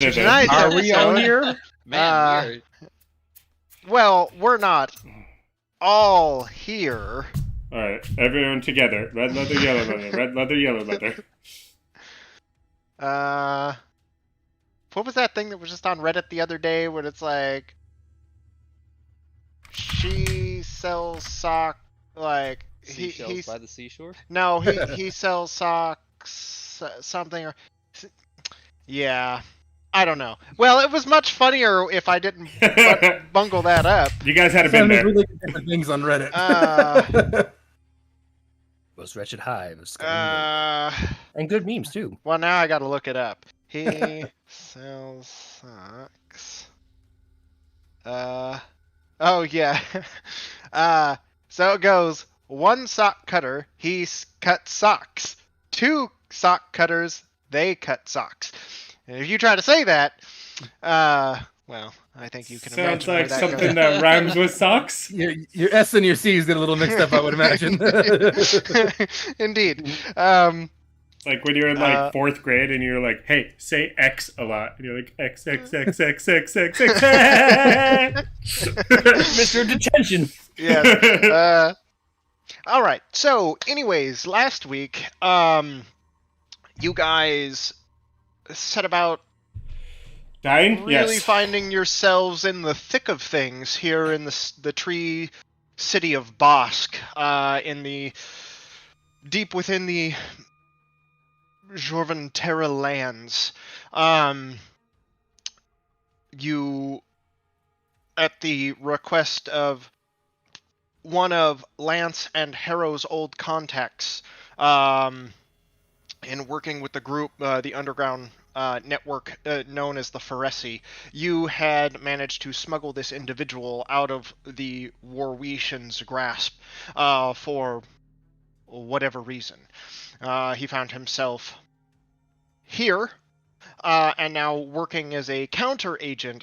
Tonight's Are we on episode- here? Man, Well, we're not all here. Alright, everyone together. Red leather, yellow leather. Red leather, yellow leather. What was that thing that was just on Reddit the other day when it's like, she sells sock, like, seashells by the seashore. No, he sells socks, something, or yeah, I don't know. Well, it was much funnier if I didn't bungle that up. You guys had been there. Really different things on Reddit. Most wretched hives. And good memes too. Well, now I got to look it up. He sells socks. Oh yeah. So it goes. 1 sock cutter, he cuts socks. 2 sock cutters, they cut socks. And if you try to say that, well, I think you can Sounds imagine like where that something goes. that rhymes with socks. Your S and your C's get a little mixed up, I would imagine. Indeed. Like when you're in like 4th grade and you're like, hey, say X a lot. And you're like, X, X, X, X, X, X, X. Mr. Detention. Yes. All right. So, anyways, last week, you guys set about dying? really Yes. finding yourselves in the thick of things here in the tree city of Bosk, in the deep within the Jorvan Terra lands. You, at the request of one of Lance and Harrow's old contacts, in working with the group, the underground network known as the Pharessi, you had managed to smuggle this individual out of the Warwetians' grasp for whatever reason. He found himself here, and now working as a counter-agent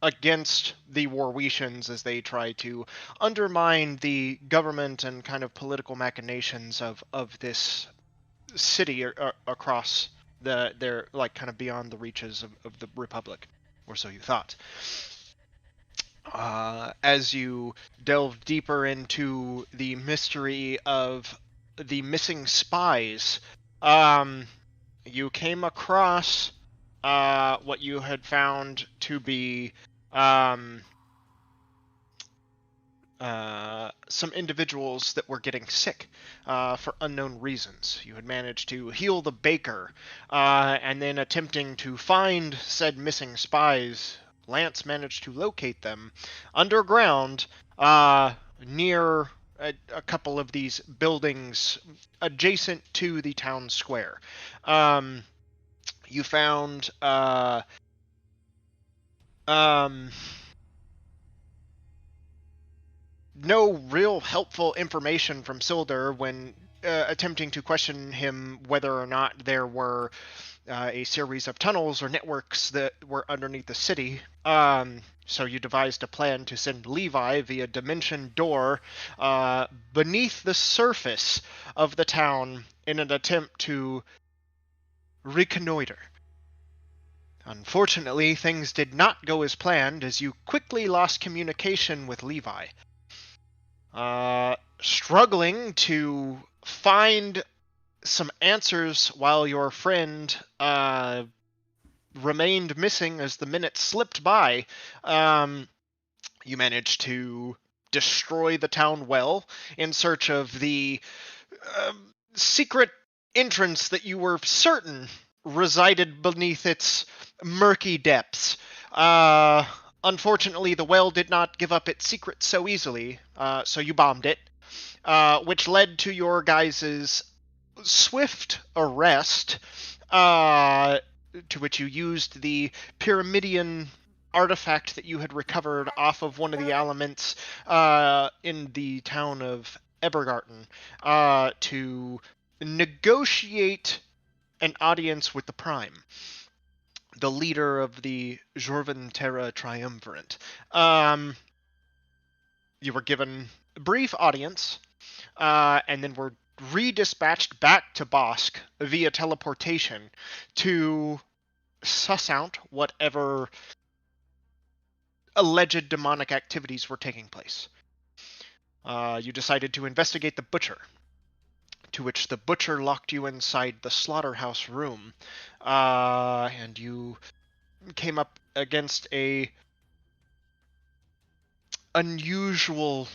against the Warwetians as they try to undermine the government and kind of political machinations of this city across their like kind of beyond the reaches of the Republic, or so you thought. As you delve deeper into the mystery of the missing spies, you came across what you had found to be some individuals that were getting sick for unknown reasons. You had managed to heal the baker, and then attempting to find said missing spies, Lance managed to locate them underground near a couple of these buildings adjacent to the town square. You found no real helpful information from Silder when attempting to question him whether or not there were a series of tunnels or networks that were underneath the city. So you devised a plan to send Levi via dimension door beneath the surface of the town in an attempt to reconnoiter. Unfortunately, things did not go as planned, as you quickly lost communication with Levi. Struggling to find some answers while your friend remained missing as the minutes slipped by, you managed to destroy the town well in search of the secret entrance that you were certain resided beneath its murky depths. Unfortunately, the well did not give up its secret so easily, so you bombed it, which led to your guys' swift arrest, to which you used the Pyramidian artifact that you had recovered off of one of the elements in the town of Ebergarten to negotiate an audience with the Prime, the leader of the Jorvan Terra Triumvirate. You were given a brief audience, and then were redispatched back to Bosk via teleportation to suss out whatever alleged demonic activities were taking place. You decided to investigate the butcher, to which the butcher locked you inside the slaughterhouse room, and you came up against a unusual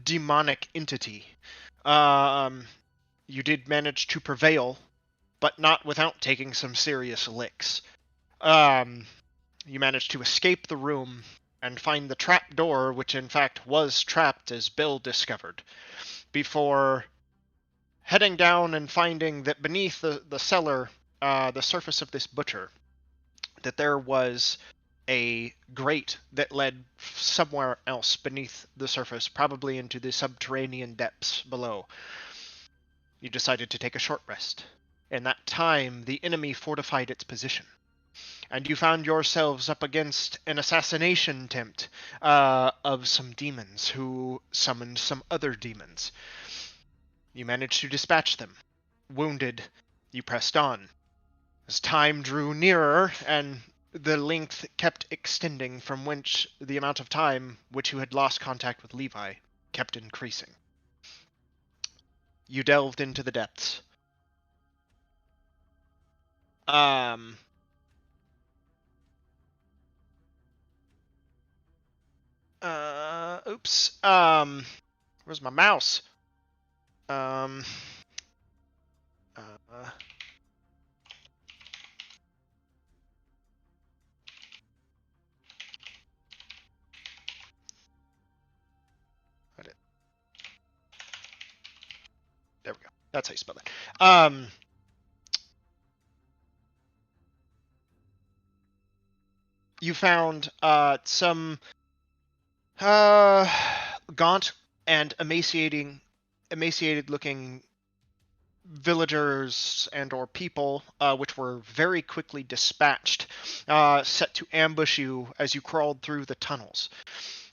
demonic entity. You did manage to prevail, but not without taking some serious licks. You managed to escape the room and find the trap door, which in fact was trapped, as Bill discovered, before heading down and finding that beneath the cellar, the surface of this butcher, that there was a grate that led somewhere else beneath the surface, probably into the subterranean depths below. You decided to take a short rest. In that time, the enemy fortified its position, and you found yourselves up against an assassination attempt of some demons who summoned some other demons. You managed to dispatch them. Wounded, you pressed on. As time drew nearer, and the length kept extending from which the amount of time which you had lost contact with Levi kept increasing. You delved into the depths. Oops. Where's my mouse? There we go. That's how you spell that. You found some gaunt and emaciated-looking villagers and or people, which were very quickly dispatched, set to ambush you as you crawled through the tunnels.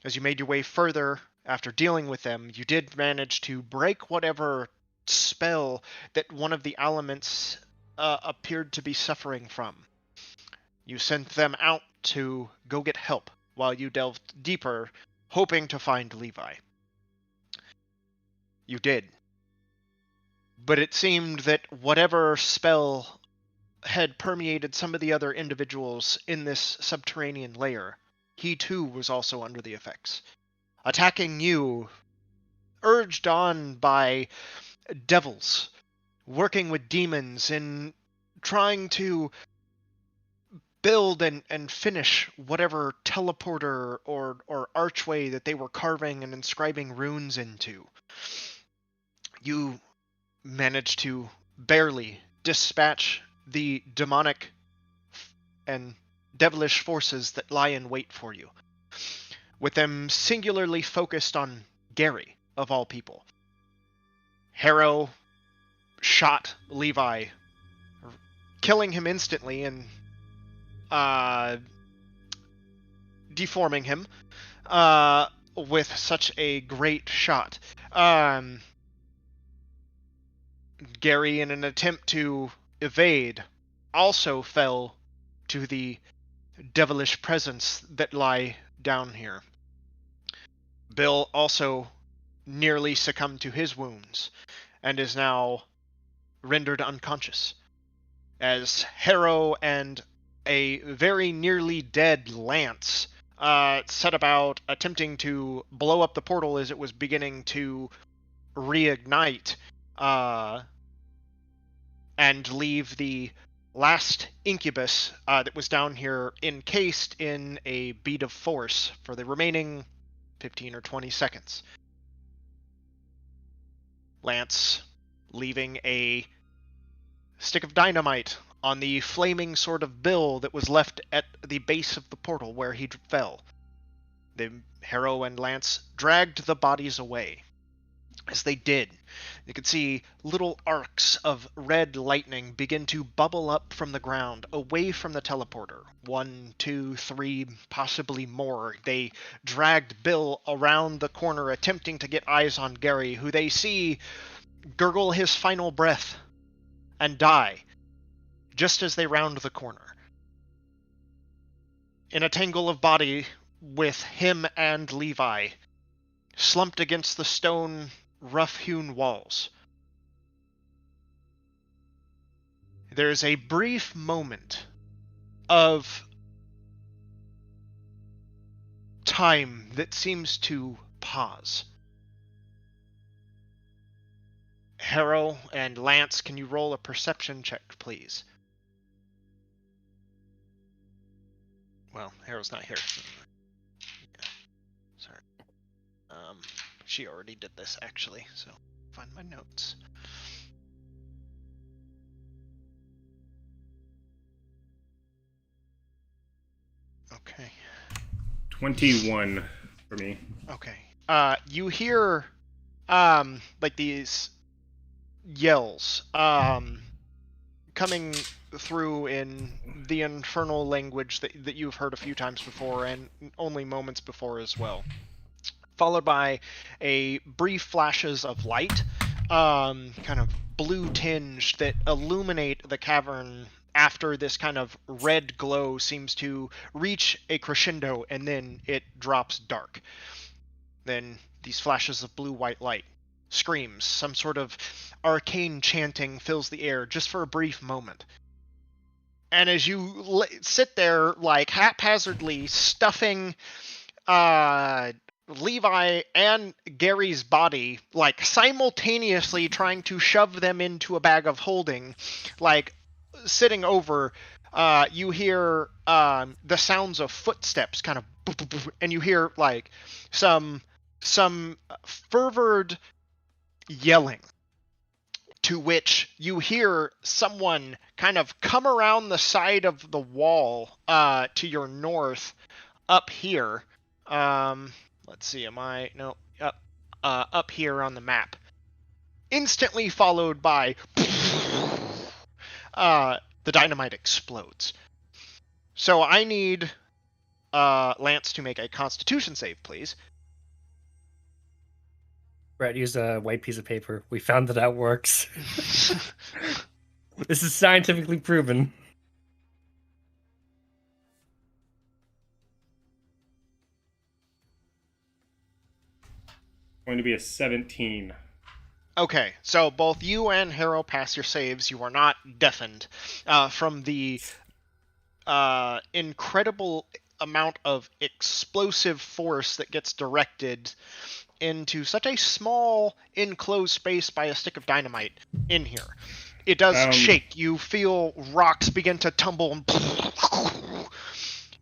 As you made your way further, after dealing with them, you did manage to break whatever spell that one of the elements appeared to be suffering from. You sent them out to go get help while you delved deeper, hoping to find Levi. You did. But it seemed that whatever spell had permeated some of the other individuals in this subterranean layer, he too was also under the effects. Attacking you, urged on by devils, working with demons, and trying to build and finish whatever teleporter or archway that they were carving and inscribing runes into. You managed to barely dispatch the demonic and devilish forces that lie in wait for you, with them singularly focused on Gary, of all people. Harrow shot Levi, killing him instantly and deforming him with such a great shot. Gary, in an attempt to evade, also fell to the devilish presence that lie down here. Bill also nearly succumbed to his wounds and is now rendered unconscious, as Harrow and a very nearly dead Lance set about attempting to blow up the portal as it was beginning to reignite, and leave the last incubus that was down here encased in a bead of force for the remaining 15 or 20 seconds. Lance leaving a stick of dynamite on the flaming sword of Bill that was left at the base of the portal where he fell. The Harrow and Lance dragged the bodies away. As they did, you could see little arcs of red lightning begin to bubble up from the ground, away from the teleporter. 1, 2, 3, possibly more. They dragged Bill around the corner, attempting to get eyes on Gary, who they see gurgle his final breath and die just as they round the corner. In a tangle of body with him and Levi, slumped against the stone, rough-hewn walls. There's a brief moment of time that seems to pause. Harrow and Lance, can you roll a perception check, please? Well, Harrow's not here. Yeah. Sorry. She already did this, actually, so find my notes. Okay. 21 for me. Okay. You hear, like these yells, coming through in the infernal language that you've heard a few times before and only moments before as well. Followed by a brief flashes of light, kind of blue tinge that illuminate the cavern after this kind of red glow seems to reach a crescendo and then it drops dark. Then these flashes of blue-white light, screams, some sort of arcane chanting fills the air just for a brief moment. And as you sit there, like, haphazardly stuffing Levi and Gary's body, like, simultaneously trying to shove them into a bag of holding, like, sitting over, you hear the sounds of footsteps kind of, and you hear, like, some fervored yelling, to which you hear someone kind of come around the side of the wall to your north up here. Let's see, up here on the map. Instantly followed by the dynamite explodes. So I need Lance to make a Constitution save, please. Brett, use a white piece of paper. We found that works. This is scientifically proven. Going to be a 17. Okay, so both you and Harrow pass your saves. You are not deafened from the incredible amount of explosive force that gets directed into such a small enclosed space by a stick of dynamite in here. It does shake. You feel rocks begin to tumble.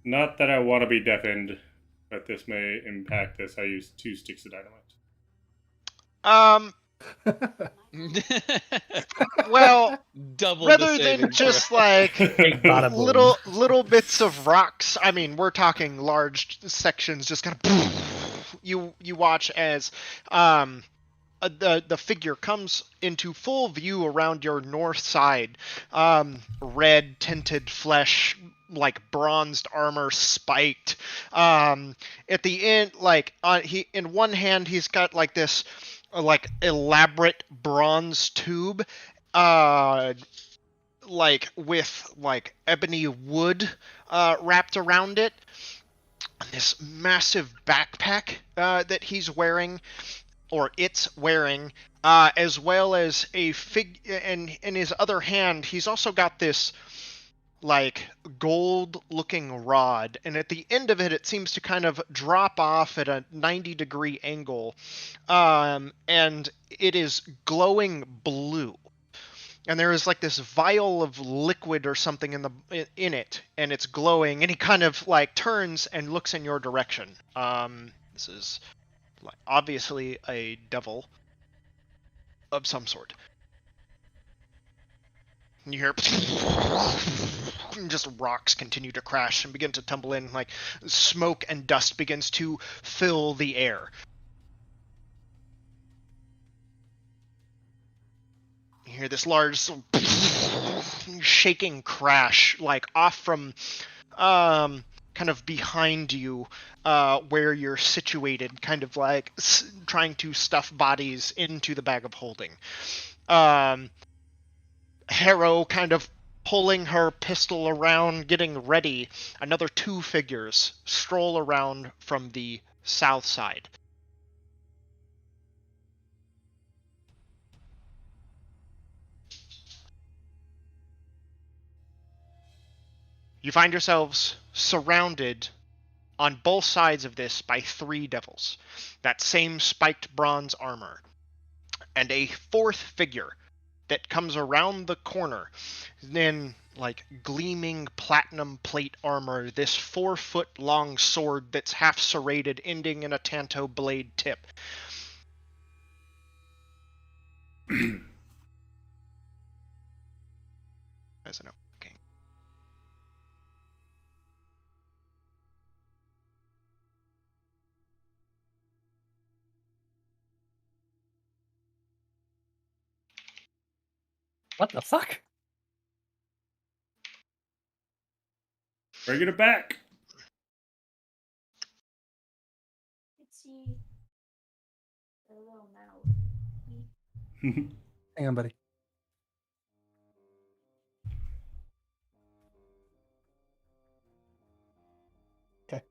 Not that I want to be deafened, but this may impact us. I use 2 sticks of dynamite. Well, double rather than just like little bits of rocks, I mean, we're talking large sections. Just kind of you watch as the figure comes into full view around your north side. Red tinted flesh, like bronzed armor, spiked. At the end, like he in one hand he's got like this like elaborate bronze tube, like with like ebony wood wrapped around it. This massive backpack that he's wearing, or it's wearing, as well as a and in his other hand he's also got this like gold-looking rod, and at the end of it, it seems to kind of drop off at a 90-degree angle, and it is glowing blue. And there is like this vial of liquid or something in it, and it's glowing. And he kind of like turns and looks in your direction. This is like obviously a devil of some sort. And you hear just rocks continue to crash and begin to tumble in, like smoke and dust begins to fill the air. You hear this large shaking crash, like off from kind kind of behind you, where you're situated, kind of like trying to stuff bodies into the bag of holding. Harrow kind of pulling her pistol around, getting ready. Another 2 figures stroll around from the south side. You find yourselves surrounded on both sides of this by 3 devils, that same spiked bronze armor, and a 4th figure that comes around the corner in like gleaming platinum plate armor, this 4-foot-long sword that's half serrated, ending in a tanto blade tip. As an okay. What the fuck? Bring it back. Hang on, buddy. Okay.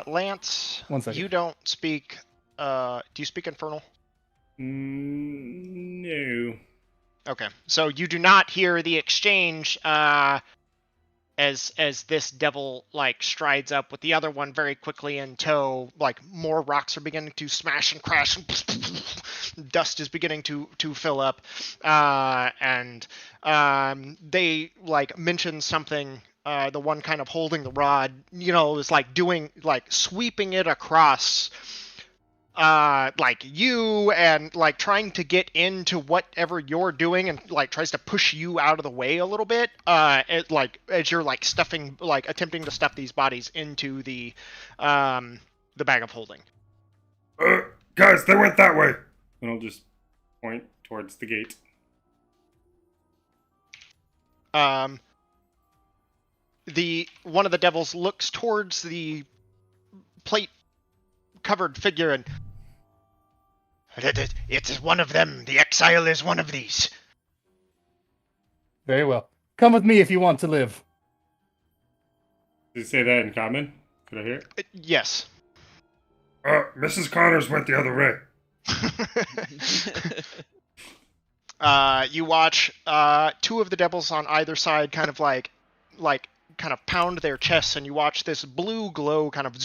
Lance, 1 second. you don't speak. Do you speak Infernal? No. Okay, so you do not hear the exchange as this devil like strides up with the other one very quickly in tow. Like more rocks are beginning to smash and crash, and dust is beginning to fill up, and they like mention something. The one kind of holding the rod, is like doing like sweeping it across. Like you, and like trying to get into whatever you're doing, and like tries to push you out of the way a little bit, like as you're like attempting to stuff these bodies into the bag of holding. Guys, they went that way. And I'll just point towards the gate. One of the devils looks towards the plate covered figure and it's one of them. The exile is one of these. Very well. Come with me if you want to live. Did you say that in common? Could I hear it? Yes. Mrs. Connors went the other way. You watch 2 of the devils on either side kind of kind of pound their chests, and you watch this blue glow kind of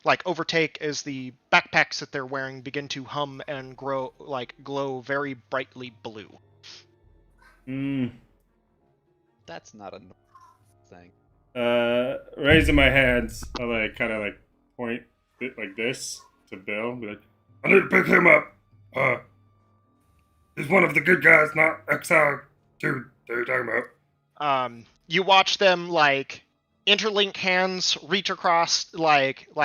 like overtake as the backpacks that they're wearing begin to hum and glow very brightly blue. That's not a thing. Raising my hands, I kind of point it like this to Bill. Be like, I need to pick him up. He's one of the good guys, not exiled dude that you're talking about. You watch them interlink hands, reach across,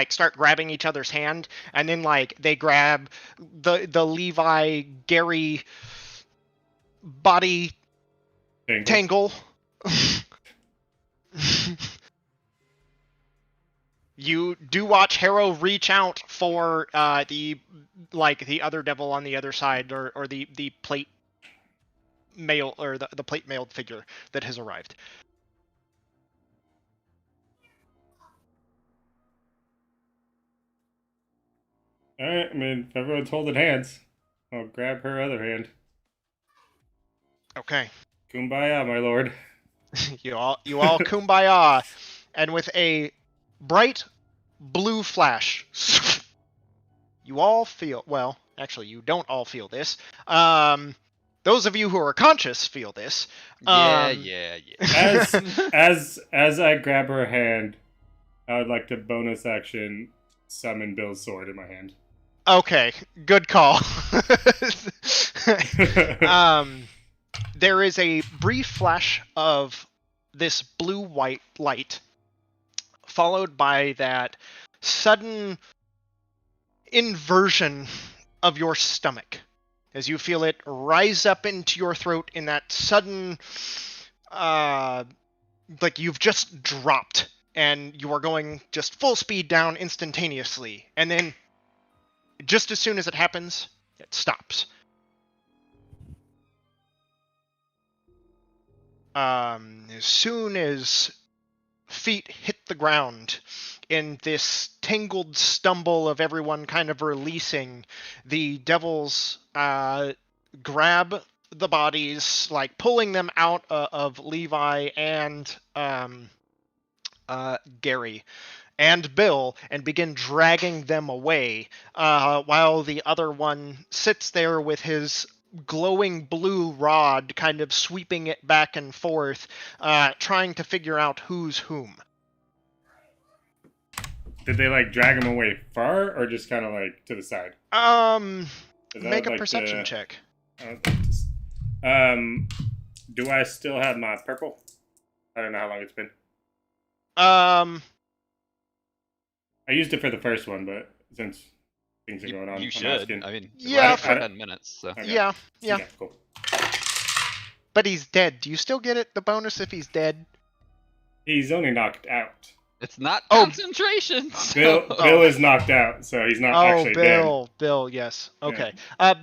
start grabbing each other's hand, and then they grab the Levi Gary body tangle. You do watch Harrow reach out for the other devil on the other side, or the plate mail, or the plate mailed figure that has arrived. Alright, if everyone's holding hands, I'll grab her other hand. Okay. Kumbaya, my lord. You all kumbaya, and with a bright blue flash, you all feel, well, actually you don't all feel this. Those of you who are conscious feel this. Yeah. As I grab her hand, I would like to bonus action summon Bill's sword in my hand. Okay, good call. There is a brief flash of this blue-white light, followed by that sudden inversion of your stomach as you feel it rise up into your throat in that sudden, like you've just dropped and you are going just full speed down instantaneously. And then just as soon as it happens, it stops. As soon as feet hit the ground in this tangled stumble of everyone kind of releasing, the devils grab the bodies, like pulling them out of Levi and Gary and Bill, and begin dragging them away, while the other one sits there with his glowing blue rod kind of sweeping it back and forth, trying to figure out who's whom. Did they like drag him away far, or just kind of like to the side? Is that, Make a like, perception check. Do I still have my purple? I don't know how long it's been. I used it for the first one, but since things are going on, You I'm should. asking. I mean, Yeah, for 10 minutes. So. Okay. Yeah. Cool. But he's dead. Do you still get it, the bonus if he's dead? He's only knocked out. It's not Oh. concentration. So. Bill is knocked out, so he's not actually Bill, yes. Okay.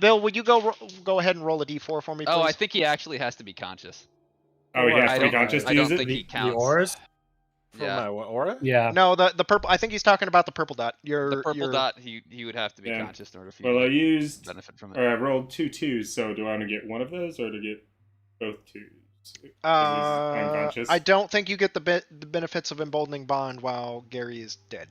Bill, will you go ahead and roll a d4 for me, please? Oh, I think he actually has to be conscious. dead. Oh, he has I to be don't- conscious to I use don't it? think he The counts. auras? For Yeah. my aura? Yeah. No, the purple. I think he's talking about the purple dot. The purple dot, he would have to be Yeah. conscious in order for Well, I you to used, benefit from or it. I rolled 2 twos, so do I want to get one of those, or to get both twos? 'Cause he's unconscious. I don't think you get the benefits of emboldening bond while Gary is dead.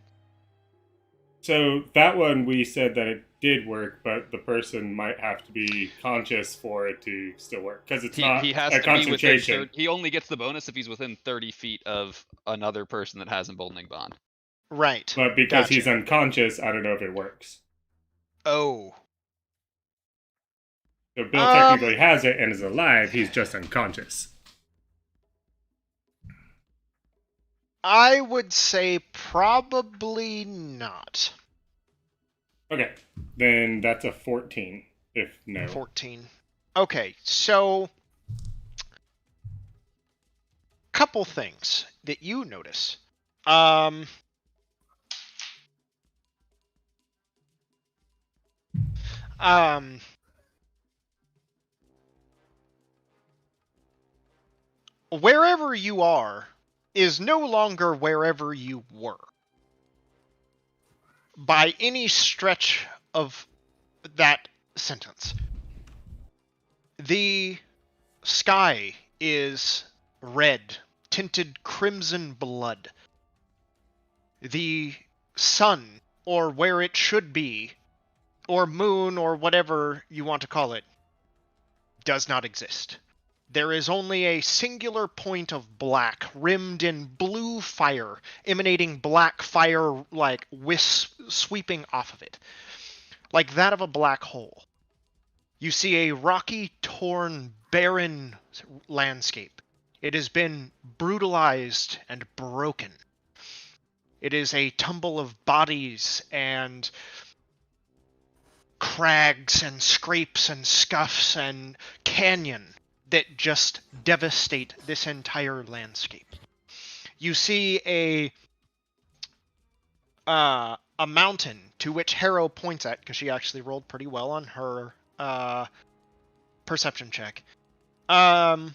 So that one, we said that it did work, but the person might have to be conscious for it to still work, because it's not He has a to be within. concentration. He only gets the bonus if he's within 30 feet of another person that has emboldening bond. Right. But because Gotcha. he's unconscious, I don't know if it works. Oh. So Bill technically has it and is alive, he's just unconscious. I would say probably not. Okay, then that's a 14, if no. 14. Okay, so couple things that you notice. Wherever you are is no longer wherever you were. By any stretch of that sentence. The sky is red, tinted crimson blood. The sun, or where it should be, or moon, or whatever you want to call it, does not exist. There is only a singular point of black, rimmed in blue fire, emanating black fire like wisps sweeping off of it, like that of a black hole. You see a rocky, torn, barren landscape. It has been brutalized and broken. It is a tumble of bodies and crags and scrapes and scuffs and canyon that just devastate this entire landscape. You see a mountain to which Harrow points at, because she actually rolled pretty well on her perception check. And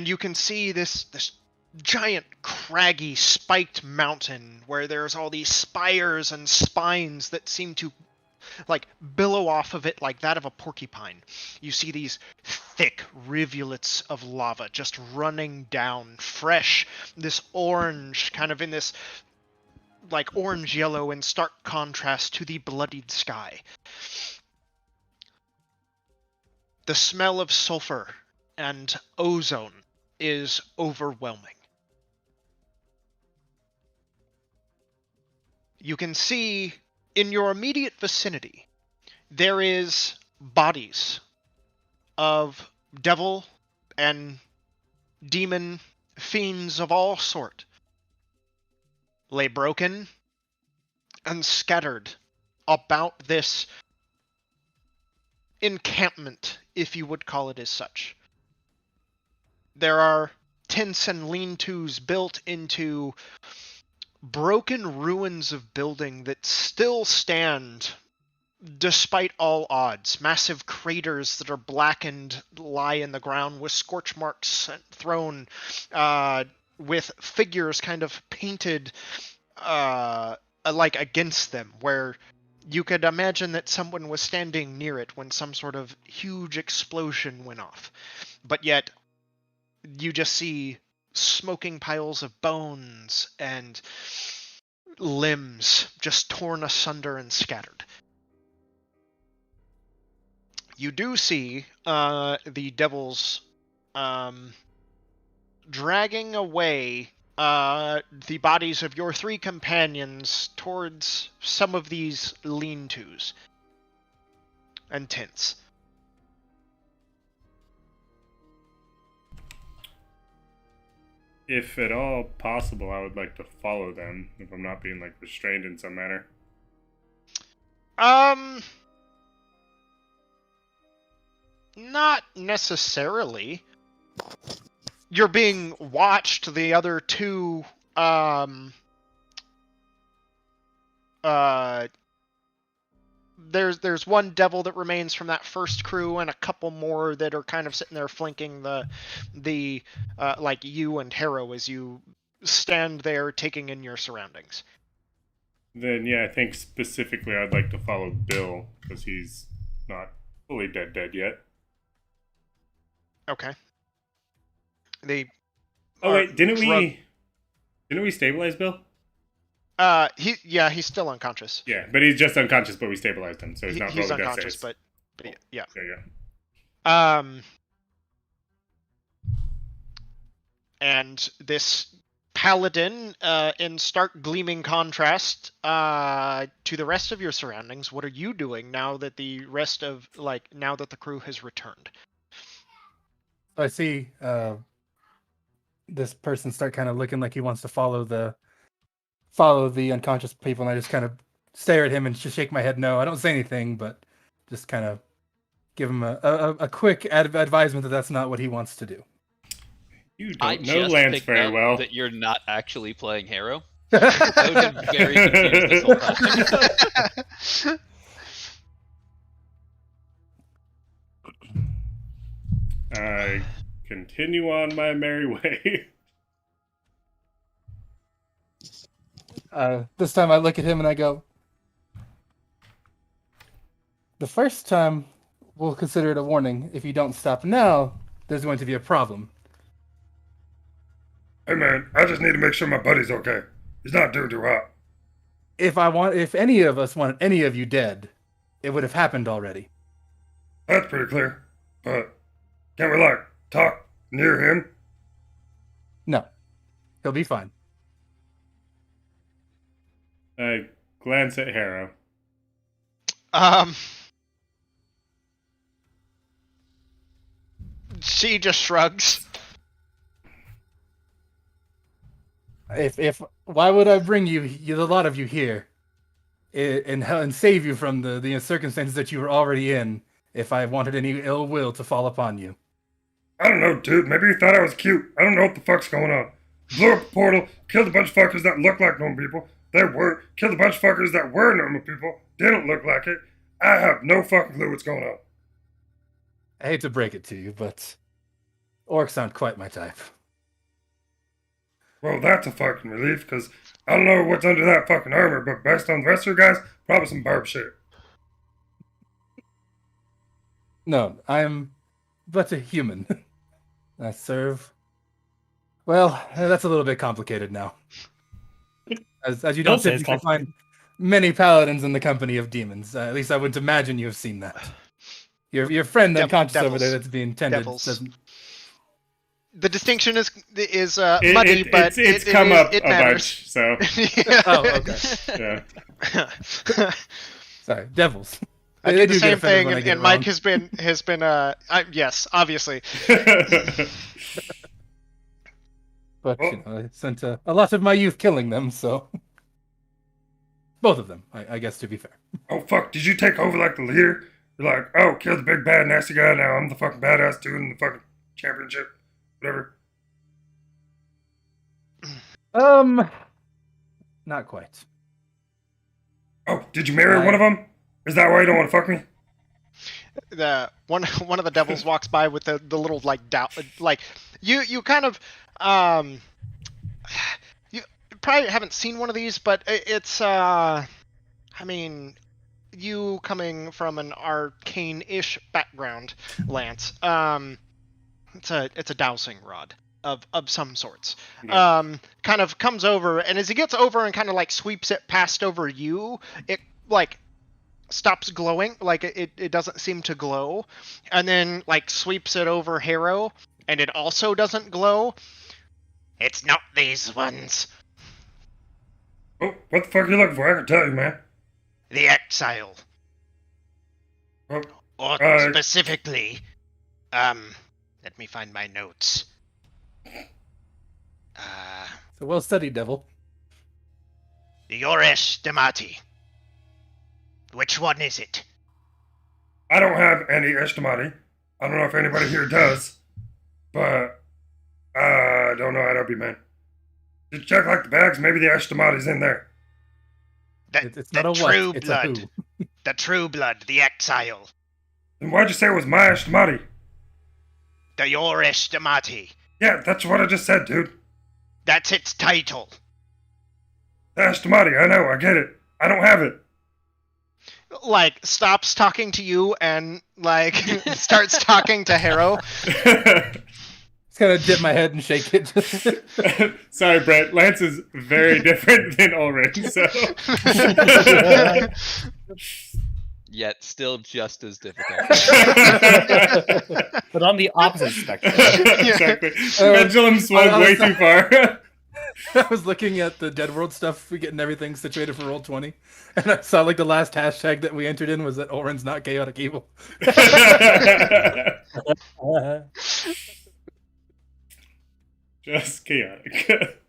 you can see this giant, craggy, spiked mountain where there's all these spires and spines that seem to like billow off of it like that of a porcupine. You see these thick rivulets of lava just running down, fresh, this orange, kind of in this like orange yellow in stark contrast to the bloodied sky. The smell of sulfur and ozone is overwhelming. You can see in your immediate vicinity, there is bodies of devil and demon fiends of all sort, lay broken and scattered about this encampment, if you would call it as such. There are tents and lean-tos built into broken ruins of building that still stand despite all odds. Massive craters that are blackened lie in the ground with scorch marks thrown, with figures kind of painted like against them, where you could imagine that someone was standing near it when some sort of huge explosion went off. But yet, you just see smoking piles of bones and limbs just torn asunder and scattered. You do see the devils dragging away the bodies of your 3 companions towards some of these lean-tos and tents. If at all possible, I would like to follow them if I'm not being like restrained in some manner. Not necessarily. You're being watched. The other 2 there's one devil that remains from that first crew, and a couple more that are kind of sitting there flanking the like you and Harrow as you stand there taking in your surroundings. Then yeah, I think specifically I'd like to follow Bill because he's not fully dead yet. Okay. They. Oh wait, didn't we stabilize Bill? He's still unconscious. Yeah, but he's just unconscious, but we stabilized him, so he's not He's rolling death unconscious, saves. but yeah. Yeah. And this paladin, in stark gleaming contrast to the rest of your surroundings, what are you doing now that the crew has returned? I see this person start kind of looking like he wants to follow the unconscious people, and I just kind of stare at him and just shake my head no. I don't say anything, but just kind of give him a quick advisement that that's not what he wants to do. You I don't know just Lance picked very up well. that you're not actually playing Harrow. I would have been very confused this whole time. I continue on my merry way. This time I look at him and I go, the first time we'll consider it a warning. If you don't stop now, there's going to be a problem. Hey man, I just need to make sure my buddy's okay. He's not doing too hot. If any of us wanted any of you dead, it would have happened already. That's pretty clear. But can't we talk near him? No. He'll be fine. I glance at Harrow. She just shrugs. If why would I bring the lot of you here, and save you from the circumstances that you were already in, if I wanted any ill will to fall upon you? I don't know, dude. Maybe you thought I was cute. I don't know what the fuck's going on. Blew up a portal, killed a bunch of fuckers that looked like normal people. They weren't. Killed a bunch of fuckers that were normal people. Didn't look like it. I have no fucking clue what's going on. I hate to break it to you, but orcs aren't quite my type. Well, that's a fucking relief, because I don't know what's under that fucking armor, but based on the rest of you guys, probably some barb shit. No, I'm but a human. I serve. Well, that's a little bit complicated now. As you don't typically find many paladins in the company of demons. At least I wouldn't imagine you have seen that. Your friend unconscious over there that's being tended doesn't. The distinction is muddy, but it's come up it a matters. bunch, so. Oh, okay. Yeah. Sorry, devils. I They do the get same offended thing, when I get and it Mike wrong. has been yes, obviously. But I spent a lot of my youth killing them, so Both of them, I guess, to be fair. Oh, fuck, did you take over like the leader? You're like, oh, kill the big bad nasty guy, now I'm the fucking badass dude in the fucking championship. Whatever. Not quite. Oh, did you marry one of them? Is that why you don't want to fuck me? The one of the devils walks by with the little like doubt, like you kind of you probably haven't seen one of these, but it's I mean, you coming from an arcane-ish background, Lance, it's a dowsing rod of some sorts. Yeah. Kind of comes over, and as he gets over and kind of like sweeps it past over you, it like stops glowing, like it doesn't seem to glow, and then like sweeps it over Harrow, and it also doesn't glow. It's not these ones. Oh, what the fuck are you looking for? I can tell you, man. The exile. Oh, Or specifically, let me find my notes. It's a well-studied devil. The Yoresh Damati. Which one is it? I don't have any estimati. I don't know if anybody here does, but I don't know how to be, man. Did you check like the bags? Maybe the estimati's in there. It's not a true what, it's blood. a who. The true blood, the exile. Then why'd you say it was my estimati? The Yoresh Damati. Yeah, that's what I just said, dude. That's its title. The estimati, I know, I get it. I don't have it. Like, stops talking to you and, like, starts talking to Harrow. Just gonna dip my head and shake it. Sorry, Brett. Lance is very different than Ulrich, so... Yet still just as difficult. But on the opposite spectrum. Exactly. Pendulum swung way too far. I was looking at the Dead World stuff, we getting everything situated for Roll20, and I saw like the last hashtag that we entered in was that Oren's not chaotic evil. Just chaotic.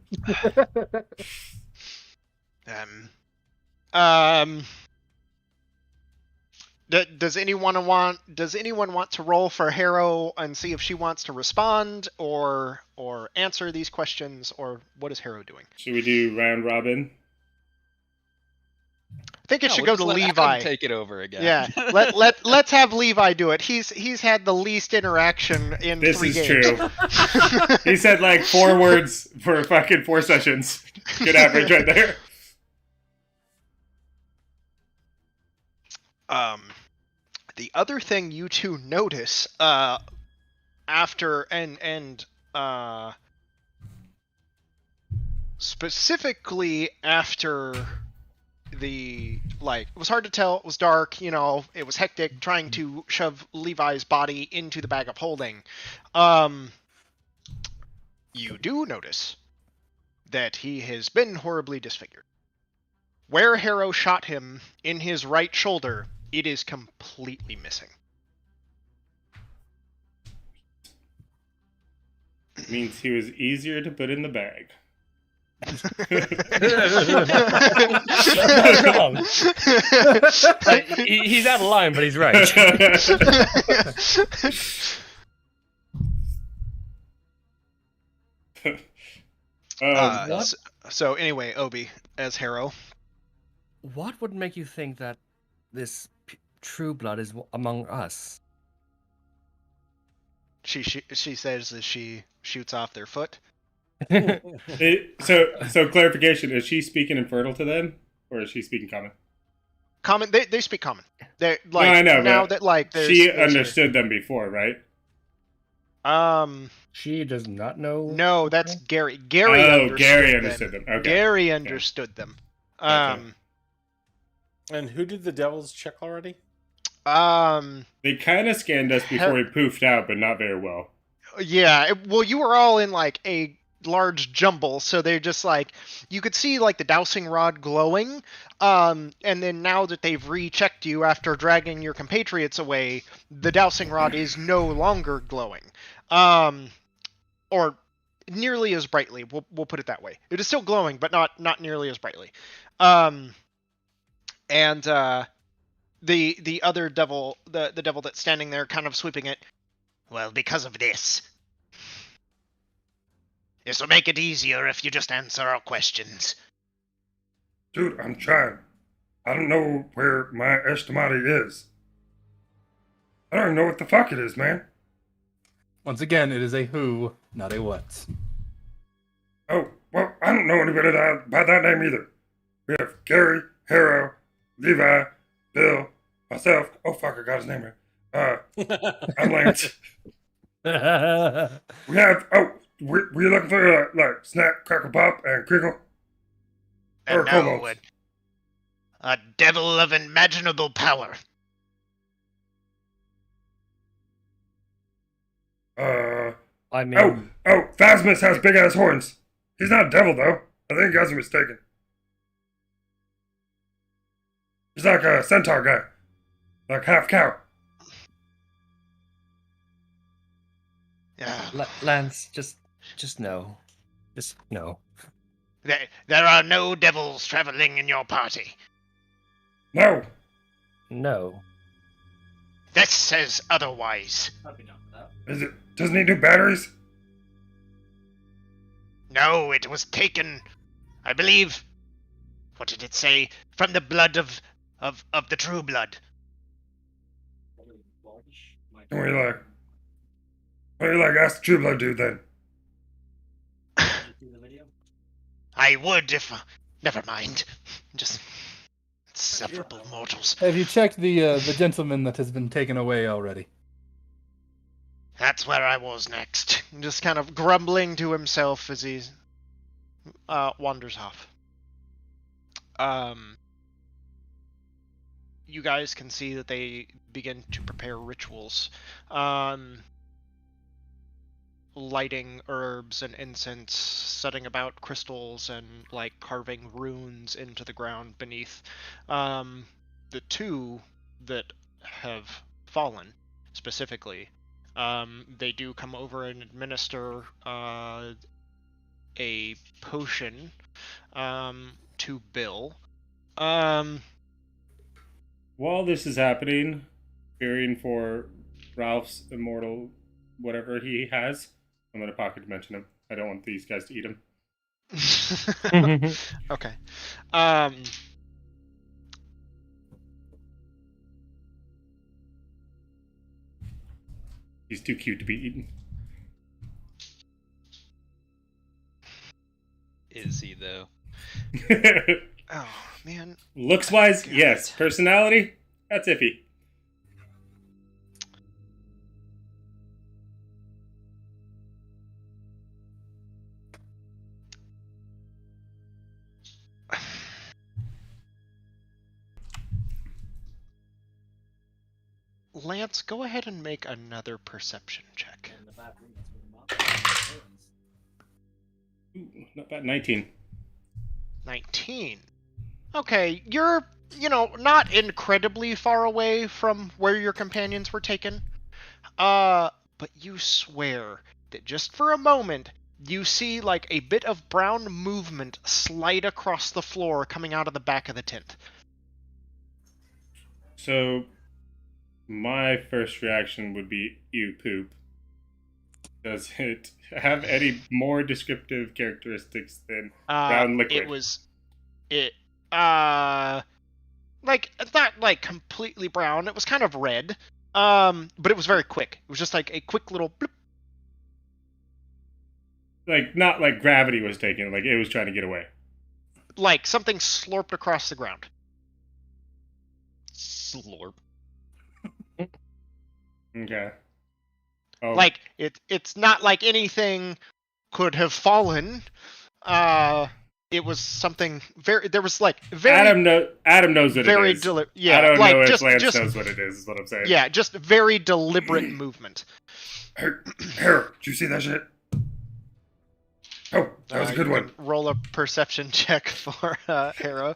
Does anyone want to roll for Harrow and see if she wants to respond or answer these questions, or what is Harrow doing? Should we do round robin? I think it should go to let Levi. Adam take it over again. Yeah, let's have Levi do it. He's had the least interaction in This 3 is games. true. He said like 4 words for fucking 4 sessions. Good average right there. The other thing you two notice after specifically after the, like, it was hard to tell, it was dark, you know, it was hectic trying to shove Levi's body into the bag of holding. You do notice that he has been horribly disfigured. Where Harrow shot him in his right shoulder, it is completely missing. It means he was easier to put in the bag. He's out of line, but he's right. So anyway, Obi as Harrow. What would make you think that this true blood is among us? She says as she shoots off their foot. So clarification: is she speaking Infernal to them, or is she speaking Common? Common. They speak Common. They like no, I know, now that like she understood them before, right? She does not know. No, that's Gary. Gary understood understood them. Okay. Gary understood them. Gotcha. And who did the devils check already? They kind of scanned us before we poofed out, but not very well. Yeah, well, you were all in like a large jumble, so they're just like, you could see like the dowsing rod glowing, and then now that they've rechecked you after dragging your compatriots away, the dowsing rod is no longer glowing, or nearly as brightly. We'll put it that way. It is still glowing, but not nearly as brightly. And the other devil, the devil that's standing there, kind of sweeping it. Well, because of this. This will make it easier if you just answer our questions. Dude, I'm trying. I don't know where my estimati is. I don't even know what the fuck it is, man. Once again, it is a who, not a what. Oh, well, I don't know anybody by that name either. We have Gary, Harrow, Levi, Bill, myself. Oh, fuck, I got his name right. I'm Lance. We have, we're looking for, like, Snap, Crackle Pop, and Crinkle. And Or now, Kobolds. a devil of imaginable power. I mean, Phasmus has big ass horns. He's not a devil though. I think you guys are mistaken. He's like a centaur guy, like half cow. Yeah. Lance, just no. Just no. There are no devils traveling in your party. No. No. This says otherwise. Doesn't he do batteries? No, it was taken, I believe, what did it say? From the blood of the true blood. What do you like? Ask the True Blood dude then. I would if... never mind. Just... insufferable mortals. Have you checked the gentleman that has been taken away already? That's where I was next. Just kind of grumbling to himself as he wanders off. You guys can see that they begin to prepare rituals. Lighting herbs and incense, setting about crystals, and like carving runes into the ground beneath. The two that have fallen, specifically, they do come over and administer a potion to Bill. While this is happening, fearing for Ralph's immortal whatever he has, I'm gonna pocket dimension him. I don't want these guys to eat him. Okay. He's too cute to be eaten. Is he though? Oh man. Looks wise, God. yes. Personality, that's iffy. Lance, go ahead and make another perception check. Ooh, not bad. 19. 19. Okay, you're, not incredibly far away from where your companions were taken. But you swear that just for a moment, you see like a bit of brown movement slide across the floor coming out of the back of the tent. So, my first reaction would be, ew, poop. Does it have any more descriptive characteristics than brown liquid? It's not like completely brown. It was kind of red. But it was very quick. It was just like a quick little bloop. Like, not like gravity was taken, like it was trying to get away. Like something slurped across the ground. Slurp. Okay. Oh. Like it's not like anything could have fallen. It was something very. There was like very. Adam knows what very it is. Yeah, I don't like know if just, Lance just knows what it is what I'm saying. Yeah, just very deliberate movement. Harold, did you see that shit? Oh, that was a good one. Roll a perception check for Harrow.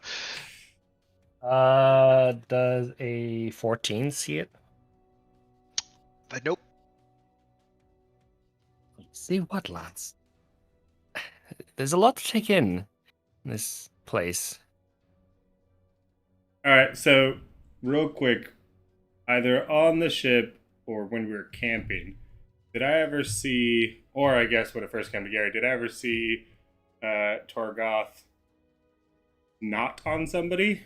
Does a 14 see it? Nope. See what, lads? There's a lot to take in this place. All right, so real quick, either on the ship or when we were camping, did I ever see, or I guess when it first came to Gary, did I ever see Torgoth not on somebody?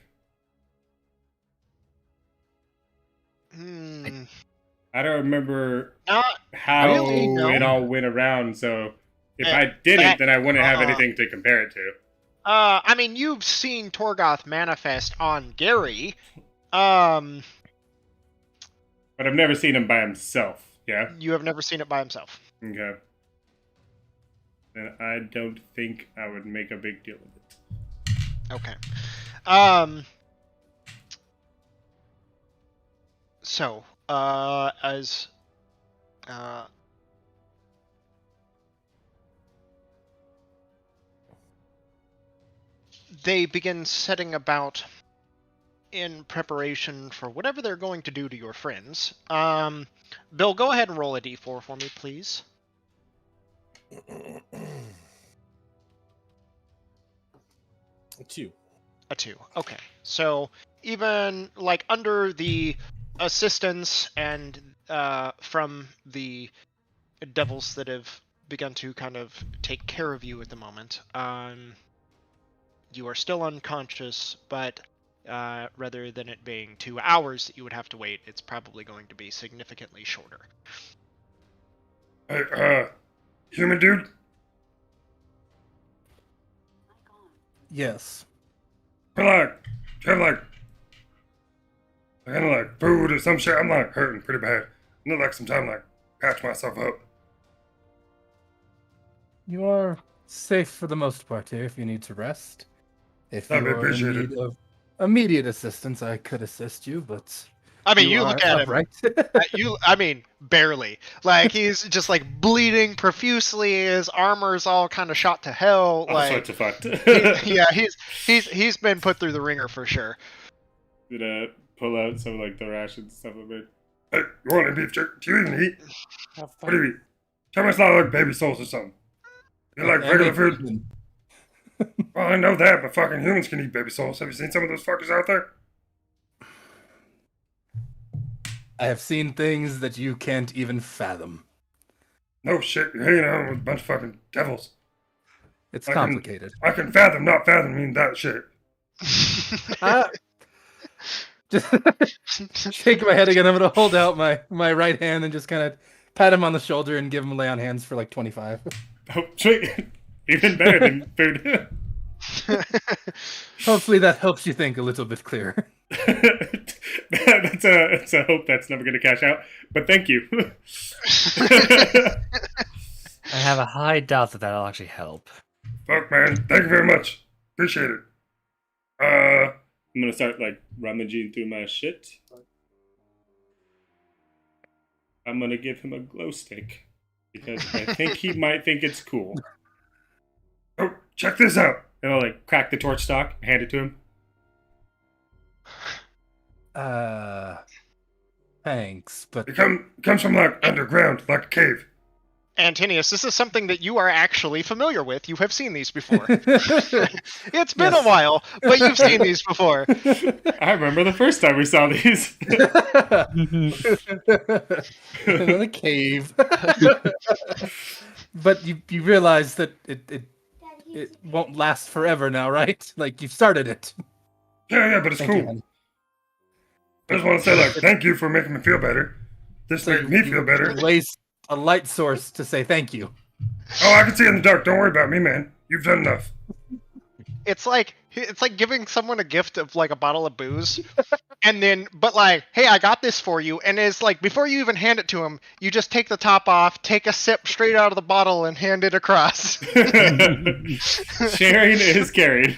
I don't remember Not how really, no. it all went around, so if In I didn't, fact, then I wouldn't have anything to compare it to. I mean, you've seen Torgoth manifest on Gary. But I've never seen him by himself, yeah? you have never seen it by himself. Okay. Then I don't think I would make a big deal of it. Okay. So, as they begin setting about in preparation for whatever they're going to do to your friends. Bill, go ahead and roll a d4 for me, please. A 2. Okay. So even like under the assistance and from the devils that have begun to kind of take care of you at the moment, you are still unconscious, but rather than it being 2 hours that you would have to wait, it's probably going to be significantly shorter. Hey, human dude? Yes. Do you have kind of like food or some shit? I'm like hurting pretty bad. I need like some time to like patch myself up. You are safe for the most part here if you need to rest. If you That'd be are in appreciated. need of immediate assistance, I could assist you, but I mean, you are look at him. upright. I mean, barely. Like he's just like bleeding profusely. His armor's all kind of shot to hell. All sorts of fucked. Yeah, he's been put through the ringer for sure. Did I pull out some of like the rations stuff a bit? Hey, you want any beef jerky? Do you even eat? What do you eat? Tell me it's not like baby souls or something. You like regular food? Well, I know that, but fucking humans can eat baby souls. Have you seen some of those fuckers out there? I have seen things that you can't even fathom. No shit, you're hanging out with a bunch of fucking devils. It's complicated. I can fathom, not fathoming that shit. Just shake my head again. I'm gonna hold out my right hand and just kind of pat him on the shoulder and give him a lay on hands for like 25. Oh, sweet. Even better than food. Hopefully that helps you think a little bit clearer. That's a hope that's never going to cash out. But thank you. I have a high doubt that that'll actually help. Fuck, man. Thank you very much. Appreciate it. I'm going to start, like, rummaging through my shit. I'm going to give him a glow stick. Because I think he might think it's cool. Oh, check this out. And I'll, like, crack the torch stock, hand it to him. Thanks, but It comes from, like, underground, like a cave. Antinius, this is something that you are actually familiar with. You have seen these before. It's been a while, but you've seen these before. I remember the first time we saw these. in a cave. But you realize that it won't last forever now, right? Like you started it. Yeah, but it's Thank cool. you, honey. I just want to say, like, thank you for making me feel better. This made me feel better. Waste a light source to say thank you. Oh, I can see in the dark. Don't worry about me, man. You've done enough. It's like giving someone a gift of like a bottle of booze, and then but like, hey, I got this for you, and it's like before you even hand it to him, you just take the top off, take a sip straight out of the bottle, and hand it across. Sharing is caring.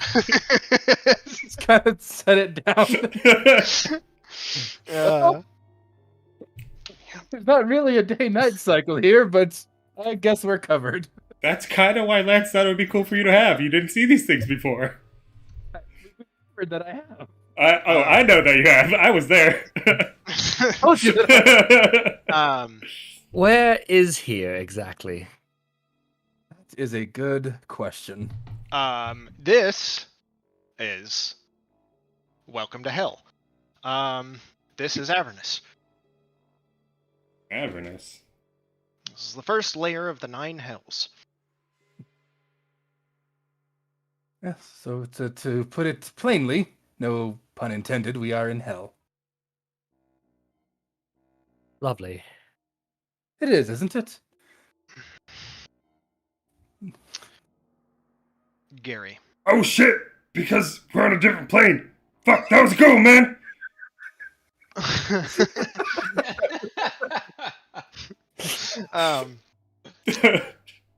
Just kind of set it down. There's not really a day-night cycle here, but I guess we're covered. That's kind of why Lance thought it would be cool for you to have. You didn't see these things before. That I have. I know that you have. I was there. Told you that. Where is here exactly? That is a good question. This is welcome to hell. This is Avernus. Avernus. This is the first layer of the 9 hells. Yes, so to put it plainly, no pun intended, we are in hell. Lovely. It is, isn't it? Gary. Oh shit! Because we're on a different plane. Fuck, that was a go, man.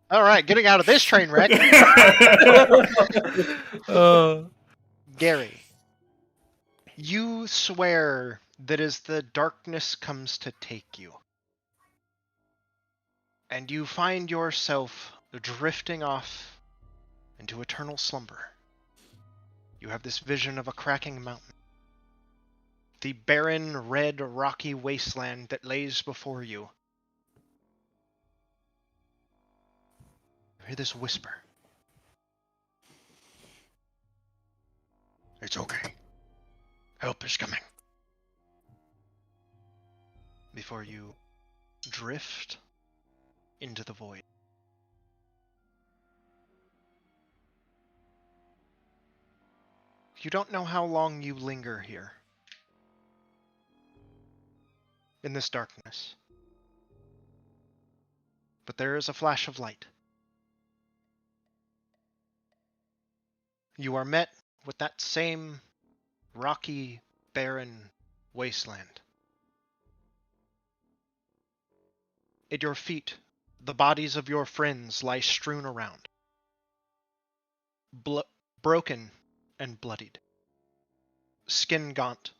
All right, getting out of this train wreck. Gary, you swear that as the darkness comes to take you, and you find yourself drifting off into eternal slumber, you have this vision of a cracking mountain, the barren, red, rocky wasteland that lays before you. You hear this whisper. It's okay. Help is coming. Before you drift into the void. You don't know how long you linger here. In this darkness. But there is a flash of light. You are met with that same rocky, barren wasteland. At your feet, the bodies of your friends lie strewn around. Broken and bloodied. Skin gaunt,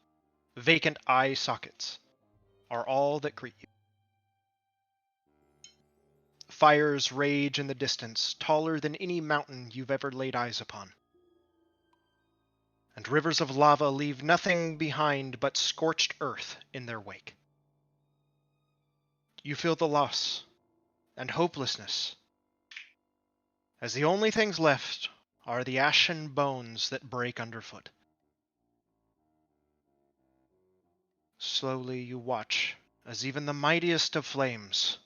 vacant eye sockets are all that greet you. Fires rage in the distance, taller than any mountain you've ever laid eyes upon. And rivers of lava leave nothing behind but scorched earth in their wake. You feel the loss and hopelessness, as the only things left are the ashen bones that break underfoot. Slowly you watch as even the mightiest of flames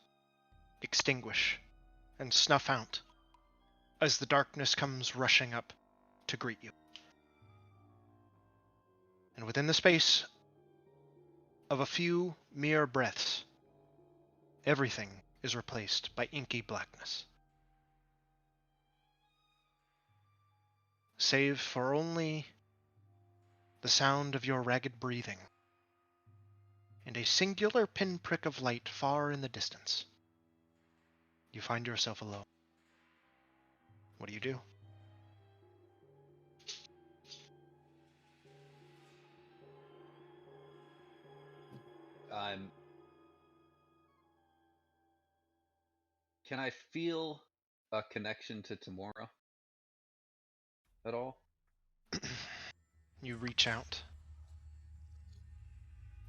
extinguish and snuff out as the darkness comes rushing up to greet you. And within the space of a few mere breaths, everything is replaced by inky blackness. Save for only the sound of your ragged breathing and a singular pinprick of light far in the distance. You find yourself alone. What do you do? Can I feel a connection to tomorrow at all? You reach out,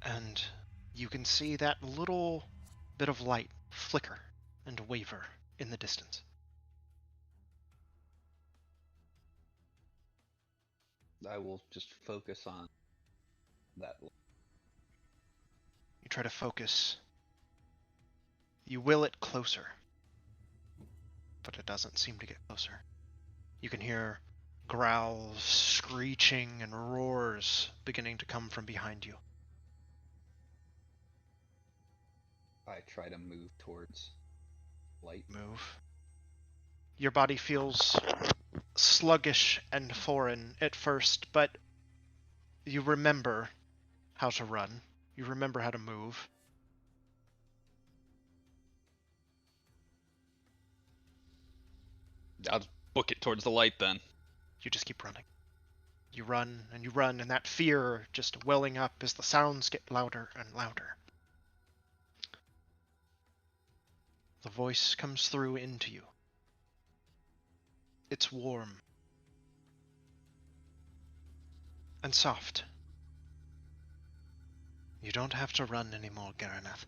and you can see that little bit of light flicker and waver in the distance. I will just focus on that. You try to focus. You will it closer, but it doesn't seem to get closer. You can hear growls, screeching, and roars beginning to come from behind you. I try to move towards light. Move. Your body feels sluggish and foreign at first, but you remember how to run. You remember how to move. I'll book it towards the light then. You just keep running. You run, and that fear just welling up as the sounds get louder and louder. The voice comes through into you. It's warm. And soft. You don't have to run anymore, Garanath.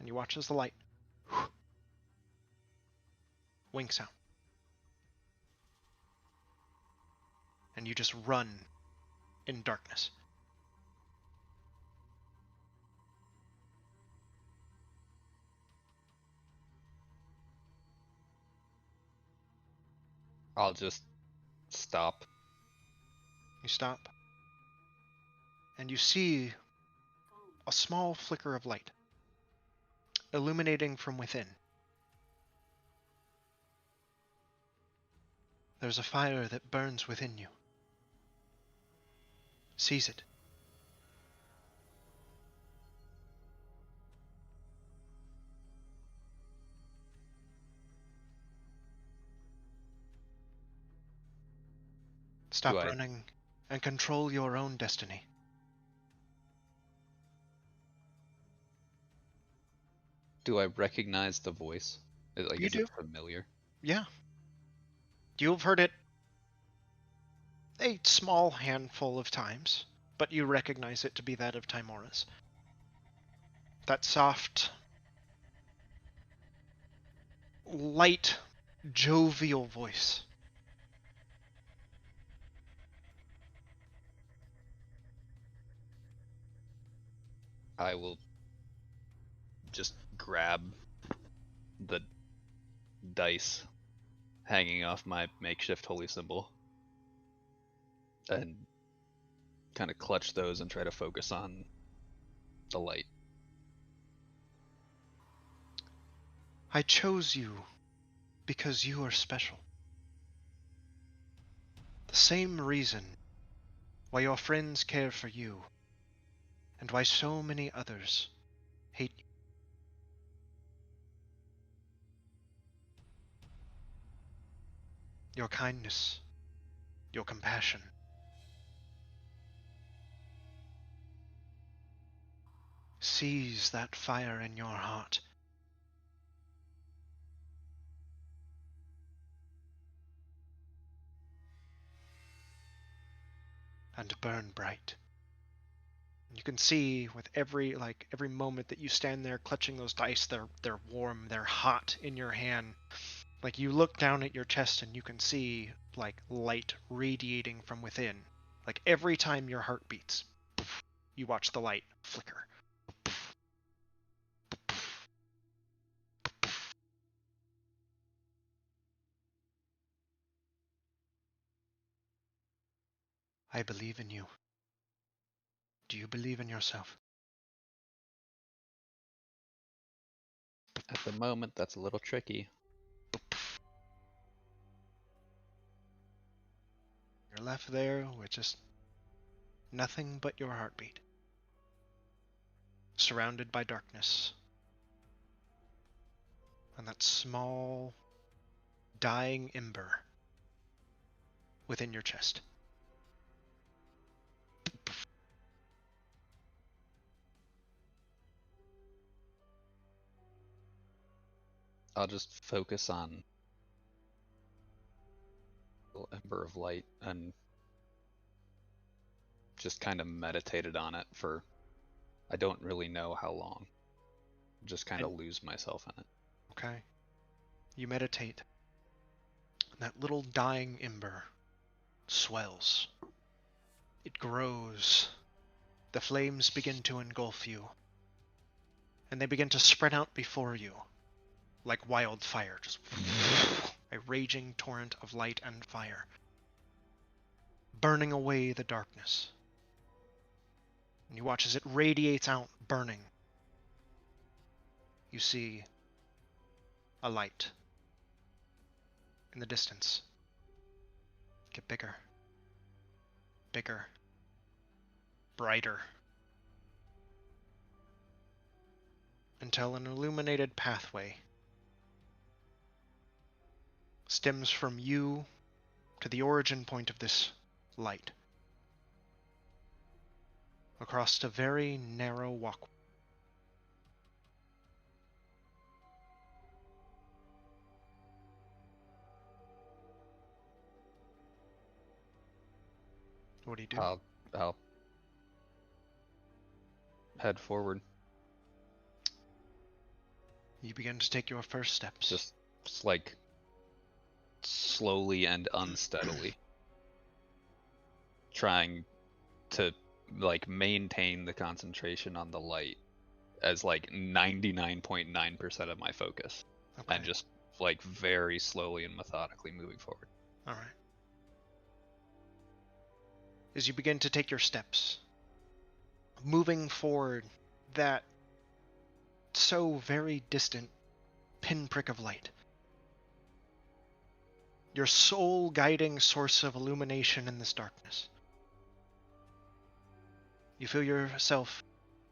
And you watch as the light winks out. and you just run in darkness. I'll just stop. You stop, and you see a small flicker of light illuminating from within. There's a fire that burns within you. Seize it. Stop running and control your own destiny. Do I recognize the voice? Like, You is do. it familiar? Yeah. You've heard it a small handful of times, but you recognize it to be that of Timora's. That soft, light, jovial voice. I will just grab the dice hanging off my makeshift holy symbol and kind of clutch those and try to focus on the light. I chose you because you are special. The same reason why your friends care for you, and why so many others hate you. Your kindness, your compassion. Seize that fire in your heart. And burn bright. You can see with every moment that you stand there clutching those dice, they're warm, they're hot in your hand. Like, you look down at your chest and you can see like light radiating from within. Like, every time your heart beats, you watch the light flicker. I believe in you. Do you believe in yourself? At the moment, that's a little tricky. You're left there with just nothing but your heartbeat. Surrounded by darkness. And that small, dying ember within your chest. I'll just focus on the ember of light and just kind of meditated on it for, I don't really know how long. Just kind of lose myself in it. Okay. You meditate. And that little dying ember swells. It grows. The flames begin to engulf you. And they begin to spread out before you like wildfire. Just a raging torrent of light and fire. Burning away the darkness. And you watch as it radiates out, burning. You see a light in the distance get bigger, bigger, brighter, until an illuminated pathway stems from you to the origin point of this light, across a very narrow walkway. What do you do? I'll head forward. You begin to take your first steps. Just like slowly and unsteadily. trying to like maintain the concentration on the light as like 99.9% of my focus, and just like very slowly and methodically moving forward. All right. As you begin to take your steps, moving forward, that so very distant pinprick of light, your sole guiding source of illumination in this darkness. You feel yourself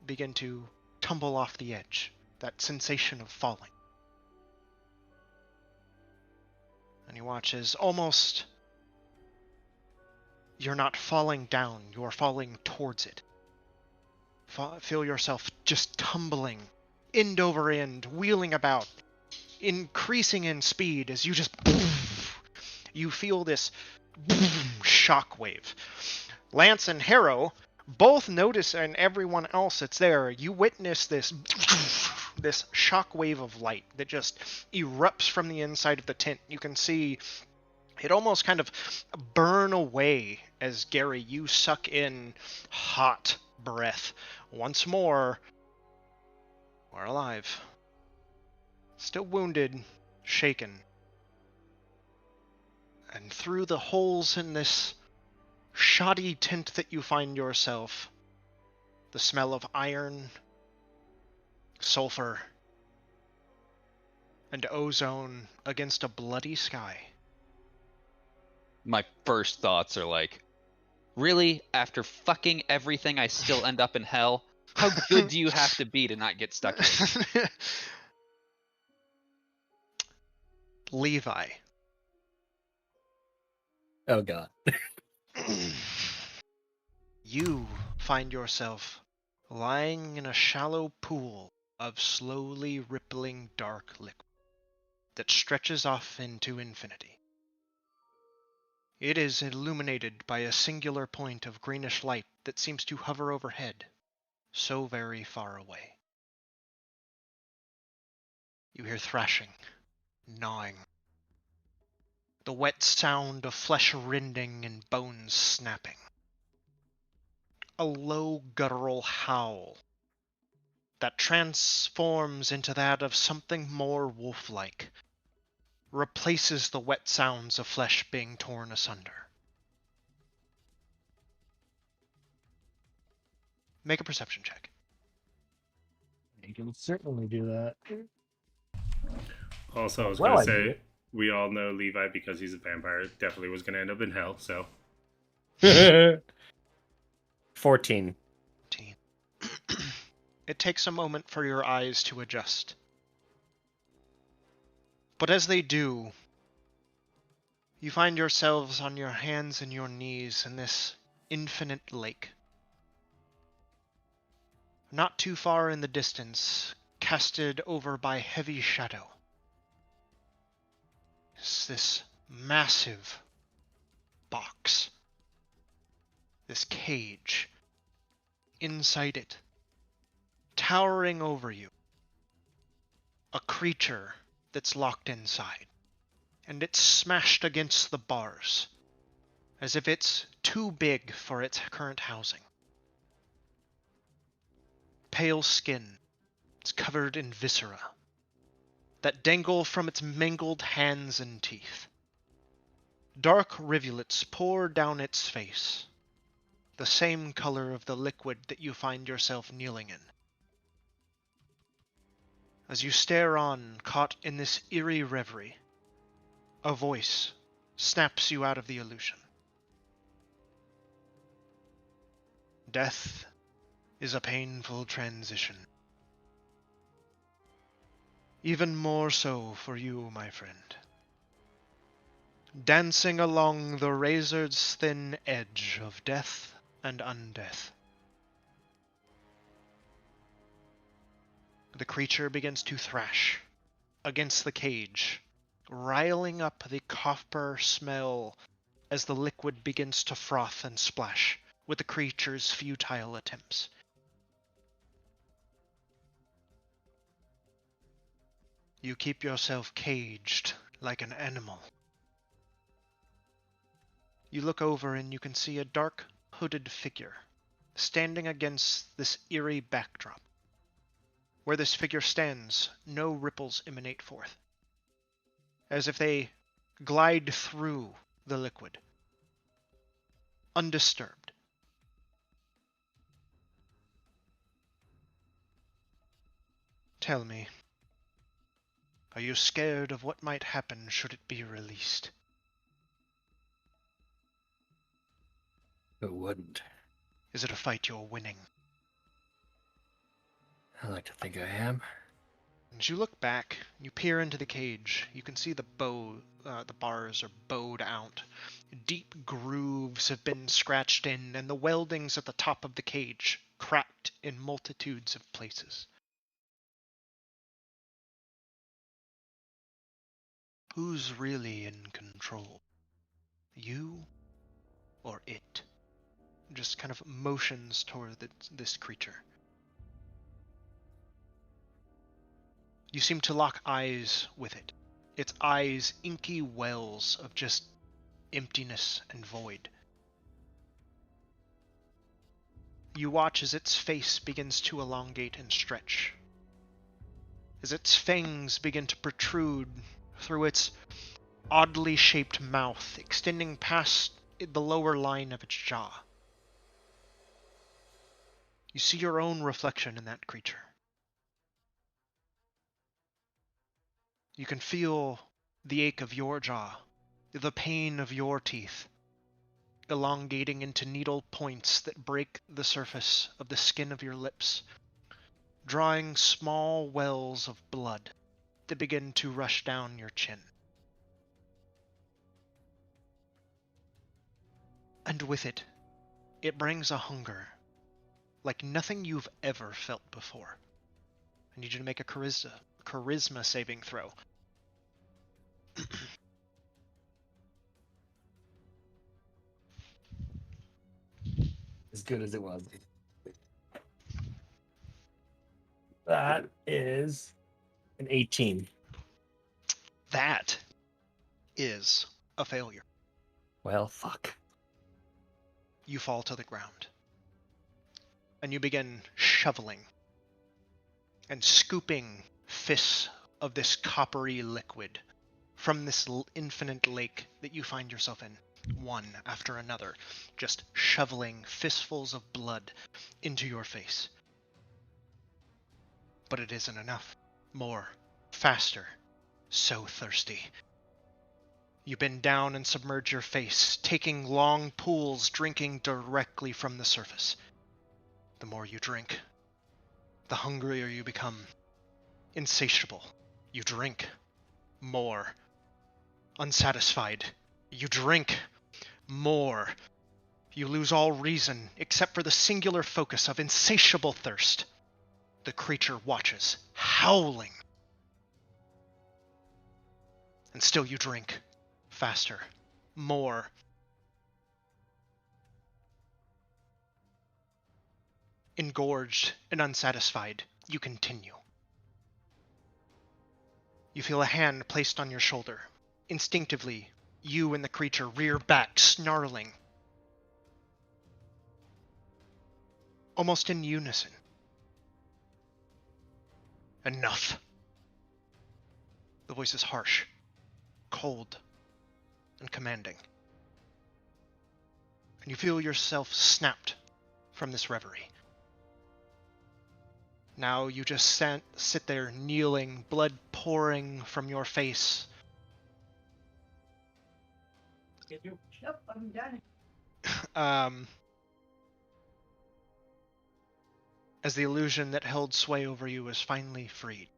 begin to tumble off the edge, that sensation of falling. And you watch as almost you're not falling down, you're falling towards it. Feel yourself just tumbling, end over end, wheeling about, increasing in speed as you just... You feel this shockwave. Lance and Harrow both notice, and everyone else that's there, you witness this shockwave of light that just erupts from the inside of the tent. You can see it almost kind of burn away as, Gary, you suck in hot breath. Once more, we're alive. Still wounded, shaken. And through the holes in this shoddy tent that you find yourself, the smell of iron, sulfur, and ozone against a bloody sky. My first thoughts are like, really? After fucking everything, I still end up in hell? How good do you have to be to not get stuck in? Levi. Oh god. You find yourself lying in a shallow pool of slowly rippling dark liquid that stretches off into infinity. It is illuminated by a singular point of greenish light that seems to hover overhead, so very far away. You hear thrashing, gnawing, the wet sound of flesh rending and bones snapping. A low guttural howl that transforms into that of something more wolf-like, replaces the wet sounds of flesh being torn asunder. Make a perception check. You can certainly do that. Also, I was Well, going I to knew say, it. we all know Levi, because he's a vampire, definitely was going to end up in hell, so. 14. It takes a moment for your eyes to adjust. But as they do, you find yourselves on your hands and your knees in this infinite lake. Not too far in the distance, casted over by heavy shadow, is this massive box, this cage. Inside it, towering over you, a creature that's locked inside, and it's smashed against the bars, as if it's too big for its current housing. Pale skin, it's covered in viscera that dangle from its mangled hands and teeth. Dark rivulets pour down its face, the same color of the liquid that you find yourself kneeling in. As you stare on, caught in this eerie reverie, a voice snaps you out of the illusion. Death is a painful transition. Even more so for you, my friend. Dancing along the razor's thin edge of death and undeath. The creature begins to thrash against the cage, riling up the copper smell as the liquid begins to froth and splash with the creature's futile attempts. You keep yourself caged like an animal. You look over and you can see a dark hooded figure standing against this eerie backdrop. Where this figure stands, no ripples emanate forth, as if they glide through the liquid, undisturbed. Tell me, are you scared of what might happen should it be released? Who wouldn't? Is it a fight you're winning? I like to think I am. As you look back, you peer into the cage. You can see the bars are bowed out. Deep grooves have been scratched in, and the weldings at the top of the cage cracked in multitudes of places. Who's really in control? You or it? Just kind of motions toward this creature. You seem to lock eyes with it. Its eyes inky wells of just emptiness and void. You watch as its face begins to elongate and stretch, as its fangs begin to protrude through its oddly shaped mouth, extending past the lower line of its jaw. You see your own reflection in that creature. You can feel the ache of your jaw, the pain of your teeth, elongating into needle points that break the surface of the skin of your lips, drawing small wells of blood that begin to rush down your chin. And with it, it brings a hunger like nothing you've ever felt before. I need you to make a charisma saving throw. As good as it was. That is an 18. That is a failure. Well, fuck. You fall to the ground. And you begin shoveling and scooping fists of this coppery liquid from this infinite lake that you find yourself in, one after another, just shoveling fistfuls of blood into your face. But it isn't enough. More. Faster. So thirsty. You bend down and submerge your face, taking long pulls, drinking directly from the surface. The more you drink, the hungrier you become. Insatiable. You drink. More. Unsatisfied. You drink. More. You lose all reason except for the singular focus of insatiable thirst. The creature watches, howling. And still you drink. Faster. More. Engorged and unsatisfied, you continue. You feel a hand placed on your shoulder. Instinctively, you and the creature rear back, snarling. Almost in unison. Enough. The voice is harsh, cold, and commanding. And you feel yourself snapped from this reverie. Now you just sit there kneeling, blood pouring from your face. Yep, I'm done. As the illusion that held sway over you is finally freed.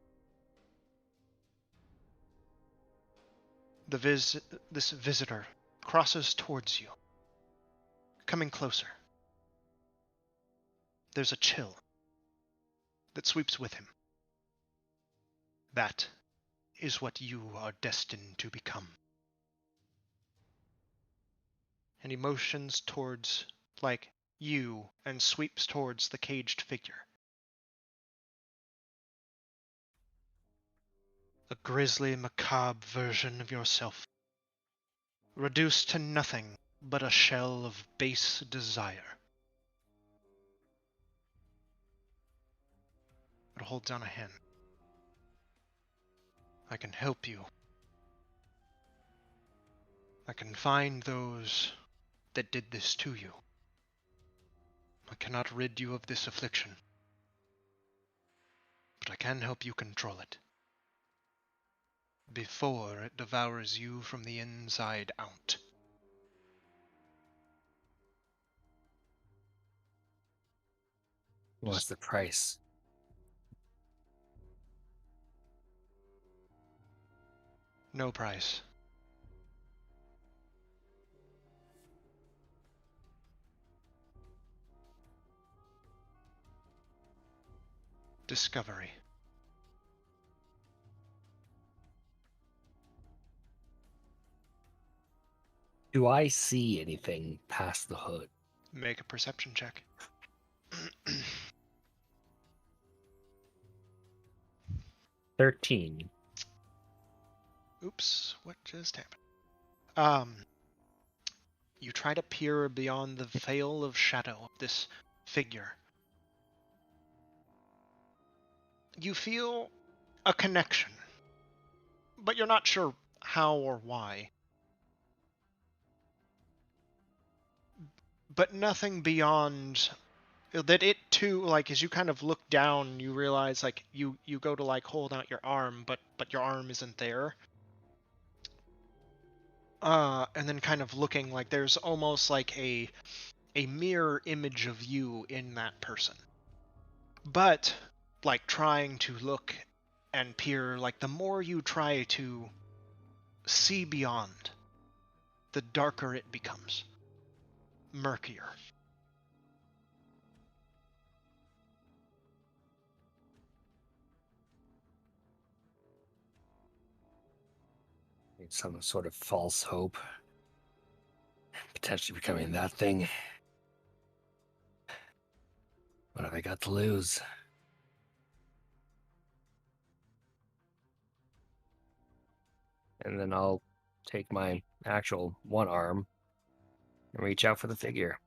This visitor crosses towards you, coming closer. There's a chill that sweeps with him. That is what you are destined to become. And he motions towards, you, and sweeps towards the caged figure. A grisly, macabre version of yourself, reduced to nothing but a shell of base desire. It holds out a hand. I can help you. I can find those that did this to you. I cannot rid you of this affliction, but I can help you control it before it devours you from the inside out. What's the price? No price. Discovery. Do I see anything past the hood? Make a perception check. 13. Oops, what just happened? You try to peer beyond the veil of shadow of this figure. You feel a connection, but you're not sure how or why. But nothing beyond that. It too, like, as you kind of look down, you realize, like, you go to, like, hold out your arm, but your arm isn't there. And then kind of looking, like, there's almost like a mirror image of you in that person. But, like, trying to look and peer, like, the more you try to see beyond, the darker it becomes. Murkier. Some sort of false hope. Potentially becoming that thing. What have I got to lose? And then I'll take my actual one arm and reach out for the figure.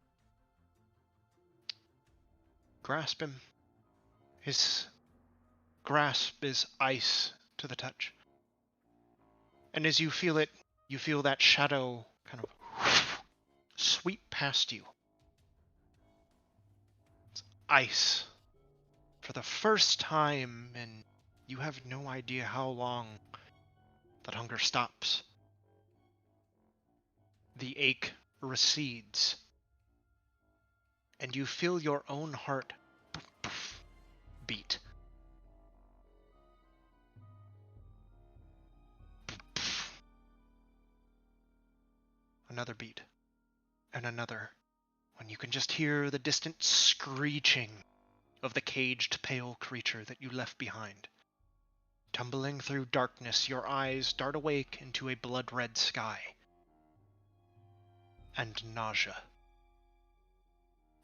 Grasp him. His grasp is ice to the touch. And as you feel it, you feel that shadow kind of sweep past you. It's ice. For the first time, and you have no idea how long, that hunger stops. The ache recedes. And you feel your own heart beat. Another beat. And another. When you can just hear the distant screeching of the caged pale creature that you left behind. Tumbling through darkness, your eyes dart awake into a blood-red sky. And nausea.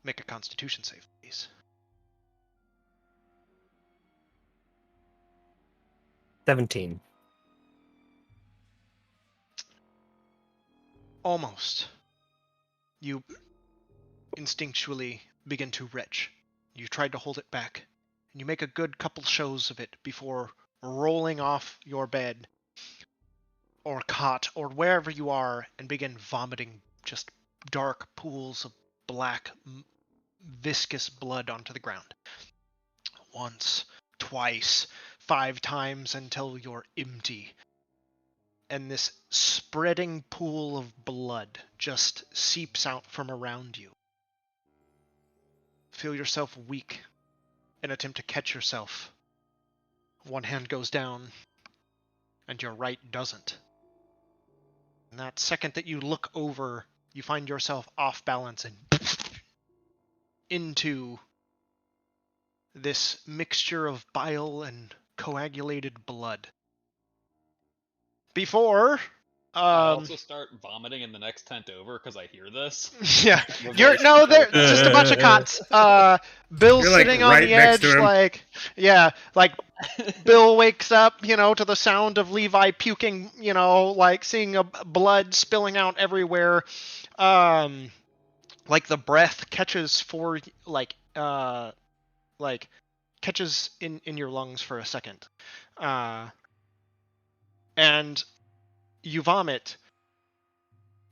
Make a Constitution save, please. 17. Almost. You instinctually begin to retch. You tried to hold it back, and you make a good couple shows of it before rolling off your bed or cot or wherever you are and begin vomiting just dark pools of black, viscous blood onto the ground. Once, twice, 5 times until you're empty. And this spreading pool of blood just seeps out from around you. Feel yourself weak and attempt to catch yourself. One hand goes down, and your right doesn't. And that second that you look over, you find yourself off balance and into this mixture of bile and coagulated blood. Before, I also start vomiting in the next tent over because I hear this. Yeah, there's just a bunch of cots. Bill's You're, like, sitting on right the next edge, to him. like Bill wakes up, to the sound of Levi puking, like seeing blood spilling out everywhere. like the breath catches catches in your lungs for a second, and you vomit,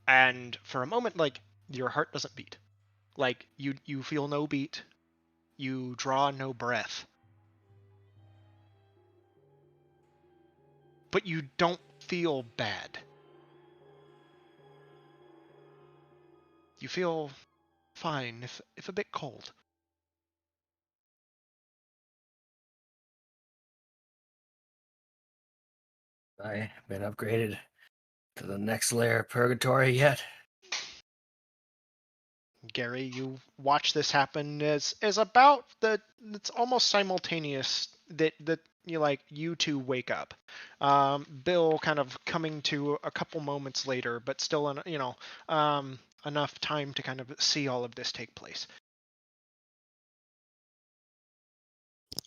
and for a moment, like, your heart doesn't beat, like you feel no beat, you draw no breath, but you don't feel bad. You feel fine, if a bit cold. I been upgraded to the next layer of purgatory yet? Gary, you watch this happen as about it's almost simultaneous that you two wake up. Bill kind of coming to a couple moments later, but still enough time to kind of see all of this take place.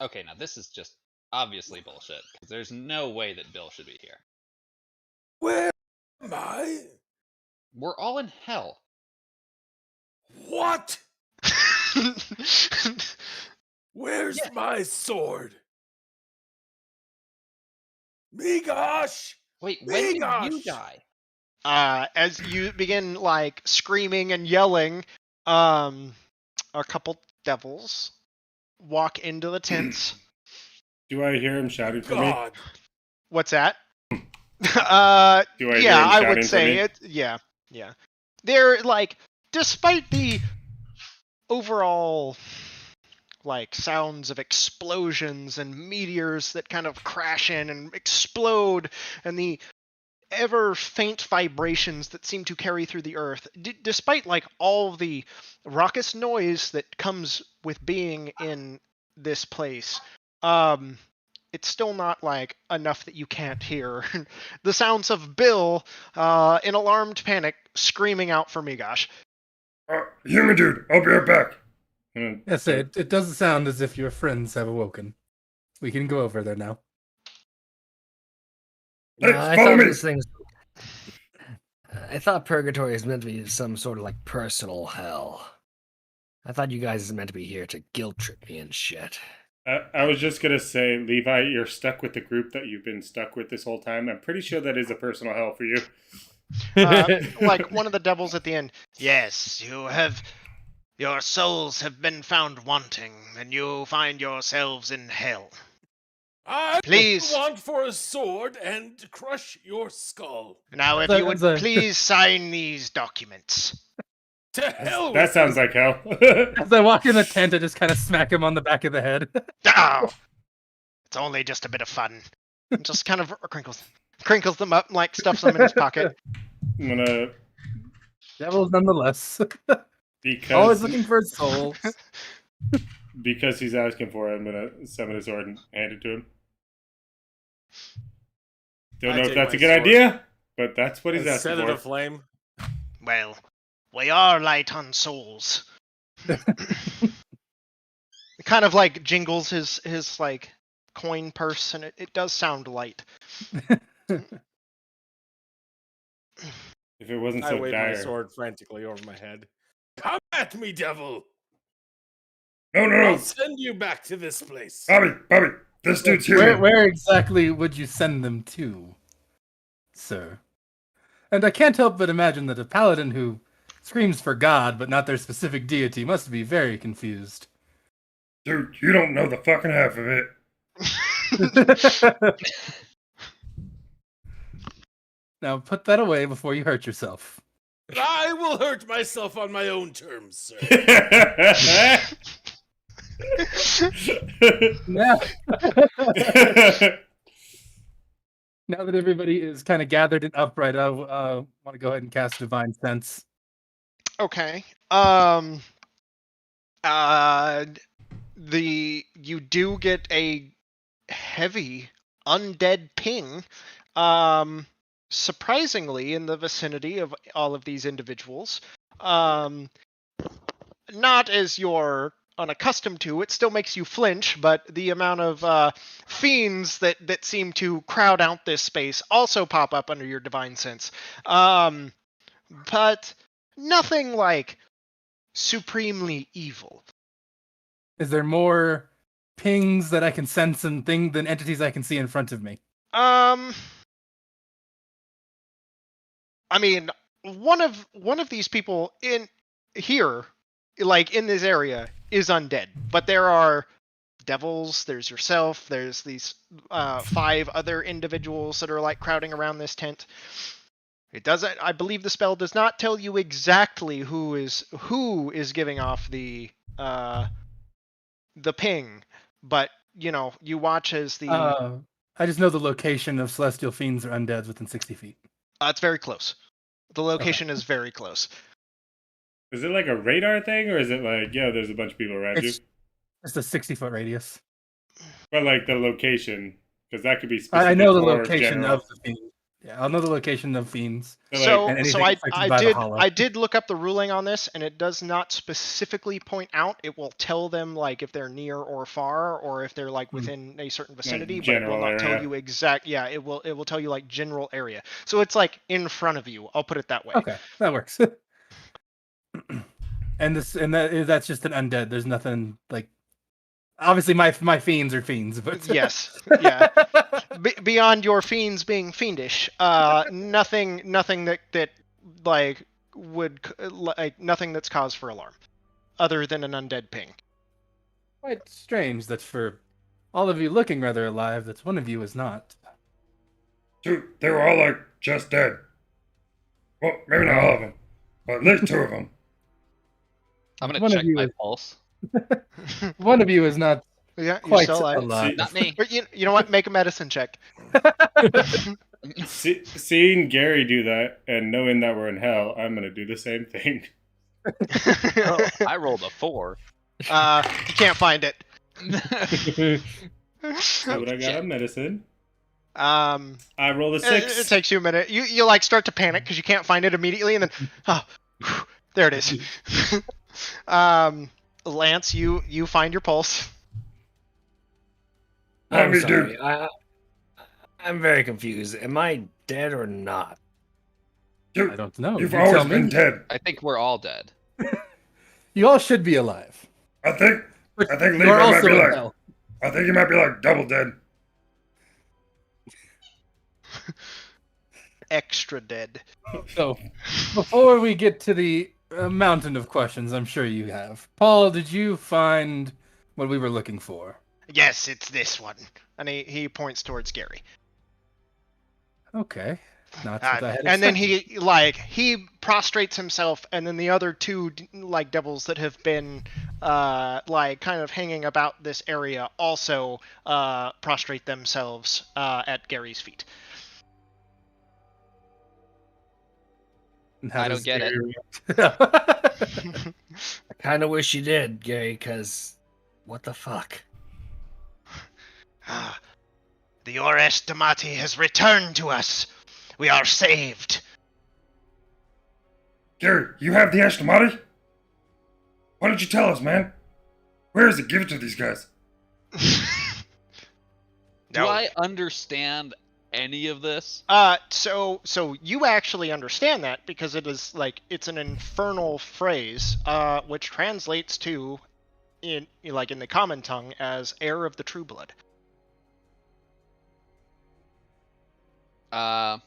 Okay, now this is just obviously bullshit, because there's no way that Bill should be here. Where am I? We're all in hell. What? Where's my sword? Me gosh! Wait, when did gosh! you die? As you begin like screaming and yelling, a couple devils walk into the tents. Do I hear him shouting for me? God. What's that? Do I hear him I would shouting say for me? it. Yeah. They're like, despite the overall like sounds of explosions and meteors that kind of crash in and explode, and the ever faint vibrations that seem to carry through the earth, despite like all the raucous noise that comes with being in this place, it's still not like enough that you can't hear the sounds of Bill in alarmed panic screaming out for Migosh. Human dude, I'll be right back. Yes, it doesn't sound as if your friends have awoken. We can go over there now. Hey, I follow thought me. this thing's. I thought purgatory is meant to be some sort of like personal hell. I thought you guys is meant to be here to guilt trip me and shit. I was just gonna say, Levi, you're stuck with the group that you've been stuck with this whole time. I'm pretty sure that is a personal hell for you. Like one of the devils at the end. Yes, your souls have been found wanting, and you find yourselves in hell. I Please want for a sword and crush your skull. Now, if you would please sign these documents. To hell! That sounds like hell. As I walk in the tent, I just kind of smack him on the back of the head. Oh, it's only just a bit of fun. Just kind of crinkles them up, like stuffs them in his pocket. I'm gonna. Devils nonetheless. Because always looking for souls. Because he's asking for it, I'm gonna summon a sword and hand it to him. Don't know if that's a good idea, but that's what he's asking Set it for. aflame. Well, we are light on souls. Kind of like jingles his like coin purse, and it does sound light. If it wasn't so I wave dire. my sword frantically over my head. Come at me, devil! No. I'll send you back to this place. Bobby, this dude's here. Where exactly would you send them to, sir? And I can't help but imagine that a paladin who screams for God but not their specific deity must be very confused. Dude, you don't know the fucking half of it. Now put that away before you hurt yourself. I will hurt myself on my own terms, sir. Now that everybody is kind of gathered and upright, I want to go ahead and cast Divine Sense. Okay. You do get a heavy undead ping, surprisingly in the vicinity of all of these individuals. Not as you're unaccustomed to, it still makes you flinch, but the amount of fiends that seem to crowd out this space also pop up under your divine sense. But nothing like supremely evil. Is there more pings that I can sense and than entities I can see in front of me? I mean, one of these people in here, like in this area, is undead, but there are devils, there's yourself, there's these 5 other individuals that are like crowding around this tent. It doesn't, I believe the spell does not tell you exactly who is giving off the ping, but you know, you watch as the I just know the location of celestial fiends or undeads within 60 feet. It's very close. The location is very close. Is it like a radar thing, or is it like, yeah, there's a bunch of people around you? It's a 60-foot radius. But like the location, because that could be specific. I know the location general. of the fiend. Yeah, I'll know the location of fiends. So I did look up the ruling on this, and it does not specifically point out. It will tell them like if they're near or far, or if they're like within a certain vicinity, but it will not tell you exact. Yeah, it will tell you like general area. So it's like in front of you. I'll put it that way. Okay, that works. and that's just an undead. There's nothing like. Obviously, my fiends are fiends, but yes, yeah. Beyond your fiends being fiendish, nothing that like would like nothing that's cause for alarm, other than an undead ping. Quite strange that for all of you looking rather alive, that one of you is not. Dude, they were all like just dead. Well, maybe not all of them, but at least 2 of them. I'm gonna check my pulse. One of you is not quite still alive. Not me. But you know what? Make a medicine check. Seeing Gary do that and knowing that we're in hell, I'm gonna do the same thing. I rolled a 4. You can't find it. So I got a medicine. I rolled a 6. It takes you a minute. You like start to panic because you can't find it immediately, and then there it is. Lance, you find your pulse. I'm sorry. I'm very confused. Am I dead or not? I don't know. You've always been dead. I think we're all dead. You all should be alive. I think Levi might be like. I think you might be like double dead. Extra dead. So, before we get to the mountain of questions I'm sure you have, Paul, did you find what we were looking for? Yes, it's this one. And he points towards Gary. Okay. Not what I had and then he prostrates himself, and then the other 2 like devils that have been like kind of hanging about this area also prostrate themselves at Gary's feet. I don't get it. I kind of wish you did, Gary, because what the fuck? The Ores Damati has returned to us. We are saved. Gary, you have the Ashtamati? Why didn't you tell us, man? Where is it? Give it to these guys. Do I understand any of this? So you actually understand that because it is like it's an infernal phrase, which translates to, in the common tongue, as heir of the true blood. I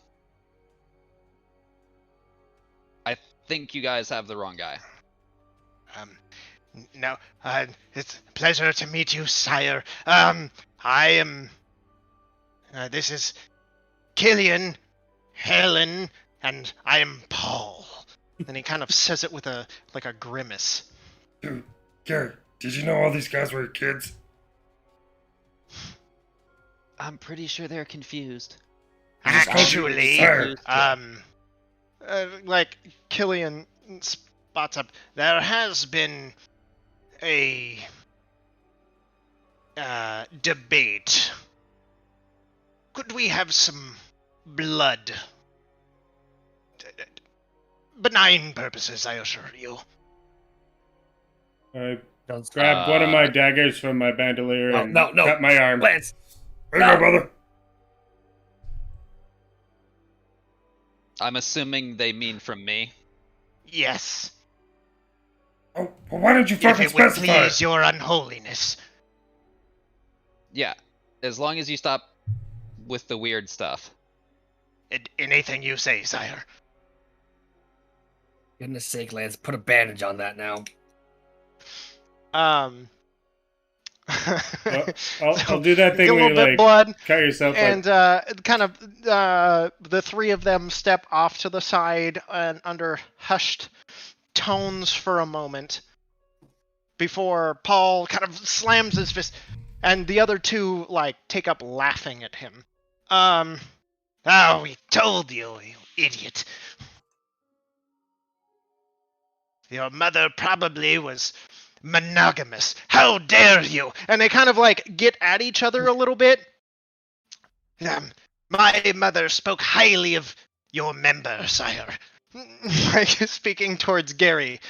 think you guys have the wrong guy. No, it's a pleasure to meet you, sire. I am. This is Killian, Helen, and I am Paul. And he kind of says it with a grimace. Dude, Gary, did you know all these guys were your kids? I'm pretty sure they're confused. Actually, like Killian spots up, there has been a debate. Could we have some blood? Benign purposes, I assure you. I grabbed one of my daggers from my bandolier and cut my arm. Lance! There you go, brother. I'm assuming they mean from me. Yes. Oh, well, why don't you If fucking it would specify? please your unholiness. Yeah, as long as you stop with the weird stuff. Anything you say, sire. Goodness sake, Lance, put a bandage on that now. I'll do that thing get a where little you, bit like, blood, cut yourself. and the three of them step off to the side and under hushed tones for a moment before Paul kind of slams his fist, and the other two like take up laughing at him. Oh, we told you, you idiot. Your mother probably was monogamous. How dare you? And they kind of like get at each other a little bit. My mother spoke highly of your member, sire. Like speaking towards Gary.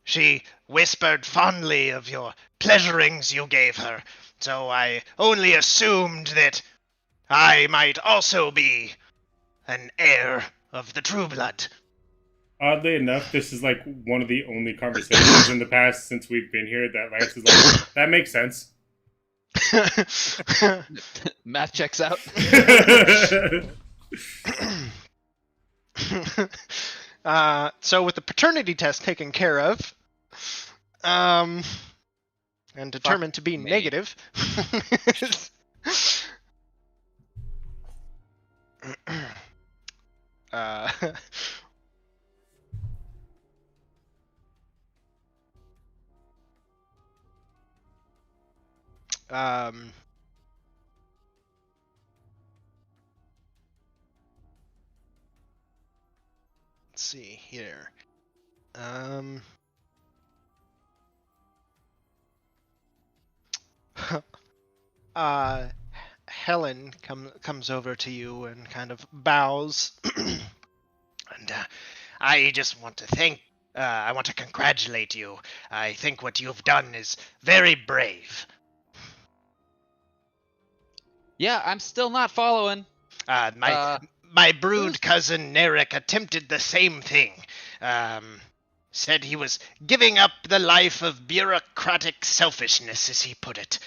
She whispered fondly of your pleasurings you gave her, so I only assumed that I might also be an heir of the true blood. Oddly enough, this is like one of the only conversations in the past since we've been here that Lance is like, that makes sense. Math checks out. So with the paternity test taken care of, and determined to be me. negative, uh, um, let's see here. Helen comes over to you and kind of bows. And I just want to I want to congratulate you. I think what you've done is very brave. Yeah, I'm still not following. My brood cousin Narek attempted the same thing. Said he was giving up the life of bureaucratic selfishness, as he put it.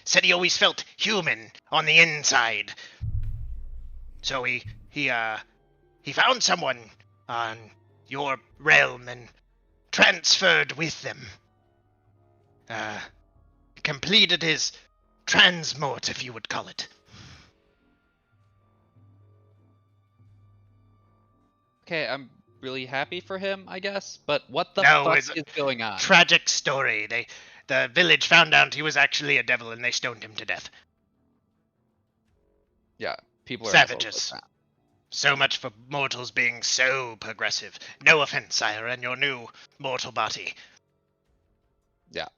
Said he always felt human on the inside. So he found someone on your realm and transferred with them. Completed his transmort, if you would call it. Okay, I'm really happy for him, I guess. But what the No, fuck it's is going on? Tragic story. The village found out he was actually a devil and they stoned him to death. Yeah, people are Savages. assholes like that. So much for mortals being so progressive. No offense, sire, and your new mortal body. Yeah.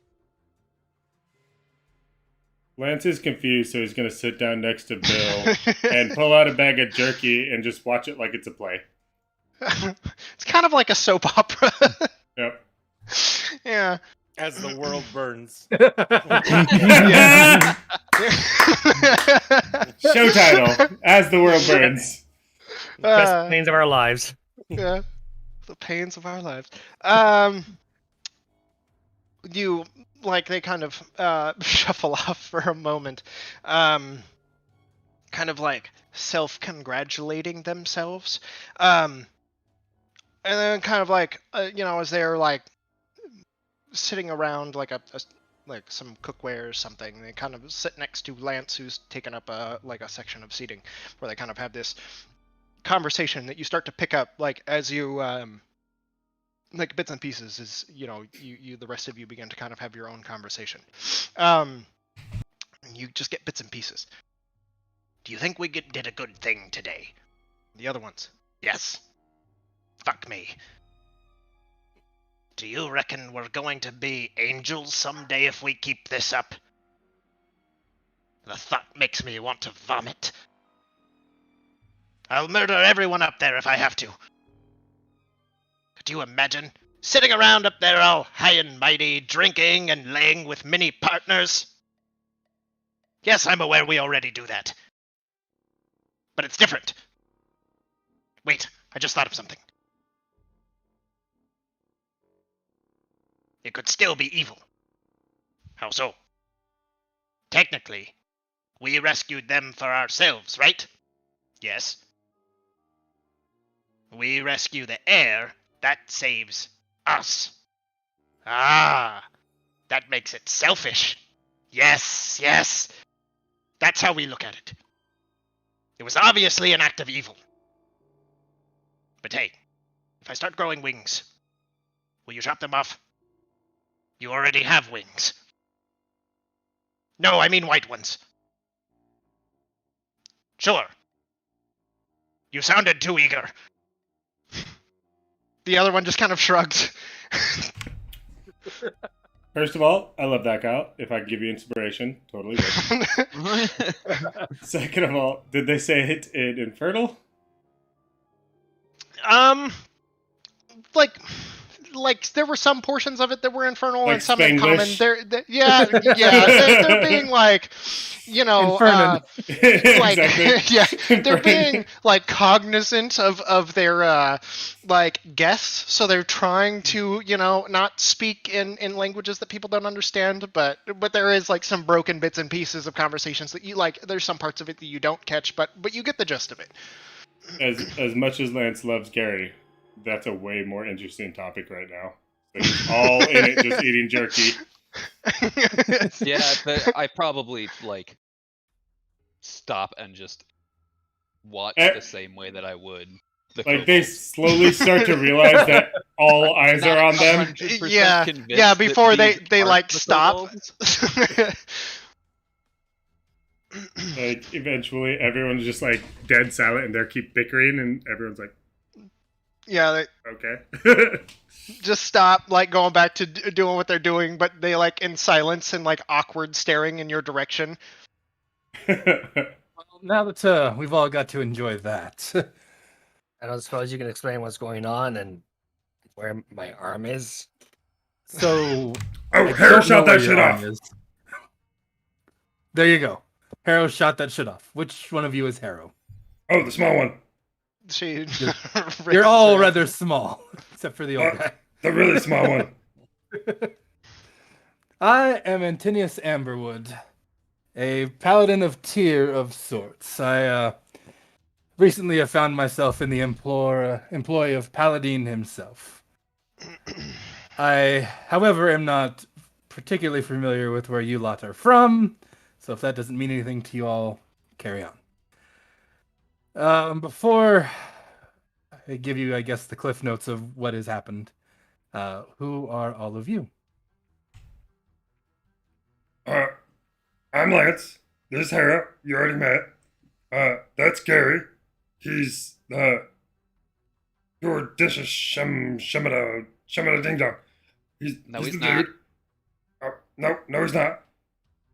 Lance is confused, so he's going to sit down next to Bill and pull out a bag of jerky and just watch it like it's a play. It's kind of like a soap opera. Yep. Yeah. As the world burns. Show title: As the World Burns. Best pains of our lives. Yeah. The pains of our lives. You like they kind of shuffle off for a moment. Kind of like self-congratulating themselves. And then kind of like as they're like sitting around like like some cookware or something, they kind of sit next to Lance, who's taken up a section of seating, where they kind of have this conversation that you start to pick up like as you like bits and pieces as you the rest of you begin to kind of have your own conversation. You just get bits and pieces. Do you think we did a good thing today? The other ones. Yes. Fuck me. Do you reckon we're going to be angels someday if we keep this up? The thought makes me want to vomit. I'll murder everyone up there if I have to. Could you imagine? Sitting around up there all high and mighty, drinking and laying with many partners? Yes, I'm aware we already do that. But it's different. Wait, I just thought of something. it could still be evil. How so? Technically, we rescued them for ourselves, right? Yes. We rescue the heir, that saves us. Ah, that makes it selfish. Yes, yes. That's how we look at it. It was obviously an act of evil. But hey, if I start growing wings, will you chop them off? You already have wings. No, I mean white ones. Sure. You sounded too eager. The other one just kind of shrugs. First of all, I love that, Kyle. If I give you inspiration, totally would. Second of all, did they say it in Infernal? Like there were some portions of it that were infernal Like and some in Spanglish? common. They're being like, Infernon. like Exactly. they're being like cognizant of their like guests, so they're trying to not speak in languages that people don't understand, but there is like some broken bits and pieces of conversations that you like. There's some parts of it that you don't catch, but you get the gist of it. As much as Lance loves Gary, that's a way more interesting topic right now. So he's all in it, just eating jerky. Yeah, but I probably like stop and just watch the same way that I would. Like they slowly start to realize that all eyes are on them. Yeah, before they like stop. Like eventually, everyone's just like dead silent, and they keep bickering, and everyone's like, yeah, okay. Just stop, like going back to doing what they're doing, but they like in silence and like awkward staring in your direction. Well, now that we've all got to enjoy that, I don't suppose you can explain what's going on and where my arm is. So, Oh, Harrow shot that your shit arm off. is. There you go. Harrow shot that shit off. Which one of you is Harrow? Oh, the small one. You're all rather small, except for the old guy. The really small one. I am Antinius Amberwood, a paladin of Tyr of sorts. I recently have found myself in the employ of Paladin himself. I, however, am not particularly familiar with where you lot are from, so if that doesn't mean anything to you all, carry on. Before I give you, I guess, the cliff notes of what has happened, who are all of you? I'm Lance. This is Harrow. You already met. That's Gary. He's your dish is Shemada Ding Dong. He's not. Dude. Oh, no, he's not.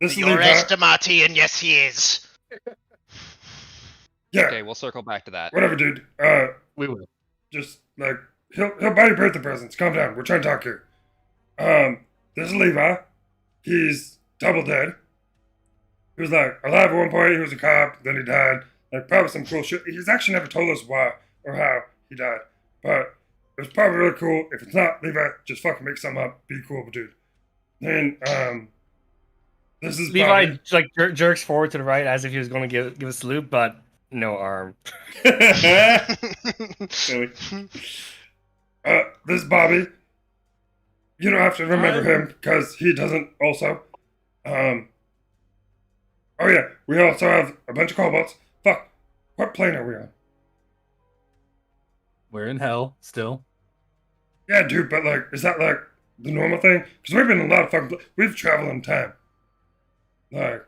This Your is Levi. estimati, and yes, he is. Yeah. Okay, we'll circle back to that. Whatever, dude. We will. Just like he'll buy you birthday presents. Calm down. We're trying to talk here. This is Levi. He's double dead. He was like alive at one point. He was a cop. Then he died. Like probably some cool shit. He's actually never told us why or how he died. But it was probably really cool. If it's not Levi, just fucking make something up. Be cool, dude. Then this is Levi Bobby. like jerks forward to the right as if he was going to give a salute, but no arm. Silly. This is Bobby. You don't have to remember him because he doesn't also. Oh yeah, we also have a bunch of kobolds. Fuck, what plane are we on? We're in hell still. Yeah, dude, but like, is that like the normal thing? Because we've been in a lot of fucking. We've traveled in time. Like,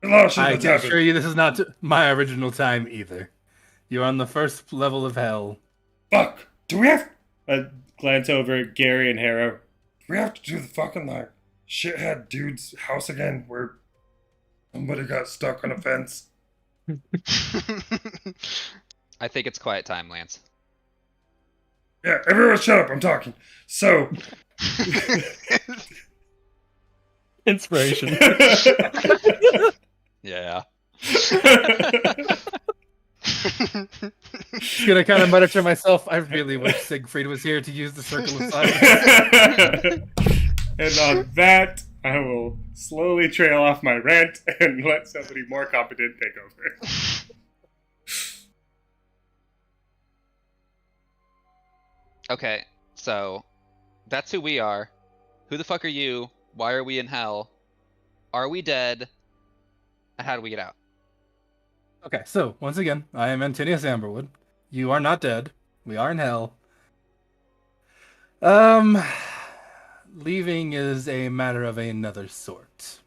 there's a lot of shit I that's can happened. assure you this is not my original time either. You're on the first level of hell. Fuck, do we have? I glance over at Gary and Harrow. Do we have to do the fucking like shithead dude's house again, where somebody got stuck on a fence? I think it's quiet time, Lance. Yeah, everyone shut up, I'm talking. So... Inspiration. Yeah. Just gonna kind of mutter to myself, I really wish Siegfried was here to use the circle of silence. And on that, I will slowly trail off my rant and let somebody more competent take over. Okay, so that's who we are. Who the fuck are you? Why are we in hell? Are we dead? And how do we get out? Okay, so once again, I am Antinius Amberwood. You are not dead. We are in hell. Um, leaving is a matter of another sort.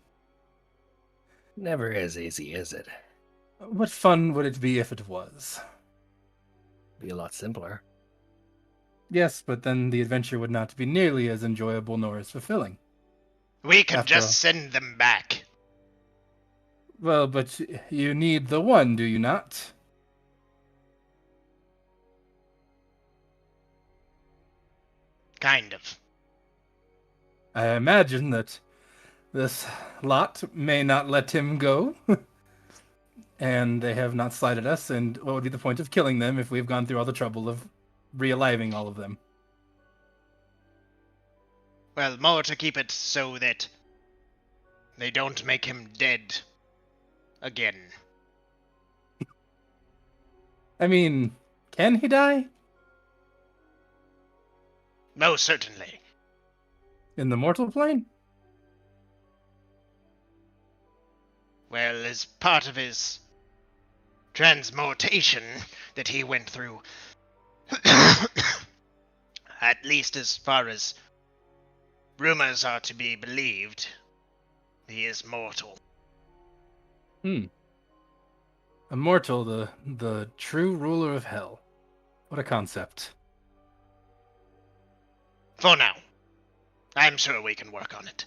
Never is easy, is it? What fun would it be if it was? Be a lot simpler. Yes, but then the adventure would not be nearly as enjoyable nor as fulfilling. We can After all. just send them back. Well, but you need the one, do you not? Kind of. I imagine that this lot may not let him go. And they have not slighted us, and what would be the point of killing them if we've gone through all the trouble of realiving all of them? Well, more to keep it so that they don't make him dead again. I mean, can he die? Most certainly. In the mortal plane? Well, as part of his transmutation that he went through, at least as far as rumors are to be believed, he is mortal. Immortal, the true ruler of hell. What a concept. For now. I'm sure we can work on it.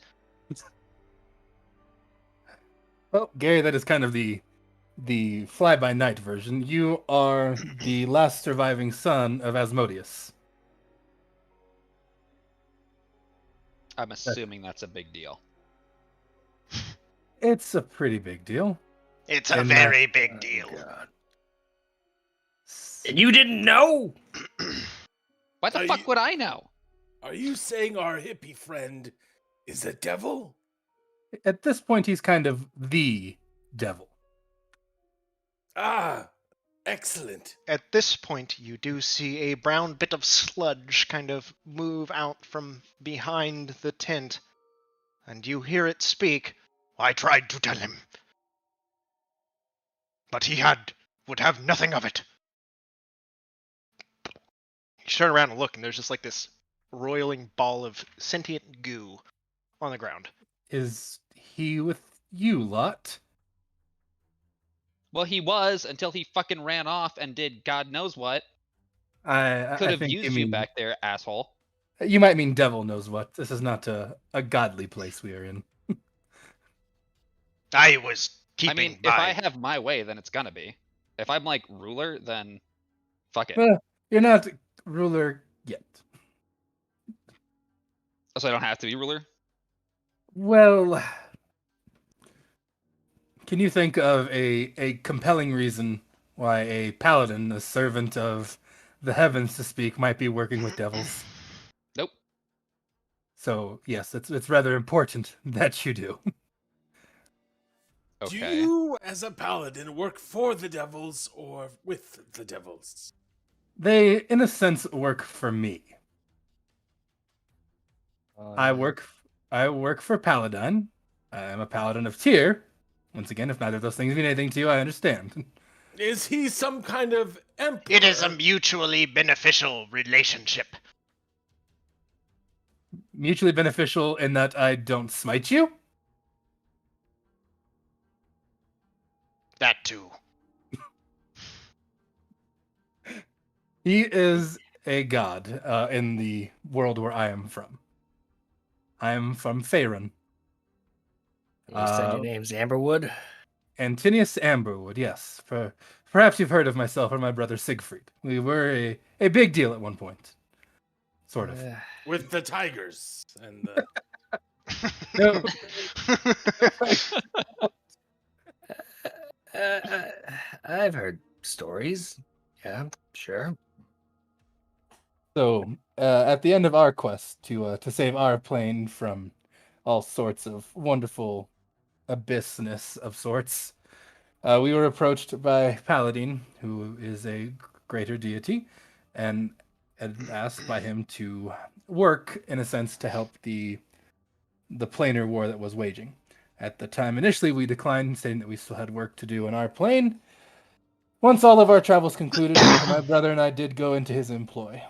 Well, Gary, that is kind of the fly-by-night version. You are the last surviving son of Asmodeus. I'm assuming that's a big deal. It's a pretty big deal. It's a very big deal. God. And you didn't know? Why the fuck would I know? Are you saying our hippie friend is a devil? At this point, he's kind of the devil. Ah, excellent. At this point, you do see a brown bit of sludge kind of move out from behind the tent, and you hear it speak. I tried to tell him, but he would have nothing of it. You turn around and look, and there's just like this roiling ball of sentient goo on the ground. Is he with you, Lot? Well, he was until he fucking ran off and did God knows what. I Could have think used you back there, asshole. You might mean devil knows what. This is not a godly place we are in. I was keeping if I have my way, then it's gonna be. If I'm like ruler, then fuck it. Well, you're not ruler yet. So I don't have to be ruler? Well, can you think of a compelling reason why a paladin, a servant of the heavens to speak, might be working with devils? Nope. So, yes, it's rather important that you do. Okay. Do you, as a paladin, work for the devils or with the devils? They, in a sense, work for me. I work for Paladin. I'm a paladin of Tyr. Once again, if neither of those things mean anything to you, I understand. Is he some kind of emperor? It is a mutually beneficial relationship. Mutually beneficial in that I don't smite you? That too. He is a god in the world where I am from. I am from Faerun. You said your name's Amberwood? Antinius Amberwood, yes. Perhaps you've heard of myself or my brother Siegfried. We were a big deal at one point. Sort of. With the tigers and the... No. I've heard stories. Yeah, sure. So, at the end of our quest to save our plane from all sorts of wonderful abyssness of sorts, we were approached by Paladin, who is a greater deity, and asked by him to work, in a sense, to help the planar war that was waging. At the time, initially, we declined, saying that we still had work to do on our plane. Once all of our travels concluded, my brother and I did go into his employ.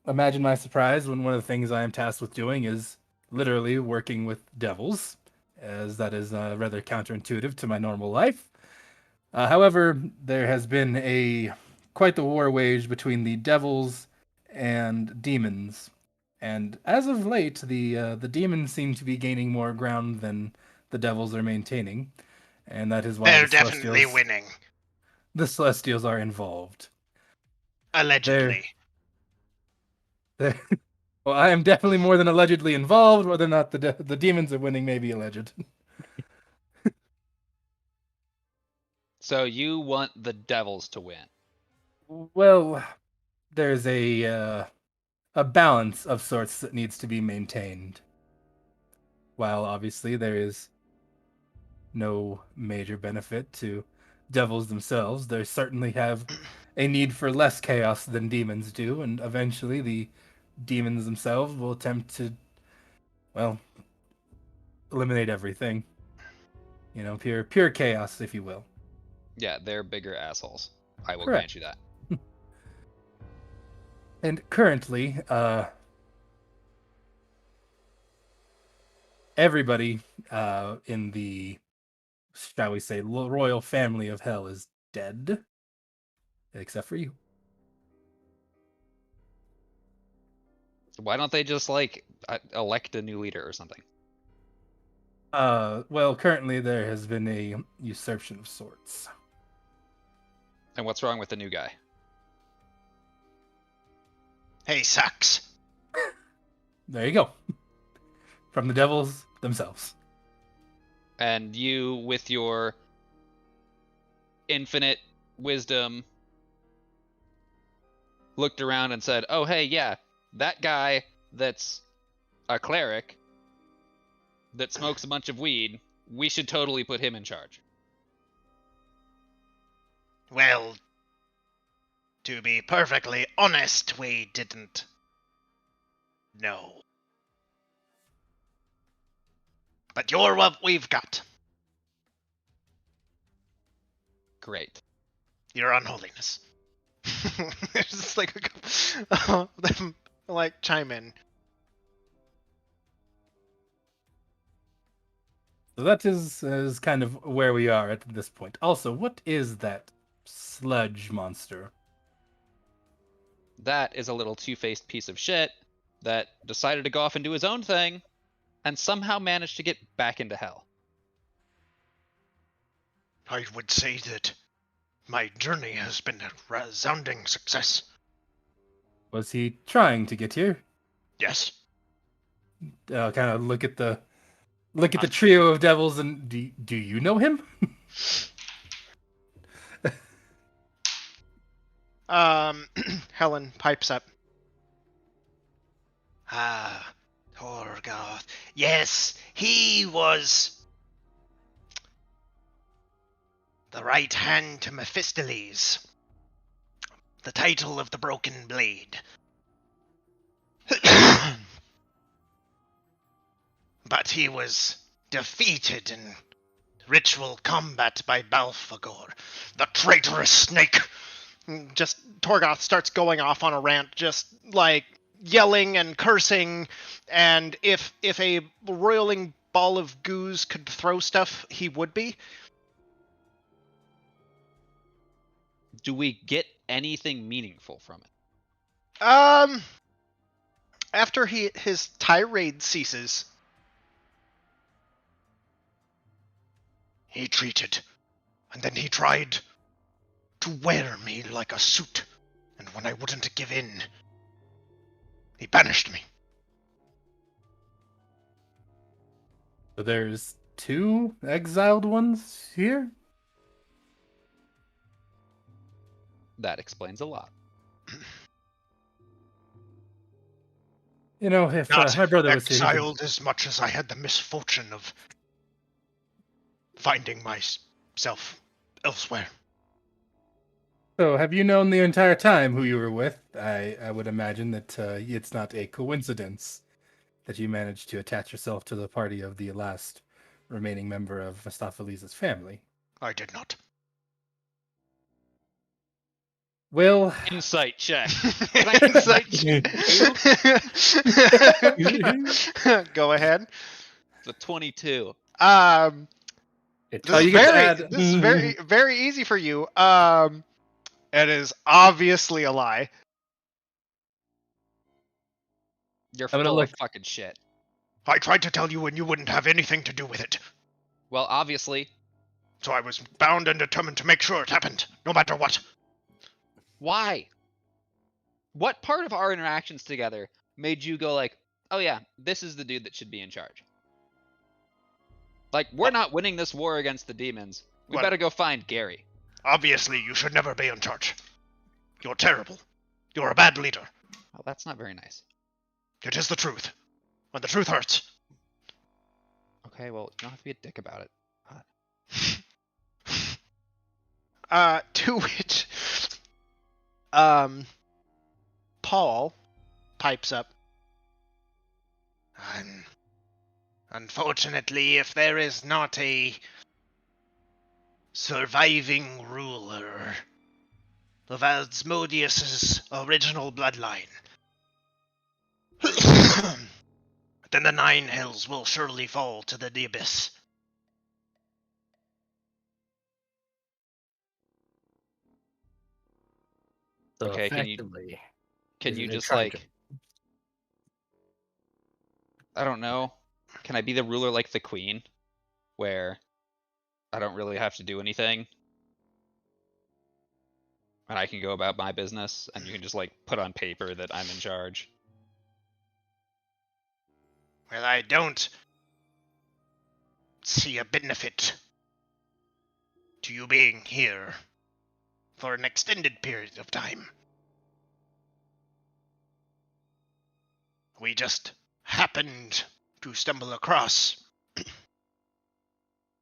Imagine my surprise when one of the things I am tasked with doing is literally working with devils, as that is rather counterintuitive to my normal life. However, there has been quite the war waged between the devils and demons, and as of late, the demons seem to be gaining more ground than the devils are maintaining, and that is why they're definitely winning. The Celestials are involved. Allegedly. Well, I am definitely more than allegedly involved. Whether or not the demons are winning may be alleged. So you want the devils to win? Well, there's a balance of sorts that needs to be maintained. While obviously there is no major benefit to devils themselves, they certainly have a need for less chaos than demons do, and eventually the demons themselves will attempt to, well, eliminate everything. You know, pure chaos, if you will. Yeah, they're bigger assholes. I will Correct. grant you that. And currently, everybody in the, shall we say, royal family of hell is dead, except for you. Why don't they just elect a new leader or something? Well, currently there has been a usurpation of sorts. And what's wrong with the new guy? He sucks. There you go. From the devils themselves. And you, with your infinite wisdom, looked around and said, oh, hey, yeah, that guy that's a cleric that smokes a bunch of weed, we should totally put him in charge. Well, to be perfectly honest, we didn't know. But you're what we've got. Great. Your unholiness. It's just like them like chime in. So that is kind of where we are at this point. Also, what is that sludge monster? That is a little two-faced piece of shit that decided to go off and do his own thing and somehow managed to get back into hell. I would say that my journey has been a resounding success. Was he trying to get here? Yes. Kind of look at the trio of devils, and do you know him? Helen pipes up. Ah, Torgoth. Yes, he was the right hand to Mephistopheles. The title of the Broken Blade. But he was defeated in ritual combat by Balfagor, the traitorous snake. Just Torgoth starts going off on a rant, just like yelling and cursing, and if a roiling ball of goose could throw stuff, he would be. Do we get anything meaningful from it? After his tirade ceases, he treated, and then he tried to wear me like a suit, and when I wouldn't give in, he banished me. So there's 2 exiled ones here? That explains a lot. You know, if Not my brother was here, exiled as much as I had the misfortune of finding myself elsewhere. So, have you known the entire time who you were with? I would imagine that it's not a coincidence that you managed to attach yourself to the party of the last remaining member of Mustapha family. I did not. Well, Insight check. Can I insight check? Go ahead. It's a 22. it's This is very, very easy for you. It is obviously a lie. You're I'm gonna full look- of fucking shit. I tried to tell you and you wouldn't have anything to do with it. Well, obviously. So I was bound and determined to make sure it happened, no matter what. Why? What part of our interactions together made you go like, oh yeah, this is the dude that should be in charge? Like, we're not winning this war against the demons. We Well- better go find Gary. Obviously, you should never be in charge. You're terrible. You're a bad leader. Well, that's not very nice. It is the truth. When the truth hurts. Okay, well, you don't have to be a dick about it. To which, Paul pipes up. Unfortunately, if there is not a surviving ruler of Asmodeus's original bloodline, then the Nine Hells will surely fall to the abyss. So Okay, effectively, Can Is you it just charge like, I don't know, can I be the ruler like the queen, where I don't really have to do anything, and I can go about my business, and you can just like put on paper that I'm in charge? Well, I don't see a benefit to you being here for an extended period of time. We just happened to stumble across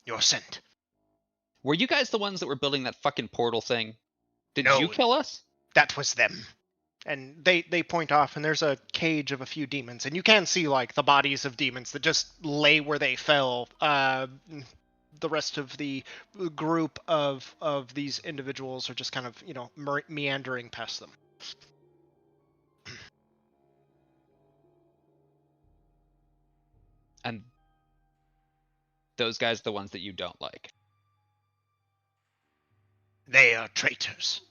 your scent. Were you guys the ones that were building that fucking portal thing? Did No. you kill us? That was them. And they point off, and there's a cage of a few demons, and you can see like the bodies of demons that just lay where they fell. The rest of the group of these individuals are just kind of, you know, meandering past them. And those guys are the ones that you don't like. They are traitors.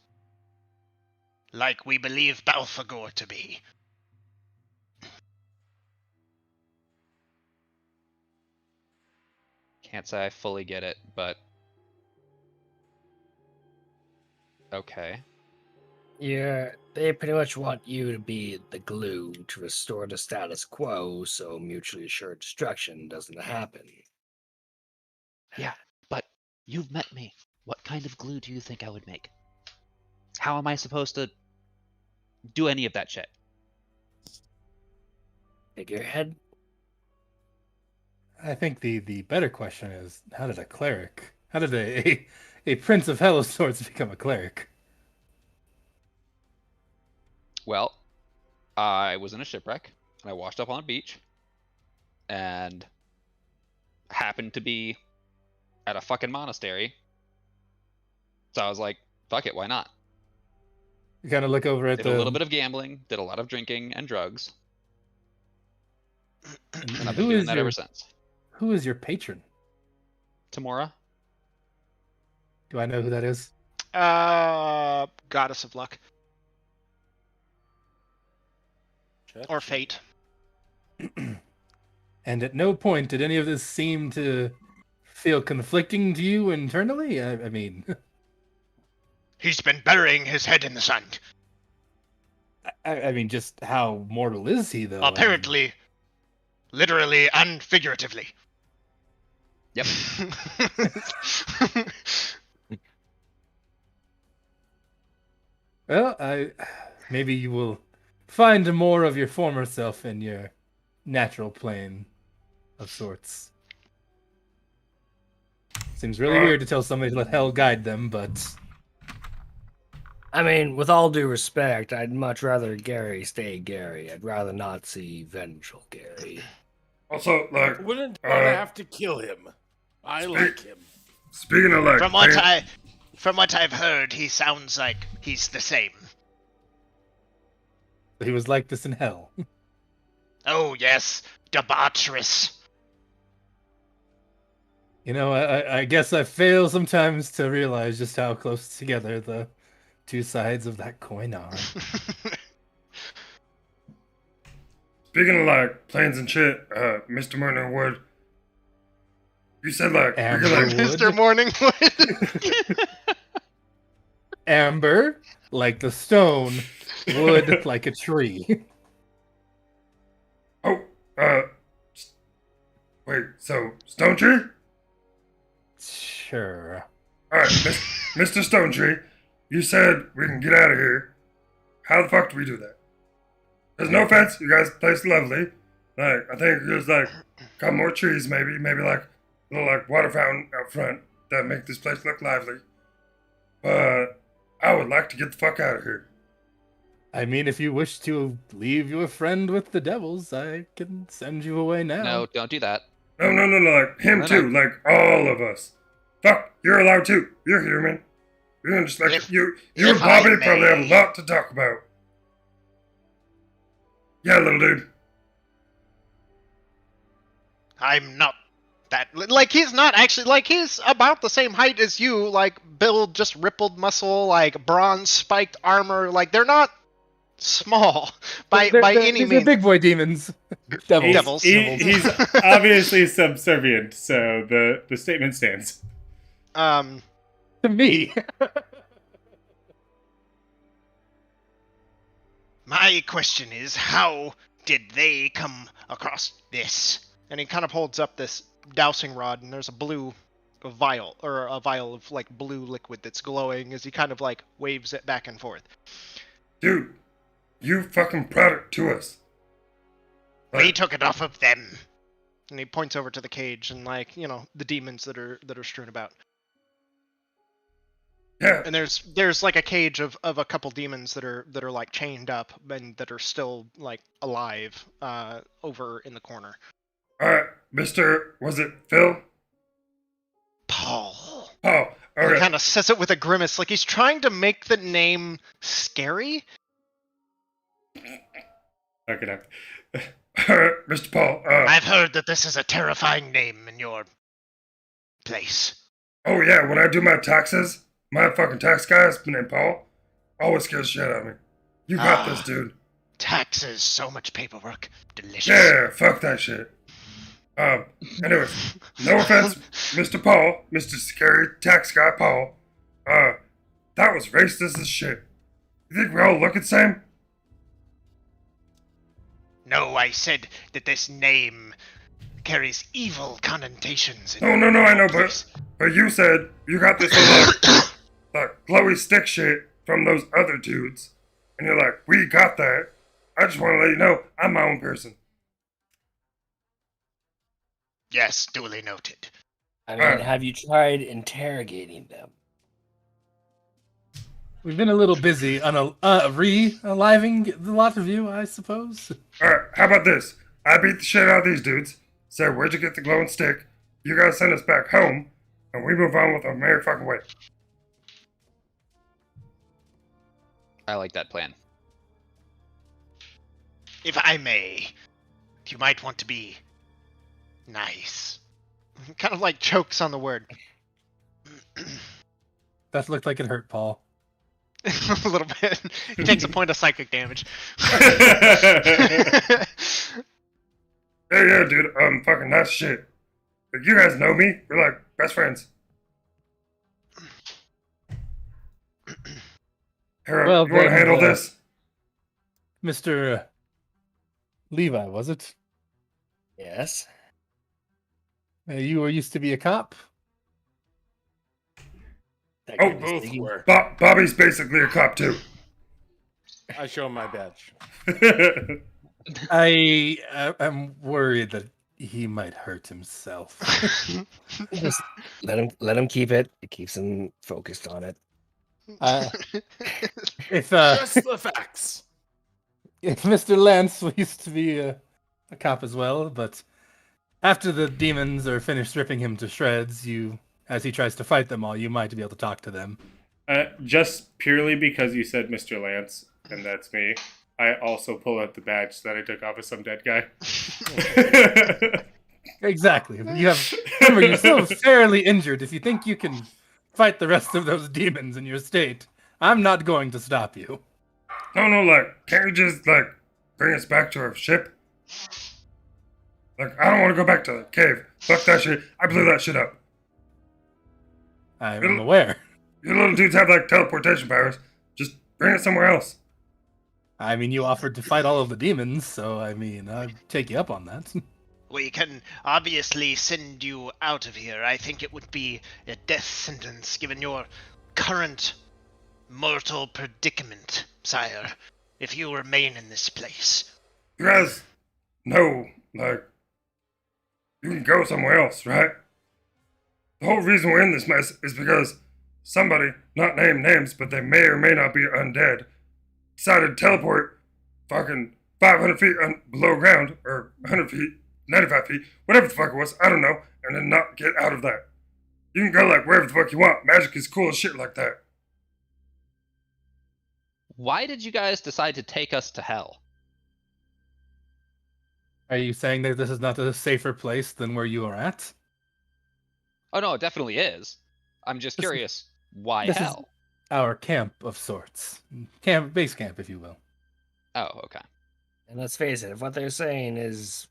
Like we believe Balfagor to be. Can't say I fully get it, but okay. yeah, they pretty much want you to be the glue to restore the status quo so mutually assured destruction doesn't happen. Yeah, but you've met me. What kind of glue do you think I would make? How am I supposed to do any of that shit? Figurehead? I think the better question is, how did a prince of hell of sorts become a cleric? Well, I was in a shipwreck, and I washed up on a beach, and happened to be at a fucking monastery. So I was like, fuck it, why not? You kind of look over at Did a little bit of gambling, did a lot of drinking and drugs, and I've been doing that ever since. Who is your patron? Tamora? Do I know who that is? Goddess of luck. Or fate. And at no point did any of this seem to feel conflicting to you internally? I mean... He's been burying his head in the sand. I mean, just how mortal is he, though? Apparently, literally and figuratively. Yep. Well, maybe you will find more of your former self in your natural plane of sorts. Seems really weird to tell somebody to let hell guide them, but... I mean, with all due respect, I'd much rather Gary stay Gary. I'd rather not see vengeful Gary. Also, like, Wouldn't want to have to kill him. I like him. Speaking of like, from what I've heard, he sounds like he's the same. He was like this in hell. Oh yes, debaucherous. You know, I guess I fail sometimes to realize just how close together the two sides of that coin are. Speaking of like planes and shit, Mr. Morningwood, you said like Mr. Morningwood. Amber, like the stone, wood, like a tree. Oh, wait, so Stone Tree? Sure. Alright, Mr. Stone Tree, you said we can get out of here. How the fuck do we do that? There's no offense, you guys' place is lovely. Like, I think there's like, got more trees maybe like, a little like water fountain out front that make this place look lively. But I would like to get the fuck out of here. I mean, if you wish to leave your friend with the devils, I can send you away now. No, don't do that. No, like him too, like all of us. Fuck, you're allowed too. You're human. You're just like you and Bobby probably have a lot to talk about. Yeah, little dude. I'm not that... Like, he's not actually... Like, he's about the same height as you. Like, build, just rippled muscle, like, bronze spiked armor. Like, they're not small by any means. They're big boy demons. Devils. He's obviously subservient, so the statement stands. To me. My question is, how did they come across this? And he kind of holds up this dowsing rod, and there's a vial of like blue liquid that's glowing as he kind of like waves it back and forth. Dude, you fucking brought it to us. We took it off of them. And he points over to the cage and like, you know, the demons that are strewn about. Yeah. And there's like a cage of a couple demons that are like chained up and that are still like alive over in the corner. Alright, was it Phil? Paul. Oh, okay. He kind of says it with a grimace, like he's trying to make the name scary. Okay. Alright, Mr. Paul. I've heard that this is a terrifying name in your place. Oh yeah, when I do my taxes, my fucking tax guy is named Paul. Always scares shit out of me. You got this, dude. Taxes, so much paperwork. Delicious. Yeah, fuck that shit. Anyways, no offense, Mr. Paul, Mr. Scary Tax Guy Paul. That was racist as shit. You think we all look the same? No, I said that this name carries evil connotations. No, I know, but you said you got this like glowy stick shit from those other dudes, and you're like, we got that. I just want to let you know, I'm my own person. Yes, duly noted. I mean, have you tried interrogating them? We've been a little busy on re-aliving the lot of you, I suppose. Alright, how about this? I beat the shit out of these dudes, said, where'd you get the glowing stick? You guys send us back home, and we move on with our merry fucking way. I like that plan. If I may, you might want to be nice. Kind of like chokes on the word. That looked like it hurt Paul. A little bit. He takes a point of psychic damage. Yeah, dude, fucking nice shit. Like, you guys know me. We're like best friends. Harold, you want to handle this? Mr. Levi, was it? Yes. You were used to be a cop? Both were. Bobby's basically a cop too. I show him my badge. I am worried that he might hurt himself. Just let him keep it. It keeps him focused on it. If Just the facts. if Mr. Lance used to be a cop as well, but after the demons are finished ripping him to shreds, as he tries to fight them all, you might be able to talk to them. Just purely because you said Mr. Lance, and that's me, I also pull out the badge that I took off of some dead guy. Exactly. Remember, you're still fairly injured. If you think you can fight the rest of those demons in your state, I'm not going to stop you. No, can't you just, bring us back to our ship? I don't want to go back to the cave. Fuck that shit. I blew that shit up. I'm aware. You little dudes have, teleportation powers. Just bring us somewhere else. I mean, you offered to fight all of the demons, so, I'd take you up on that. We can obviously send you out of here. I think it would be a death sentence given your current mortal predicament, sire, if you remain in this place. You guys know, you can go somewhere else, right? The whole reason we're in this mess is because somebody, not name names, but they may or may not be undead, decided to teleport fucking 500 feet below ground, or 100 feet, 95 feet, whatever the fuck it was, I don't know, and then not get out of that. You can go wherever the fuck you want. Magic is cool as shit like that. Why did you guys decide to take us to hell? Are you saying that this is not a safer place than where you are at? Oh no, it definitely is. I'm just curious, why this hell? Is our camp of sorts. Base camp, if you will. Oh, okay. And let's face it, if what they're saying is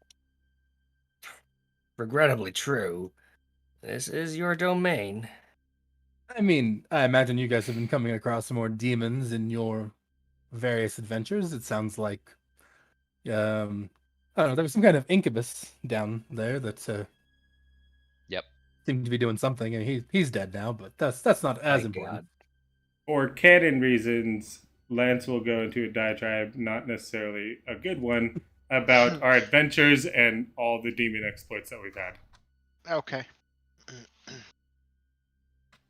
regrettably true, this is your domain. I mean, I imagine you guys have been coming across some more demons in your various adventures. It sounds like, I don't know, there was some kind of incubus down there that Yep. seemed to be doing something, and he's dead now, but that's not as important. God. For canon reasons, Lance will go into a diatribe, not necessarily a good one, about our adventures and all the demon exploits that we've had. Okay.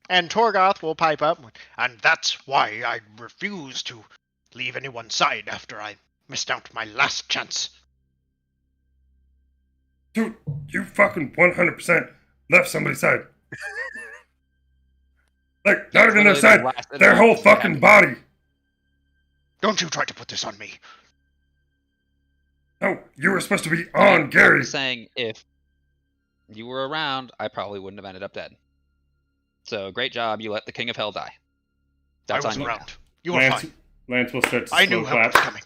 And Torgoth will pipe up, and that's why I refuse to leave anyone's side after I missed out my last chance. Dude, you fucking 100% left somebody's side. Not even their side, their whole fucking body. Don't you try to put this on me. No, you were supposed to be on Gary. I'm saying if you were around, I probably wouldn't have ended up dead. So great job, you let the King of Hell die. That's I wasn't on you. around. You were fine. Lance will start to I knew slow help clap. was coming.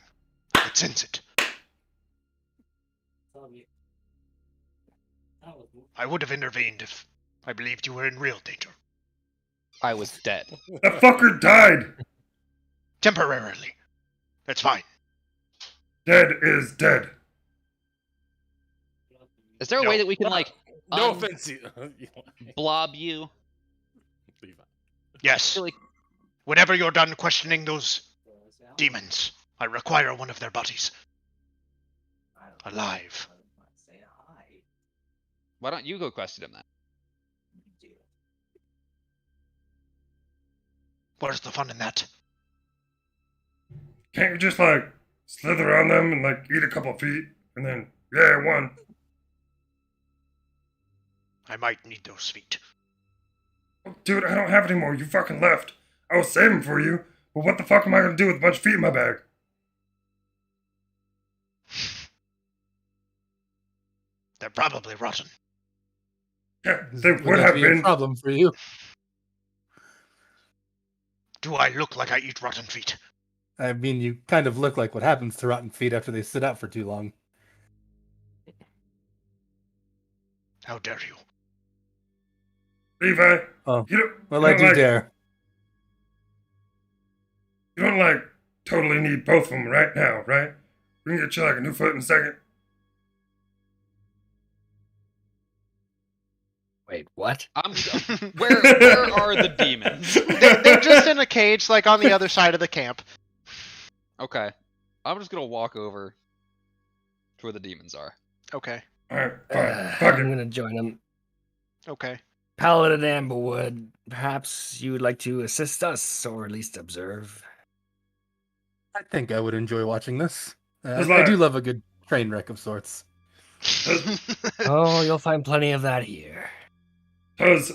I could sense it. I would have intervened if I believed you were in real danger. I was dead. That fucker died. Temporarily. That's fine. Dead is dead. Is there a way that we can No offense. blob you? Yes. Really? Whenever you're done questioning those demons, I require one of their bodies. Alive. Why don't you go question him then? Where's the fun in that? Can't you just slither on them and eat a couple feet and then won? I might need those feet. Dude, I don't have any more. You fucking left. I was saving for you, but what the fuck am I gonna do with a bunch of feet in my bag? They're probably rotten. Yeah, they would have be been. a problem for you. Do I look like I eat rotten feet? I mean, you kind of look like what happens to rotten feet after they sit out for too long. How dare you? Levi, Oh, you don't, well, you I don't do dare. You don't totally need both of them right now, right? We can get you a new foot in a second. Wait, what? Where are the demons? They're just in a cage, on the other side of the camp. Okay. I'm just gonna walk over to where the demons are. Okay. Alright, fine. Fuck I'm it. gonna join them. Okay. Paladin Amberwood, perhaps you would like to assist us, or at least observe. I think I would enjoy watching this. There's I do like- love a good train wreck of sorts. Oh, you'll find plenty of that here. Does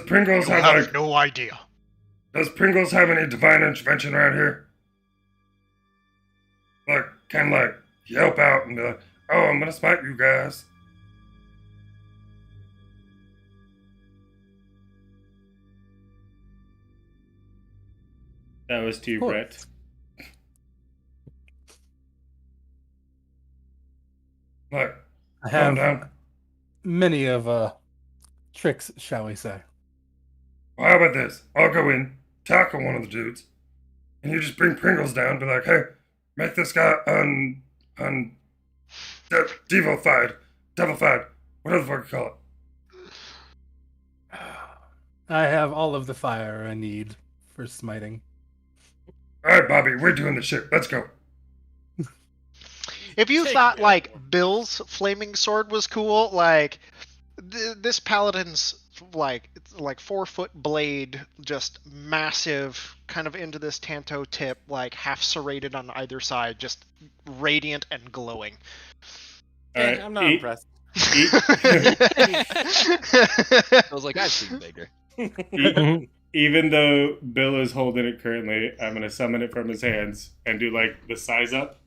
Pringles You have have like no idea. does Pringles have any divine intervention around here? Like, can like yelp out and be like, "Oh, I'm gonna smite you guys." That was to you, Cool. Brett. Like, I calm have down. many of tricks, shall we say. Well, how about this? I'll go in, tackle one of the dudes, and you just bring Pringles down. Be like, "Hey, make this guy devilified, whatever the fuck you call it." I have all of the fire I need for smiting. All right, Bobby, we're doing this shit. Let's go. If you Take thought me like out. Bill's flaming sword was cool, like this paladin's like 4-foot blade, just massive, kind of into this tanto tip, like half serrated on either side, just radiant and glowing. All right, I'm not eat- impressed. I was like, I've seen bigger. Even though Bill is holding it currently, I'm gonna summon it from his hands and do like the size up,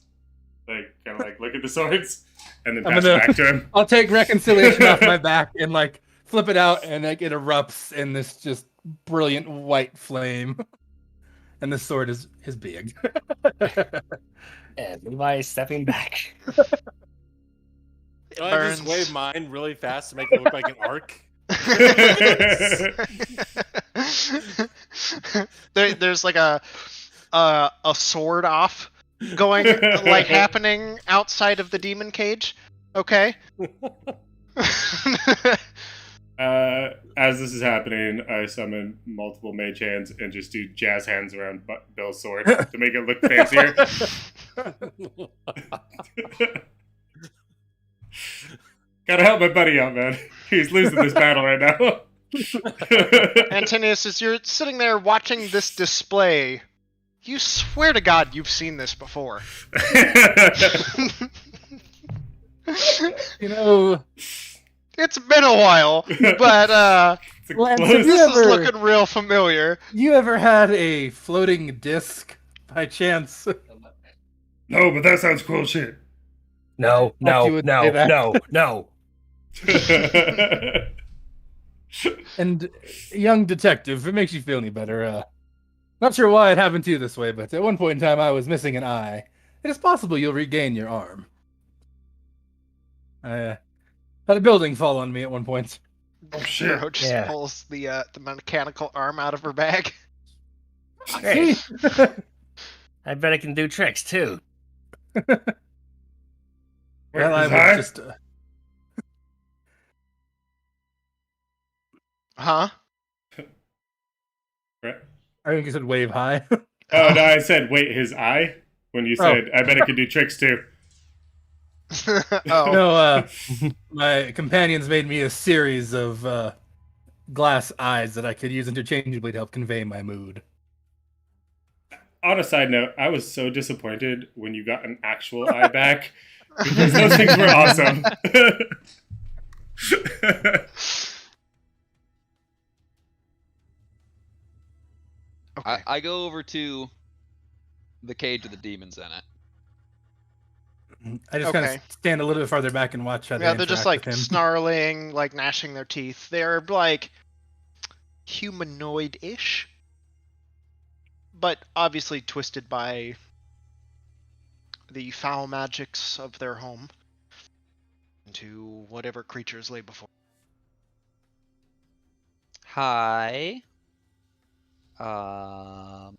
like kind of like look at the swords, and then I'm pass it gonna- back to him. I'll take reconciliation off my back and like flip it out, and like it erupts in this just brilliant white flame. And the sword is big. And Levi stepping back. Can I just burns. wave mine really fast to make it look like an arc? There's like a sword off going like happening outside of the demon cage. Okay. As this is happening, I summon multiple mage hands and just do jazz hands around Bill's sword to make it look fancier. Gotta help my buddy out, man. He's losing this battle right now. Antonius, as you're sitting there watching this display, you swear to God you've seen this before. You know, It's been a while, but It's a Lance, close- have you this is ever- looking real familiar. you ever had a floating disc by chance? No, but that sounds cool as shit. No, you no, would no, say that. no, no. And young detective, if it makes you feel any better, not sure why it happened to you this way, but at one point in time I was missing an eye. It is possible you'll regain your arm. I had a building fall on me at one point. Oh shit. Hero just Yeah. pulls the mechanical arm out of her bag. Great. I bet I can do tricks too. Well, I Is was I? just Huh? I think you said wave high. Oh no, I said wait, his eye? When you said I bet I could do tricks too. Oh. No, my companions made me a series of glass eyes that I could use interchangeably to help convey my mood. On a side note, I was so disappointed when you got an actual eye back because those things were awesome. Okay. I go over to the cage with the demons in it. I just kind Okay. of stand a little bit farther back and watch how they Yeah, they're just interact like with him. snarling, like gnashing their teeth. They're like humanoid-ish, but obviously twisted by the foul magics of their home into whatever creatures lay before. Hi. So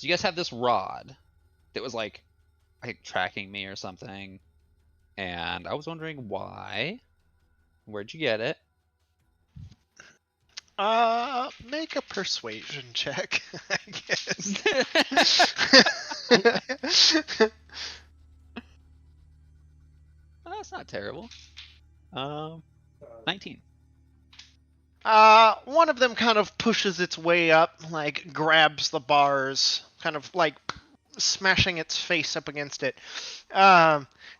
you guys have this rod that was like tracking me or something, and I was wondering why. Where'd you get it? Make a persuasion check, I guess. That's not terrible. 19. One of them kind of pushes its way up, like grabs the bars, kind of like smashing its face up against it.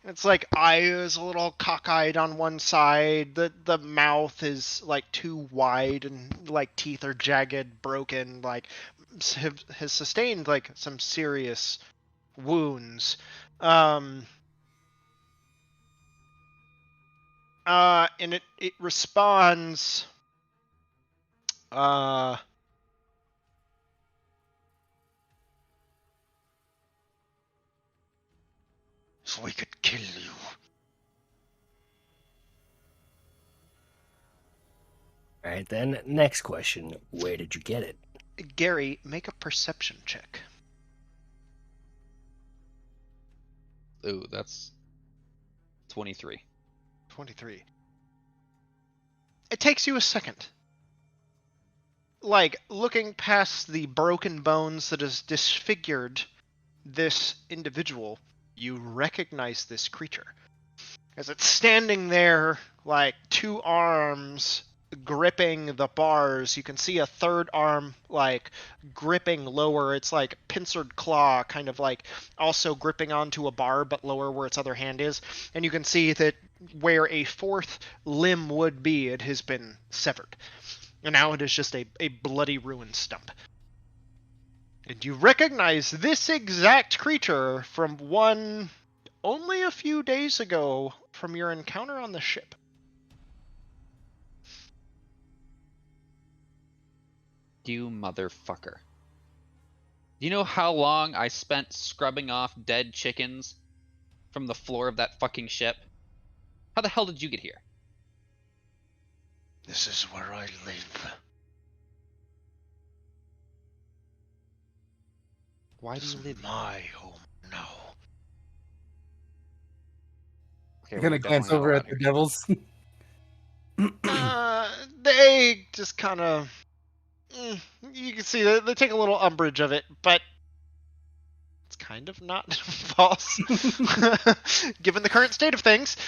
It's like eye is a little cockeyed on one side. The mouth is like too wide, and like teeth are jagged, broken. Like has sustained like some serious wounds. And it responds. So we could kill you. All right, then. Next question. Where did you get it? Gary, make a perception check. Ooh, that's 23. 23. It takes you a second. Like, looking past the broken bones that has disfigured this individual, you recognize this creature. As it's standing there, like, two arms gripping the bars. You can see a third arm, like, gripping lower. It's like pincered claw, kind of like also gripping onto a bar, but lower where its other hand is. And you can see that where a fourth limb would be, it has been severed. And now it is just a bloody ruined stump. And you recognize this exact creature from one only a few days ago from your encounter on the ship. You motherfucker. Do you know how long I spent scrubbing off dead chickens from the floor of that fucking ship? How the hell did you get here? This is where I live. Why do you live my home now? Okay, You're gonna glance over at the devils. They just kind of... You can see they take a little umbrage of it, but it's kind of not false, given the current state of things.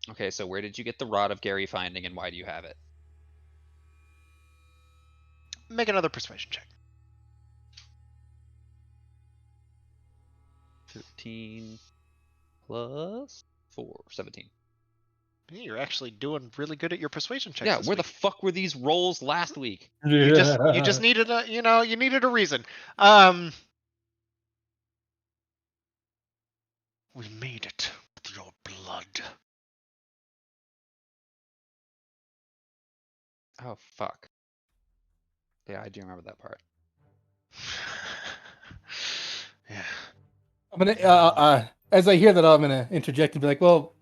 Okay, so where did you get the rod of Gary finding, and why do you have it? Make another persuasion check. 13 plus 4, 17. You're actually doing really good at your persuasion checks. Yeah, this where week. the fuck were these rolls last week? You just needed you needed a reason. We made it with your blood. Oh fuck. Yeah, I do remember that part. Yeah. I'm gonna, as I hear that, I'm gonna interject and be like, "Well,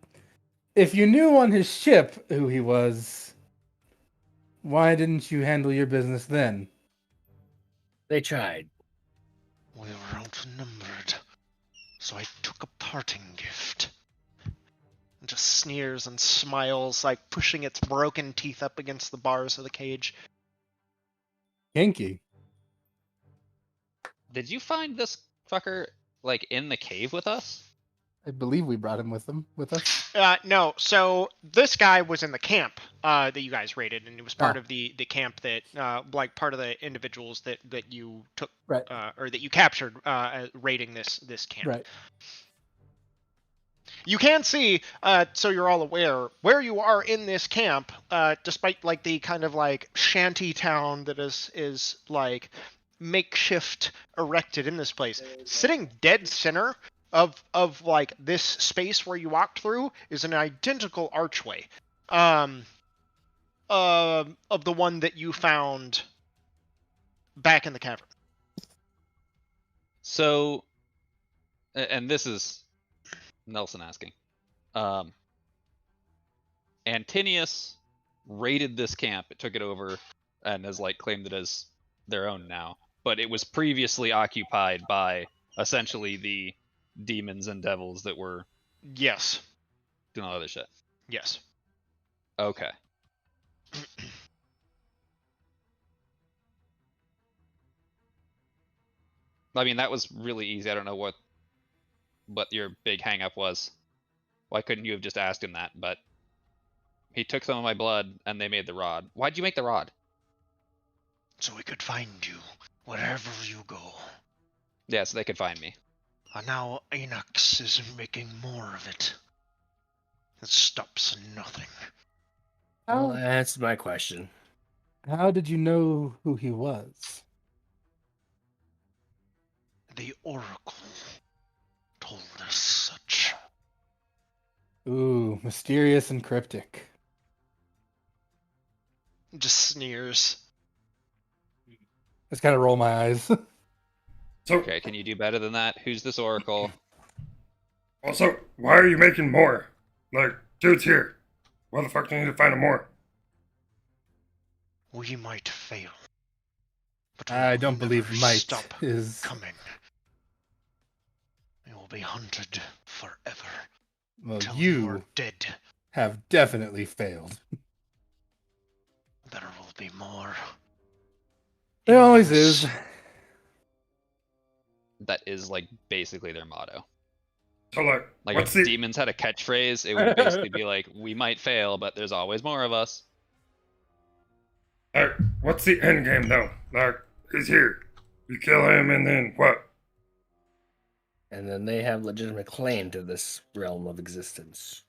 if you knew on his ship who he was, why didn't you handle your business then?" They tried. We were outnumbered, so I took a parting gift. And just sneers and smiles, like pushing its broken teeth up against the bars of the cage. Kinky. Did you find this fucker like in the cave with us? I believe we brought him with us. No, so this guy was in the camp that you guys raided, and he was part of the camp that, like part of the individuals that you took, right, or that you captured raiding this camp. Right. You can see, so you're all aware, where you are in this camp, despite like the kind of like shanty town that is like makeshift erected in this place, sitting dead center of like this space where you walked through is an identical archway of the one that you found back in the cavern. So, and this is Nelson asking. Antinius raided this camp, it took it over, and has like claimed it as their own now. But it was previously occupied by essentially the demons and devils that were yes doing all other shit. Yes. Okay. I mean, that was really easy. I don't know what your big hang up was. Why couldn't you have just asked him that? But he took some of my blood and they made the rod. Why'd you make the rod? So we could find you wherever you go. Yeah, so they could find me. And now Enox is making more of it. It stops nothing. Well, that answers my question. How did you know who he was? The Oracle told us such. Ooh, mysterious and cryptic. Just sneers. Just kind of roll my eyes. So, Okay, can you do better than that? Who's this oracle? also, why are you making more? Like, dude's here. Why the fuck do you need to find him more? We might fail. But I we'll don't believe never might stop is. coming. We will be hunted forever. Well, Till you you're dead. have definitely failed. There will be more. There always is. That is like basically their motto. So, Like what's if the... demons had a catchphrase, it would basically be like, "We might fail, but there's always more of us." what's the end game, though? Like, he's here. You kill him, and then what? And then they have legitimate claim to this realm of existence.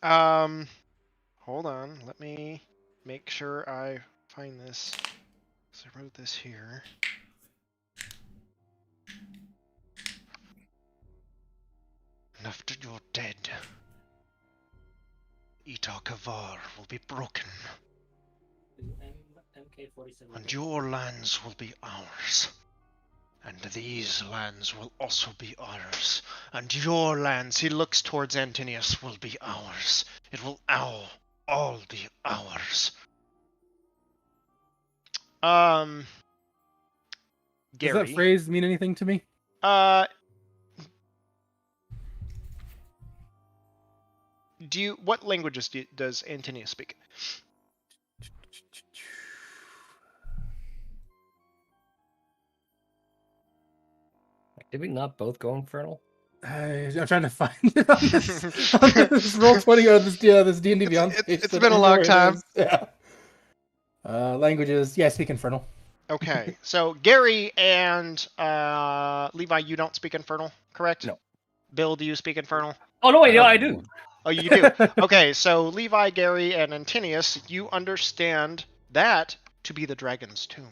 Hold on. Let me make sure I find this. So I wrote this here. And after you're dead, Ita Kavar will be broken. And your lands will be ours. And these lands will also be ours. And your lands, he looks towards Antonius, will be ours. It will all be ours. Gary. Does that phrase mean anything to me? What languages does Antonius speak? Did we not both go infernal? I'm trying to find it on this Roll20 or this D&D Beyond page. It's been a long time. Yeah. Languages. Yeah, I speak Infernal. Okay, so Gary and Levi, you don't speak Infernal, correct? No. Bill, do you speak Infernal? Oh, no, wait, no, I do. Oh, you do? Okay, so Levi, Gary, and Antonius, you understand that to be the dragon's tomb.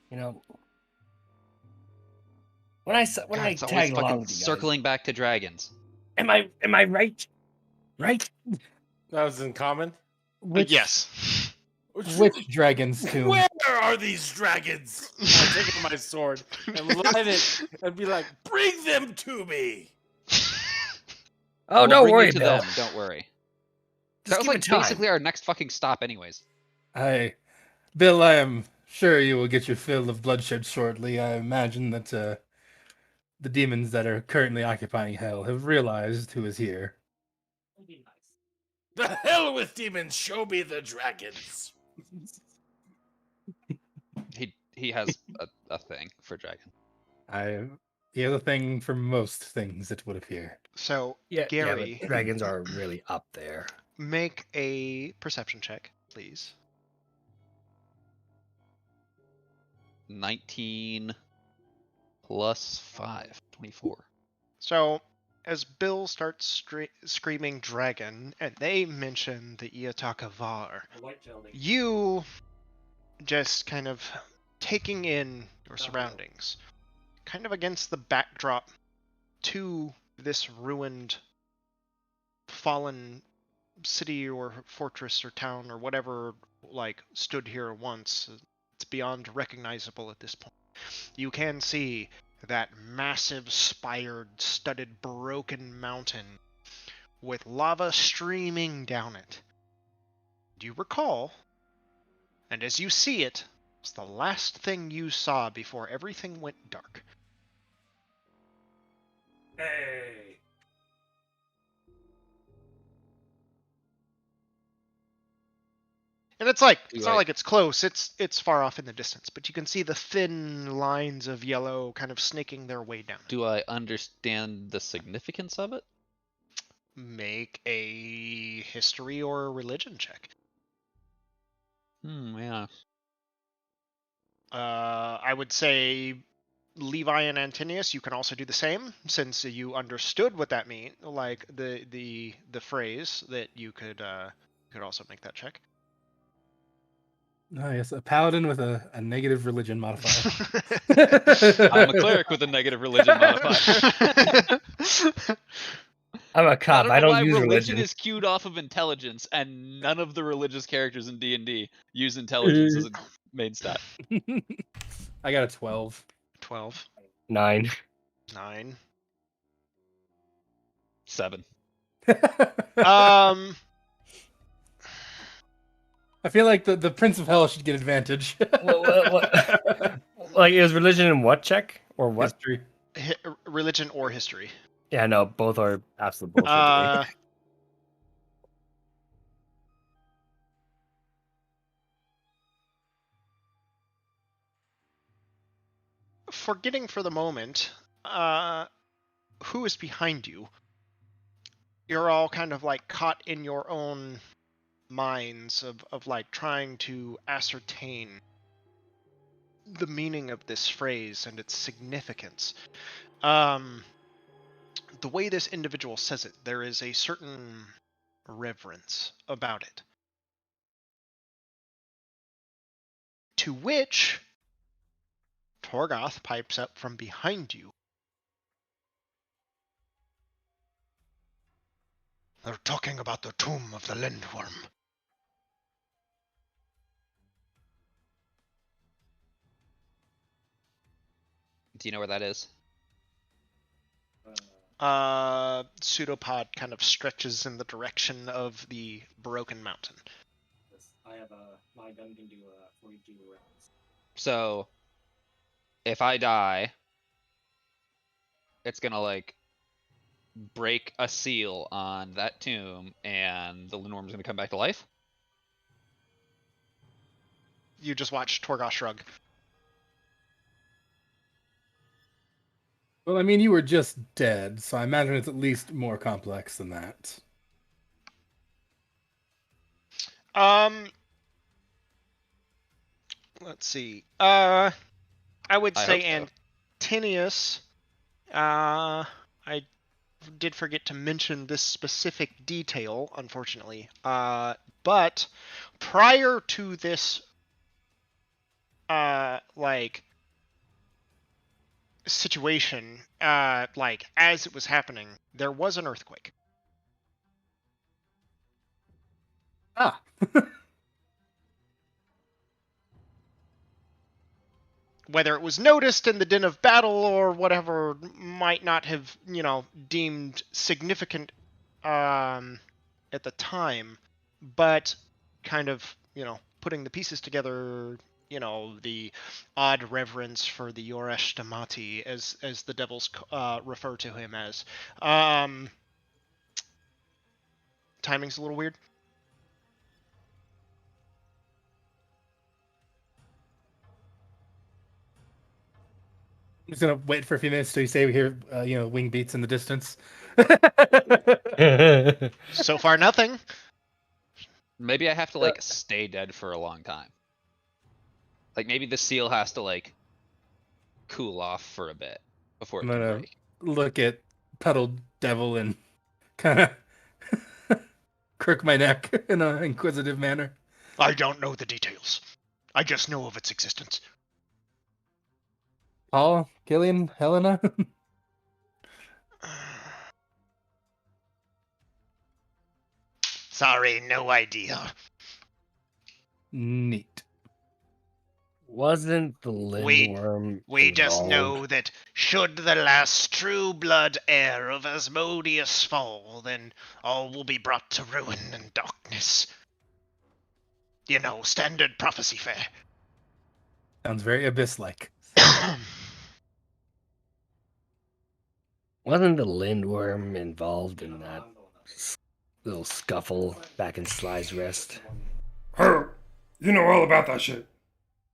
You know, when I It's always tag along fucking with you guys, circling back to dragons. am I right? Right? That was in common. Yes. Which dragon's tomb? Where are these dragons? I take my sword and light it and be like, bring them to me. Oh, We'll don't bring worry, you to Bill. them, don't worry. Just That was give it like time. basically our next fucking stop, anyways. Bill, I am sure you will get your fill of bloodshed shortly. I imagine that the demons that are currently occupying Hell have realized who is here. The hell with demons. Show me the dragons. He has a thing for dragon. He has a thing for most things, it would appear. So, Yeah, Gary, but dragons are really up there. make a perception check, please. 19 plus 5, 24. So, as Bill starts screaming dragon, and they mention the Iataka Var, you just kind of taking in your surroundings, kind of against the backdrop to this ruined, fallen city or fortress or town or whatever, like, stood here once. It's beyond recognizable at this point. You can see that massive spired, studded, broken mountain with lava streaming down it. Do you recall? And as you see it, It's the last thing you saw before everything went dark. Hey. And it's not like it's close. It's far off in the distance, but you can see the thin lines of yellow kind of snaking their way down. Do I understand the significance of it? Make a history or religion check. Yeah. I would say Levi and Antinius, you can also do the same, since you understood what that means, like the phrase that you could also make that check. Oh, yes, a paladin with a negative religion modifier. I'm a cleric with a negative religion modifier. I'm a cop. I don't use religion is queued off of intelligence, and none of the religious characters in D&D use intelligence as a main stat. I got a 12. 12. 9. 9. 7. I feel like the Prince of Hell should get advantage. what? Like, is religion in what check? Or what? History. Religion or history. Yeah, no, both are absolute bullshit to me. Forgetting for the moment, who is behind you? You're all kind of like caught in your own minds of like trying to ascertain the meaning of this phrase and its significance. The way this individual says it, there is a certain reverence about it. To which Torgoth pipes up from behind you. They're talking about the tomb of the Lindworm. Do you know where that is? Pseudopod kind of stretches in the direction of the broken mountain. I have my gun can do 42 rounds. So, if I die, it's gonna like break a seal on that tomb, and the Lindworm's gonna come back to life. You just watch Torgoth shrug. Well, I mean, you were just dead, so I imagine it's at least more complex than that. Let's see. I would say so. Antinius. I did forget to mention this specific detail, unfortunately. But prior to this, situation, as it was happening, there was an earthquake. Ah. Whether it was noticed in the din of battle or whatever might not have, deemed significant at the time, but kind of, putting the pieces together, the odd reverence for the Yoresh Damati, as the devils refer to him as. Timing's a little weird. I'm just gonna wait for a few minutes till you say we hear, wing beats in the distance. So far, nothing. Maybe I have to stay dead for a long time. Like maybe the seal has to cool off for a bit before it can break. Look at Puddled Devil and kind of crook my neck in an inquisitive manner. I don't know the details. I just know of its existence. Paul, Killian, Helena? Sorry, no idea. Neat. Wasn't the Lindworm We just know that should the last true blood heir of Asmodeus fall, then all will be brought to ruin and darkness. Standard prophecy fare. Sounds very abyss-like. Wasn't the lindworm involved in that little scuffle back in Sly's Rest? Her, you know all about that shit.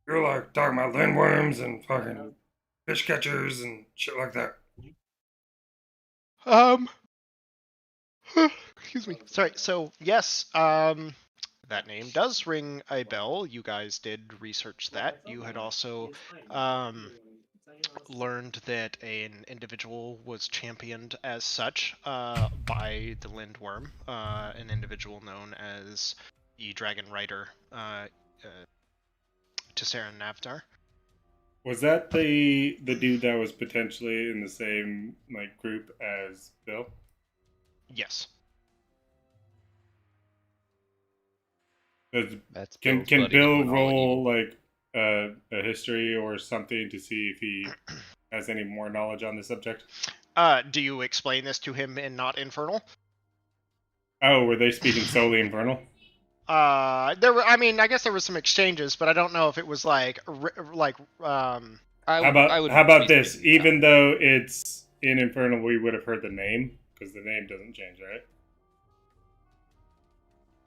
You're like talking about lindworms and fucking fish catchers and shit like that. Excuse me. Sorry. So yes, that name does ring a bell. You guys did research that. You had also learned that an individual was championed as such by the Lindworm, an individual known as the Dragon Rider, Tessera Navdar. Was that the dude that was potentially in the same like group as Bill? Yes. That's Can Bill's buddy Bill doing all the roll evil. like a history or something to see if he has any more knowledge on the subject? Do you explain this to him in not infernal? Oh, were they speaking solely infernal? There were. I mean, I guess there were some exchanges, but I don't know if it was like. How about this? Even though it's in infernal, we would have heard the name because the name doesn't change, right?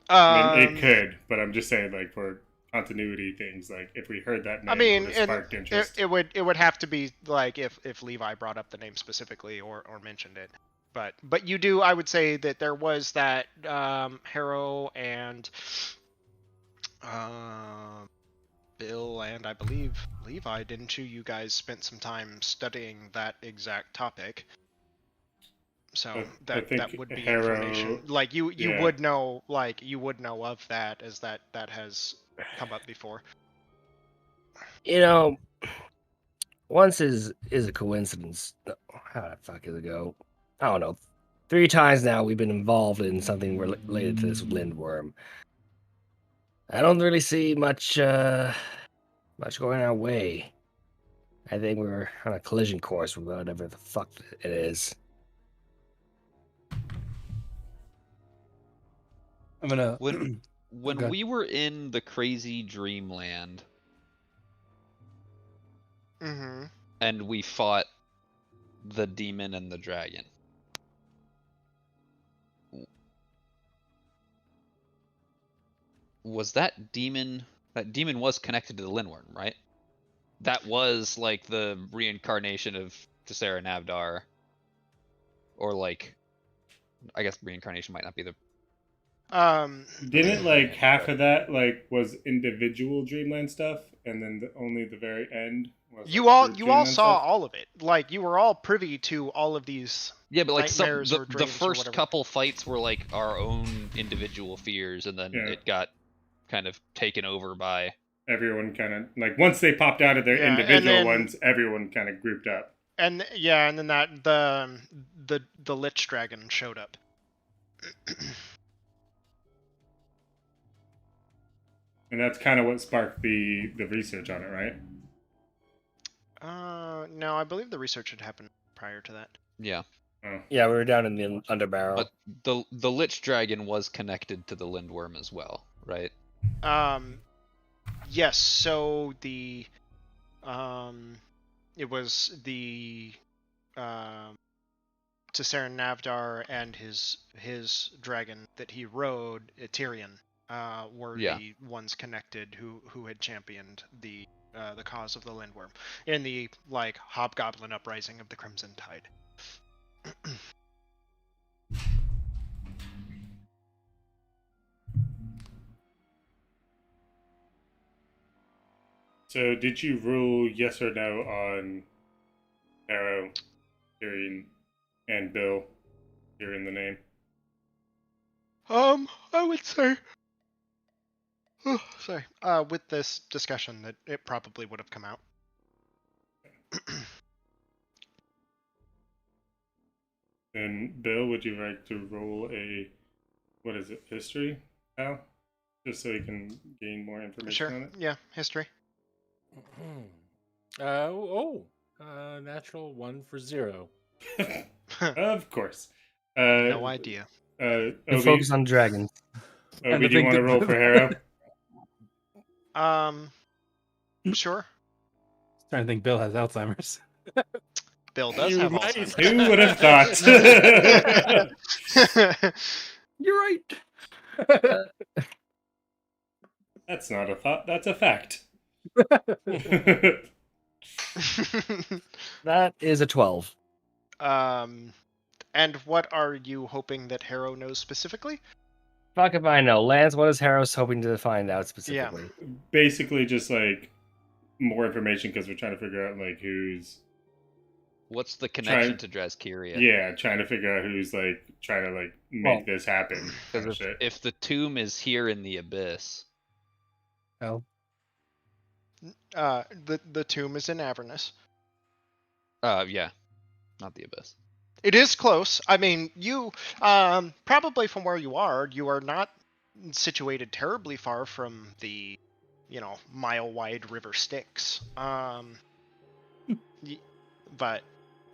I mean, it could, but I'm just saying, like for continuity things, like if we heard that name, I mean, it would have sparked interest. it would have to be like if Levi brought up the name specifically or mentioned it. But you do. I would say that there was that Harrow and Bill and I believe Levi, didn't you? You guys spent some time studying that exact topic. So that would be Harrow, information. Like you would know, of that, as that has come up before. You know, once is a coincidence. How the fuck does it go? I don't know. 3 times now we've been involved in something related to this lindworm. I don't really see much going our way. I think we're on a collision course with whatever the fuck it is. I'm gonna. When Go we were in the crazy dreamland, and we fought the demon and the dragon. Was that demon was connected to the Lindworm, right? That was like the reincarnation of Tessera Navdar. Or like, I guess reincarnation might not be the... Didn't like half of that like was individual dreamland stuff, and then only the very end was you like, all saw all of it. Like you were all privy to all of these. Yeah, but like the or first couple fights were like our own individual fears, and then it got kind of taken over by everyone. Kind of like once they popped out of their individual ones, everyone kind of grouped up. And and then that the Lich Dragon showed up. And that's kind of what sparked the research on it, right? No, I believe the research had happened prior to that. Yeah. Oh. Yeah, we were down in the underbarrel. But the Lich Dragon was connected to the Lindworm as well, right? Yes. So the it was the Tessera Navdar and his dragon that he rode, Tyrion, were the ones connected who had championed the cause of the Lindworm in the like hobgoblin uprising of the Crimson Tide. So, did you rule yes or no on Arrow, Tyrion, and Bill hearing the name? I would say, sorry, with this discussion that it probably would have come out. And Bill, would you like to roll a, what is it, history now? Just so you can gain more information on it? Yeah, history. Natural 1 for 0. Of course. No idea. Focus on dragons. Obi, do you want to roll for Harrow? Sure. trying to think Bill has Alzheimer's. Bill does have Alzheimer's. Who would have thought? You're right. That's not a thought, that's a fact. That is a 12. And what are you hoping that Harrow knows specifically? Fuck if I know. Lance, what is Harris hoping to find out specifically? Basically, just like more information because we're trying to figure out like who's. What's the connection to Drazkiria? Yeah, trying to figure out who's like trying to like make this happen. Because if the tomb is here in the abyss, Oh, the tomb is in Avernus. yeah, not the abyss. It is close. I mean, you probably from where you are not situated terribly far from the, mile-wide river Styx. But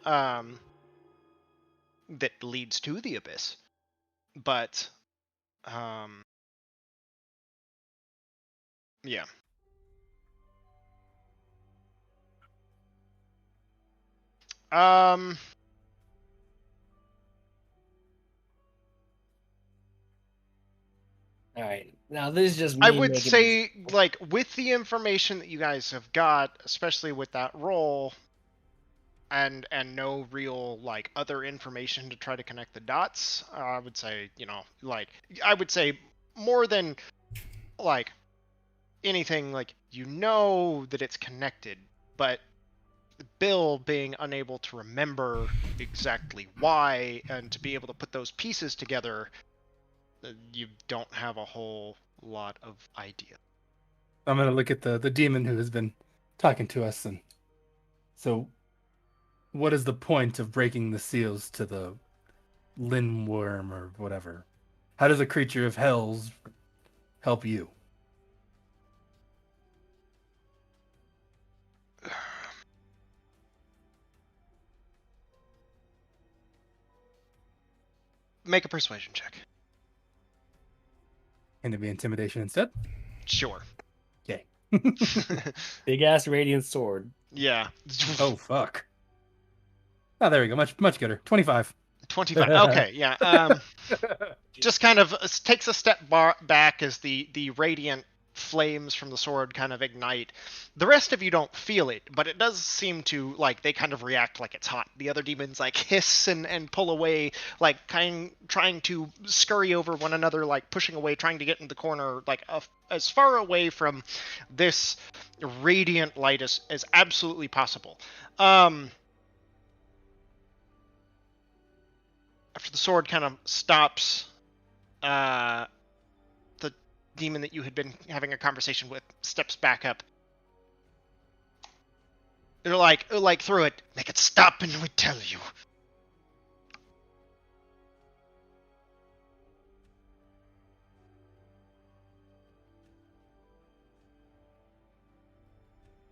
that leads to the abyss. But yeah. All right. Now this is just me. I would say, like, with the information that you guys have got, especially with that roll, and no real like other information to try to connect the dots, I would say, I would say more than like anything, like that it's connected, but Bill being unable to remember exactly why and to be able to put those pieces together, you don't have a whole lot of idea. I'm gonna look at the demon who has been talking to us, and so what is the point of breaking the seals to the Linworm or whatever? How does a creature of hells help you? Make a persuasion check. Can it be intimidation instead? Sure. Yay. Big ass radiant sword. Yeah. Oh fuck. Oh, there we go. Much gooder. 25. 25. Okay, yeah. Just kind of takes a step back as the radiant flames from the sword kind of ignite. The rest of you don't feel it, but it does seem to, like, they kind of react like it's hot. The other demons, like, hiss and pull away, like, trying to scurry over one another, like, pushing away, trying to get in the corner, like, as far away from this radiant light as absolutely possible. After the sword kind of stops, the demon that you had been having a conversation with steps back up. They're like through it, make it stop and we tell you.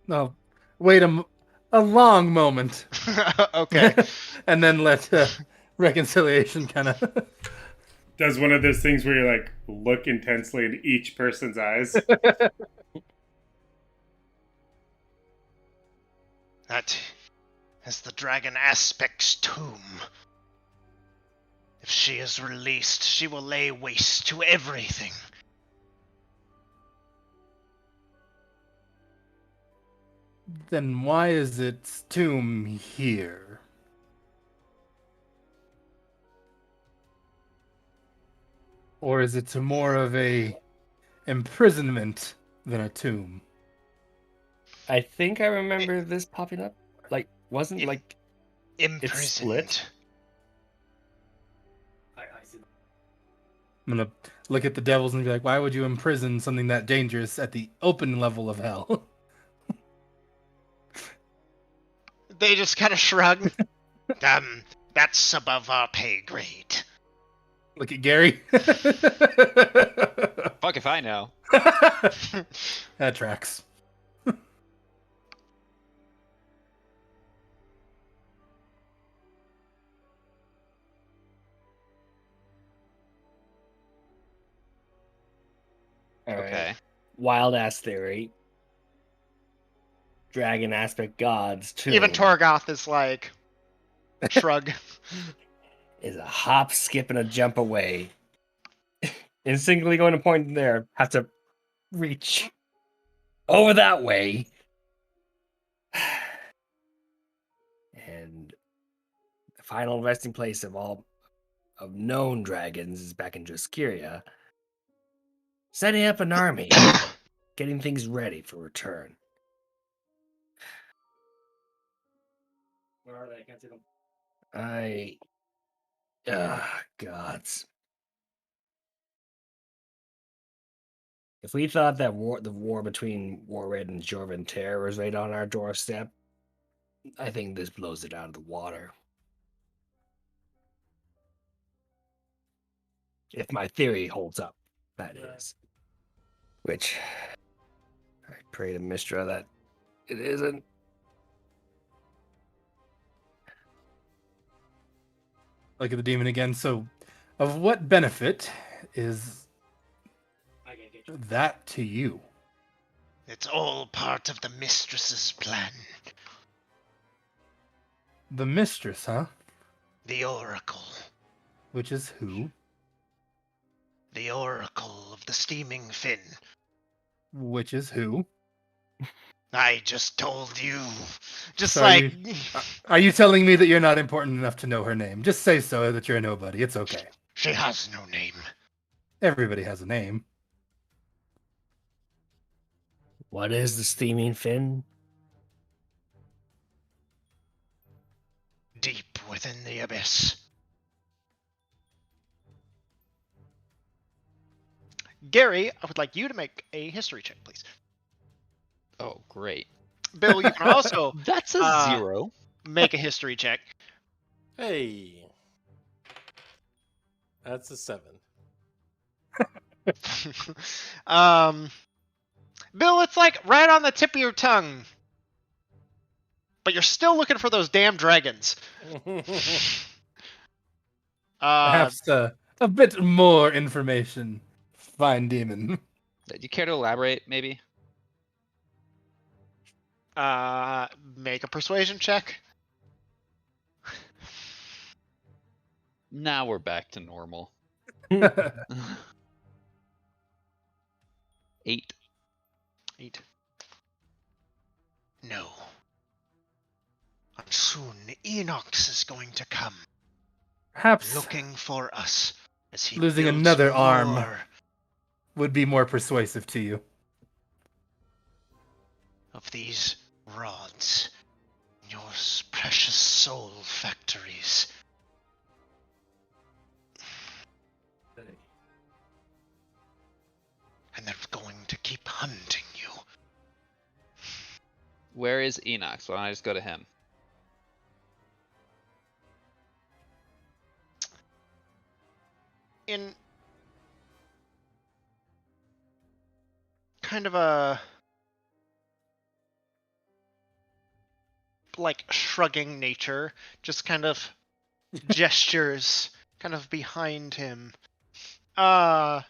No, wait a long moment. Okay. And then let reconciliation kind of does one of those things where you like look intensely in each person's eyes. That is the Dragon Aspect's tomb. If she is released, she will lay waste to everything. Then why is its tomb here? Or is it more of a imprisonment than a tomb? I think I remember this popping up. Like, wasn't like imprisoned. It's split? I'm gonna look at the devils and be like, why would you imprison something that dangerous at the open level of hell? They just kind of shrug. That's above our pay grade. Look at Gary. Fuck if I know. That tracks. all right. Okay. Wild ass theory. dragon aspect gods too. Even Torgoth is like, shrug. Is a hop, skip, and a jump away. Instinctively going to point there. Have to reach over that way. And the final resting place of all of known dragons is back in Driskyria. Setting up an army, getting things ready for return. Where are they? I can't see them. Gods. If we thought that the war between Warred and Jorvin Terror was right on our doorstep, I think this blows it out of the water. If my theory holds up, that is. Which, I pray to Mistra that it isn't. Look at the demon again. So, of what benefit is that to you? It's all part of the mistress's plan. The mistress, huh? The Oracle. Which is who? The Oracle of the Steaming Fin. Which is who? I just told you. Just So like... Are you telling me that you're not important enough to know her name? Just say so that you're a nobody. It's okay. She has no name. Everybody has a name. What is the Steaming Fin? Deep within the abyss. Gary, I would like you to make a history check, please. Oh, great. Bill, you can also That's a 0. make a history check. Hey. That's a 7. Bill, it's like right on the tip of your tongue. But you're still looking for those damn dragons. Perhaps a bit more information. Fine demon. Do you care to elaborate, maybe? Make a persuasion check. Now we're back to normal. 8. 8. No. And soon Enox is going to come. Perhaps looking for us as he losing builds another arm more would be more persuasive to you. of these rods, your precious soul factories. And they're going to keep hunting you. Where is Enox? Why don't I just go to him? In kind of a like shrugging nature, just kind of gestures kind of behind him. But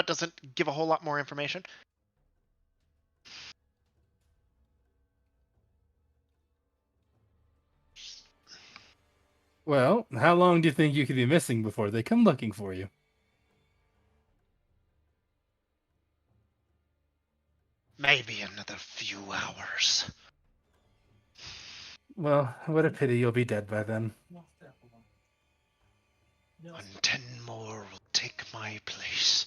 doesn't give a whole lot more information. Well, how long do you think you could be missing before they come looking for you? Maybe another few hours. Well, what a pity you'll be dead by then. And 10 more will take my place.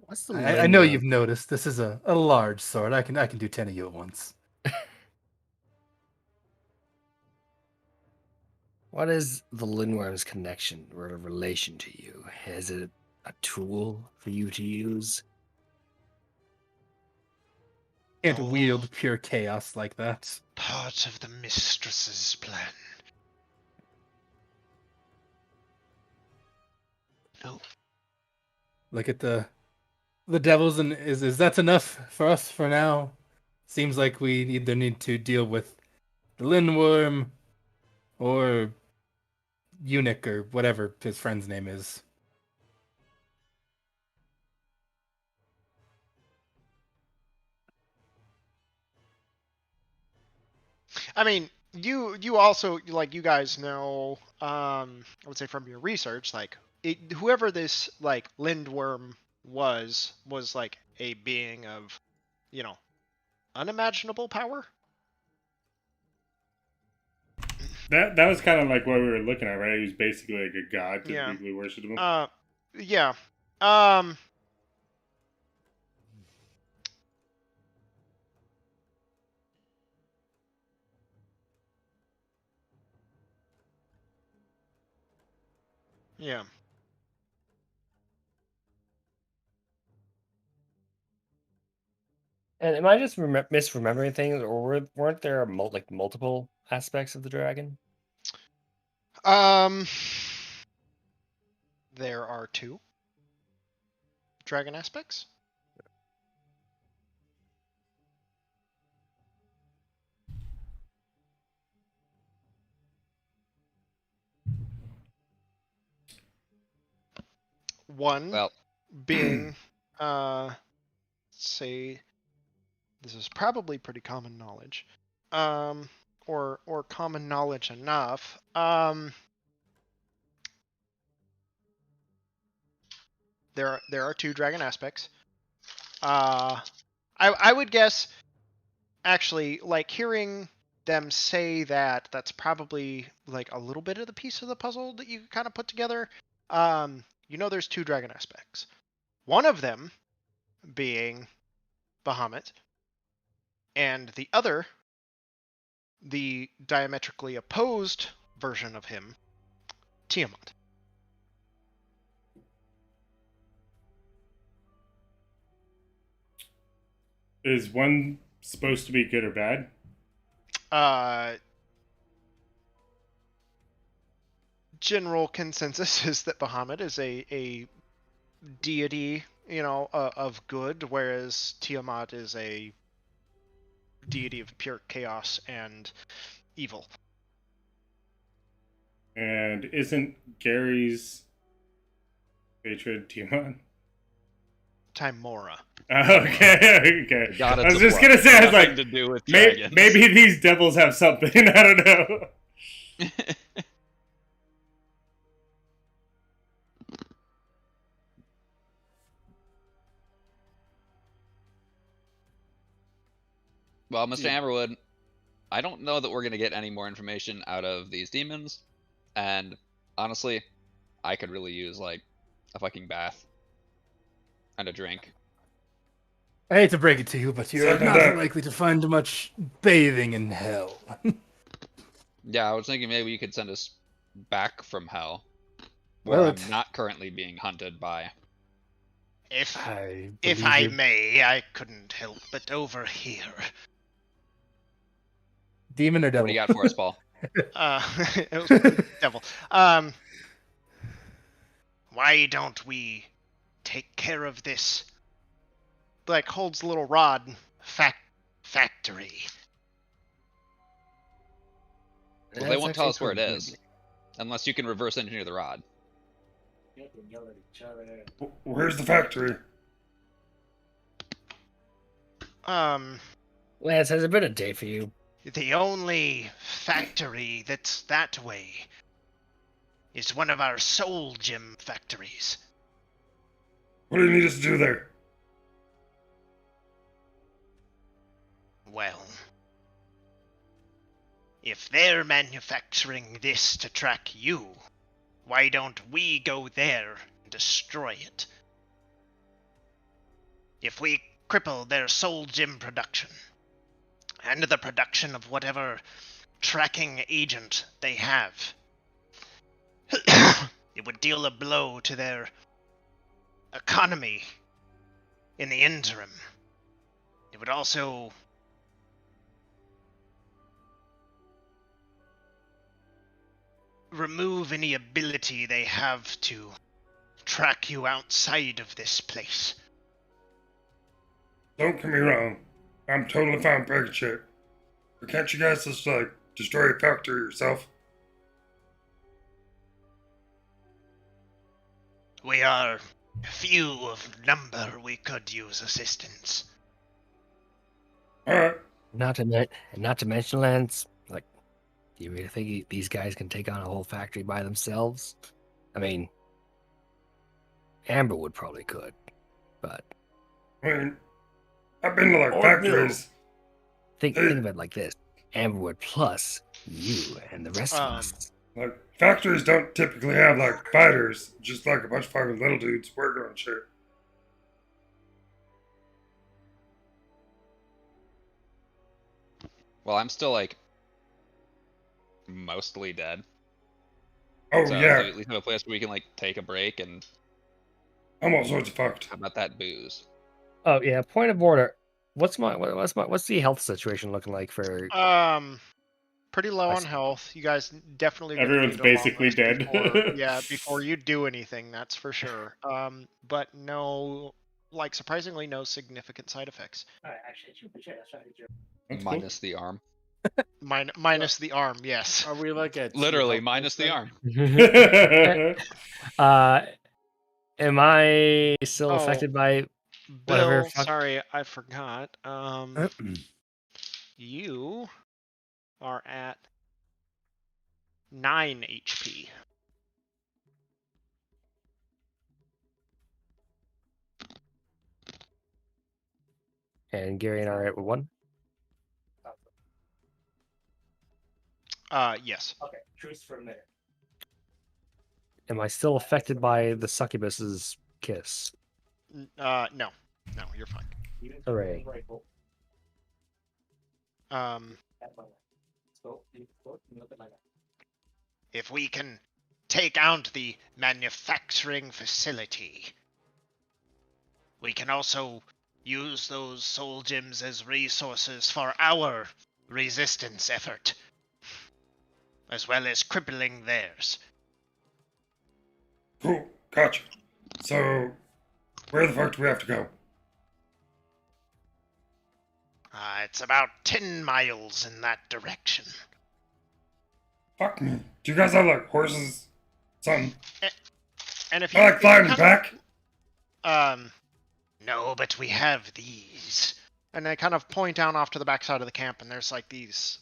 What's the I know you've noticed this is a large sword. I can do 10 of you at once. What is the Lindworm's connection or relation to you? Is it a tool for you to use? Can't wield pure chaos like that. Part of the mistress's plan. No. Look at the devils, and is that enough for us for now? Seems like we either need to deal with the Lindworm or Eunuch or whatever his friend's name is. I mean, you also, like, you guys know, I would say from your research, like, whoever this, like, lindworm was like a being of, unimaginable power. That was kind of like what we were looking at, right? He was basically like a god because Yeah. people worshipped him. Yeah. Yeah. And am I just misremembering things, or weren't there multiple aspects of the dragon? There are 2 dragon aspects. One Well, being, say, this is probably pretty common knowledge, or common knowledge enough. There are 2 dragon aspects. I would guess, actually, like, hearing them say that, that's probably like a little bit of the piece of the puzzle that you kind of put together. There's 2 dragon aspects. One of them being Bahamut, and the other, the diametrically opposed version of him, Tiamat. Is one supposed to be good or bad? General consensus is that Bahamut is a deity, of good, whereas Tiamat is a deity of pure chaos and evil. And isn't Gary's patron Tiamat? Timora. Okay. God, I was just gonna say, I was like, to do with maybe these devils have something. I don't know. Well, Mr. Amberwood, I don't know that we're going to get any more information out of these demons. And honestly, I could really use, like, a fucking bath and a drink. I hate to break it to you, but you're not likely to find much bathing in hell. Yeah, I was thinking maybe you could send us back from hell, where Well, I'm not currently being hunted by. If I may, I couldn't help but overhear. Demon or devil? What do you got for us, Paul? It was devil. Why don't we take care of this? Like, holds a little rod. Factory. Well, they won't tell us where it is, unless you can reverse engineer the rod. Where's the factory? Lance, has it been a day for you? The only factory that's that way is one of our soul gem factories. What do you need us to do there? Well, if they're manufacturing this to track you, why don't we go there and destroy it? If we cripple their soul gem production, and the production of whatever tracking agent they have, it would deal a blow to their economy in the interim. It would also remove any ability they have to track you outside of this place. Don't get me wrong. I'm totally fine breaking shit. But can't you guys just, like, destroy a factory yourself? We are few of number. We could use assistance. Alright. Not to mention, Lance, Do you really think these guys can take on a whole factory by themselves? I mean, Amberwood probably could, but I mean, I've been to like Or factories. think of it like this: Amberwood plus you and the rest of us. Like factories don't typically have like fighters, just like a bunch of fucking little dudes working on shit. Well, I'm still like mostly dead. Oh So yeah, do we at least have a place where we can like take a break and I'm all sorts of fucked. how about that booze? Oh yeah. Point of order. What's the health situation looking like for? Pretty low I on see. health. You guys definitely gonna Everyone's need a long basically rest dead. before you do anything, that's for sure. But no, like surprisingly, no significant side effects. That's Minus the arm. Minus the arm, yes. Are we like a Literally minus the arm. cool. Am I still Oh, affected by whatever? Bill, sorry, I forgot. You are at 9 HP. And Gary and I are at 1. Yes. Okay, truce from there. Am I still affected by the succubus's kiss? No, you're fine. Hooray. If we can take out the manufacturing facility, we can also use those soul gems as resources for our resistance effort, as well as crippling theirs. Cool, gotcha. So, where the fuck do we have to go? It's about 10 miles in that direction. Fuck me. Do you guys have like horses? Something? And if you I like flying back? No, but we have these. And I kind of point down off to the backside of the camp, and there's like these,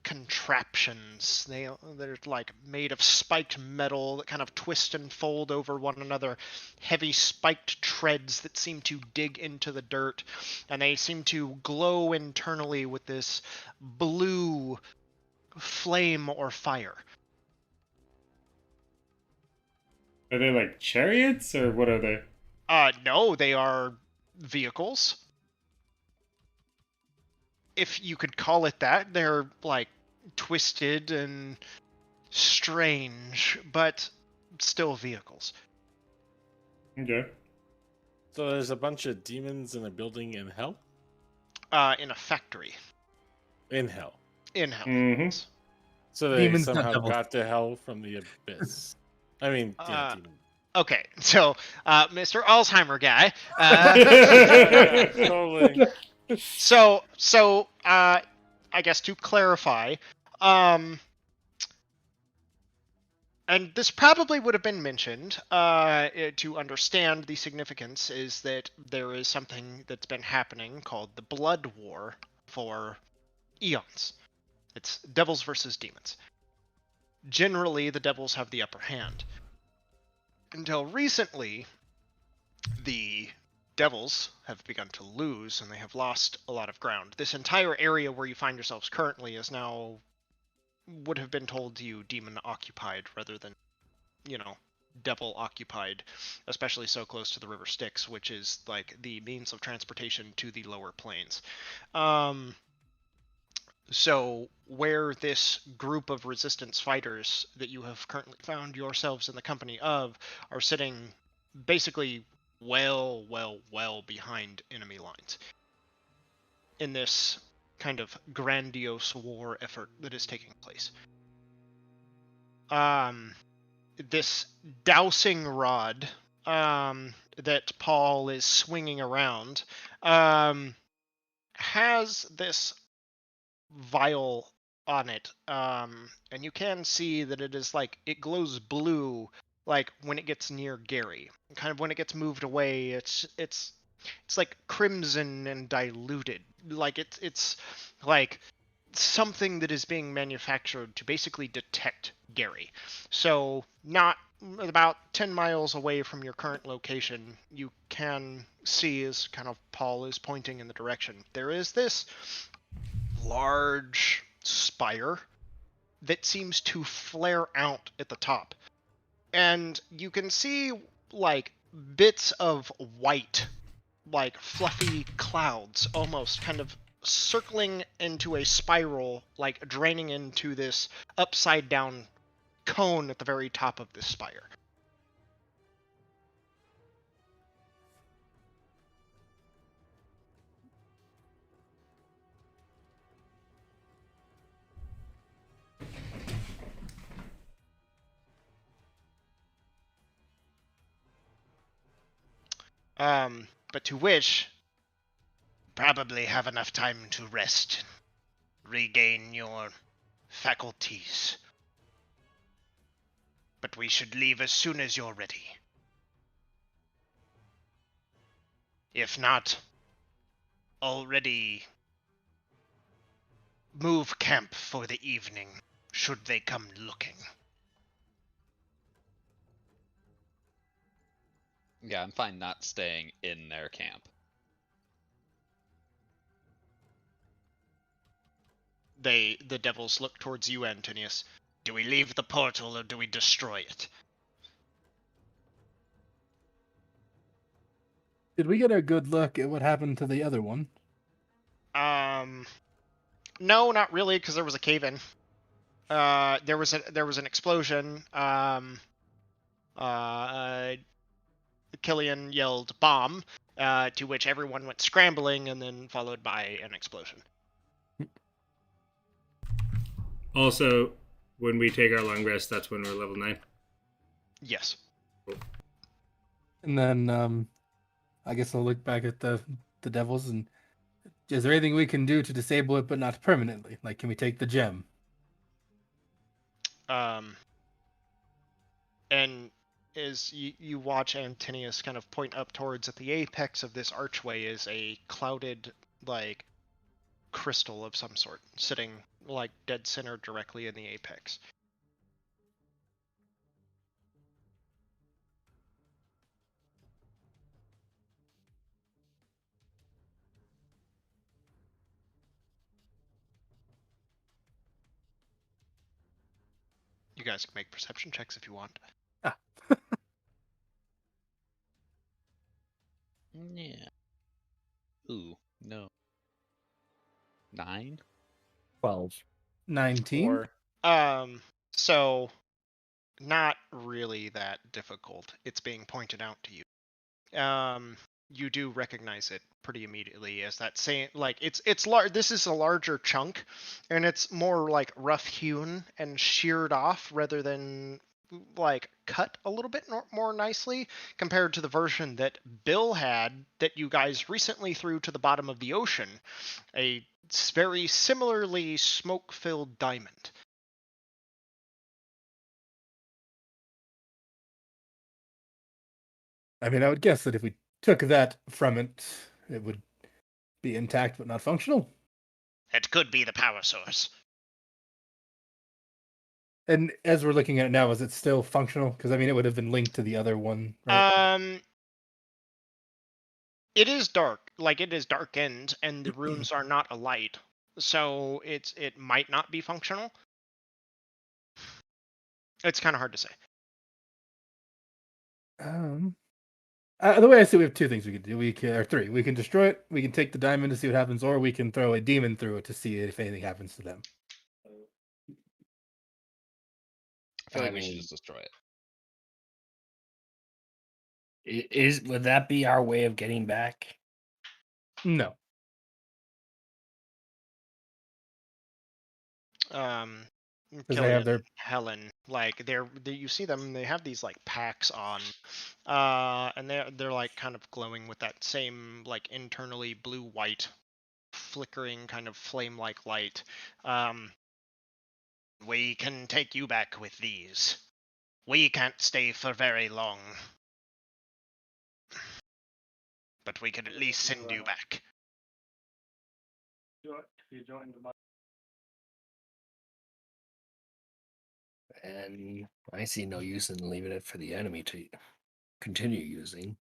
contraptions. They're like made of spiked metal that kind of twist and fold over one another. Heavy spiked treads that seem to dig into the dirt, and they seem to glow internally with this blue flame or fire. Are they like chariots or what are they? No, they are vehicles. If you could call it that. They're like twisted and strange, but still vehicles. Okay. So there's a bunch of demons in a building in hell? In a factory. In hell. In hell. Mm-hmm. So they Demons, not somehow devils. got to hell from the abyss. I mean, yeah, demon. Okay, so Mr. Alzheimer guy. Totally. So I guess to clarify, and this probably would have been mentioned to understand the significance, is that there is something that's been happening called the Blood War for eons. It's devils versus demons. Generally, the devils have the upper hand. Until recently, the devils have begun to lose, and they have lost a lot of ground. This entire area where you find yourselves currently is now, would have been told to you, demon-occupied rather than, devil-occupied, especially so close to the River Styx, which is, like, the means of transportation to the lower plains. So where this group of resistance fighters that you have currently found yourselves in the company of are sitting basically well behind enemy lines in this kind of grandiose war effort that is taking place. This dowsing rod that Paul is swinging around has this vial on it, and you can see that it is like, it glows blue, like when it gets near Gary. Kind of when it gets moved away, it's like crimson and diluted. Like it's like something that is being manufactured to basically detect Gary. So not about 10 miles away from your current location, you can see, as kind of Paul is pointing in the direction, there is this large spire that seems to flare out at the top. And you can see like bits of white, like fluffy clouds almost kind of circling into a spiral, like draining into this upside down cone at the very top of this spire. But to which, probably have enough time to rest, regain your faculties. But we should leave as soon as you're ready. If not, already move camp for the evening, should they come looking. Yeah, I'm fine not staying in their camp. The devils look towards you, Antonius. Do we leave the portal or do we destroy it? Did we get a good look at what happened to the other one? No, not really, because there was a cave-in. There was an explosion. Killian yelled bomb, to which everyone went scrambling, and then followed by an explosion. Also, when we take our long rest, that's when we're level 9. Yes. And then I guess I'll look back at the devils, and is there anything we can do to disable it but not permanently? Like, can we take the gem? And as you watch Antonius kind of point up towards, at the apex of this archway is a clouded, like, crystal of some sort, sitting, like, dead center directly in the apex. You guys can make perception checks if you want. Ah. Yeah. Ooh, no. 9? 12. 19? So not really that difficult. It's being pointed out to you. You do recognize it pretty immediately as that same, like, it's large. This is a larger chunk, and it's more like rough hewn and sheared off rather than like cut a little bit more nicely compared to the version that Bill had that you guys recently threw to the bottom of the ocean, a very similarly smoke-filled diamond. I mean, I would guess that if we took that from it, it would be intact but not functional. It could be the power source. And as we're looking at it now, is it still functional? Because, I mean, it would have been linked to the other one, right? It is dark. Like, it is darkened, and the runes are not alight. So it might not be functional. It's kind of hard to say. The way I see it, we have two things we can do. Or three. We can destroy it, we can take the diamond to see what happens, or we can throw a demon through it to see if anything happens to them. I feel like we should just destroy it. Would that be our way of getting back? No. Because they have their Helen, like you see them, they have these like packs on, and they're like kind of glowing with that same like internally blue-white flickering kind of flame-like light. We can take you back with these. We can't stay for very long. But we could at least send you back. and I see no use in leaving it for the enemy to continue using.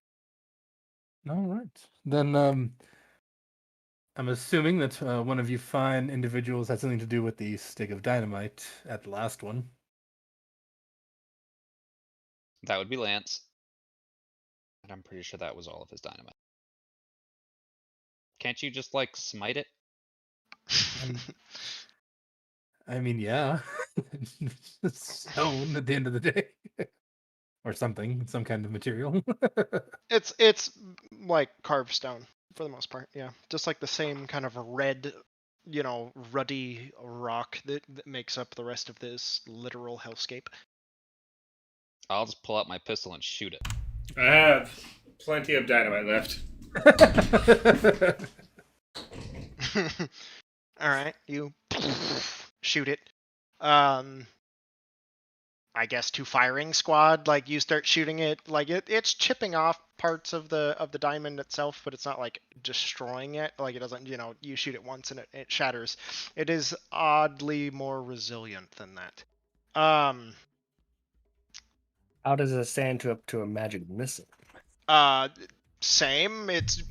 All right. Then I'm assuming that one of you fine individuals had something to do with the stick of dynamite at the last one. That would be Lance. And I'm pretty sure that was all of his dynamite. Can't you just, like, smite it? I mean, yeah. It's stone at the end of the day. Or something, some kind of material. It's like carved stone for the most part, yeah. Just like the same kind of red, ruddy rock that makes up the rest of this literal hellscape. I'll just pull out my pistol and shoot it. I have plenty of dynamite left. All right, you shoot it. I guess to firing squad, like you start shooting it, like it's chipping off parts of the diamond itself, but it's not like destroying it. Like it doesn't, you shoot it once and it shatters. It is oddly more resilient than that. How does it stand up to a magic missile? Same. It's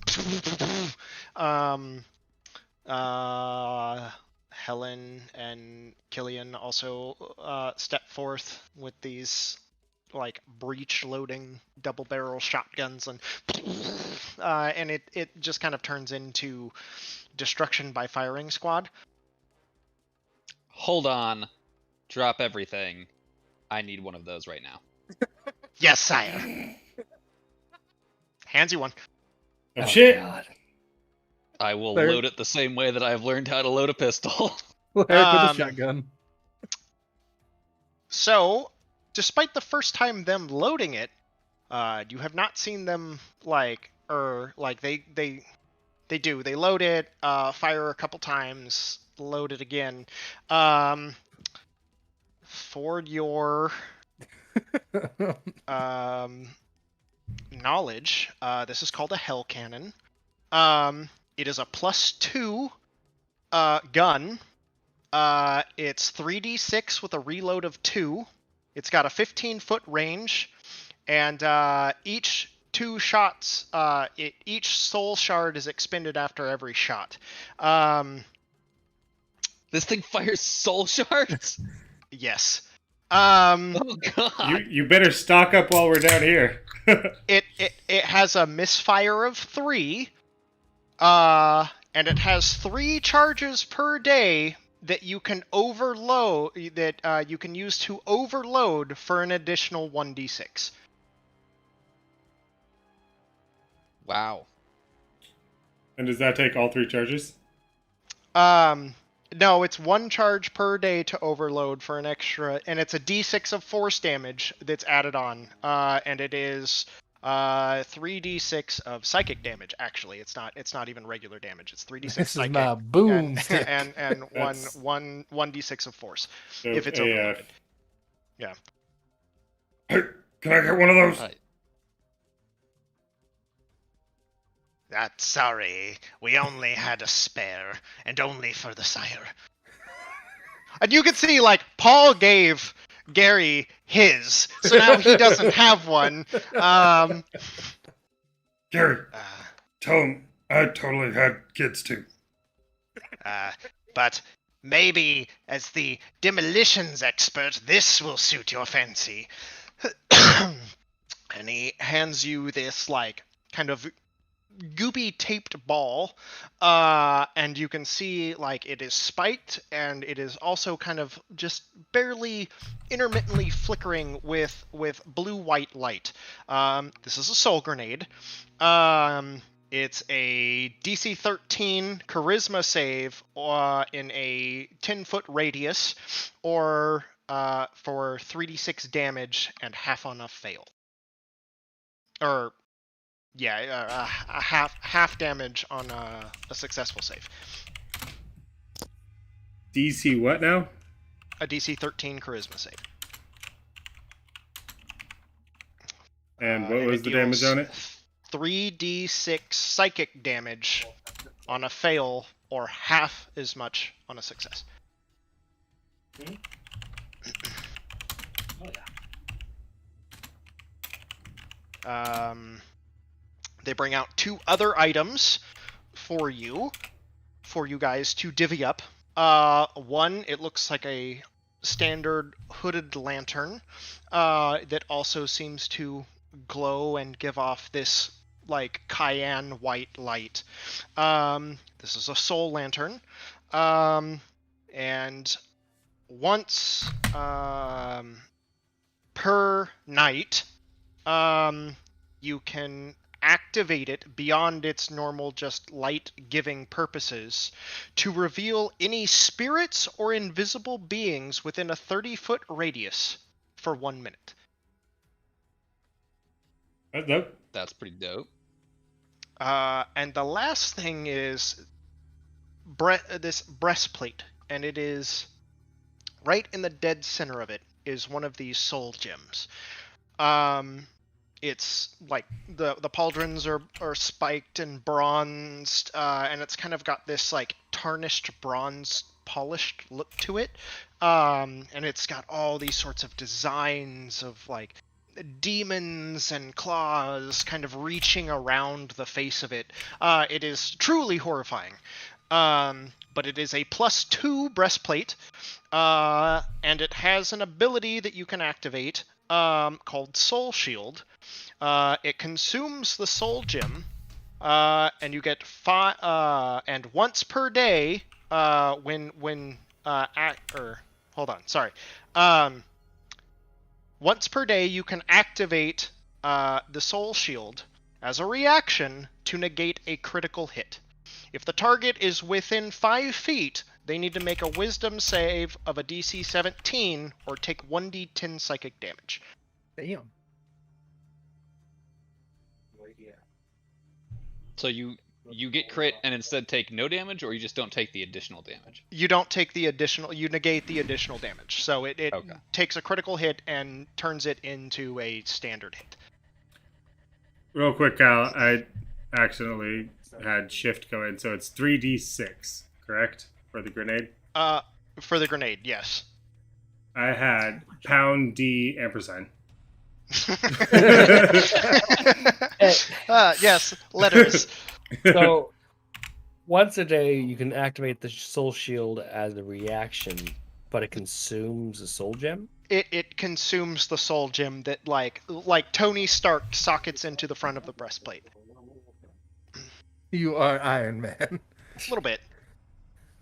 Helen and Killian also step forth with these like breech loading double barrel shotguns, and it just kind of turns into destruction by firing squad. Hold on. Drop everything. I need one of those right now. Yes, sire. Hands you one. Oh, shit. God. I will load it the same way that I've learned how to load a pistol. With a shotgun. So, despite the first time them loading it, you have not seen them they load it, fire a couple times, load it again. For your knowledge, this is called a hell cannon. It is a +2 gun. It's 3d6 with a reload of 2. It's got a 15-foot range, and each 2 shots, each soul shard is expended after every shot. This thing fires soul shards? Yes. Oh god. You better stock up while we're down here. It has a misfire of 3. And it has 3 charges per day that you can overload, that you can use to overload for an additional 1d6. Wow. And does that take all 3 charges? No, it's 1 charge per day to overload for an extra, and it's a d6 of force damage that's added on, and it is 3d6 of psychic damage. Actually, it's not even regular damage. It's 3d6 This psychic. is my boom and one 1d6 of force So if it's overloaded. Yeah. Hey, can I get one of those? Right. Sorry, we only had a spare, and only for the sire. And you can see, like, Paul gave Gary his, so now he doesn't have one. Gary, tell him I totally had kids too. But maybe, as the demolitions expert, this will suit your fancy. And he hands you this, like, kind of goopy taped ball, and you can see, like, it is spiked, and it is also kind of just barely intermittently flickering with blue-white light. This is a soul grenade. It's a DC 13 charisma save in a 10-foot radius, or for 3d6 damage and half on a fail. Or yeah, half damage on a successful save. DC what now? A DC 13 charisma save. And what was the damage on it? 3d6 psychic damage on a fail, or half as much on a success. They bring out 2 other items for you guys to divvy up. One, it looks like a standard hooded lantern that also seems to glow and give off this like cayenne white light. This is a soul lantern, and once per night, you can activate it beyond its normal just light giving purposes to reveal any spirits or invisible beings within a 30-foot radius for 1 minute. That's dope. That's pretty dope. And the last thing is this breastplate, and it is right in the dead center of it is one of these soul gems. It's like the pauldrons are spiked and bronzed, and it's kind of got this like tarnished bronze polished look to it. And it's got all these sorts of designs of like demons and claws kind of reaching around the face of it. It is truly horrifying. But it is a +2 breastplate, and it has an ability that you can activate called Soul Shield. It consumes the soul gem, and you get 5. And once per day, once per day, you can activate the Soul Shield as a reaction to negate a critical hit. If the target is within 5 feet, they need to make a Wisdom save of a DC 17 or take 1d10 psychic damage. Damn. So you get crit and instead take no damage, or you just don't take the additional damage? You don't take the additional, you negate the additional damage. So it Okay. takes a critical hit and turns it into a standard hit. Real quick, Kyle, I accidentally had shift go in, so it's 3d6, correct? For the grenade? For the grenade, yes. I had pound D ampersand. Yes, letters. So once a day you can activate the soul shield as a reaction, but it consumes a soul gem? It consumes the soul gem that like Tony Stark sockets into the front of the breastplate. You are Iron Man. A little bit.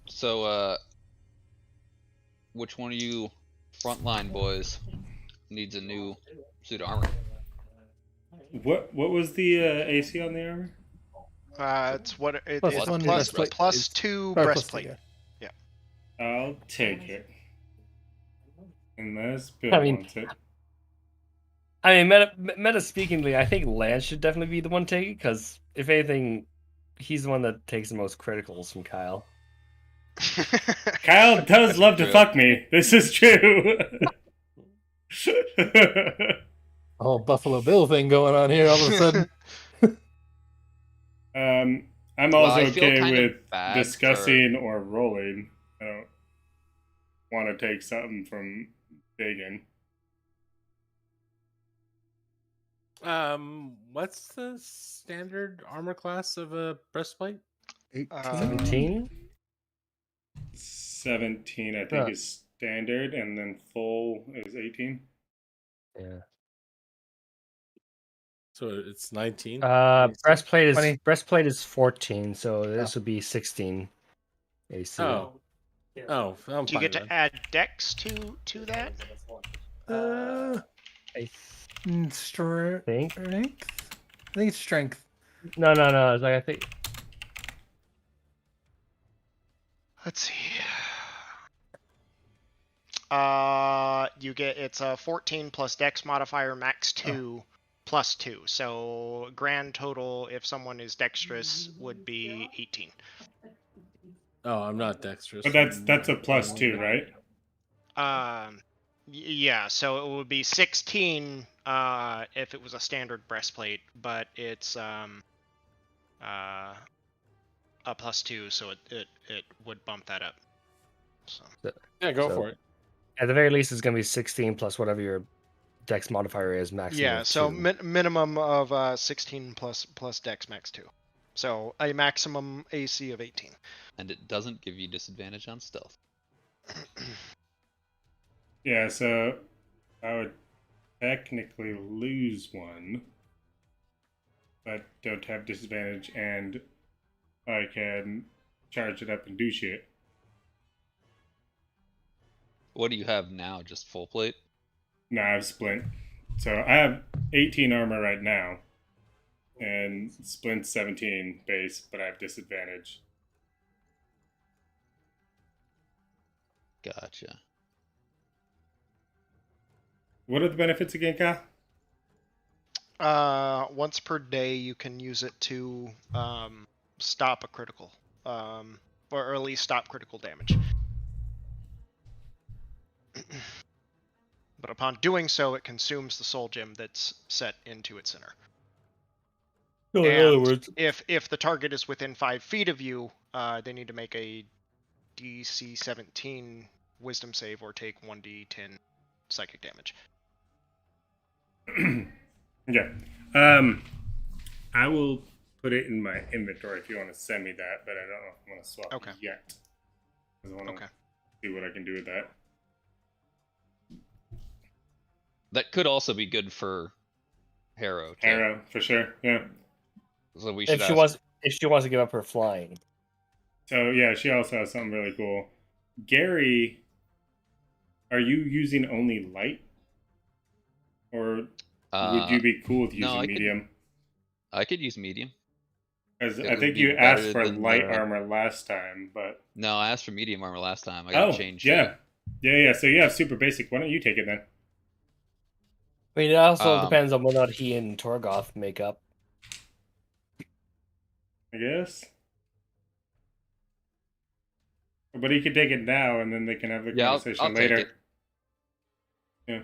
So, which one of you frontline boys needs a new suit of armor? What was the AC on the armor? It's what it, Plus it's one plus, breastplate. plus 2 Or plus breastplate. two, yeah. I'll take it. Unless Bill I mean- wants it. I mean, meta speakingly, I think Lance should definitely be the one taking, because if anything, he's the one that takes the most criticals from Kyle. Kyle does love to True. fuck me. This is true. Whole Buffalo Bill thing going on here all of a sudden. I'm Well, also I feel okay kind of with bad discussing or rolling. I don't want to take something from Dagan. What's the standard armor class of a breastplate? 17? 17, I think, Huh. is standard, and then full is 18. Yeah. So it's 19. Breastplate 20. is 14, so this would be 16 AC. Oh, I'm Do you fine get to then. add dex to that? I Strength. think. I think it's strength. No. It's like I think. Let's see. It's a 14 plus dex modifier, max 2 plus 2. So grand total, if someone is dexterous, would be 18. Oh, I'm not dexterous. But that's a +2, right? Yeah, so it would be 16 if it was a standard breastplate, but it's a +2, so it would bump that up. So Yeah, go So- for it. At the very least, it's going to be 16 plus whatever your Dex modifier is maximum. Yeah, of so 2. minimum of 16 plus Dex max 2. So a maximum AC of 18. And it doesn't give you disadvantage on stealth. Yeah, so I would technically lose one, but don't have disadvantage, and I can charge it up and do shit. What do you have now? Just full plate? No, I have splint. So I have 18 armor right now, and splint 17 base, but I have disadvantage. Gotcha. What are the benefits again, Kyle? Once per day, you can use it to stop a critical, or at least stop critical damage. But upon doing so, it consumes the soul gem that's set into its center. So and in other words, if the target is within 5 feet of you, they need to make a DC 17 Wisdom save or take 1d10 psychic damage. Yeah. I will put it in my inventory if you want to send me that, but I don't know if I want to swap it yet. I want to see what I can do with that. That could also be good for Harrow. Too. Harrow, for sure. Yeah. So we should if she wants to give up her flying. So yeah, she also has something really cool. Gary, are you using only light, or would you be cool with using medium? I could use medium. Because I think you asked for light armor last time, but no, I asked for medium armor last time. I got changed. Yeah. So you have super basic. Why don't you take it then? I mean, it also depends on whether or not he and Torgoth make up. I guess. But he could take it now, and then they can have the conversation later. Take it. Yeah.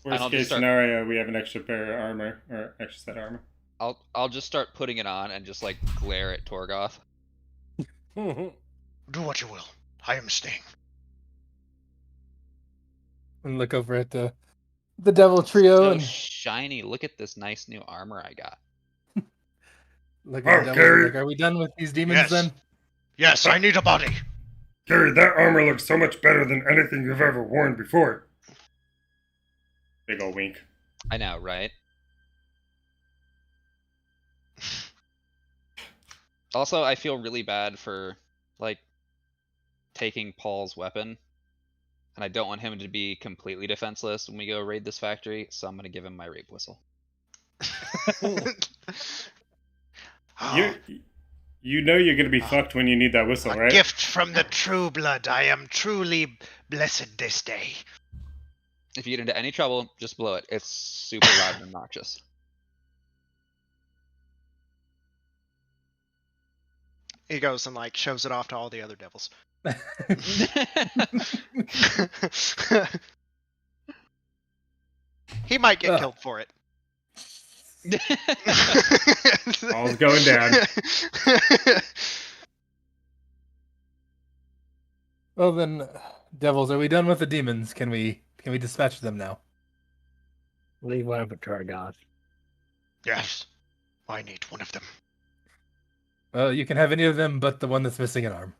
Worst case scenario, we have an extra pair of armor, or extra set of armor. I'll just start putting it on and just like glare at Torgoth. Do what you will. I am staying. And look over at the devil trio so and shiny. Look at this nice new armor I got. Look at the devil. Like, are we done with these demons then? Yes, I need a body. Gary, that armor looks so much better than anything you've ever worn before. Big ol' wink. I know, right? Also, I feel really bad for, like, taking Paul's weapon. And I don't want him to be completely defenseless when we go raid this factory, so I'm gonna give him my rape whistle. You know you're gonna be fucked when you need that whistle, right? A gift from the true blood. I am truly blessed this day. If you get into any trouble, just blow it. It's super loud and obnoxious. He goes and like shows it off to all the other devils. He might get killed for it. All's going down. Well then, devils, are we done with the demons? Can we dispatch them now? Leave one for Torgoth. Yes, I need one of them. Well, you can have any of them, but the one that's missing an arm.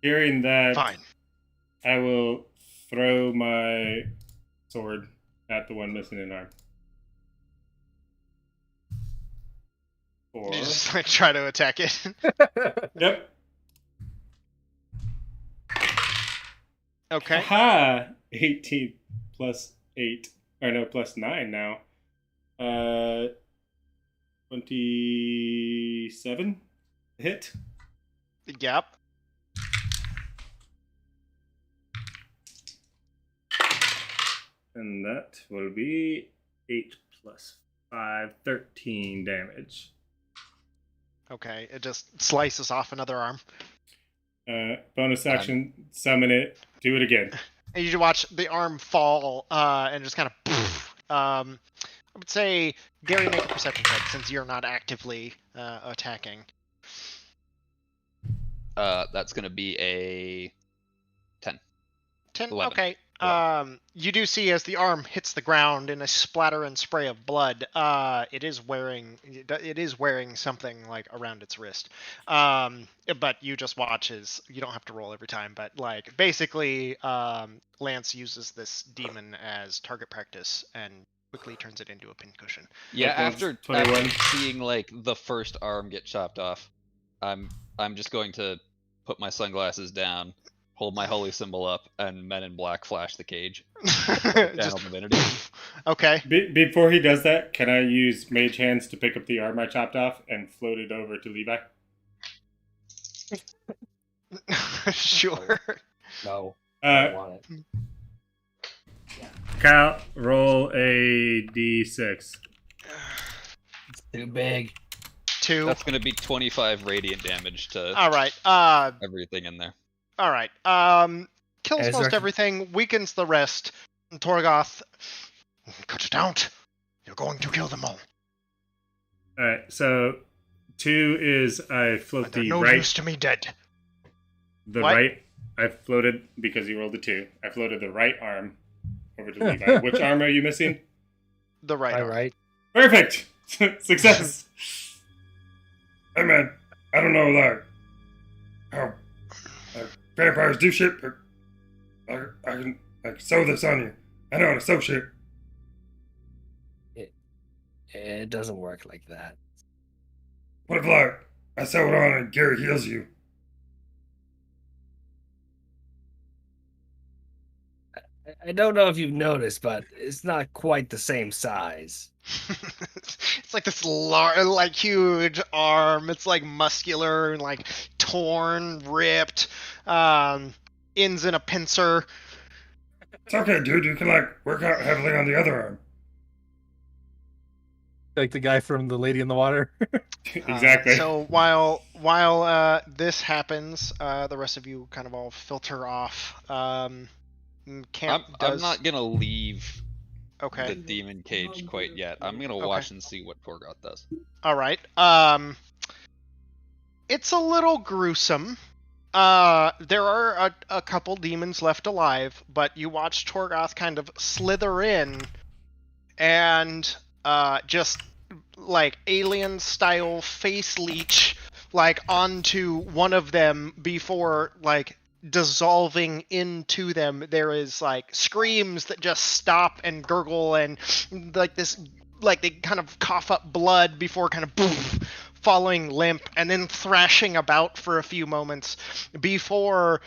Hearing that, fine. I will throw my sword at the one missing an arm. You just like try to attack it. Yep. Okay. Aha! 18 plus 8. Or no, plus 9 now. 27 hit. Yep. And that will be 8 plus 5, 13 damage. Okay, it just slices off another arm. Bonus action, summon it, do it again. And you watch the arm fall and just kind of. I would say, Gary, make a perception check since you're not actively attacking. That's gonna be a 10. 10? 11. Okay. 11. You do see as the arm hits the ground in a splatter and spray of blood. It is wearing something like around its wrist. But you just watch as you don't have to roll every time. But like basically, Lance uses this demon as target practice and quickly turns it into a pincushion. Yeah, after 21. seeing like the first arm get chopped off, I'm just going to put my sunglasses down, hold my holy symbol up, and Men in Black flash the cage. Channel divinity. Okay. Before he does that, can I use Mage Hands to pick up the arm I chopped off and float it over to Levi? Sure. No. I don't want it. Kyle, roll a d6. It's too big. 2. That's going to be 25 radiant damage to All right. everything in there. All right. Kills Ezra- most everything, weakens the rest. And Torgoth, cut it out. You're going to kill them all. Alright, so 2 is I float They're the no right. use to me dead. The What? right. I floated because you rolled a 2. I floated the right arm over to Levi. Which arm are you missing? The right. All arm. right. Perfect! Success! Hey man, I don't know like how vampires do shit, but I can sew this on you. I know how to sew shit. It doesn't work like that. What if like I sew it on and Gary heals you? I don't know if you've noticed, but it's not quite the same size. It's like this like huge arm. It's like muscular and like torn, ripped. Ends in a pincer. It's okay, dude. You can like work out heavily on the other arm. Like the guy from The Lady in the Water. Exactly. So while this happens, the rest of you kind of all filter off. Camp I'm does. not going to leave Okay. the demon cage quite yet. I'm going to watch and see what Torgoth does. All right. It's a little gruesome. There are a couple demons left alive, but you watch Torgoth kind of slither in and just like alien style face leech like onto one of them before like dissolving into them. There is like screams that just stop and gurgle and like this, like they kind of cough up blood before kind of boom, falling limp and then thrashing about for a few moments before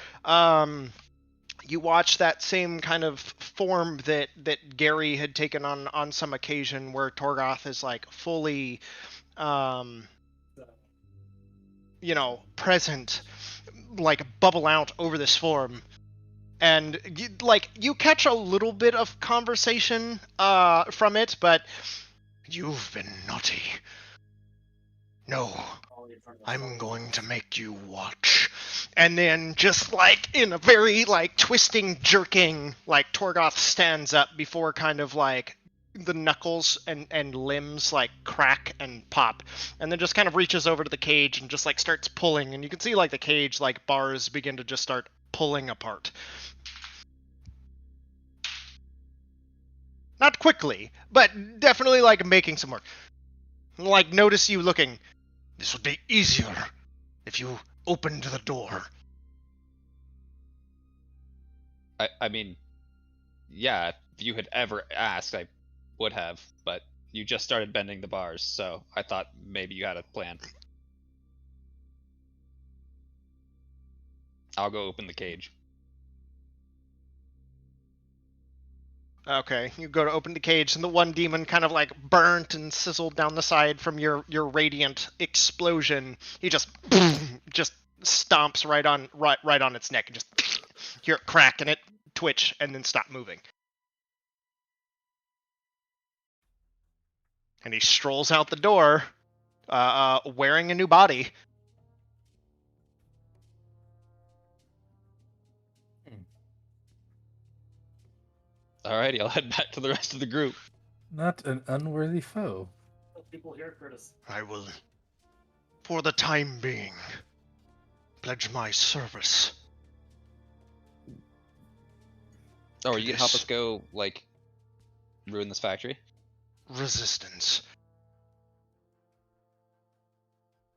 you watch that same kind of form that Gary had taken on some occasion where Torgoth is like fully present, like bubble out over this form. And you catch a little bit of conversation from it, but you've been naughty. No, I'm going to make you watch. And then just like in a very like twisting, jerking, like Torgoth stands up before kind of like the knuckles and limbs like crack and pop, and then just kind of reaches over to the cage and just like starts pulling, and you can see like the cage like bars begin to just start pulling apart. Not quickly, but definitely like making some work. Like notice you looking. This would be easier if you opened the door. I mean, yeah, if you had ever asked, I would have, but you just started bending the bars, so I thought maybe you had a plan. I'll go open the cage. Okay, you go to open the cage, and the one demon kind of like burnt and sizzled down the side from your radiant explosion. He just stomps right on its neck and just hear it crack and it twitch and then stop moving. And he strolls out the door, wearing a new body. Alrighty, I'll head back to the rest of the group. Not an unworthy foe. People here, Curtis. I will, for the time being, pledge my service. Oh, are you gonna help us go, like, ruin this factory? Resistance.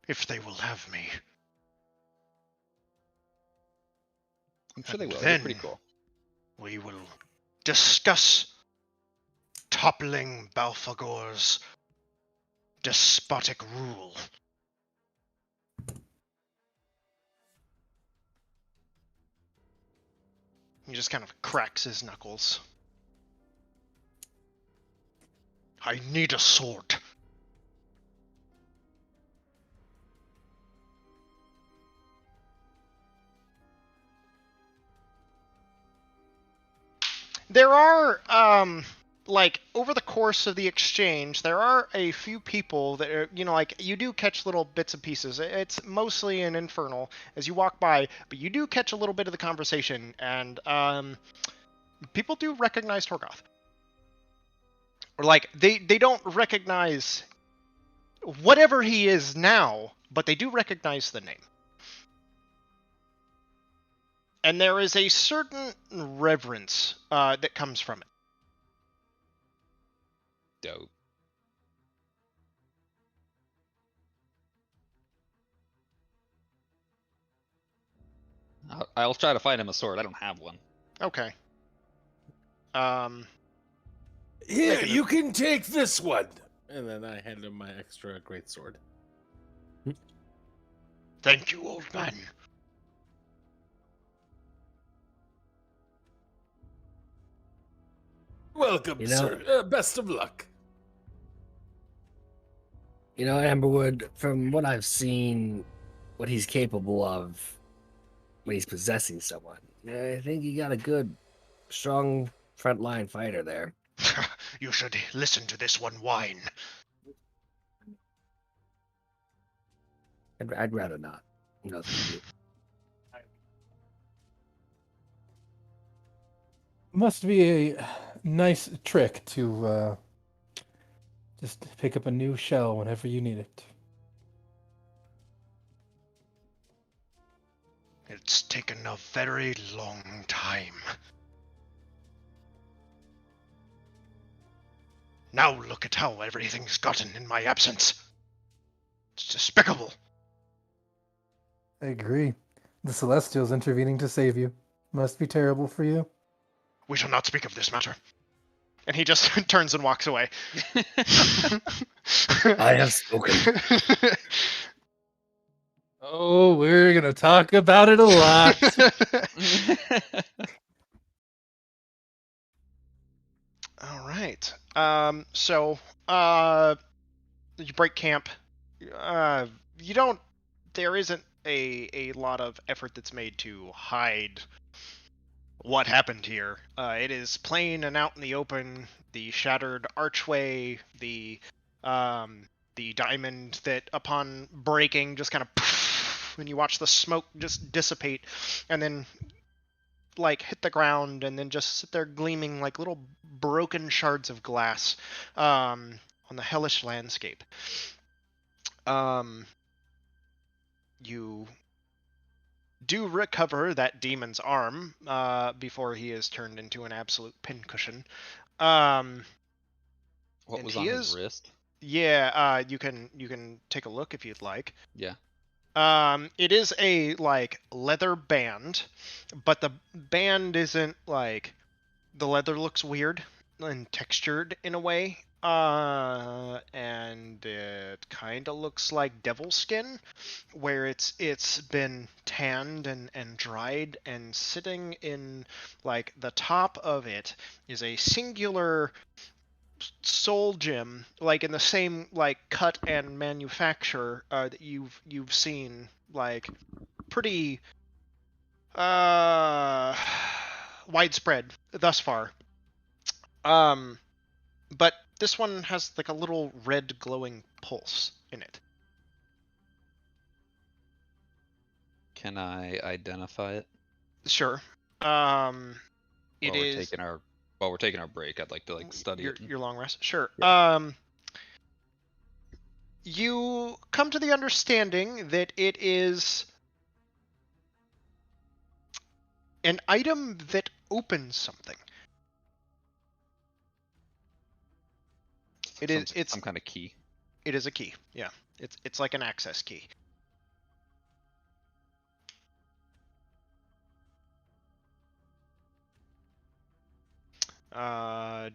If they will have me. I'm sure they will. Then They're pretty cool. we will discuss toppling Balfagor's despotic rule. He just kind of cracks his knuckles. I need a sword. There are, like, over the course of the exchange, there are a few people that are, like, you do catch little bits and pieces. It's mostly an infernal as you walk by, but you do catch a little bit of the conversation, and, people do recognize Torgoth. Or, like, they don't recognize whatever he is now, but they do recognize the name. And there is a certain reverence that comes from it. Dope. I'll try to find him a sword. I don't have one. Okay. Here, you can take this one. And then I hand him my extra greatsword. Thank you, old man. Welcome, sir. Best of luck. Amberwood, from what I've seen, what he's capable of when he's possessing someone, I think you got a good, strong frontline fighter there. You should listen to this one whine. I'd rather not. No, thank you. Must be a nice trick to just pick up a new shell whenever you need it. It's taken a very long time. Now look at how everything's gotten in my absence. It's despicable. I agree. The Celestials intervening to save you. Must be terrible for you. We shall not speak of this matter. And he just turns and walks away. I have spoken. Oh, we're gonna talk about it a lot. All right. So, you break camp. You don't. There isn't a lot of effort that's made to hide what happened here. It is plain and out in the open. The shattered archway, the diamond that upon breaking just kind of, when you watch the smoke just dissipate, and then like hit the ground, and then just sit there gleaming like little broken shards of glass on the hellish landscape. You do recover that demon's arm before he is turned into an absolute pincushion. What was on his wrist? Yeah, you can take a look if you'd like. Yeah. It is a like leather band, but the band isn't like, the leather looks weird and textured in a way. And it kind of looks like devil skin, where it's been tanned and dried, and sitting in like the top of it is a singular soul gem, like in the same like cut and manufacture that you've seen, like pretty widespread thus far. But this one has like a little red glowing pulse in it. Can I identify it? Sure. While we're taking our break, I'd like to study your long rest. Sure. Yeah. You come to the understanding that it is an item that opens something. It is. It's some kind of key. It is a key. Yeah. It's like an access key.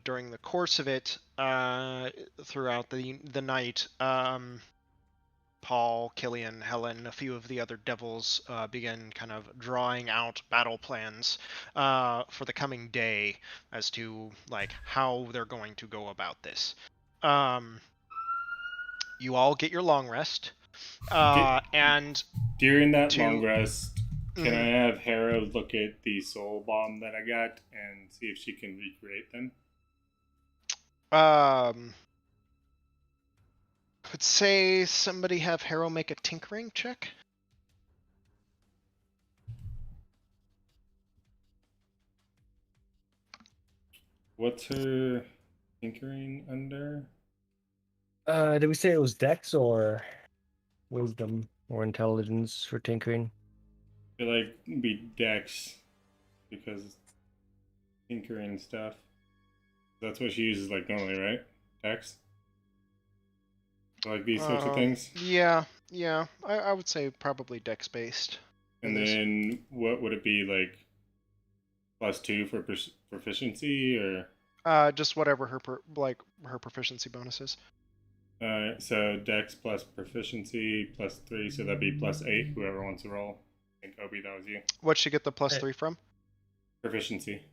During the course of it, throughout the night, Paul, Killian, Helen, a few of the other devils begin kind of drawing out battle plans for the coming day as to like how they're going to go about this. You all get your long rest, and during that long rest, can I have Hera look at the soul bomb that I got and see if she can recreate them? Could say somebody have Hera make a tinkering check. What's her tinkering under? Did we say it was Dex or Wisdom or Intelligence for tinkering? I feel like it'd be Dex because tinkering stuff. That's what she uses like normally, right? Dex? Like these sorts of things? Yeah. I would say probably Dex based. And then what would it be like? +2 for proficiency or? Just whatever her proficiency bonus is. So Dex plus proficiency +3, so that'd be +8. Whoever wants to roll. I think Obi, that was you. What'd she get the +3 from? Proficiency.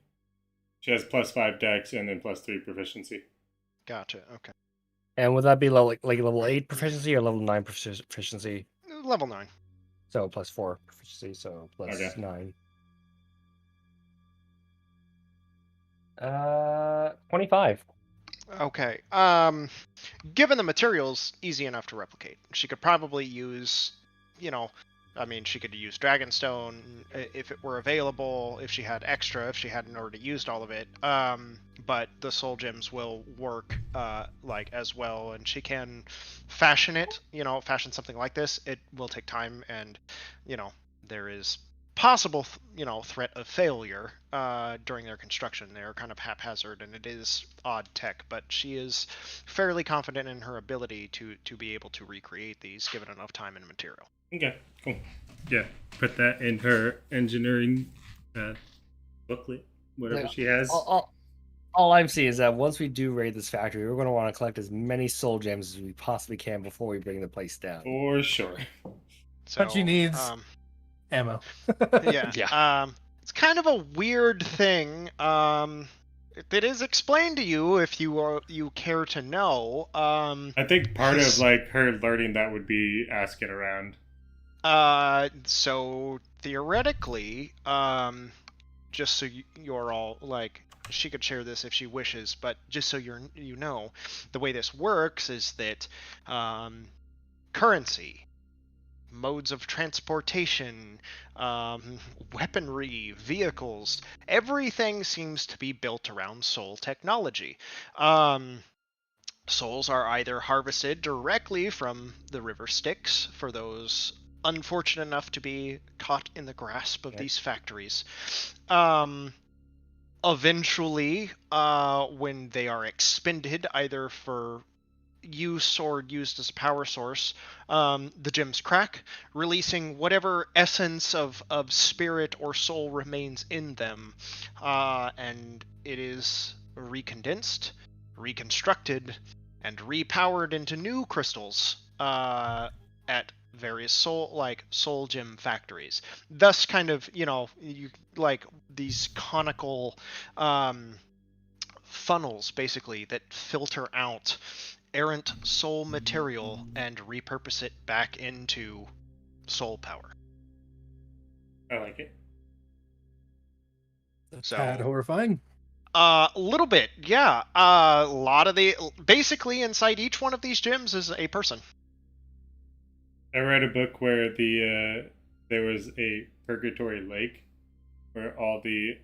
She has +5 Dex and then +3 proficiency. Gotcha. Okay. And would that be like level 8 proficiency or level 9 proficiency? Level 9. So +4 proficiency, so +9. 25. Okay. Given the materials, easy enough to replicate. She could probably use, she could use Dragonstone if it were available, if she had extra, if she hadn't already used all of it. But the soul gems will work as well, and she can fashion it. Fashion something like this. It will take time, and there is possible threat of failure during their construction. They're kind of haphazard, and it is odd tech, but she is fairly confident in her ability to be able to recreate these given enough time and material. Okay, cool. Yeah, put that in her engineering booklet, whatever she has. All I'm seeing is that once we do raid this factory, we're going to want to collect as many soul gems as we possibly can before we bring the place down. For sure. So, but she needs ammo. Yeah. It's kind of a weird thing. It is explained to you if you care to know. I think part of her learning that would be asking around. So theoretically, just so you're all she could share this if she wishes, but just so you know, the way this works is that currency, modes of transportation, weaponry, vehicles, everything seems to be built around soul technology. Souls are either harvested directly from the river Styx for those unfortunate enough to be caught in the grasp of these factories. Eventually, when they are expended either for use or used as a power source, the gems crack, releasing whatever essence of spirit or soul remains in them, and it is recondensed, reconstructed, and repowered into new crystals at various soul gem factories. Thus kind of, you these conical funnels basically that filter out errant soul material and repurpose it back into soul power. I like it. That's horrifying. A little bit, yeah. A lot of basically inside each one of these gyms is a person. I read a book where there was a purgatory lake where all the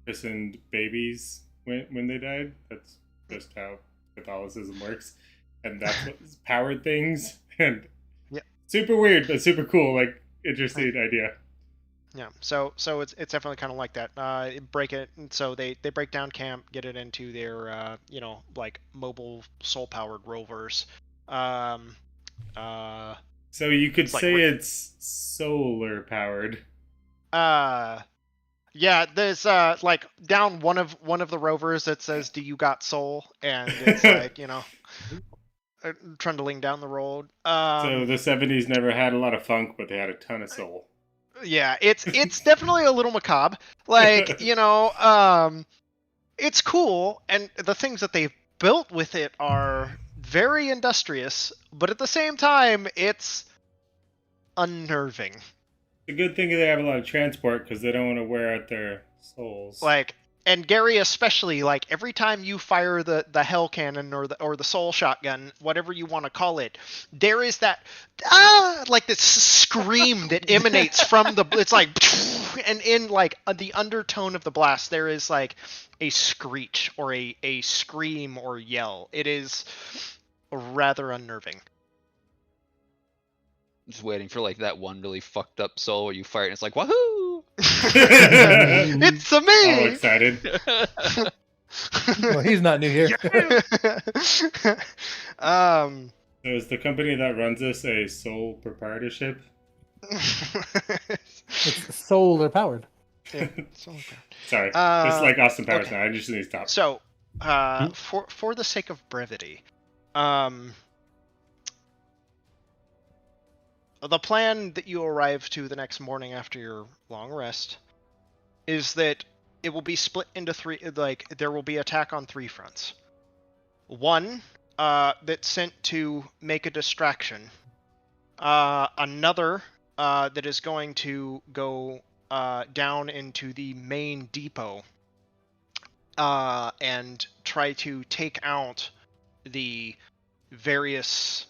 christened babies went when they died. That's just how Catholicism works, and that's what powered things. And super weird, but super cool. Interesting idea. Yeah, so it's definitely kind of like that. Break it, so they break down camp, get it into their like mobile soul powered rovers. Um, So you could it's like say it's solar powered. yeah, there's like down one of the rovers that says, "Do you got soul?" And it's like trundling down the road. So the 70s never had a lot of funk, but they had a ton of soul. Yeah, it's definitely a little macabre. Like, it's cool, and the things that they've built with it are very industrious, but at the same time, it's unnerving. The good thing is they have a lot of transport because they don't want to wear out their souls. Like, and Gary especially, like every time you fire the hell cannon or the soul shotgun, whatever you want to call it, there is that like this scream that emanates from the. It's like, and in like the undertone of the blast, there is like a screech or a scream or yell. It is rather unnerving. Just waiting for like that one really fucked up soul where you fire it and it's like wahoo! It's a me. All excited. Well, he's not new here. So is the company that runs this a sole proprietorship? It's solar powered. Yeah, solar powered. Sorry, this is like Austin Powers now. I just need to stop. So, for the sake of brevity, the plan that you arrive to the next morning after your long rest is that it will be split into three. Like there will be attack on three fronts. One, that's sent to make a distraction. Another, that is going to go down into the main depot and try to take out the various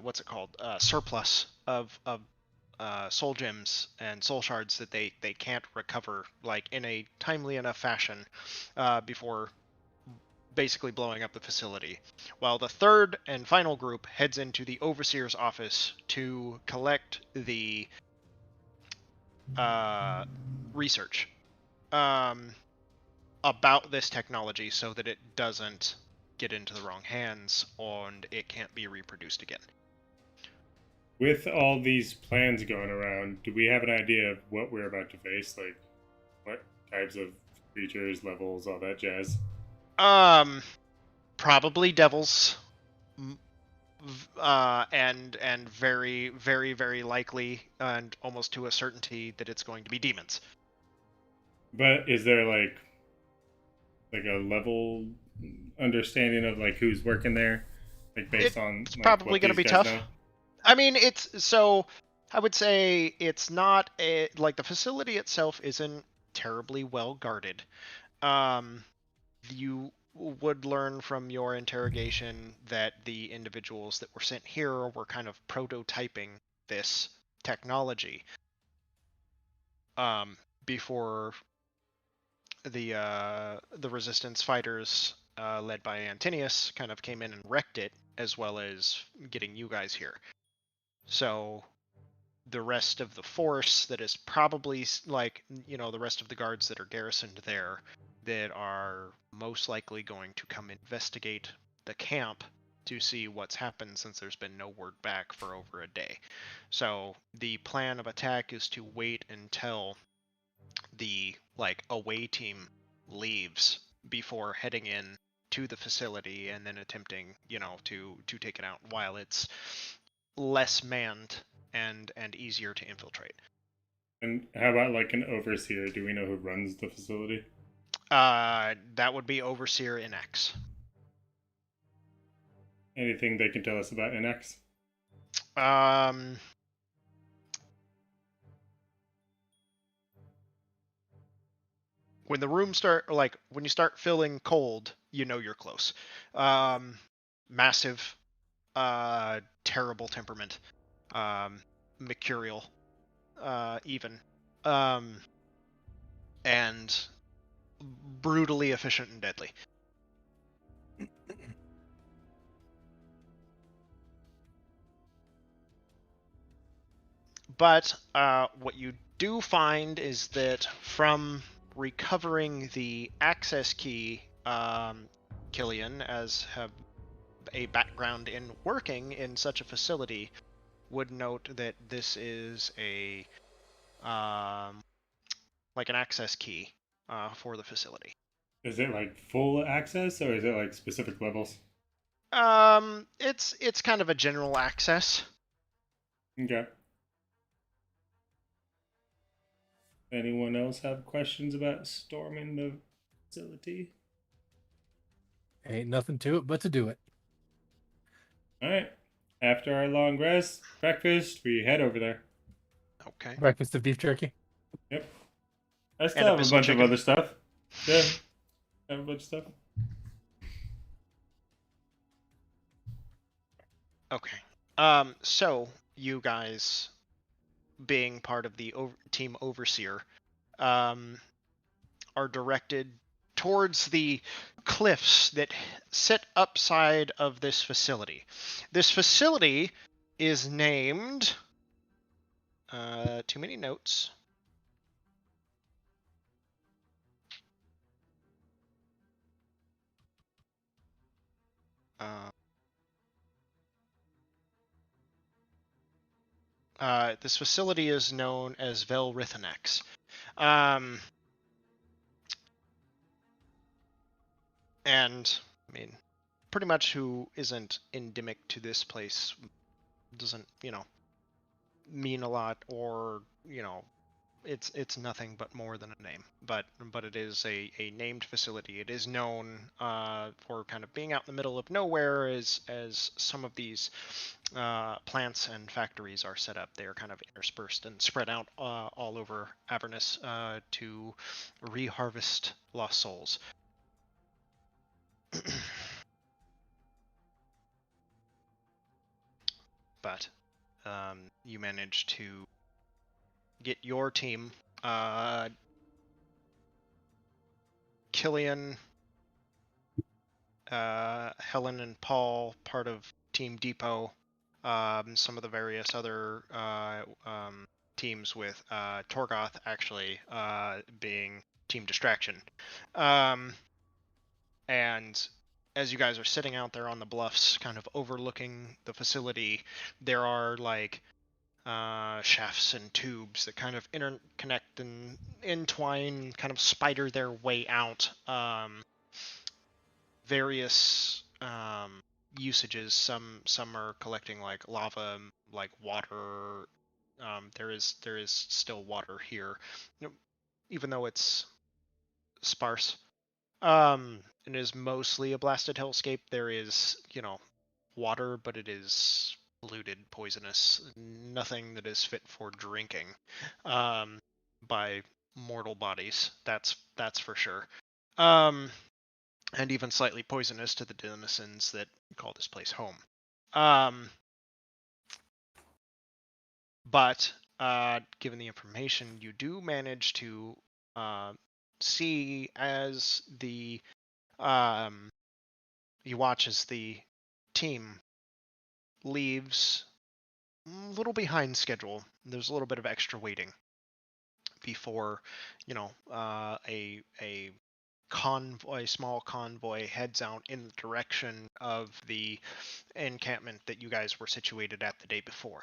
what's it called, surplus of soul gems and soul shards that they can't recover like in a timely enough fashion before basically blowing up the facility, while the third and final group heads into the overseer's office to collect the research about this technology so that it doesn't get into the wrong hands and it can't be reproduced again. With all these plans going around, do we have an idea of what we're about to face? Like, what types of creatures, levels, all that jazz? Probably devils, and very, very, very likely, and almost to a certainty that it's going to be demons. But is there like a level understanding of like who's working there, like based on? It's like, probably going to be tough. Know? I mean, I would say it's not like the facility itself isn't terribly well guarded. You would learn from your interrogation that the individuals that were sent here were kind of prototyping this technology before the resistance fighters led by Antinius kind of came in and wrecked it, as well as getting you guys here. So the rest of the force that is probably like, the rest of the guards that are garrisoned there that are most likely going to come investigate the camp to see what's happened, since there's been no word back for over a day. So the plan of attack is to wait until the away team leaves before heading in to the facility and then attempting, to take it out while it's less manned and easier to infiltrate. And how about like an overseer? Do we know who runs the facility? That would be Overseer NX. Anything they can tell us about NX? When the rooms start, when you start feeling cold, you're close. Massive, terrible temperament, mercurial, even, and brutally efficient and deadly. But what you do find is that from recovering the access key, Killian, as have a background in working in such a facility, would note that this is a like an access key for the facility. Is it like full access or is it like specific levels? It's kind of a general access. Okay. Anyone else have questions about storming the facility? Ain't nothing to it but to do it. All right. After our long rest, breakfast, we head over there. Okay. Breakfast of beef jerky. Yep. I still And a have a bissell bunch chicken. of other stuff. Yeah. I have a bunch of stuff. Okay. So you guys, being part of the team overseer, are directed towards the cliffs that sit upside of this facility. This facility is named. Too many notes. This facility is known as Velrithanex. And, I mean, pretty much who isn't endemic to this place doesn't, mean a lot, or, it's nothing but more than a name. But it is a named facility. It is known for kind of being out in the middle of nowhere, as some of these plants and factories are set up. They are kind of interspersed and spread out all over Avernus to reharvest lost souls. But you managed to get your team, Killian, Helen and Paul, part of Team Depot, some of the various other teams, with Torgoth actually being Team Distraction. And as you guys are sitting out there on the bluffs, kind of overlooking the facility, there are like shafts and tubes that kind of interconnect and entwine, kind of spider their way out. Various usages. Some are collecting like lava, like water. There is still water here, even though it's sparse. It is mostly a blasted hellscape. There is, water, but it is polluted, poisonous, nothing that is fit for drinking by mortal bodies. That's for sure. And even slightly poisonous to the denizens that call this place home. But given the information, you do manage to see as the you watch as the team leaves a little behind schedule. There's a little bit of extra waiting before, a convoy, small convoy, heads out in the direction of the encampment that you guys were situated at the day before.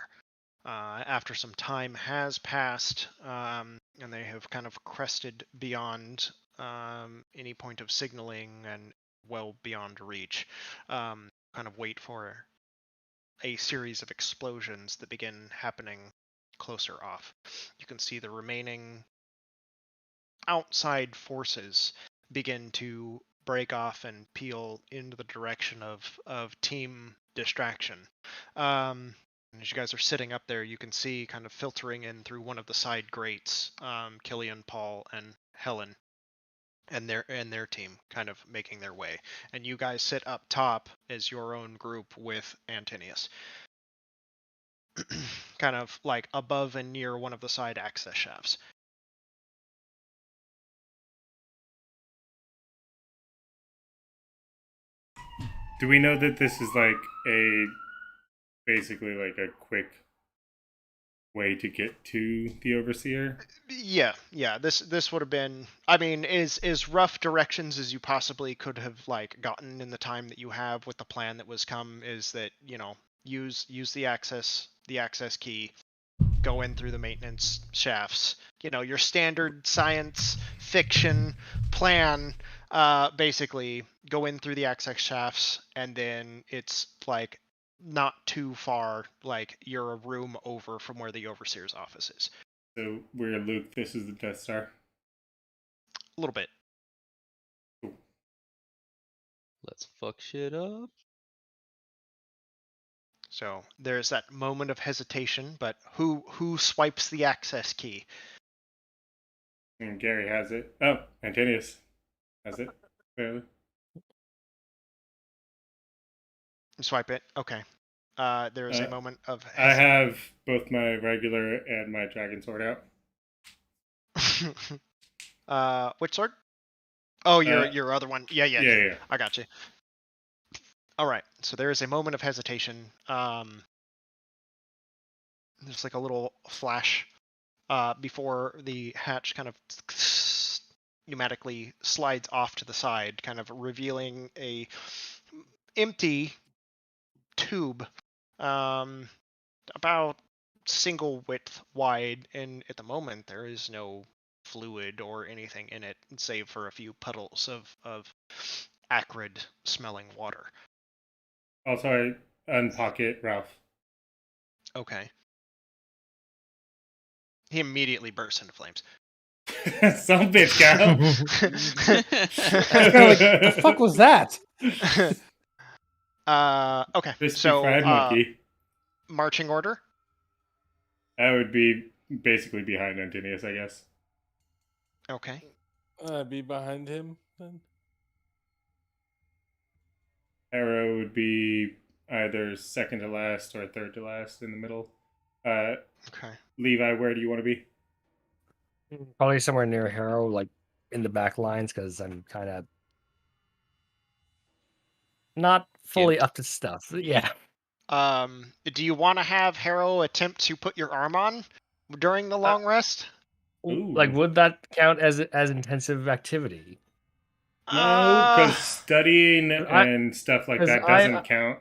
After some time has passed, and they have kind of crested beyond any point of signaling and well beyond reach, kind of wait for a series of explosions that begin happening closer off. You can see the remaining outside forces begin to break off and peel into the direction of Team Distraction. As you guys are sitting up there, you can see kind of filtering in through one of the side grates, Killian, Paul, and Helen, and their team kind of making their way. And you guys sit up top as your own group with Antinius, kind of like above and near one of the side access shafts. Do we know that this is like basically like a quick way to get to the overseer? Yeah. This would have been, I mean, as rough directions as you possibly could have like gotten in the time that you have with the plan that was come. Is that, you know, use the access key, go in through the maintenance shafts. You know, your standard science fiction plan. Basically, go in through the access shafts, and then it's like not too far. Like you're a room over from where the overseer's office is. So we're Luke. This is the Death Star. A little bit. Cool. Let's fuck shit up. So there's that moment of hesitation, but who swipes the access key? And Gary has it. Oh, Antonius has it. Clearly. You swipe it. Okay. There is a moment of. I have both my regular and my dragon sword out. Which sword? Oh, your other one. Yeah. I got you. All right. So there is a moment of hesitation. There's like a little flash before the hatch kind of pneumatically slides off to the side, kind of revealing a empty tube, about single width wide, and at the moment there is no fluid or anything in it, save for a few puddles of acrid smelling water. Also, I unpocket Ralph. Okay. He immediately bursts into flames. Some bitch, Carol. Like, the fuck was that? Okay. Crispy So, fried monkey. marching order. I would be basically behind Antonius, I guess. Okay. I'd be behind him then. Arrow would be either second to last or third to last in the middle. Okay. Levi, where do you want to be? Probably somewhere near Harrow, like in the back lines, because I'm kind of not fully up to stuff. Yeah. Do you want to have Harrow attempt to put your arm on during the long rest? Ooh. Like, would that count as intensive activity? No, because studying and stuff like that doesn't count.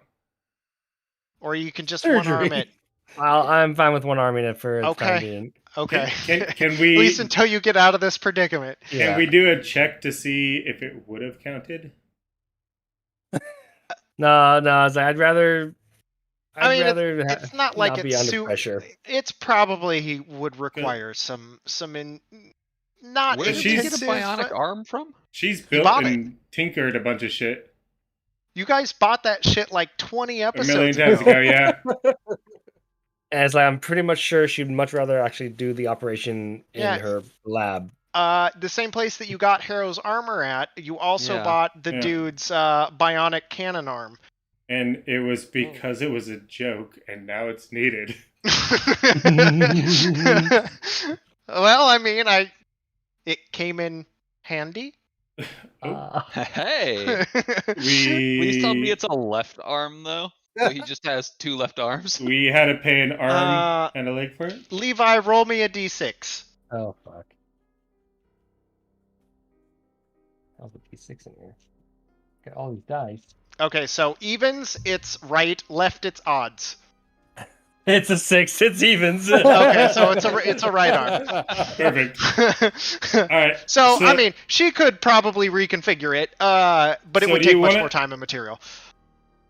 Or you can just Surgery. one arm it. Well, I'm fine with one arming it for the time Okay. being. Okay. Can we? At least until you get out of this predicament. Can we do a check to see if it would have counted? No, it's like, I'd rather. It's not like not be it's under pressure. It's probably would require some not Where did she get a intensive, bionic arm from? She's built and tinkered a bunch of shit. You guys bought that shit like 20 A episodes million times ago, yeah. And it's like, I'm pretty much sure she'd much rather actually do the operation in her lab. The same place that you got Harrow's armor at, you also bought the dude's bionic cannon arm. And it was because it was a joke, and now it's needed. Well, I mean, it came in handy. Hey! Please tell me it's a left arm, though. So he just has two left arms. We had to pay an arm and a leg for it? Levi, roll me a d6. Oh, fuck. How's the d6 in here? Got all these dice. Okay, so evens, it's right. Left, it's odds. It's a 6. It's evens. Okay, so it's a right arm. Perfect. All right. So I mean, she could probably reconfigure it, but it would take much more time and material.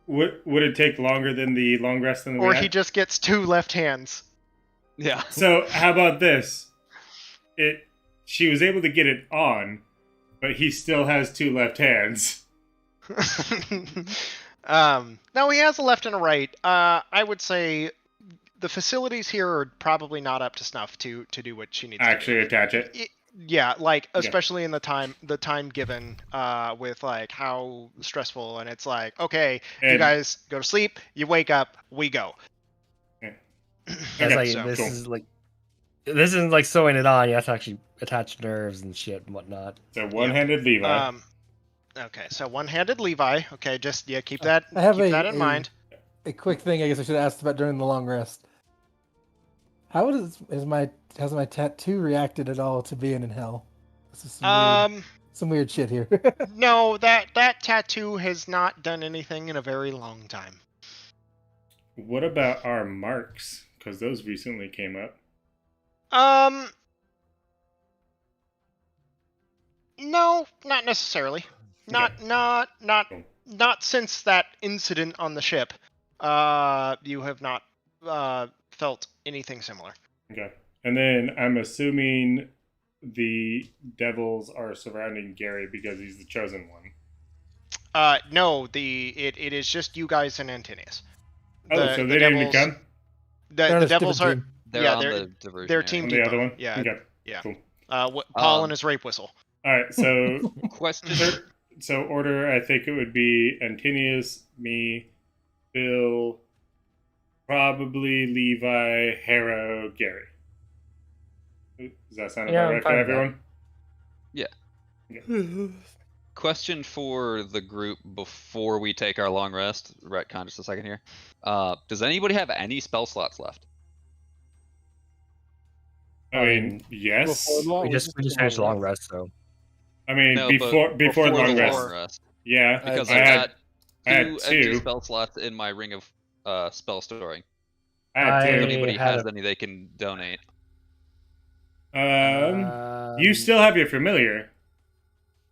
Would it take longer than the long rest in the Or he just gets two left hands. Yeah. So how about this? She was able to get it on, but he still has two left hands. No, he has a left and a right. I would say the facilities here are probably not up to snuff to do what she needs actually to attach it. Yeah, like especially in the time given with like how stressful, and it's like, okay, you guys go to sleep, you wake up, we go. Yeah. This isn't like sewing it on. You have to actually attach nerves and shit and whatnot. So one-handed Levi. Okay, so one-handed Levi. Okay, just keep that in mind. A quick thing I guess I should have asked about during the long rest. has my tattoo reacted at all to being in hell? This is some weird shit here. No, that tattoo has not done anything in a very long time. What about our marks? Because those recently came up. No, not necessarily. Not since that incident on the ship. You have not felt anything similar. Okay. And then I'm assuming the devils are surrounding Gary because he's the chosen one. No, it is just you guys and Antinius. So they didn't even come? The devils are... They're on the diversion they're area. Team On the Depot. other one? Yeah. Okay. Yeah. Cool. Paul and his rape whistle. All right, so Question. so order, I think it would be Antinius, me, Bill, probably Levi, Harrow, Gary. Does that sound about right for everyone? Yeah. Okay. Question for the group before we take our long rest. Retcon just a second here. Does anybody have any spell slots left? I mean, yes. We just finished the long rest, so. I mean, No, before the long rest. rest. Yeah, Because I had two two. empty spell slots in my ring of spell storing. I had If two. anybody has any, they can donate. You still have your familiar.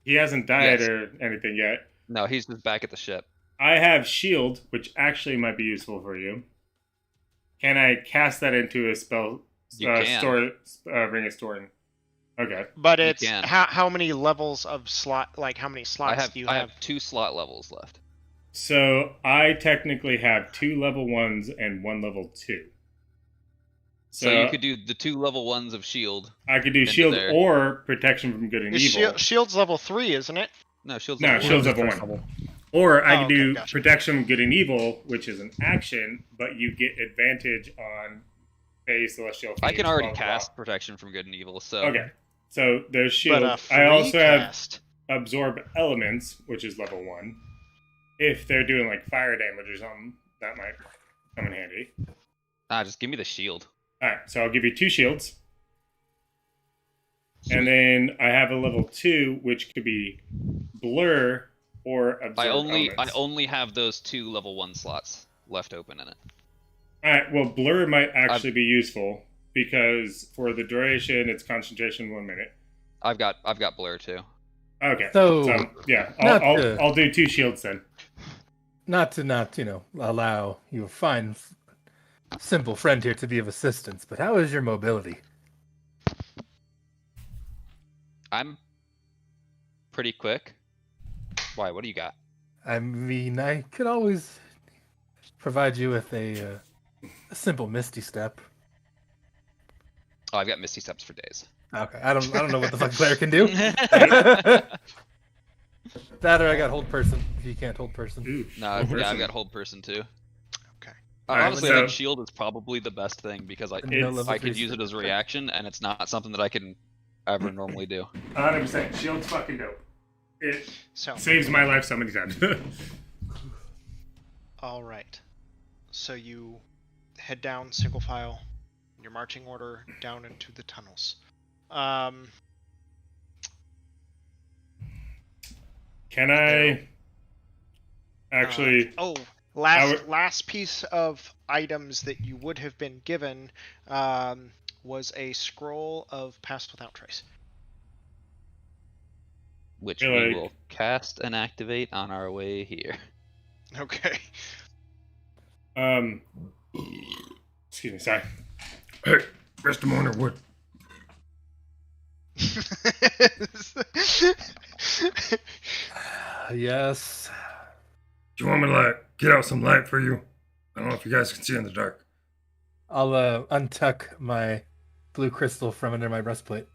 He hasn't died Yes. or anything yet. No, he's just back at the ship. I have shield, which actually might be useful for you. Can I cast that into a spell You can. ring of storing? Okay. But You it's can. how many levels of slot? Like how many slots do you I have? have 2 slot levels left. So I technically have 2 level 1s and 1 level 2. So you could do the 2 level 1s of shield. I could do into shield there. or protection from good and evil. Shield's level 3, isn't it? No, shield's No, level shield's one. level 1. Or I Oh, could okay, do gotcha. protection from good and evil, which is an action, but you get advantage on phase, celestial phase. I can already blah, blah, cast protection from good and evil, so blah. Okay. So there's shield. But a free I also cast. have absorb elements, which is level 1. If they're doing like fire damage or something, that might come in handy. just give me the shield. Alright, so I'll give you 2 shields. Sweet. And then I have a level 2, which could be blur or absorb I elements. only have those 2 level 1 slots left open in it. Alright, well, blur might actually be useful because for the duration, it's concentration 1 minute. I've got blur too. Okay. So, yeah, not to- I'll do 2 shields then. not to allow your fine, simple friend here to be of assistance, but how is your mobility? I'm pretty quick. Why? What do you got? I mean, I could always provide you with a simple Misty Step. Oh, I've got Misty Steps for days. Okay, I don't know what the fuck player can do. That or I got Hold Person. If you can't Hold Person. Ooh, No, hold I've person. got Hold Person too. Okay. Alright, Honestly, so- I think Shield is probably the best thing because I level could 3 use it as a reaction, and it's not something that I can ever normally do. 100%. Shield's fucking dope. It So, saves my life so many times. all right. So you head down single file in your marching order down into the tunnels. Can I actually? Last piece of items that you would have been given was a scroll of Pass Without Trace. Which Feel we like- will cast and activate on our way here. Okay. Excuse me, sorry. Hey, Mr. Mournerwood. Yes. Do you want me to get out some light for you? I don't know if you guys can see in the dark. I'll untuck my blue crystal from under my breastplate.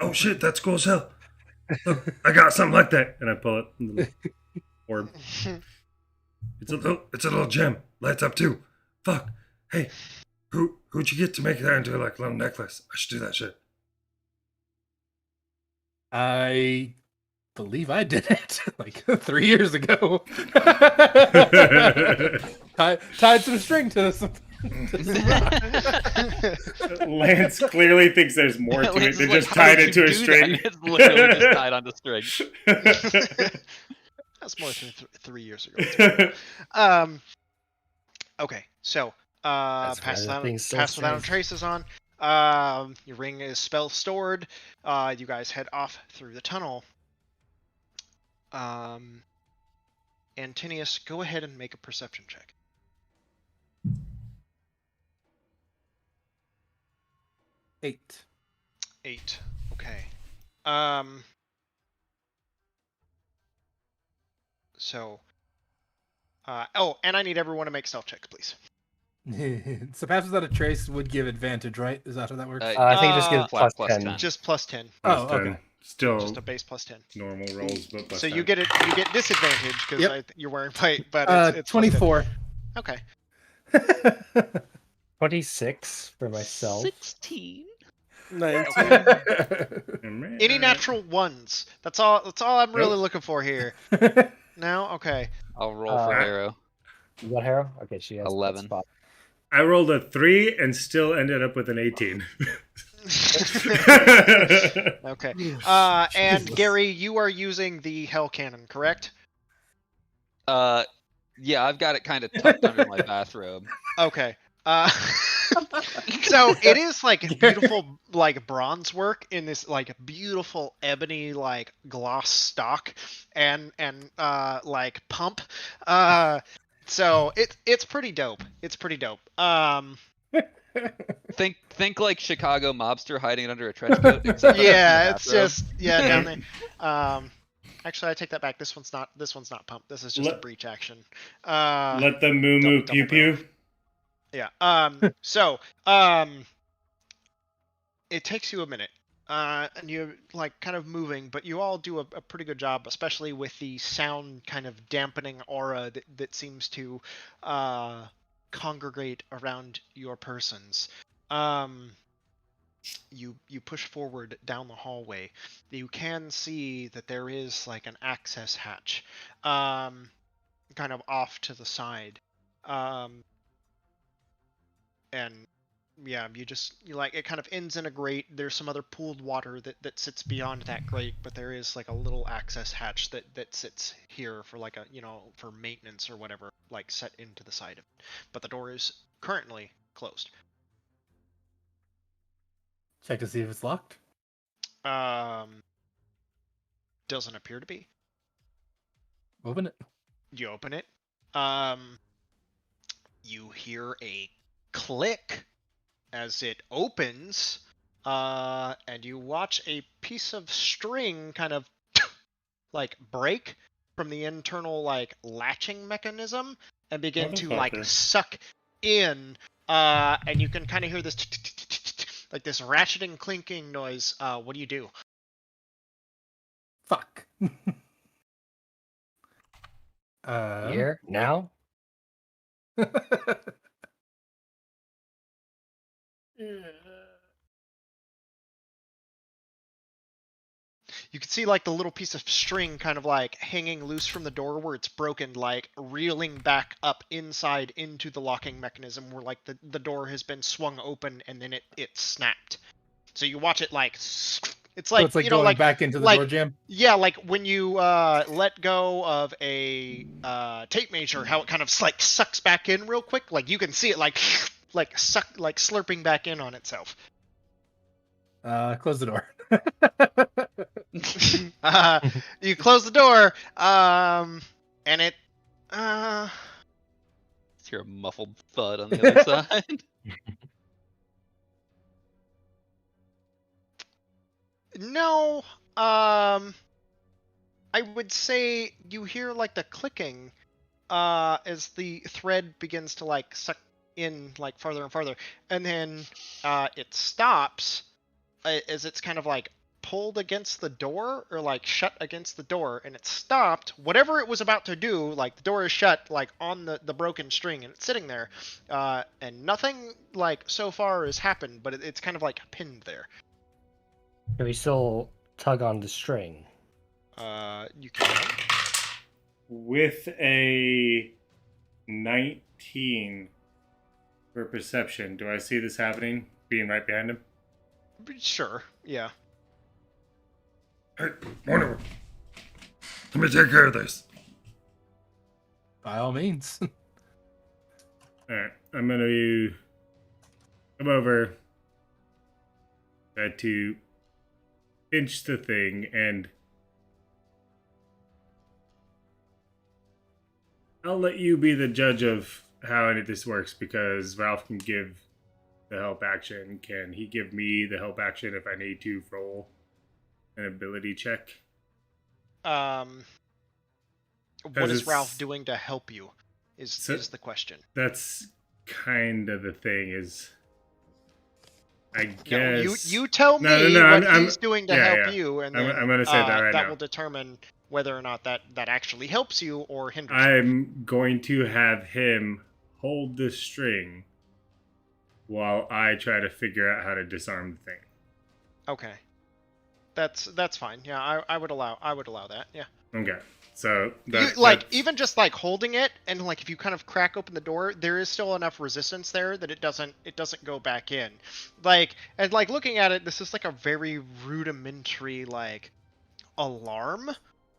Oh shit, that's cool as hell. Look, I got something like that, and I pull it. In the orb. It's a little gem. Lights up too. Fuck. Hey, who'd you get to make that into like a little necklace? I should do that shit. I believe I did it like 3 years ago. Tied some string to this. Lance clearly thinks there's more to it than just tied it to a string. It's literally just tied on the string. That's more than 3 years ago. Okay, so pass without a trace is on. Your ring is spell stored. You guys head off through the tunnel. Antinius, go ahead and make a perception check. 8. 8. Okay. So. Oh, and I need everyone to make stealth checks, please. So pass without a trace would give advantage, right? Is that how that works? I think it just gives plus plus 10. 10. Just plus 10. Oh, okay. Still Just a base plus 10. normal rolls, but plus So 10. you get disadvantage because you're wearing white, but it's 24. Okay. 26 for myself. 16. 19. Any natural ones. That's all I'm really looking for here. No? Okay. I'll roll for Harrow. You got Harrow? Okay, she has 11. Spot. I rolled a 3 and still ended up with an 18. Okay. And Gary, you are using the hell cannon, correct? Yeah, I've got it kind of tucked under my bathrobe. Okay. So it is like beautiful like bronze work in this like beautiful ebony like gloss stock and like pump. So it's pretty dope. It's pretty dope. Think like Chicago mobster hiding under a trench coat. Exactly. Yeah, it's just down there. Actually, I take that back. This one's not pump. This is just a breach action. Let the moo pew pew. Yeah. So it takes you a minute. And you're like kind of moving, but you all do a pretty good job, especially with the sound kind of dampening aura that seems to congregate around your persons. You push forward down the hallway. You can see that there is like an access hatch, kind of off to the side, and yeah, you like it kind of ends in a grate. There's some other pooled water that sits beyond that grate, but there is like a little access hatch that sits here for like a for maintenance or whatever, like set into the side of it. But the door is currently closed. Check to see if it's locked. Doesn't appear to be. Open it. You open it. You hear a click as it opens, and you watch a piece of string kind of like break from the internal like latching mechanism and begin to like suck in, and you can kind of hear this like this ratcheting clinking noise. What do you do? Fuck. Here now. You can see like the little piece of string kind of like hanging loose from the door where it's broken, like reeling back up inside into the locking mechanism where like the door has been swung open and then it snapped. So you watch it like it's like, so it's like going like back into the door jam. Yeah, like when you let go of a tape measure, how it kind of like sucks back in real quick. Like you can see it like slurping back in on itself. Close the door. You close the door, and it hear a muffled thud on the other side. No, I would say you hear like the clicking as the thread begins to like suck in like farther and farther, and then it stops as it's kind of like pulled against the door or like shut against the door, and it stopped. Whatever it was about to do, like the door is shut like on the broken string, and it's sitting there, and nothing like so far has happened, but it's kind of like pinned there. Can we still tug on the string? You can. With a 19, For perception, do I see this happening? Being right behind him? Sure, yeah. Hey, Wonder, let me take care of this. By all means. Alright, I'm gonna come over, try to pinch the thing, and I'll let you be the judge of how any of this works, because Ralph can give the help action. Can he give me the help action if I need to roll an ability check? What is Ralph doing to help you? Is the question. That's kind of the thing. Is I guess no, you tell me what he's doing to help you, and then I'm gonna say that right that now. will determine whether or not that actually helps you or hinders you. I'm going to have him hold the string while I try to figure out how to disarm the thing. Okay, that's fine. Yeah, I would allow that. Yeah. Okay, so even just like holding it, and like if you kind of crack open the door, there is still enough resistance there that it doesn't go back in. Like, and like looking at it, this is like a very rudimentary like alarm.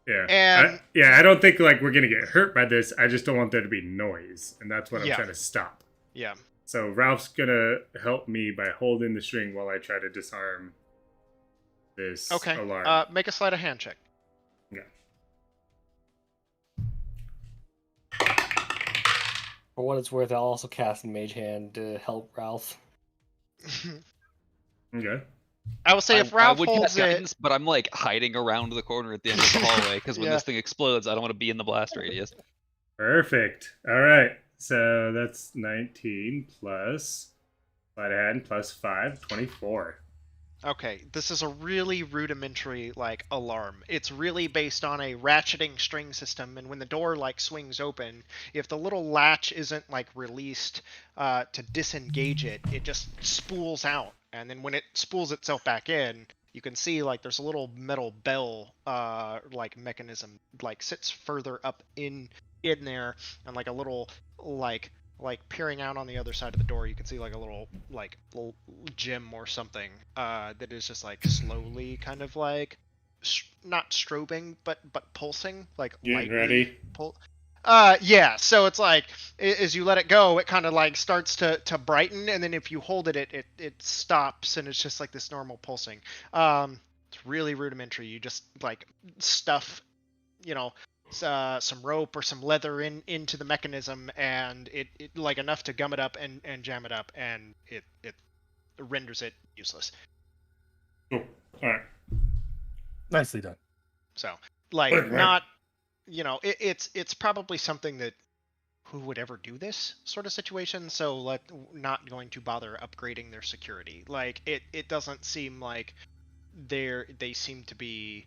Yeah, and I don't think like we're gonna get hurt by this. I just don't want there to be noise, and that's what I'm trying to stop. Yeah. So Ralph's gonna help me by holding the string while I try to disarm this alarm. Make a sleight of hand check. Yeah. For what it's worth, I'll also cast Mage Hand to help Ralph. Okay. I will say if Ralph holds guidance, but I'm like hiding around the corner at the end of the hallway because when this thing explodes, I don't want to be in the blast radius. Perfect. All right. So that's 19 plus sleight of hand plus 5, 24. Okay, this is a really rudimentary like alarm. It's really based on a ratcheting string system, and when the door like swings open, if the little latch isn't like released to disengage it, it just spools out. And then when it spools itself back in, you can see like there's a little metal bell like mechanism like sits further up in there, and like a little like peering out on the other side of the door, you can see like a little gem or something that is just like slowly kind of like not strobing but pulsing, like getting ready. Yeah, so it's like as you let it go, it kind of like starts to brighten, and then if you hold it, it stops, and it's just like this normal pulsing. It's really rudimentary. You just like stuff, some rope or some leather into the mechanism, and it like enough to gum it up and jam it up, and it renders it useless. Cool. All right. Nicely done. So like not, it's probably something that who would ever do this sort of situation, so not going to bother upgrading their security. Like it doesn't seem like they seem to be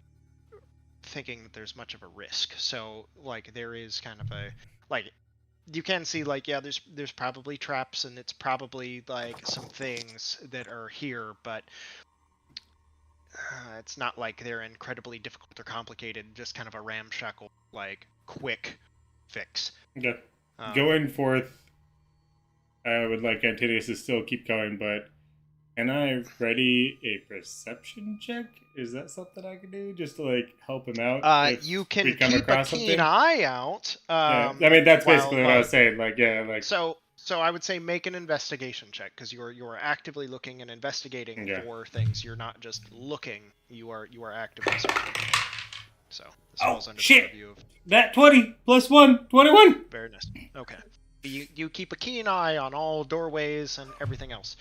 thinking that there's much of a risk. So like there is kind of a like you can see like there's probably traps, and it's probably like some things that are here, but it's not like they're incredibly difficult or complicated. Just kind of a ramshackle like quick fix. Okay. Going forth, I would like Antonius to still keep going, but can I ready a perception check? Is that something I can do just to like help him out? You can keep a keen eye out. Yeah, I mean that's basically what I was saying. Like So I would say make an investigation check, because you are actively looking and investigating for things. You're not just looking. You are actively searching. So this falls under the review of that 20 plus 1, 21. Very nice. Okay. You keep a keen eye on all doorways and everything else.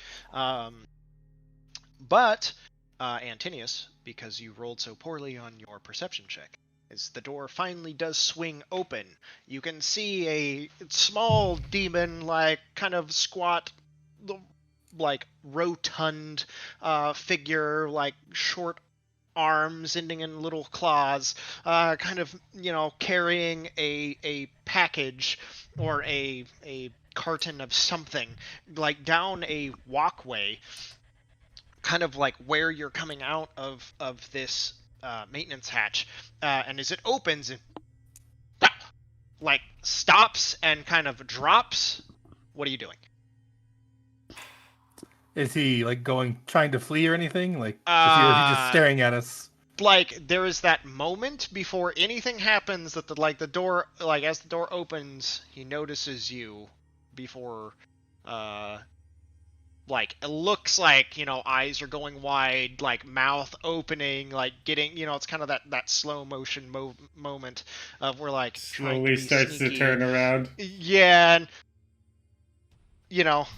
But Antonius, because you rolled so poorly on your perception check, as the door finally does swing open, you can see a small demon, like kind of squat, like rotund figure, like short arms ending in little claws, kind of carrying a package or a carton of something, like down a walkway, kind of like where you're coming out of this maintenance hatch, and as it opens, it like stops and kind of drops. What are you doing? Is he like trying to flee or anything? Like, is he just staring at us? Like, there is that moment before anything happens that the door, like, as the door opens, he notices you before, like, it looks like, eyes are going wide, like, mouth opening, like, getting, it's kind of that slow motion moment of where, like, slowly starts to turn around. Yeah, and,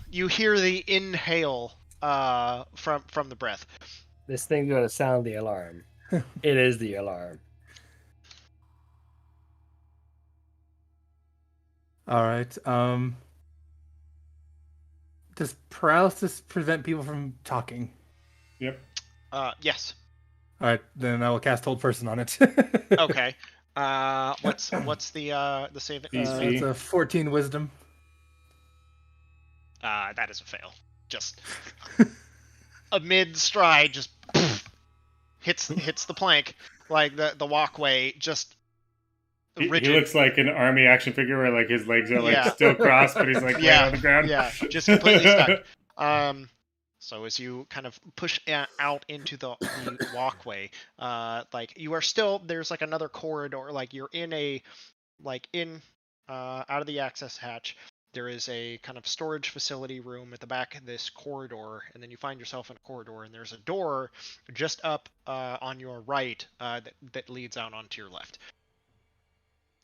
you hear the inhale, from the breath. This thing's gonna sound the alarm. It is the alarm. All right. Does paralysis prevent people from talking? Yep. Yes. All right, then I will cast Hold Person on it. Okay. What's the save? It's a 14 Wisdom. That is a fail. Just a mid stride, just hits the plank, like the walkway, just rigid. He looks like an army action figure where like his legs are like still crossed, but he's like laying on the ground. Yeah, just completely stuck. So as you kind of push out into the walkway, like you are still, there's like another corridor, like you're in out of the access hatch. There is a kind of storage facility room at the back of this corridor, and then you find yourself in a corridor, and there's a door just up on your right that leads out onto your left.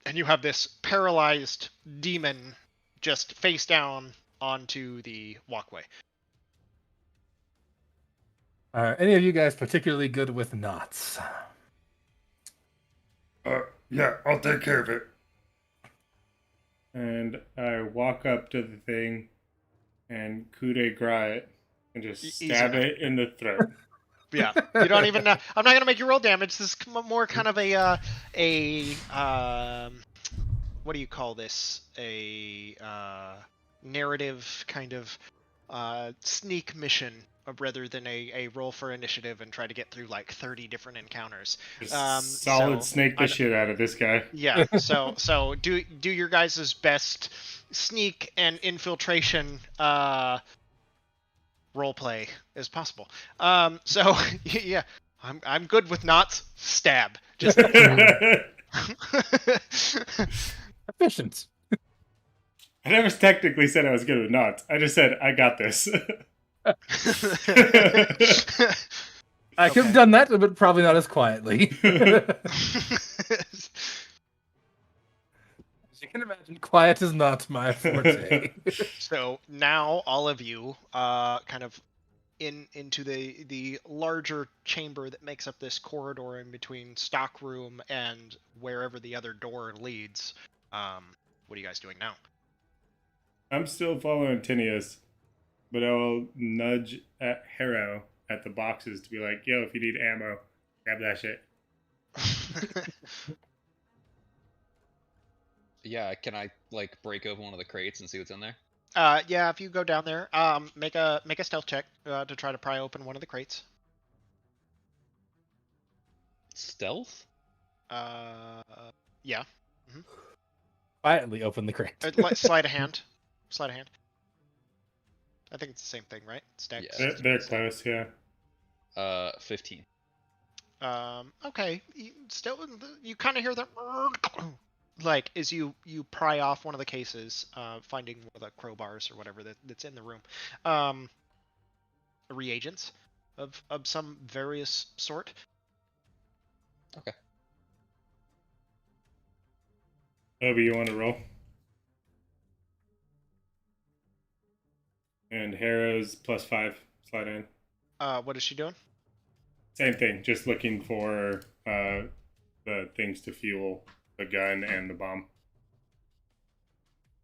And you have this paralyzed demon just face down onto the walkway. Are any of you guys particularly good with knots? Yeah, I'll take care of it. And I walk up to the thing and coup de grace it and just stab it in the throat. Yeah, you don't even know. I'm not gonna make you roll damage. This is more kind of a what do you call this? A narrative kind of sneak mission rather than a roll for initiative and try to get through like 30 different encounters. Snake the shit out of this guy. Yeah. So do your guys' best sneak and infiltration role play as possible. So yeah, I'm good with knots. Stab. Just efficient. I never technically said I was good with knots. I just said I got this. I could have done that, but probably not as quietly. As you can imagine, quiet is not my forte. So now all of you kind of into the larger chamber that makes up this corridor in between stockroom and wherever the other door leads. What are you guys doing now? I'm still following Tinius, but I'll nudge at Harrow at the boxes to be like, yo, if you need ammo, grab that shit. Yeah, can I like break open one of the crates and see what's in there? Yeah, if you go down there, make a stealth check to try to pry open one of the crates. Stealth? Yeah. Mm-hmm. Quietly open the crate. Sleight of hand. Sleight of hand. I think it's the same thing, right? Stacks. Yeah. They're close, yeah. 15. Okay. You kind of hear that, like, as you pry off one of the cases, finding one of the crowbars or whatever that's in the room. Reagents of some various sort. Okay. Obi, you want to roll? And Harrow's +5 slide in. What is she doing? Same thing, just looking for the things to fuel the gun and the bomb.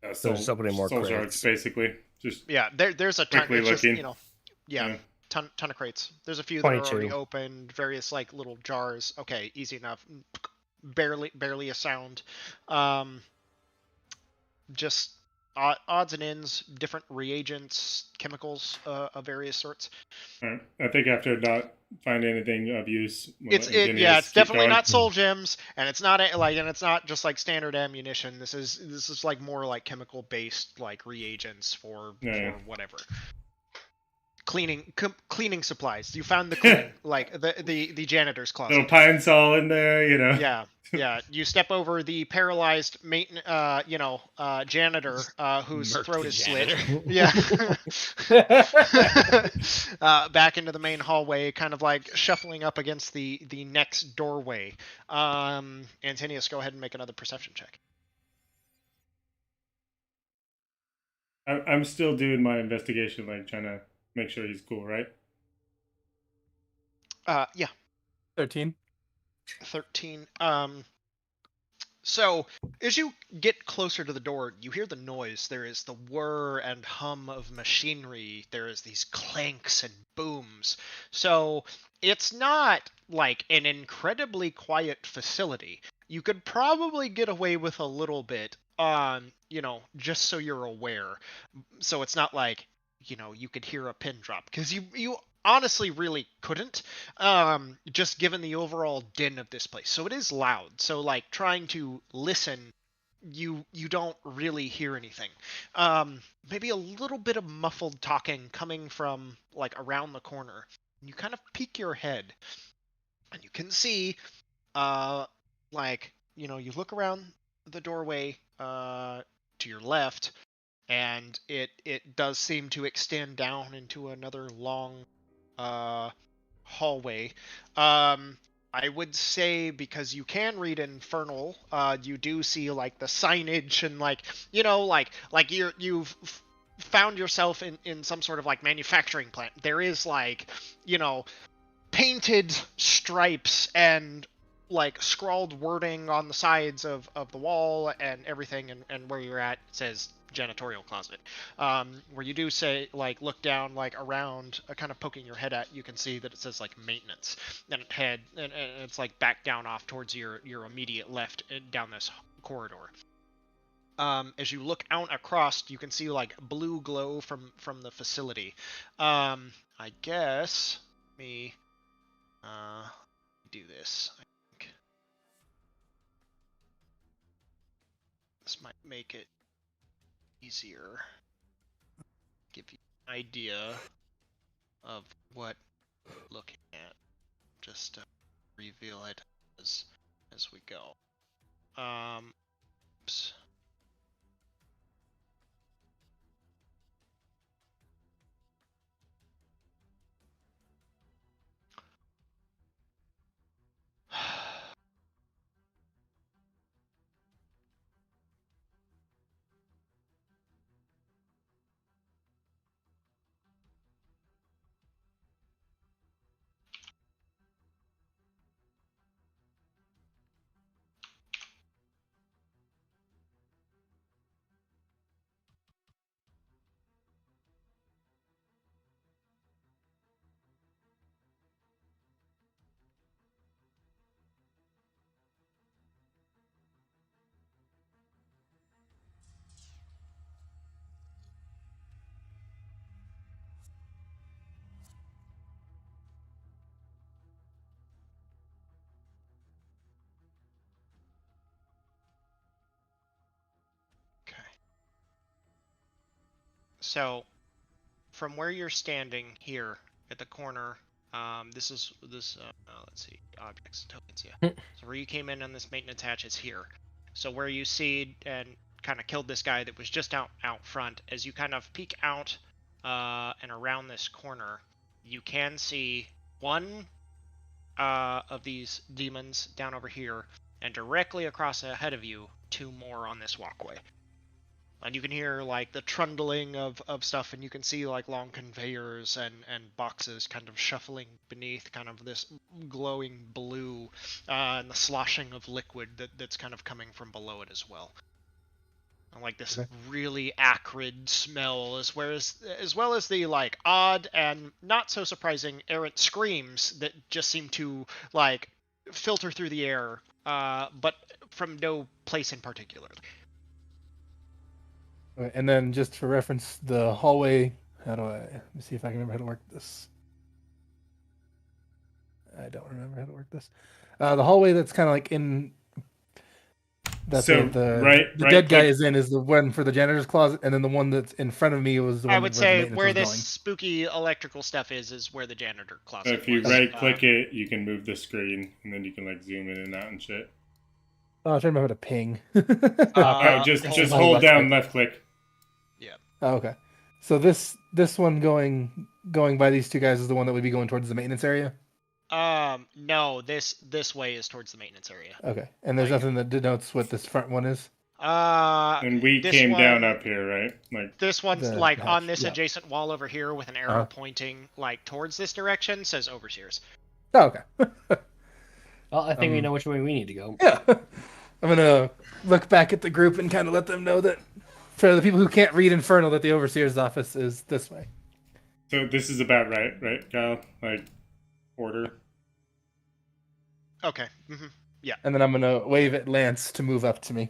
Just opening more soul crates. shards, basically. Just there's a ton. quickly It's just, looking. ton of crates. There's a few that are 22. already opened. Various like little jars. Okay, easy enough. Barely a sound. Just odds and ends, different reagents, chemicals of various sorts. Alright. I think after not find anything of use, It's definitely not soul gems, and it's not it's not just like standard ammunition. This is like more like chemical based like reagents for whatever. cleaning supplies. You found the cleaning, like the janitor's closet. Little pine saw in there, you know. Yeah. You step over the paralyzed janitor whose Murk throat the is janitor. slit. Yeah. Back into the main hallway, kind of like shuffling up against the next doorway. Antonius, go ahead and make another perception check. I'm still doing my investigation, like trying to make sure he's cool, right? Yeah. 13. 13. So, as you get closer to the door, you hear the noise. There is the whir and hum of machinery. There is these clanks and booms. So, it's not like an incredibly quiet facility. You could probably get away with a little bit, just so you're aware. So it's not like, you could hear a pin drop, because you honestly really couldn't, just given the overall din of this place. So it is loud. So like trying to listen, you don't really hear anything. Maybe a little bit of muffled talking coming from like around the corner. You kind of peek your head, and you can see, you look around the doorway to your left, and it does seem to extend down into another long hallway. I would say, because you can read Infernal, you do see like the signage and like you've found yourself in some sort of like manufacturing plant. There is like, painted stripes and like scrawled wording on the sides of the wall and everything, and where you're at says janitorial closet. Where you do say, like, look down, like around, kind of poking your head at, you can see that it says like maintenance, and it's like back down off towards your immediate left down this corridor. As you look out across, you can see like blue glow from the facility. I guess me do this. I think this might make it easier. Give you an idea of what we're looking at. Just to reveal it as we go. Oops. Okay. So, from where you're standing here at the corner, let's see, objects, tokens, yeah. So where you came in on this maintenance hatch is here. So where you see and kind of killed this guy that was just out front, as you kind of peek out and around this corner, you can see one of these demons down over here, and directly across ahead of you, two more on this walkway. And you can hear like the trundling of stuff, and you can see like long conveyors and boxes kind of shuffling beneath kind of this glowing blue, and the sloshing of liquid that's kind of coming from below it as well. And like this really acrid smell, as well as the like odd and not so surprising errant screams that just seem to like filter through the air, but from no place in particular. And then, just for reference, the hallway. Let me see if I can remember how to work this. I don't remember how to work this. The hallway that's kind of like in that So, the right dead guy click- is in is the one for the janitor's closet, and then the one that's in front of me was the one I would where the say maintenance where was this going. spooky electrical stuff is where the janitor So closet if you was. right click it, you can move the screen, and then you can like zoom in and out and shit. Oh, I was trying to remember to ping. Just hold hold left down click. left click. Oh, okay. So this one going by these two guys is the one that would be going towards the maintenance area. No, this way is towards the maintenance area. Okay, and there's Like- nothing that denotes what this front one is. And we this came down one- up here, right? Like This one's The like hatch, on this yeah. adjacent wall over here with an arrow Uh-huh. pointing like towards this direction. Says overseers. Oh, okay. Well, I think we know which way we need to go. Yeah. I'm gonna look back at the group and kind of let them know that for the people who can't read Infernal, that the overseer's office is this way. so. This is about right, Kyle? Like order. Okay. Mm-hmm. And then I'm gonna wave at Lance to move up to me.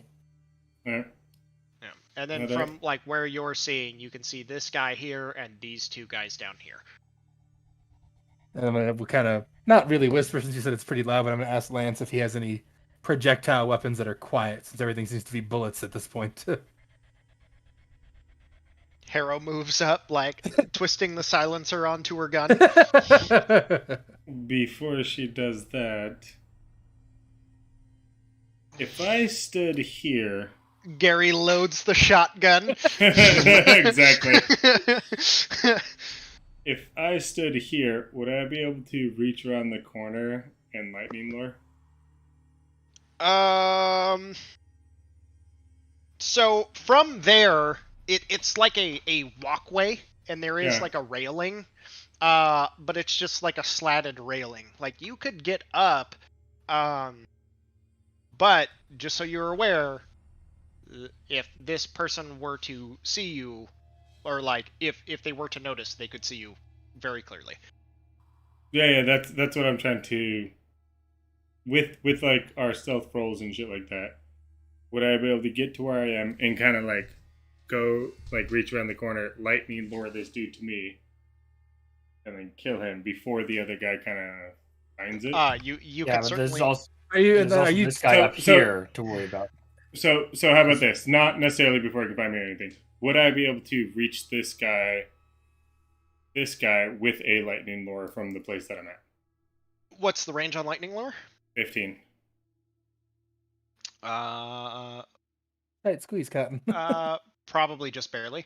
Alright. Yeah. And then Okay. from like where you're seeing, you can see this guy here and these two guys down here. And I'm gonna kind of not really whisper since you said it's pretty loud, but I'm gonna ask Lance if he has any projectile weapons that are quiet, since everything seems to be bullets at this point. Harrow moves up, like twisting the silencer onto her gun. Before she does that, if I stood here, Gary loads the shotgun. exactly. If I stood here, would I be able to reach around the corner and lightning lure? So from there, it's like a walkway, and there is Yeah. like a railing, but it's just like a slatted railing. Like you could get up, but just so you're aware, if this person were to see you, or like if they were to notice, they could see you very clearly. Yeah, that's what I'm trying to. With like our stealth rolls and shit like that, would I be able to get to where I am and kind of like go like reach around the corner, lightning lure this dude to me, and then kill him before the other guy kind of finds it? You Yeah, could but certainly. there's also, Are you? there's also Are you? this guy so- up so- here to worry about. So how about this? Not necessarily before he can find me or anything. Would I be able to reach this guy with a lightning lure from the place that I'm at? What's the range on lightning lure? 15. Right, squeeze, Cotton. Probably just barely.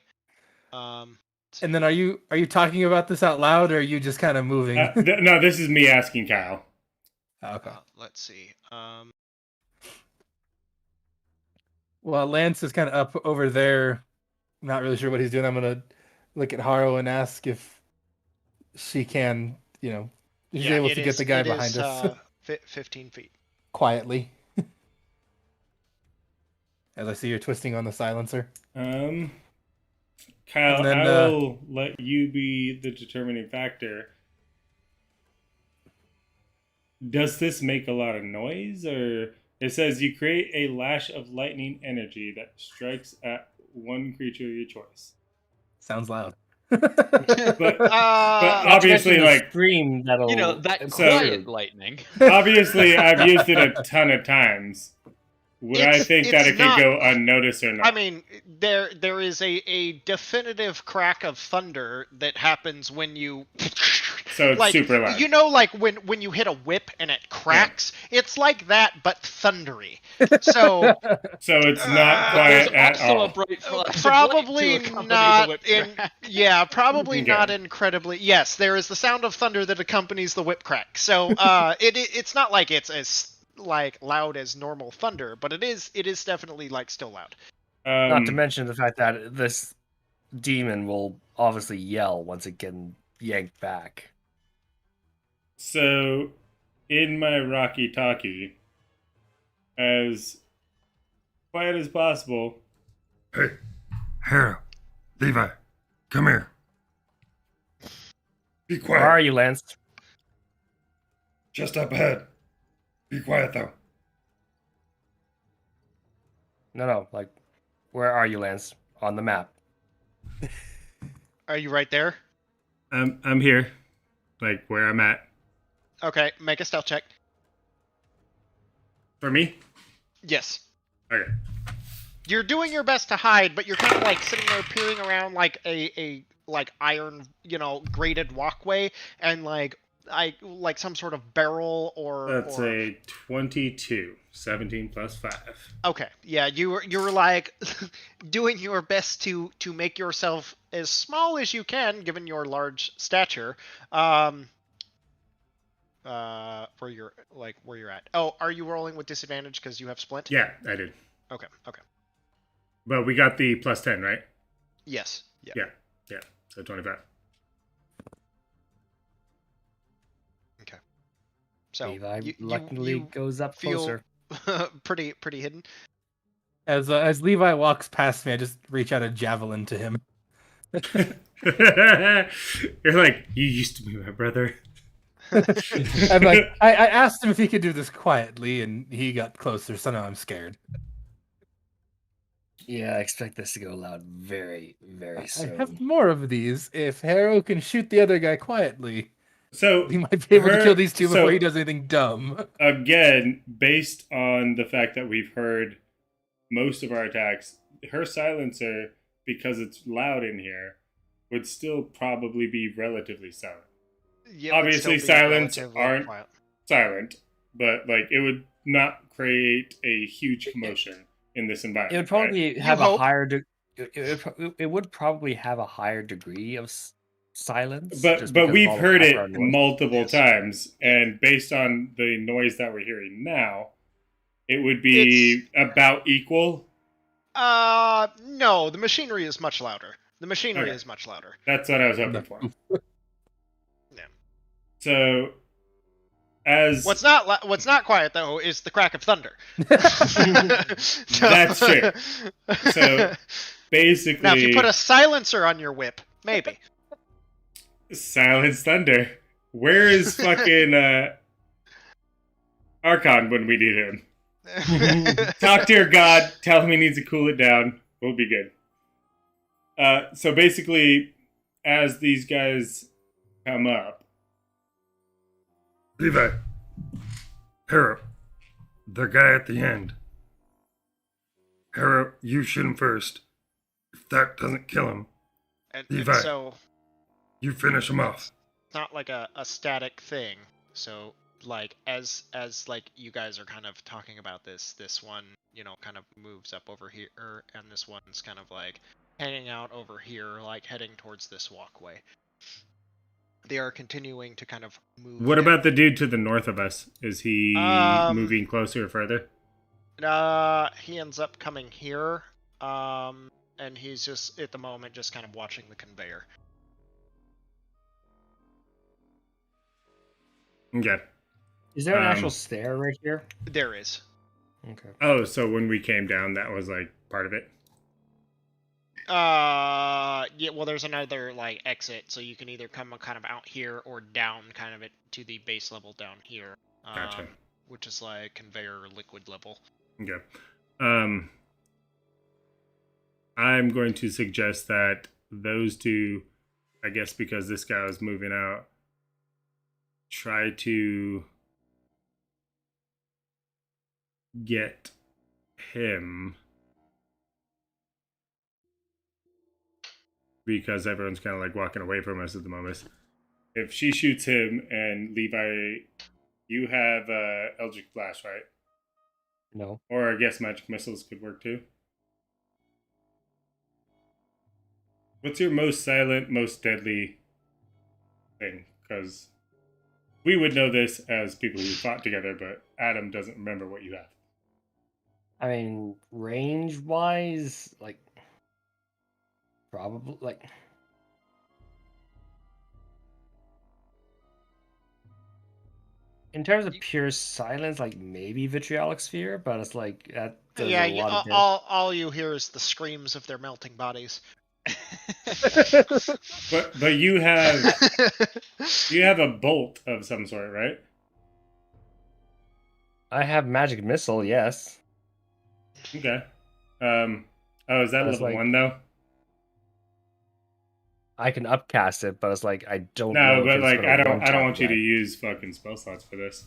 And then are you talking about this out loud, or are you just kind of moving? No, this is me asking Kyle. Okay. Let's see. Well, Lance is kind of up over there. Not really sure what he's doing. I'm gonna look at Haro and ask if she can, if she's able to get the guy behind us 15 feet. quietly. As I see you're twisting on the silencer. Kyle, And then, I will let you be the determining factor. Does this make a lot of noise, or it says you create a lash of lightning energy that strikes at one creature of your choice. Sounds loud. But obviously, like, scream that'll that So- quiet lightning. obviously, I've used it a ton of times. Would I think that it's it could go not- unnoticed or not? I mean, there is a definitive crack of thunder that happens when you. So it's like, super loud. Like when you hit a whip and it cracks, it's like that but thundery. So So it's not quiet There's at also all. a bright flash of light probably to accompany not the whip in crack. probably Okay. not incredibly. Yes, there is the sound of thunder that accompanies the whip crack. So it's not like it's as like loud as normal thunder, but it is definitely like still loud. Not to mention the fact that this demon will obviously yell once it gets yanked back. So, in my Rocky Talkie, as quiet as possible. Hey, Hera, Levi, come here. Be quiet. Where are you, Lance? Just up ahead. Be quiet, though. No, like, where are you, Lance? On the map. Are you right there? I'm here, like where I'm at. Okay, make a stealth check. For me? Yes. Okay. You're doing your best to hide, but you're kind of like sitting there peering around like a like iron, grated walkway, and like some sort of barrel or. That's a 22. 17 plus 5. Okay, yeah, you were like doing your best to make yourself as small as you can, given your large stature. Where you're at. Oh, are you rolling with disadvantage because you have splint? Yeah, I did. Okay. But we got the plus 10, right? Yes. Yeah. Yeah. So 25. Okay. So Levi you goes up feel closer. pretty hidden. As Levi walks past me, I just reach out a javelin to him. You're like, you used to be my brother. I'm like, I asked him if he could do this quietly, and he got closer, so now I'm scared. Yeah, I expect this to go loud very, very soon. I have more of these. If Harrow can shoot the other guy quietly, so he might be able to kill these two before he does anything dumb. Again, based on the fact that we've heard most of our attacks, her silencer, because it's loud in here, would still probably be relatively silent. Yeah, obviously silents aren't silent, but like it would not create a huge commotion in this environment. It would probably have a higher. It would probably have a higher degree of silence. But we've heard it multiple times, and based on the noise that we're hearing now, it would be about equal. No, the machinery is much louder. Is much louder. That's what I was hoping for. Yeah. So, what's not quiet though is the crack of thunder. That's true. So basically, now if you put a silencer on your whip, maybe. Silence thunder. Where is fucking Archon when we need him? Talk to your god. Tell him he needs to cool it down. We'll be good. So basically, as these guys come up, Levi, Harrow, the guy at the end. Harrow, you shoot him first. If that doesn't kill him, Levi, so you finish him off. It's not like a static thing. So like as like you guys are kind of talking about this one, kind of moves up over here, and this one's kind of like hanging out over here, like heading towards this walkway. They are continuing to kind of move. What about the dude to the north of us? Is he moving closer or further? He ends up coming here, and he's just at the moment just kind of watching the conveyor. Okay. Is there an actual stair right here? There is. Okay. Oh, so when we came down, that was like part of it. Yeah, well, there's another like exit, so you can either come kind of out here or down kind of it to the base level down here. Gotcha. Which is like conveyor liquid level. Okay. I'm going to suggest that those two, I guess because this guy was moving out, try to get him. Because everyone's kind of like walking away from us at the moment. If she shoots him and Levi, you have Eldritch Blast, right? No. Or I guess magic missiles could work too. What's your most silent, most deadly thing? Because we would know this as people who fought together, but Adam doesn't remember what you have. I mean, range-wise, like... Probably, like... In terms of pure silence, like, maybe Vitriolic Sphere, but it's like, that does a lot of all you hear is the screams of their melting bodies. but you have a bolt of some sort, right? I have magic missile, yes. Okay. Is that level like, 1 though? I can upcast it, but it's like I don't know. No, but like I don't want you to use fucking spell slots for this.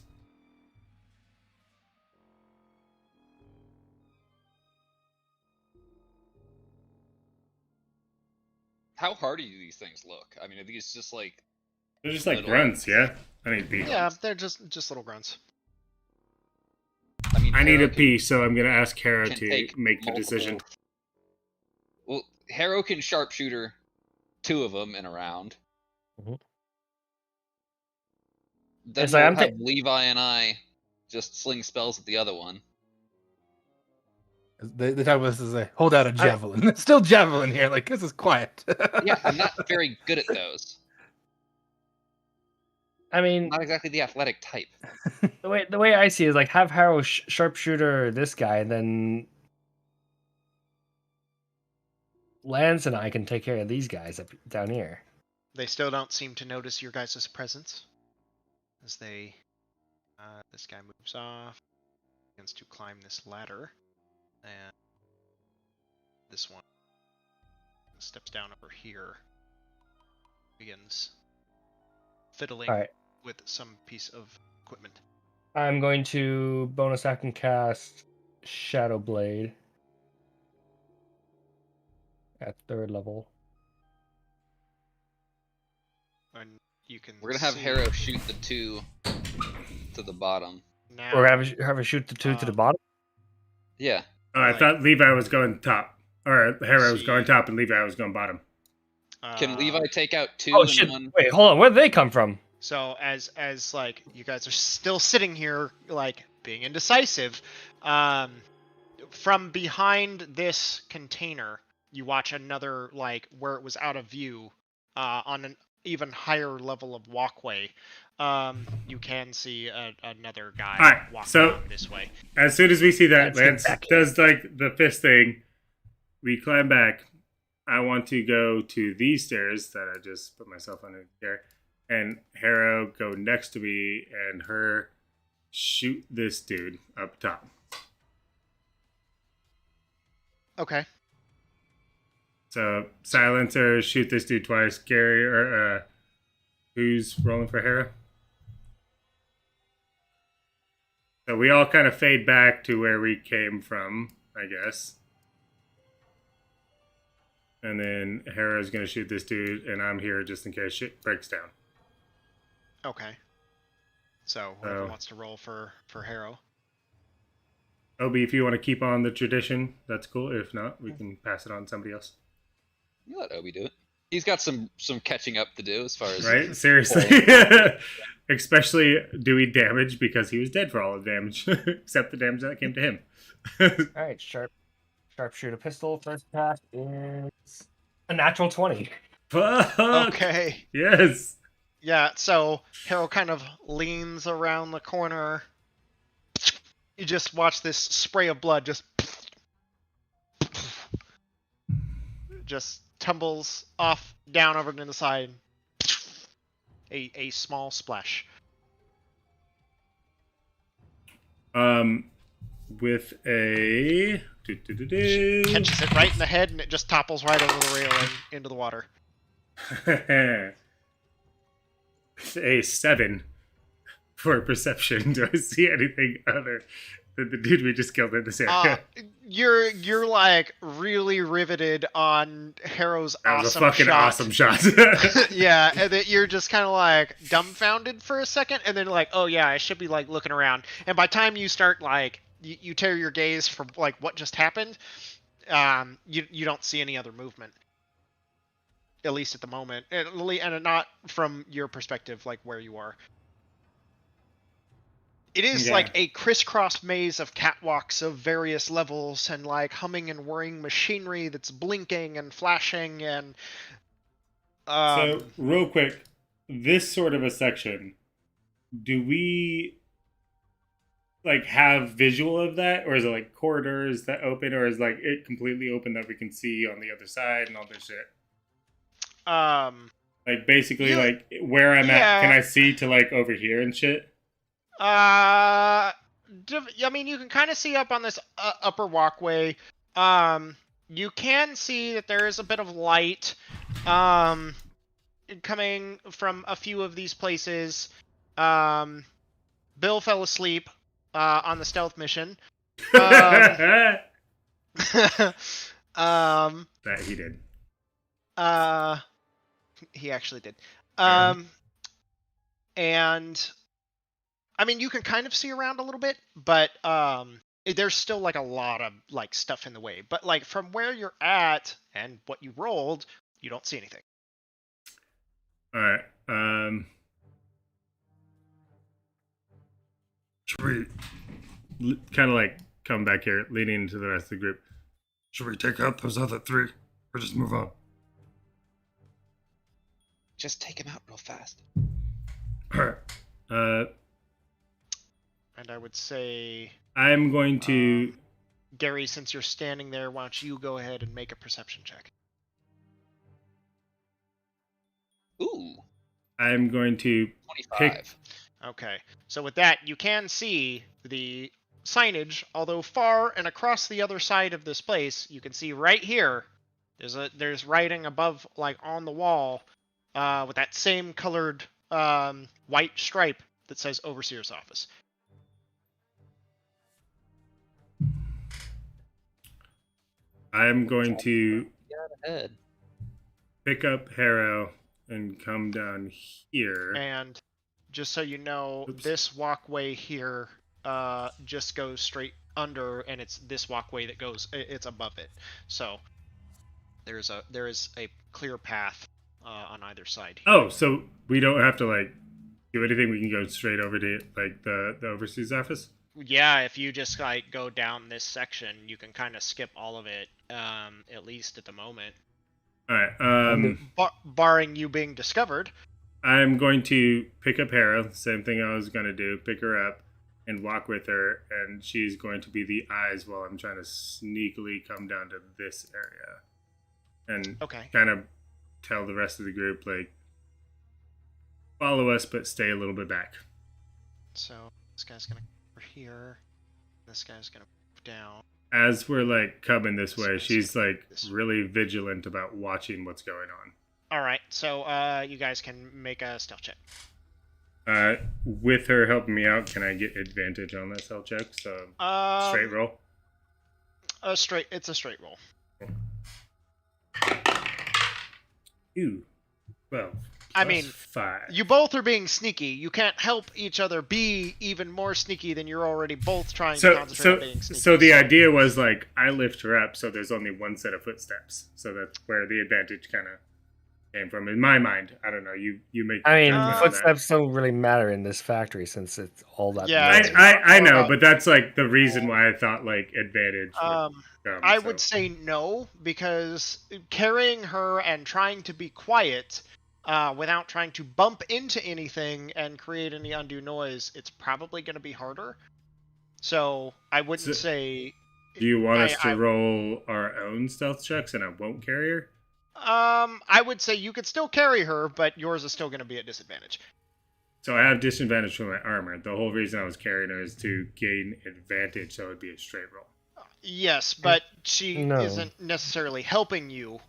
How hardy do these things look? I mean, are these just like... They're just like grunts, yeah? I need pee. Yeah, they're just little grunts. I mean, I need a pee, so I'm going to ask Hera can to take make the multiple- decision. Well, Harrow can sharpshooter 2 of them in a round. Mhm. Then It's like, we'll I'm have Levi and I just sling spells at the other one. They talk about this as a hold out a javelin. It's still javelin here. Like, this is quiet. Yeah, I'm not very good at those. I mean, Not exactly the athletic type. the way I see it is like have Harrow sharpshooter this guy, and then Lance and I can take care of these guys up down here. They still don't seem to notice your guys' presence as they. This guy moves off, begins to climb this ladder, and this one steps down over here, begins fiddling with some piece of equipment. I'm going to bonus action cast Shadow Blade at 3rd level. And you can. We're gonna have Harrow shoot the 2 to the bottom. Now, Or have a shoot the 2 to the bottom. Yeah. Oh, I thought Levi was going top. Or Hera was going top and Levi was going bottom. Can Levi take out 2 Oh and shit! 1? Wait, hold on. Where did they come from? So as like you guys are still sitting here like being indecisive, from behind this container, you watch another like where it was out of view, on an even higher level of walkway. You can see another guy walking down this way. As soon as we see that, Let's Lance does like the fist thing. We climb back. I want to go to these stairs that I just put myself under there, and Harrow go next to me and her shoot this dude up top. Okay. So silencer, shoot this dude twice. Gary or who's rolling for Hera? So we all kind of fade back to where we came from, I guess. And then Hera's gonna shoot this dude, and I'm here just in case shit breaks down. Okay. So whoever wants to roll for Harrow. Obi, if you want to keep on the tradition, that's cool. If not, we can pass it on to somebody else. You let Obi do it. He's got some catching up to do as far as right. Seriously, especially doing damage because he was dead for all of the damage, except the damage that came to him. All right, sharpshooter pistol. First attack is a natural 20. Fuck. Okay. Yes. Yeah. So Harrow kind of leans around the corner. You just watch this spray of blood just tumbles off down over to the side. A small splash. With a Catches it right in the head and it just topples right over the railing into the water. A 7 for perception. Do I see anything other than the dude we just killed in this area? You're like really riveted on Harrow's that was awesome a fucking shot. awesome shot. Yeah, and then you're just kind of like dumbfounded for a second, and then like, oh yeah, I should be like looking around. And by the time you start like you tear your gaze from like what just happened, you don't see any other movement. At least at the moment, and not from your perspective, like where you are. It is like a crisscross maze of catwalks of various levels and like humming and whirring machinery that's blinking and flashing and. So real quick, this sort of a section, do we like have visual of that, or is it like corridors that open, or is like it completely open that we can see on the other side and all this shit? Like basically like where I'm at, can I see to like over here and shit? I mean, you can kind of see up on this upper walkway. You can see that there is a bit of light coming from a few of these places. Bill fell asleep on the stealth mission. That he did. He actually did. Alright. And I mean, you can kind of see around a little bit, but there's still like a lot of like stuff in the way. But like from where you're at and what you rolled, you don't see anything. All right. Should we Kind of like come back here, leaning into the rest of the group. should we take out those other three or just move on? Just take him out real fast. All right. And I would say, I'm going to. Gary, since you're standing there, why don't you go ahead and make a perception check? Ooh, I'm going to 25. Okay, so with that, you can see the signage, although far and across the other side of this place, you can see right here, there's writing above, like on the wall, with that same colored white stripe that says Overseer's Office. I'm going to Ahead. pick up Harrow and come down here. And just so you know, Oops. this walkway here just goes straight under, and it's this walkway that goes, it's above it. So there is a clear path on either side here. Oh, so we don't have to like do anything. We can go straight over to like the overseas office. Yeah, if you just like go down this section, you can kind of skip all of it, at least at the moment. All right. Barring you being discovered. I'm going to pick up Harrow. Same thing I was gonna do. Pick her up and walk with her, and she's going to be the eyes while I'm trying to sneakily come down to this area, and Okay. kind of tell the rest of the group like follow us, but stay a little bit back. So this guy's gonna come over here. This guy's gonna move down. As we're like coming this way, This she's like this way. really vigilant about watching what's going on. All right, so you guys can make a stealth check. With her helping me out, can I get advantage on that stealth check? So straight roll. It's a straight roll. Ooh, 12. I plus mean, 5. You both are being sneaky. You can't help each other be even more sneaky than you're already both trying to concentrate on being sneaky. So the idea was like I lift her up, so there's only one set of footsteps. So that's where the advantage kind of came from in my mind. I don't know. You make. I mean, judgment on that. footsteps don't really matter in this factory since it's all that. Yeah, matters. I know, but that's like the reason why I thought like advantage. I would say no, because carrying her and trying to be quiet without trying to bump into anything and create any undue noise, it's probably going to be harder. So I wouldn't say... Do you want us to roll our own stealth checks and I won't carry her? I would say you could still carry her, but yours is still going to be at disadvantage. So I have disadvantage from my armor. The whole reason I was carrying her is to gain advantage, so it would be a straight roll. Yes, but she No. isn't necessarily helping you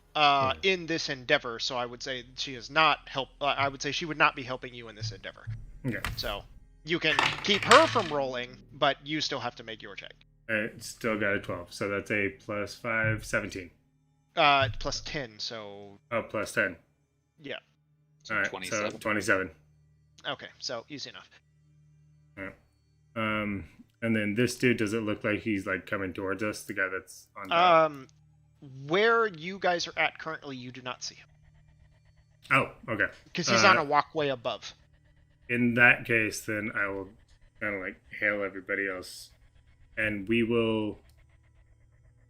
in this endeavor, so I would say she is not I would say she would not be helping you in this endeavor. Okay. So you can keep her from rolling, but you still have to make your check. I still got a 12, so that's a plus 5, 17. Plus 10, so Oh, plus 10. yeah. So All right, 27. so 27. Okay, so easy enough. All right. And then this dude, does it look like he's like coming towards us? The guy that's on top. Where you guys are at currently, you do not see him Oh, okay. because he's on a walkway above. In that case, then I will kind of like hail everybody else, and we will.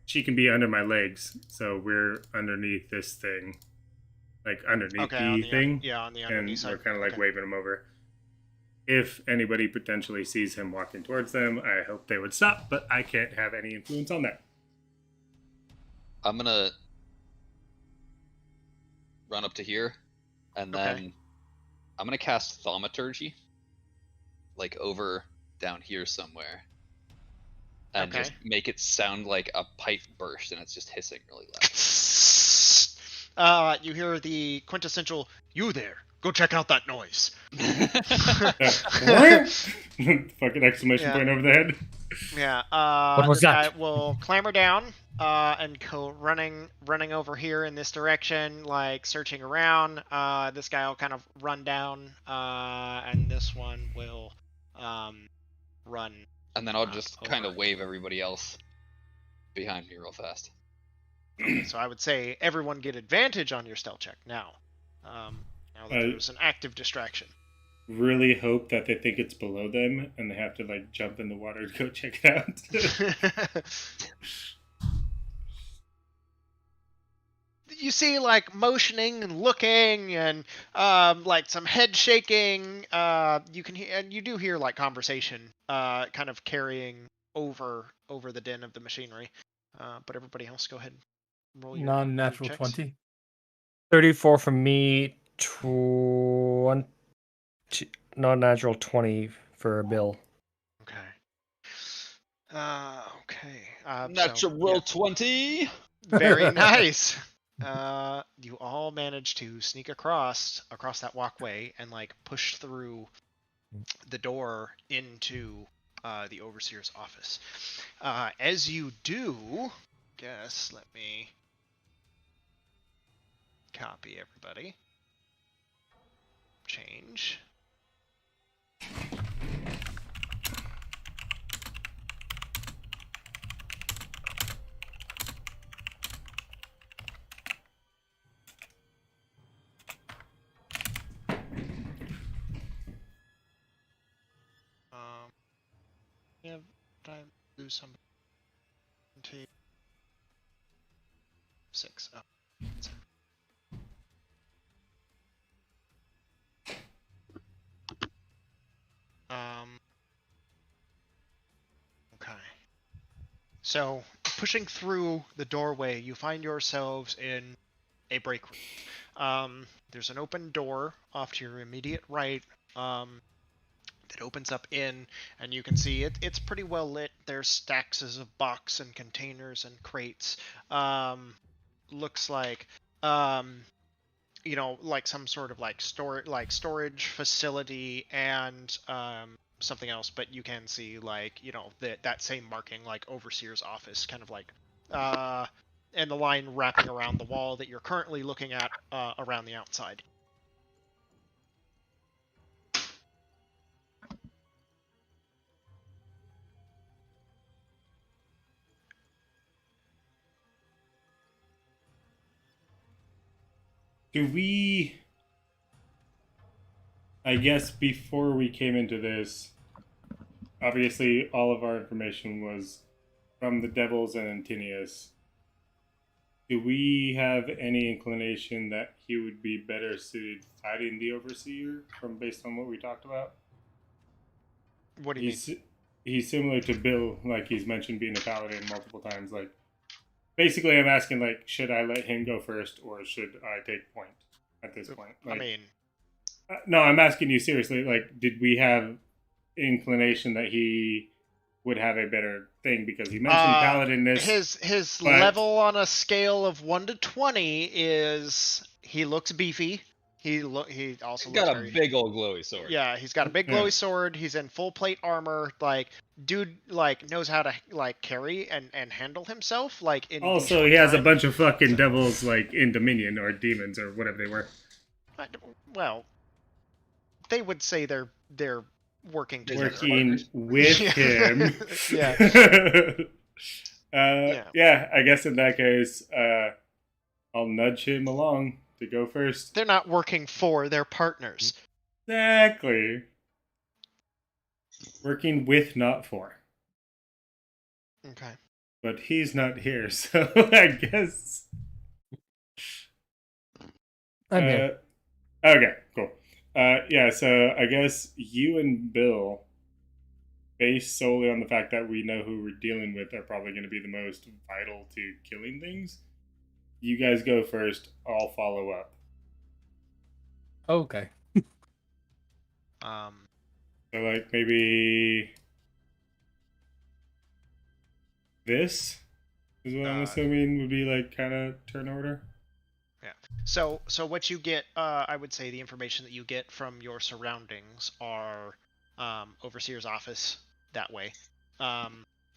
She can be under my legs, so we're underneath this thing, like underneath Okay, the thing. yeah, on the And underneath side. we're kind of like Okay. waving him over. If anybody potentially sees him walking towards them, I hope they would stop, but I can't have any influence on that. I'm gonna run up to here, and then Okay. I'm gonna cast Thaumaturgy, like over down here somewhere, and Okay. just make it sound like a pipe burst, and it's just hissing really loud. You hear the quintessential, "You there, go check out that noise." What? Fucking exclamation Yeah. point over the head. Yeah, What was the that? guy will clamber down, and Co running over here in this direction, like searching around. This guy will kind of run down, and this one will run. And then I'll just kind of wave everybody else behind me real fast. Okay, so I would say everyone get advantage on your stealth check now. Now that there's an active distraction. Really hope that they think it's below them and they have to like jump in the water to go check it out. You see like motioning and looking and like some head shaking. You can hear, and you do hear like conversation kind of carrying over the din of the machinery. But everybody else, go ahead and roll your non-natural checks. 20. 34 from me. 20. Non-natural 20 for Bill. Okay. Okay. Natural 20. Very nice. You all managed to sneak across that walkway and like push through the door into the overseer's office. As you do, let me copy everybody. Change. Yeah, did I lose some? 6. Oh. Okay. So, pushing through the doorway, you find yourselves in a break room. There's an open door off to your immediate right that opens up in, and you can see it's pretty well lit. There's stacks of box and containers and crates. Looks like like some sort of like storage facility and something else, but you can see like that same marking like overseer's office, kind of like and the line wrapping around the wall that you're currently looking at around the outside. I guess before we came into this, obviously all of our information was from the Devils and Antinius. Do we have any inclination that he would be better suited fighting the Overseer based on what we talked about? What do you mean? He's similar to Bill, like he's mentioned being a paladin multiple times. Like, basically, I'm asking, like, should I let him go first or should I take point at this point? Like, I mean, no, I'm asking you seriously. Like, did we have inclination that he would have a better thing, because he mentioned paladinness. His level on a scale of 1 to 20 is he looks beefy. He also got a big old glowy sword. Yeah, he's got a big glowy sword. He's in full plate armor. Like, dude, like knows how to like carry and handle himself. Like, in also he has a bunch of fucking devils like in Dominion or demons or whatever they were. Well, they would say they're working together. Working with him. Yeah, I guess in that case, I'll nudge him along to go first. They're not working for their partners. Exactly. Working with, not for. Okay. But he's not here, so I guess. I'm here. Okay, cool. So I guess you and Bill, based solely on the fact that we know who we're dealing with, are probably going to be the most vital to killing things. You guys go first. I'll follow up. Okay. So like maybe this is what I'm assuming would be like kind of turn order. Yeah. So what you get, I would say the information that you get from your surroundings are Overseer's office that way.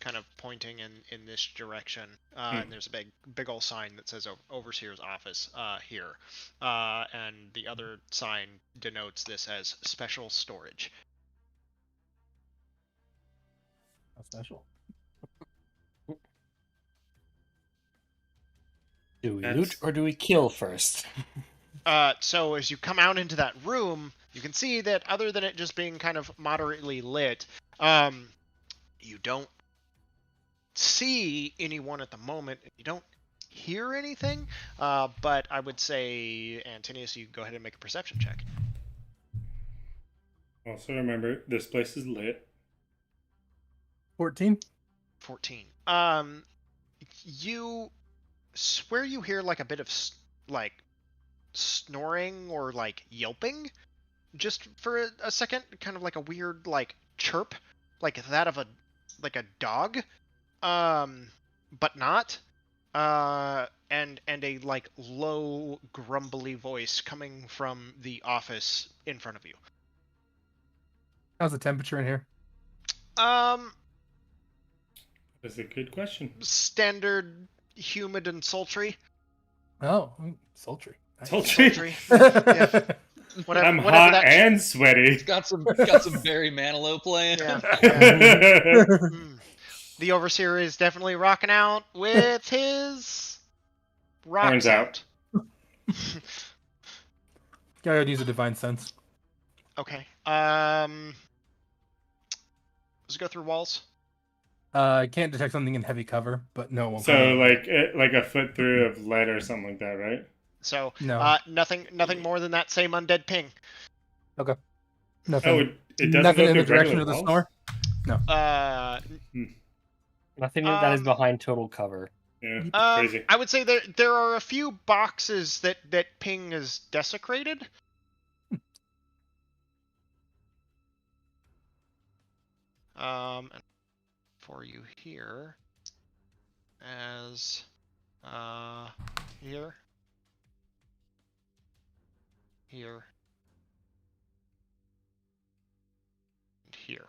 kind of pointing in this direction. And there's a big old sign that says Overseer's office here. And the other sign denotes this as special storage. How special. Do we loot or do we kill first? So as you come out into that room, you can see that other than it just being kind of moderately lit, you don't see anyone at the moment. You don't hear anything, but I would say, Antonius, you go ahead and make a perception check. Also remember, this place is lit. 14. 14. You swear you hear like a bit of like snoring or like yelping just for a second, kind of like a weird like chirp, like that of a dog, but not, and a like low grumbly voice coming from the office in front of you. How's the temperature in here? That's a good question. Standard humid and sultry. Oh, sultry. Sultry. Yeah. I'm hot and sweaty. It's got some Barry Manilow playing. Yeah. The Overseer is definitely rocking out with his rocks out. Yeah, I'd use a divine sense. Okay. Let's go through walls. I can't detect something in heavy cover, but no. It won't So like a foot through of lead or something like that, right? So no. Nothing more than that same undead ping. Okay. Nothing. Oh, it doesn't nothing go in the through direction regular of the walls? snore. No. Nothing that is behind total cover. Yeah, crazy. I would say there are a few boxes that ping is desecrated. And for you here, as here, and here.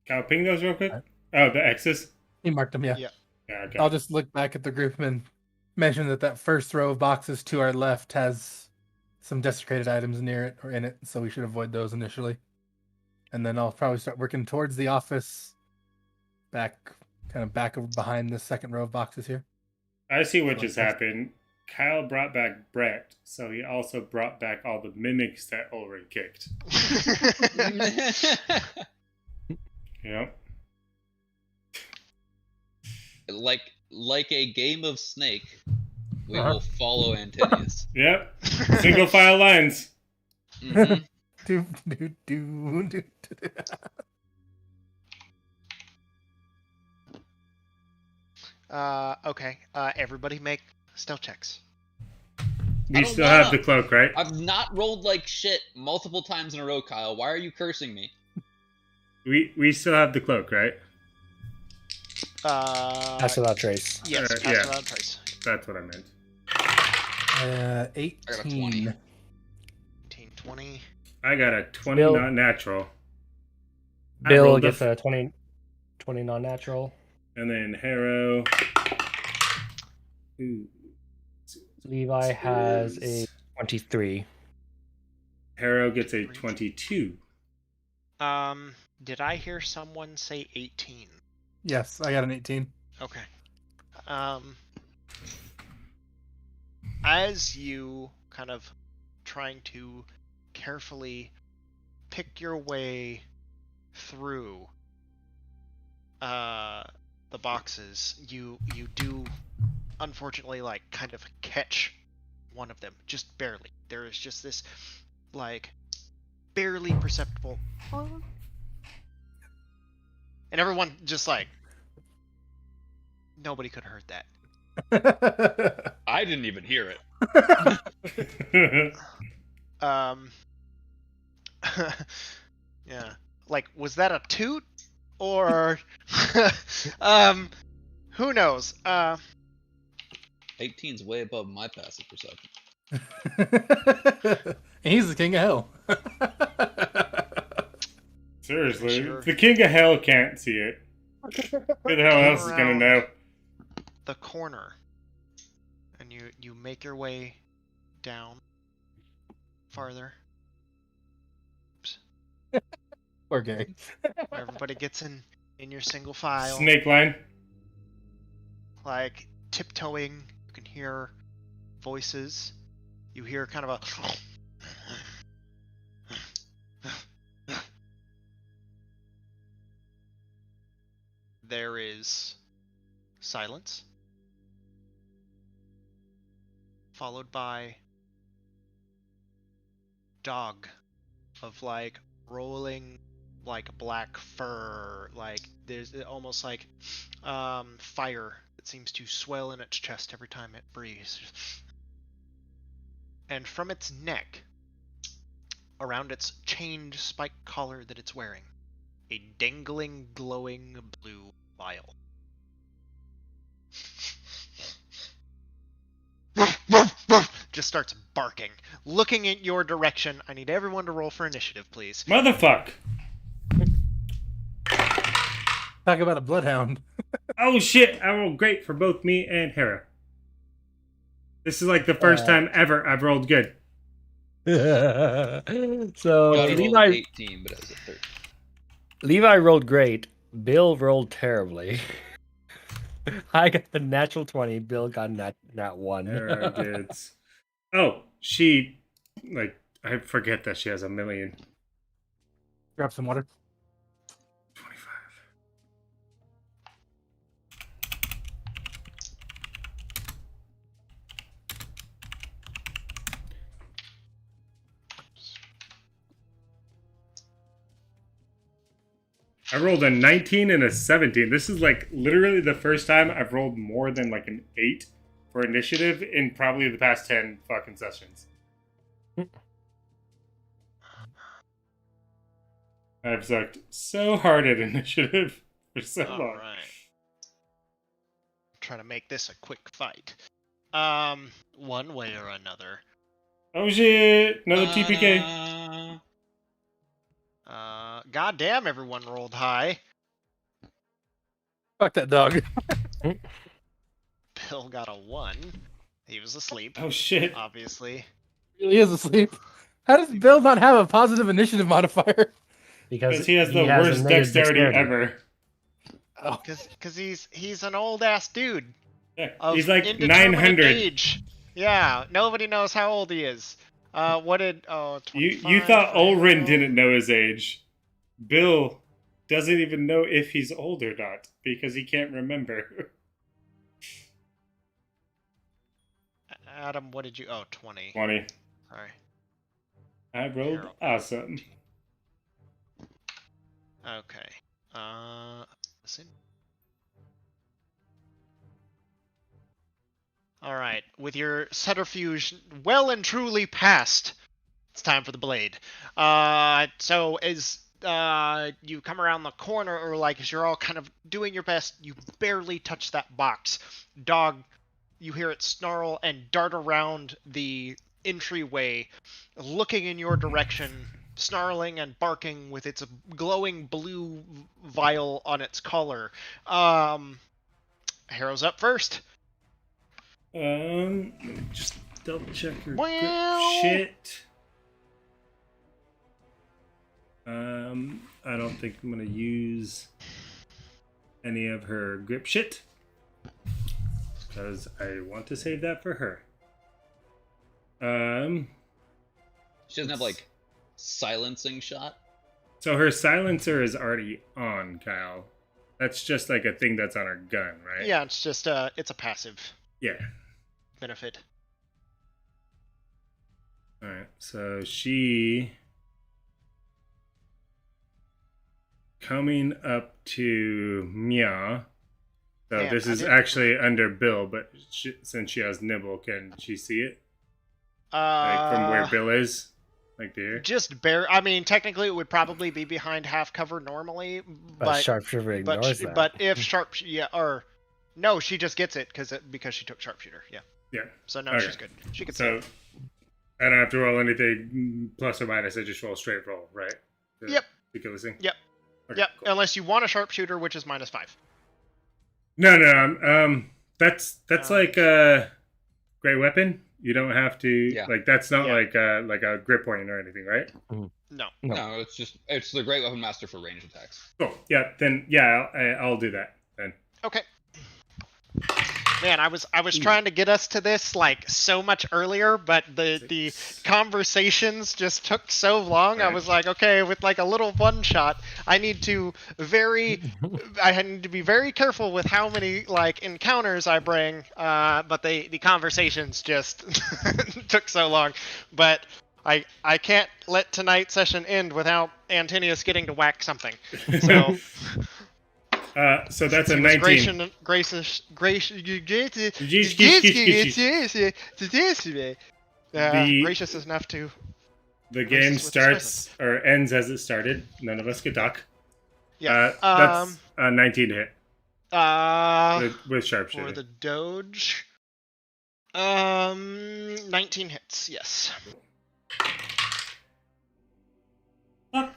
Can I ping those real quick? Oh, the X's? He marked them, yeah. Yeah. Yeah, okay. I'll just look back at the group and mention that first row of boxes to our left has some desecrated items near it or in it, so we should avoid those initially. And then I'll probably start working towards the office, back behind the second row of boxes here. I see what just happened. Kyle brought back Brett, so he also brought back all the mimics that Ulrich kicked. Yep. Like a game of Snake, we will follow Antonius. Yep. Single file lines. Mm-hmm. Okay. Everybody make stealth checks. We still have the cloak, right? I've not rolled like shit multiple times in a row, Kyle. Why are you cursing me? We still have the cloak, right? Pass without trace. Yes, pass without trace. That's what I meant. 18. I got a 20. 18, 20. I got a 20 Bill. not natural. I Bill rolled gets a 20 non-natural. And then Harrow. Ooh. Levi has a 23. Harrow gets a 22. Did I hear someone say 18? Yes, I got an 18. Okay. As you kind of trying to carefully pick your way through the boxes, you do unfortunately like kind of catch one of them, just barely. There is just this like barely perceptible, and everyone just like, nobody could have heard that. I didn't even hear it. Yeah, like, was that a toot or who knows? 18's way above my passive perception. He's the king of hell. Seriously, Sure. the king of hell can't see it. Who the hell else is gonna know? The corner, and you make your way down farther. Oops. Poor gang. Where everybody gets in your single file. Snake line. Like tiptoeing. You can hear voices. You hear kind of a there is silence, followed by dog of like rolling like black fur, like there's almost like fire that seems to swell in its chest every time it breathes. And from its neck, around its chained spike collar that it's wearing, a dangling, glowing blue vial. Just starts barking, looking in your direction. I need everyone to roll for initiative, please. Motherfuck! Talk about a bloodhound. Oh shit! I rolled great for both me and Hera. This is like the first time ever I've rolled good. So Levi 18, but it was a 13. Levi rolled great. Bill rolled terribly. I got the natural 20. Bill got nat 1. Hera did. Oh, she like I forget that she has a million. Grab some water. 25. I rolled a 19 and a 17. This is like literally the first time I've rolled more than like an 8 for initiative in probably the past 10 fucking sessions. I've sucked so hard at initiative for so long. Alright. Trying to make this a quick fight. One way or another. Oh shit! Another TPK. Goddamn, everyone rolled high. Fuck that dog. Bill got a 1. He was asleep. Oh shit. Obviously. He really is asleep. How does Bill not have a positive initiative modifier? Because he has the worst dexterity ever. Oh. Because he's an old ass dude. Yeah, Of he's like indeterminate 900. age. Yeah, nobody knows how old he is. What did... Oh, You thought Ulrin didn't know his age. Bill doesn't even know if he's old or not, because he can't remember. Adam, what did you... Oh, 20. 20. Sorry. I rolled awesome. Okay. Listen. Alright, with your subterfuge well and truly passed, it's time for the blade. So as you come around the corner, or like as you're all kind of doing your best, you barely touch that box. Dog, you hear it snarl and dart around the entryway, looking in your direction, snarling and barking with its glowing blue vial on its collar. Harrow's up first. Let me just double check her grip shit. I don't think I'm gonna use any of her grip shit because I want to save that for her. She doesn't have like silencing shot. So her silencer is already on, Kyle. That's just like a thing that's on her gun, right? Yeah, it's just it's a passive Yeah. benefit. Alright, so she coming up to Mia. So Damn, this is actually under Bill, but since she has nibble, can she see it? Like from where Bill is? Like there? Just bare. I mean, technically, it would probably be behind half cover normally, but sharpshooter ignores that. But if no, she just gets it because she took sharpshooter. Yeah. Yeah. So no, Okay. she's good. She can. So I don't have to roll anything plus or minus. I just roll straight roll, right? Yep. to kill this thing? Yep. Okay, Yep. cool. Unless you want a sharpshooter, which is -5. No. That's like a great weapon. You don't have to like. That's not like a grip point or anything, right? No. No, it's the Great Weapon Master for range attacks. Cool. Yeah. Then I'll do that then. Okay. Man, I was trying to get us to this like so much earlier, but the conversations just took so long. I was like, okay, with like a little one shot, I need to be very careful with how many like encounters I bring. But the conversations just took so long. But I can't let tonight's session end without Antinius getting to whack something. So. So that's a 19. Graciousness enough to. The game starts or ends as it started. None of us could talk. Yeah. That's a 19 to hit. With sharpshooter. For the Doge. 19 hits. Yes. Fuck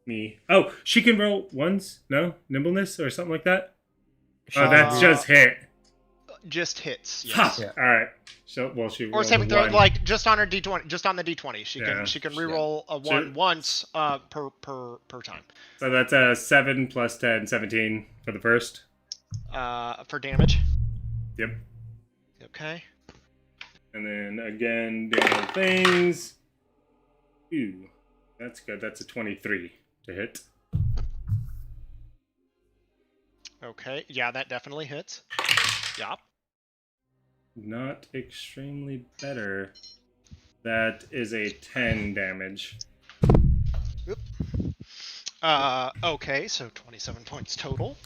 me. Oh, she can roll ones? No? Nimbleness or something like that? Oh, that's just hit. Just hits, yes. Yeah. Alright. So, well, she or saving throw, like, just on her D20, just on the D20. She can reroll a 1 once per time. So that's a 7 plus 10, 17 for the first. For damage? Yep. Okay. And then, again, doing things. Ooh. That's good. That's a 23 to hit. Okay. Yeah, that definitely hits. Yup. Not extremely better. That is a 10 damage. Oop. Okay, so 27 points total.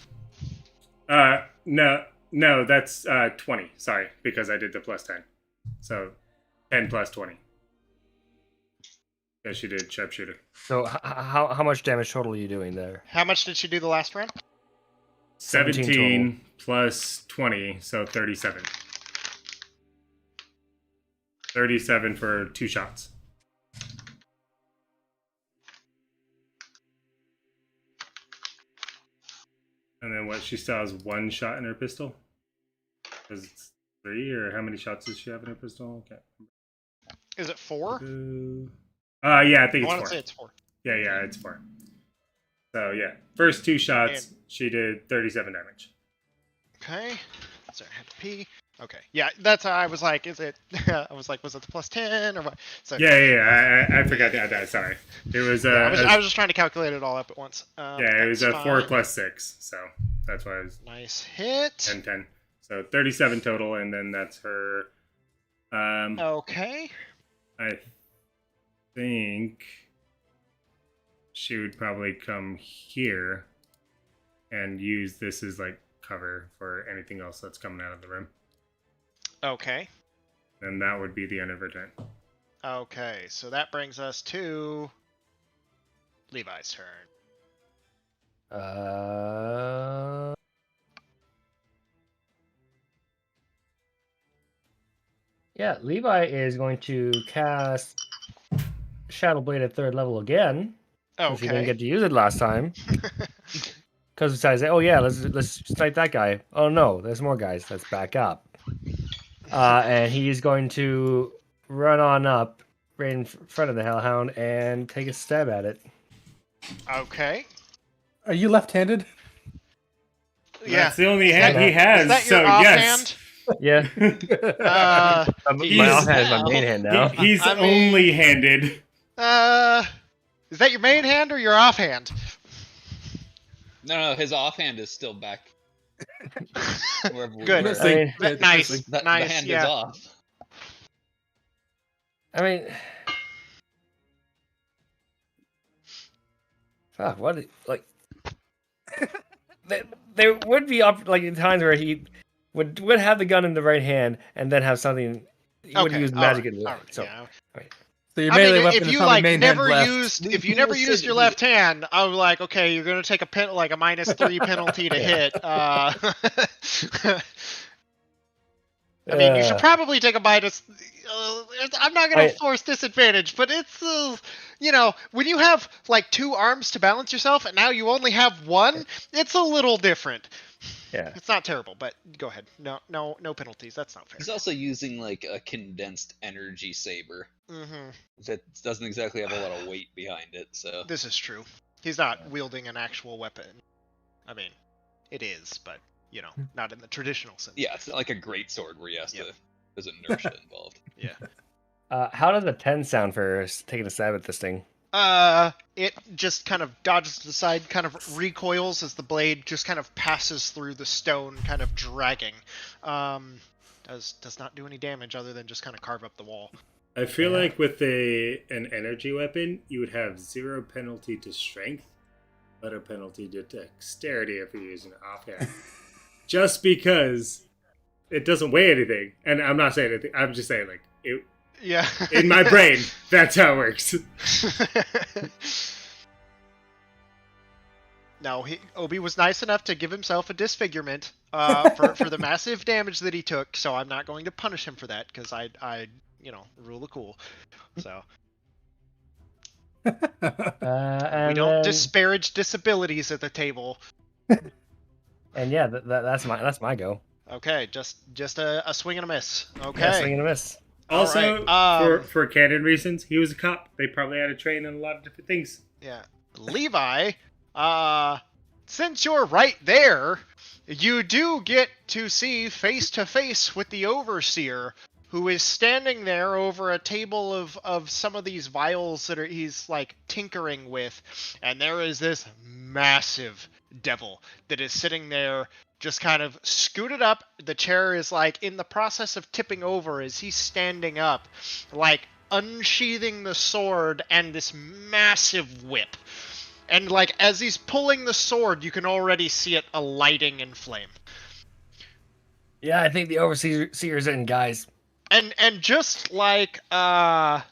No, that's 20. Sorry, because I did the plus 10. So 10 plus 20. Yeah, she did sharpshooter. So how much damage total are you doing there? How much did she do the last round? 17 plus 20, so 37. 37 for 2 shots. And then what? She still has 1 shot in her pistol? Because it's 3, or how many shots does she have in her pistol? Okay. Is it 4? Yeah, I think it's 4. I want to say it's 4. Yeah, it's 4. So yeah, first 2 shots, she did 37 damage. Okay. Sorry, I had to pee. Okay. Yeah, that's how I was like, is it? I was like, was it the plus 10 or what? So, Yeah. I forgot that. Sorry. It was. I was just trying to calculate it all up at once. Yeah, it was a 4 plus 6, so that's why it was. Nice hit. 10. So 37 total, and then that's her. Okay. I think she would probably come here and use this as like cover for anything else that's coming out of the room. Okay. And that would be the end of her turn. Okay, so that brings us to Levi's turn. Yeah, Levi is going to cast Shadow Blade at 3rd level again. Okay. He didn't get to use it last time. Because besides, oh yeah, let's snipe that guy. Oh no, there's more guys. Let's back up. And he's going to run on up right in front of the Hellhound and take a stab at it. Okay. Are you left-handed? Yeah. That's the only hand he has. Is that your so offhand? Yeah. My offhand is my main hand now. He's only handed. Is that your main hand or your offhand? No, his offhand is still back. Good. Nice. The hand is off. I mean, fuck. What? Like, there would be like times where he would have the gun in the right hand and then have something. He would use magic in the left. So, right. So your melee weapon if you is like main never hand used, if you never used your left hand, I was like, okay, you're gonna take a -3 penalty to hit. I mean, you should probably take a bite. I'm not going to force disadvantage, but it's, when you have like 2 arms to balance yourself and now you only have 1, it's a little different. Yeah. It's not terrible, but go ahead. No penalties. That's not fair. He's also using like a condensed energy saber. That doesn't exactly have a lot of weight behind it, so. This is true. He's not wielding an actual weapon. I mean, it is, but, not in the traditional sense. Yeah, it's not like a great sword where he has to. There's inertia involved. Yeah. How does the 10 sound for taking a stab at this thing? It just kind of dodges to the side, kind of recoils as the blade just kind of passes through the stone, kind of dragging. Does not do any damage other than just kind of carve up the wall. I feel like with an energy weapon, you would have 0 penalty to strength, but a penalty to dexterity if you're using it offhand. Just because it doesn't weigh anything. And I'm not saying anything, I'm just saying, like, it. Yeah. In my brain, that's how it works. No, Obi was nice enough to give himself a disfigurement for the massive damage that he took, so I'm not going to punish him for that, because I rule the cool. So. We don't disparage disabilities at the table. And yeah, that's my go. Okay, just a swing and a miss. Okay. Yeah, swing and a miss. Also, right. for canon reasons, he was a cop. They probably had to train in a lot of different things. Yeah. Levi, since you're right there, you do get to see face to face with the Overseer, who is standing there over a table of some of these vials that he's like tinkering with, and there is this massive devil that is sitting there just kind of scooted up. The chair is like in the process of tipping over as he's standing up, like unsheathing the sword and this massive whip. And like as he's pulling the sword, you can already see it alighting in flame. Yeah, I think the Overseer's in, guys. And just like that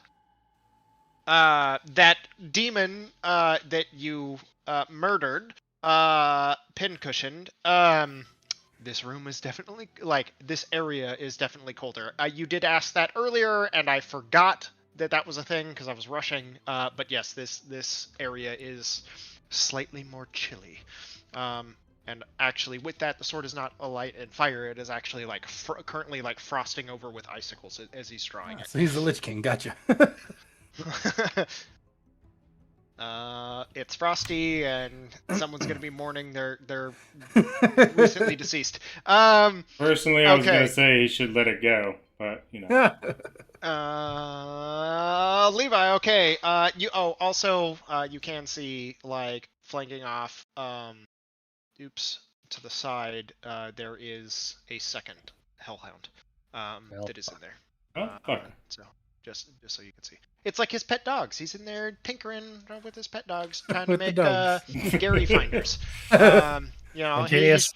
demon that you murdered, pincushioned, this room is definitely, like, this area is definitely colder. You did ask that earlier, and I forgot that was a thing because I was rushing. But yes, this area is slightly more chilly. And actually, with that, the sword is not alight and fire. It is actually like currently like frosting over with icicles as he's drawing it. So he's the Lich King. Gotcha. It's frosty, and someone's gonna be mourning their recently deceased. Personally, I was gonna say he should let it go, but Levi. Okay. Also, you can see like flanking off. To the side, there is a second Hellhound that is in there. Oh, fuck. So just so you can see, it's like his pet dogs. He's in there tinkering with his pet dogs, trying to make Gary finders. He's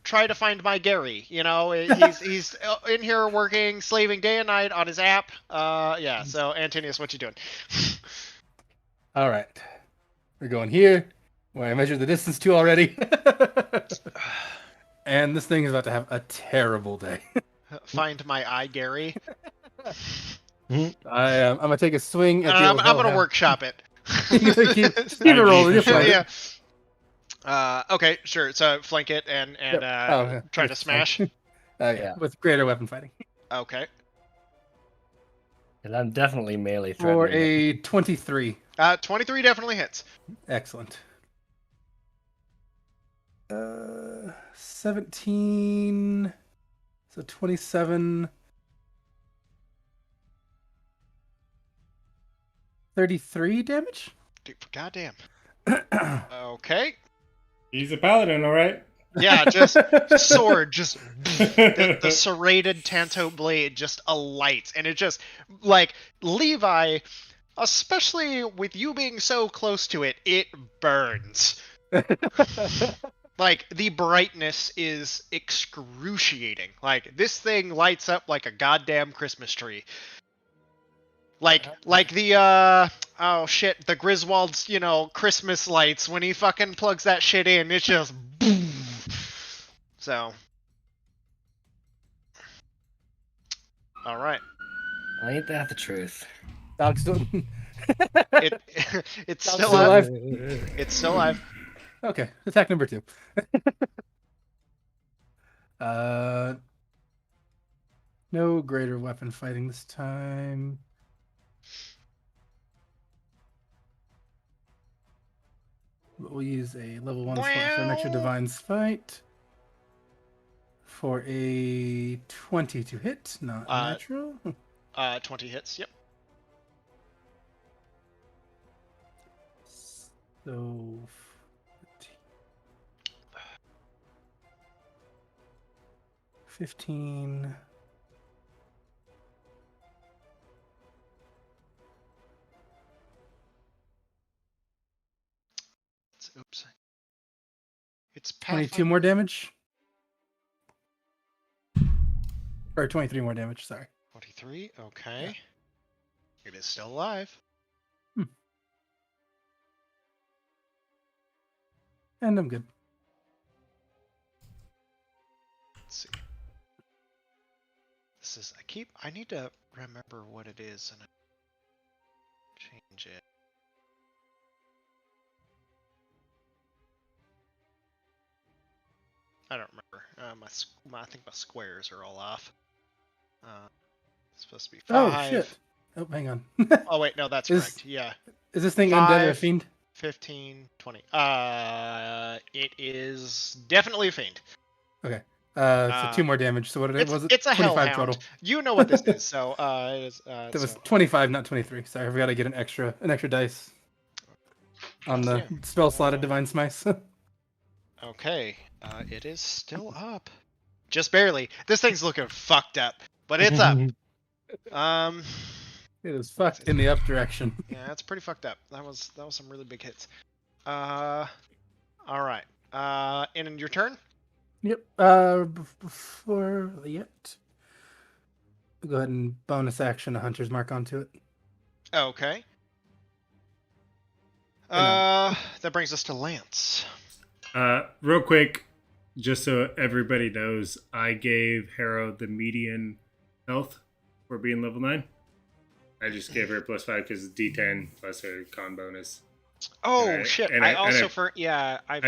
try to find my Gary. He's in here working, slaving day and night on his app. So Antonius, what you doing? All right, we're going here. Where I measured the distance to already. And this thing is about to have a terrible day. Find my eye, Gary. I'm gonna take a swing at I'm gonna workshop it. keep it rolling. Yeah. Okay, sure. So flank it and try to smash. With greater weapon fighting. Okay. And I'm definitely melee threatening. For a 23. 23 definitely hits. Excellent. 17, so 27, 33 damage? Dude, goddamn. Okay. He's a paladin, alright? Yeah, just sword, just the serrated Tanto blade just alights, and it just, like, Levi, especially with you being so close to it, it burns. Like, the brightness is excruciating. Like, this thing lights up like a goddamn Christmas tree. Like the, the Griswold's, Christmas lights, when he fucking plugs that shit in, it's just boom. So. All right. Ain't that the truth? Dog's still. It's Dog's still still alive. alive. It's still alive. Okay, attack number 2. No greater weapon fighting this time. We'll use a level 1 slot for an extra Divine's Fight. For a 20 to hit, not natural. 20 hits, yep. So 15. Oops. It's 22 more damage. Or 23 more damage, sorry. 23, okay. Yeah. It is still alive. And I'm good. Let's see. This is, I need to remember what it is and change it. I don't remember. I think my squares are all off. It's supposed to be 5. Oh, shit. Oh, hang on. Oh, wait, no, that's correct. Yeah. Is this thing 5, undead or a fiend? 15, 20. It is definitely a fiend. Okay. So 2 more damage. So what was it? It's a 25 hellhound. total. You know what this is, so it is. That was 25, not 23. Sorry, I forgot to get an extra dice on the spell slotted Divine Smite. Okay, it is still up, just barely. This thing's looking fucked up, but it's up. It is fucked in the up direction. Yeah, it's pretty fucked up. That was some really big hits. All right. And your turn. Yep. Before yet, go ahead and bonus action a hunter's mark onto it. Okay. That brings us to Lance. Real quick, just so everybody knows, I gave Harrow the median health for being level 9. I just gave her a +5 because it's D10 plus her con bonus. Oh shit! I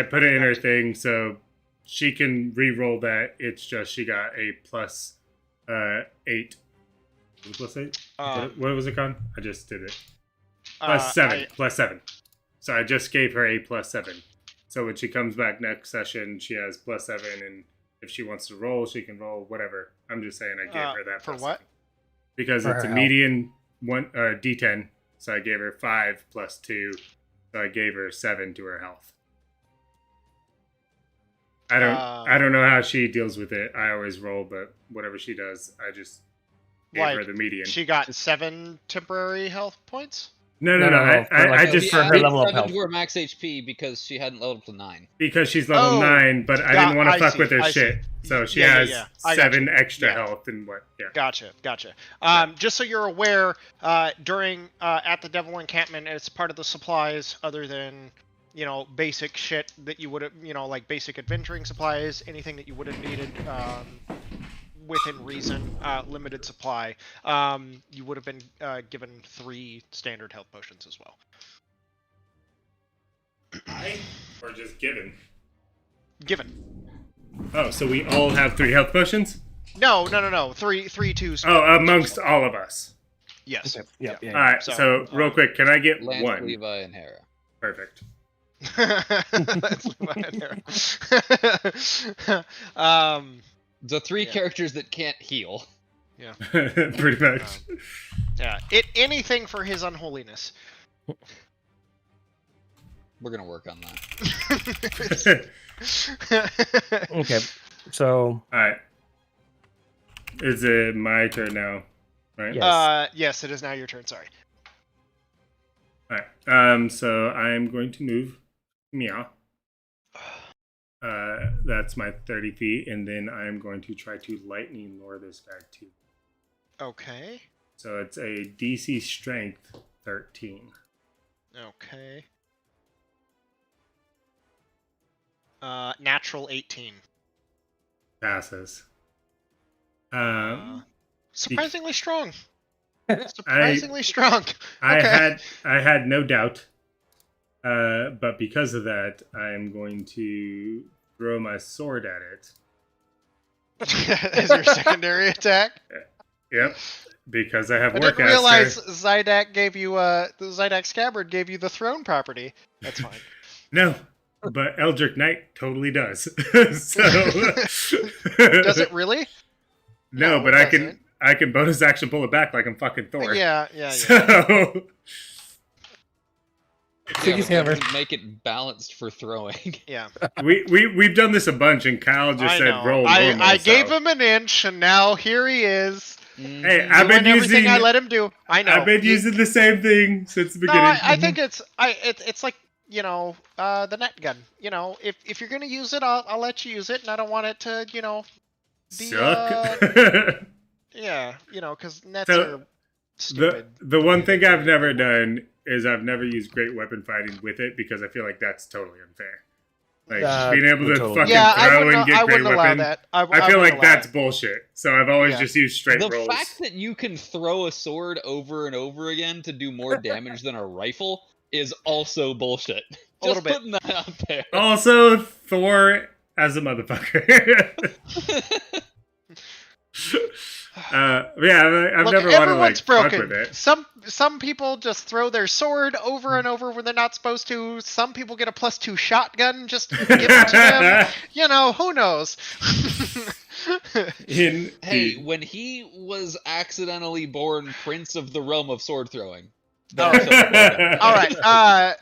put it in her thing so she can re-roll that. It's just she got a +8. Was it +8? What was it, con? I just did it. +7. +7. So I just gave her a +7. So when she comes back next session, she has +7, and if she wants to roll, she can roll whatever. I'm just saying I gave her that. For what? Because it's a median D10, so I gave her 5 + 2, so I gave her 7 to her health. I don't know how she deals with it. I always roll, but whatever she does, I just gave her the median. She got 7 temporary health points. No. I just for her level of health. To her max HP because she hadn't leveled up to 9. Because she's level 9, but I didn't want to fuck with her shit. So she has 7 extra health and what? Yeah. Gotcha. Just so you're aware, during at the Devil Encampment, it's part of the supplies other than basic shit that you would have, like basic adventuring supplies, anything that you would have needed. Within reason, limited supply, you would have been given 3 standard health potions as well. Or just given? Given. Oh, so we all have 3 health potions? No. 3, 2. Oh, amongst all of us. Yes. Yeah. All right. So real quick, can I get Lance, 1? Levi, and Hera. Perfect. That's Levi and Hera. The 3 characters that can't heal. Yeah. Pretty much. Yeah. Anything for his unholiness. We're gonna work on that. Okay. So. All right. Is it my turn now? Right. Yes. Yes, it is now your turn. Sorry. All right. So I'm going to move. Meow. That's my 30 feet, and then I'm going to try to lightning lure this guy too. Okay. So it's a DC Strength 13. Okay. Natural 18. Passes. Surprisingly strong. Surprisingly strong. I had no doubt. But because of that, I am going to throw my sword at it. As your secondary attack. Yep. Because I have Warcaster. I didn't realize Zydak gave you the Zydak Scabbard gave you the throne property. That's fine. No, but Eldritch Knight totally does. So does it really? No, but I can bonus action pull it back like I'm fucking Thor. Yeah. So Siggy's hammer. Make it balanced for throwing. Yeah. We've done this a bunch, and Kyle just said roll normal. I gave him an inch, and now here he is. Hey, I've been using everything I let him do. I know. I've been using the same thing since the beginning. No, I think it's like the net gun. If you're gonna use it, I'll let you use it, and I don't want it to be, suck. Yeah, because nets are stupid. The one thing I've never done is I've never used great weapon fighting with it because I feel like that's totally unfair. Like being able to fucking throw and get great weapon. I feel like that's bullshit. So I've always just used straight rolls. The fact that you can throw a sword over and over again to do more damage than a rifle is also bullshit. Just putting that out there. Also, Thor as a motherfucker. I've never wanted to fuck with it. Some people just throw their sword over and over when they're not supposed to. Some people get a +2 shotgun. Just give it to them. Who knows? Hey, when he was accidentally born Prince of the Realm of Sword Throwing. All right.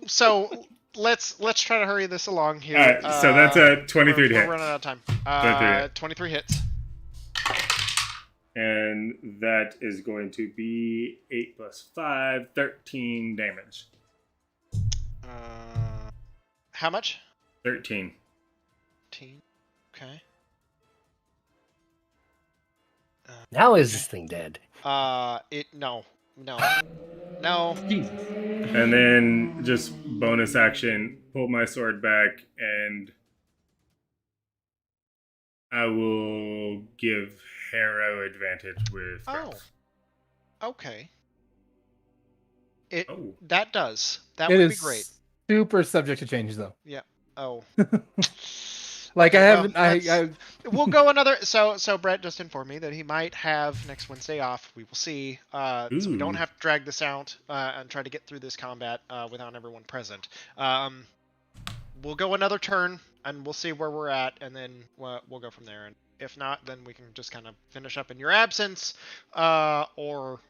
So let's try to hurry this along here. All right. So that's a 23 to hit. We're running out of time. 23 hits. And that is going to be 8 + 5, 13 damage. How much? 13. 13. Okay. How is this thing dead? No. And then just bonus action, pull my sword back, and I will give Harrow advantage with strength. Okay. That would be great. Super subject to change though. Yeah. Oh. Like I haven't. We'll go another. So Brett just informed me that he might have next Wednesday off. We will see. So we don't have to drag this out and try to get through this combat without everyone present. We'll go another turn and we'll see where we're at, and then we'll go from there. And if not, then we can just kind of finish up in your absence, or.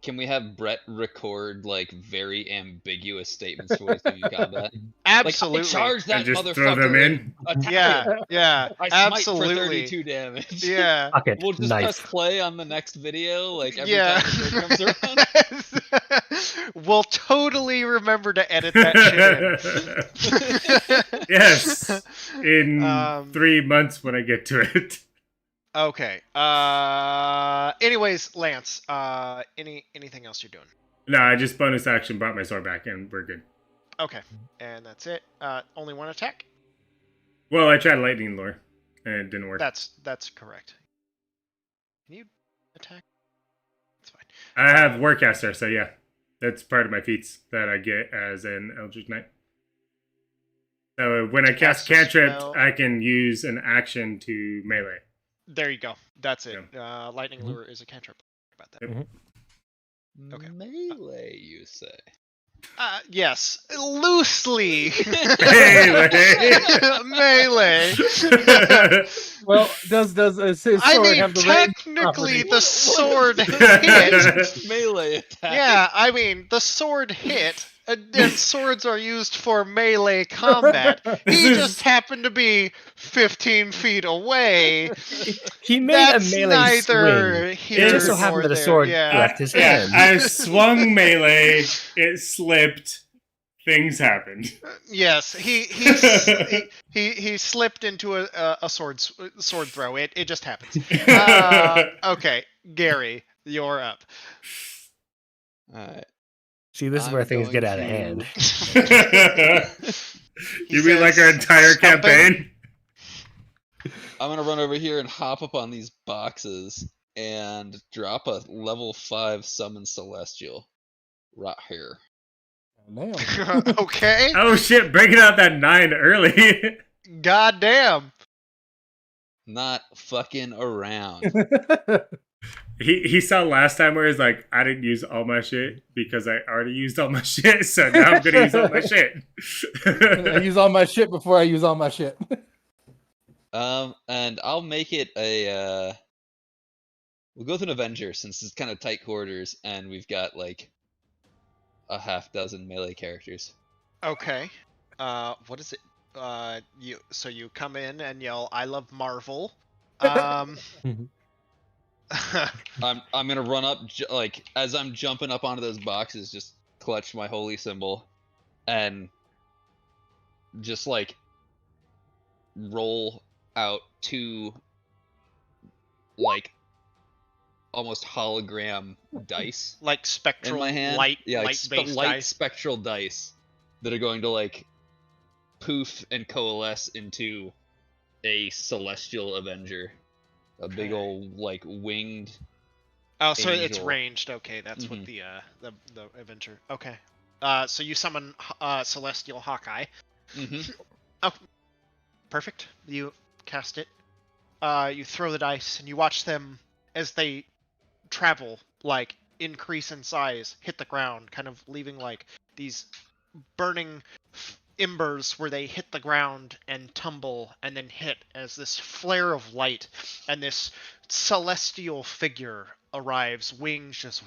Can we have Brett record very ambiguous statements towards the combat? Absolutely. I charge that just motherfucker. Throw them in. Yeah. I absolutely. smite for 32 damage. Yeah. Okay, We'll just nice. press play on the next video, every time the comes around. We'll totally remember to edit that shit in. Yes. In 3 months when I get to it. Okay. Anyways, Lance, anything else you're doing? No, I just bonus action, brought my sword back, and we're good. Okay. And that's it. Only one attack? Well, I tried lightning lure, and it didn't work. That's correct. Can you attack? That's fine. I have Warcaster, so yeah. That's part of my feats that I get as an Eldritch Knight. So when I cast Cantrip, I can use an action to melee. There you go. That's it. Yeah. Lightning Lure is a cantrip. About that. Mm-hmm. Okay. Melee, you say? Yes. Loosely. Melee. Well, does his sword have the technically the sword hit. Melee attack. Yeah, the sword hit. And swords are used for melee combat. He just happened to be 15 feet away. He made a melee swing. It just so happened that a sword left his hand. I swung melee. It slipped. Things happened. Yes, he slipped into a sword throw. It just happens. Okay, Gary, you're up. All right. See, this is where things get out of hand. You mean like our entire campaign? I'm gonna run over here and hop up on these boxes and drop a level 5 summon celestial right here. Nailed. Okay. Oh shit! Breaking out that 9 early. God damn. Not fucking around. He saw last time where he's like, I didn't use all my shit because I already used all my shit, so now I'm gonna use all my shit. I use all my shit before I use all my shit. And I'll make it a we'll go with an Avenger since it's kind of tight quarters and we've got like a half dozen melee characters. Okay. What is it? You come in and yell, "I love Marvel." I'm gonna run up like as I'm jumping up onto those boxes, just clutch my holy symbol, and just like roll out 2 like almost hologram dice like spectral in my hand. light, Yeah, like light-based dice. spectral dice that are going to like poof and coalesce into a celestial avenger, a big old like winged. Oh, so it's angel. ranged. Okay, that's what the Avenger. Okay. So you summon Celestial Hawkeye. Oh, perfect. You cast it. You throw the dice, and you watch them as they travel, like increase in size, hit the ground, kind of leaving like these burning embers where they hit the ground and tumble and then hit as this flare of light, and this celestial figure arrives, wings just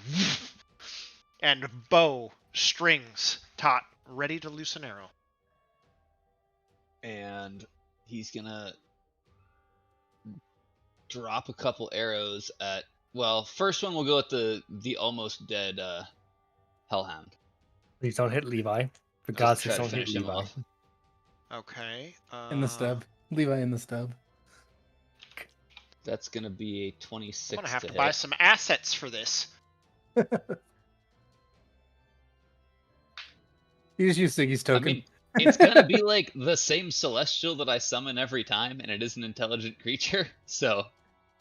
and bow, strings taut, ready to loose an arrow. And he's gonna drop a couple arrows at. Well, first one we'll go with the almost dead Hellhound. Please don't hit Levi. For God's sake, don't hit Levi. Off. Okay. In the stub. Levi in the stub. That's gonna be a 26. I'm gonna have to hit. buy some assets for this. You just use Siggy's token. I mean, it's gonna be like the same celestial that I summon every time, and it is an intelligent creature, so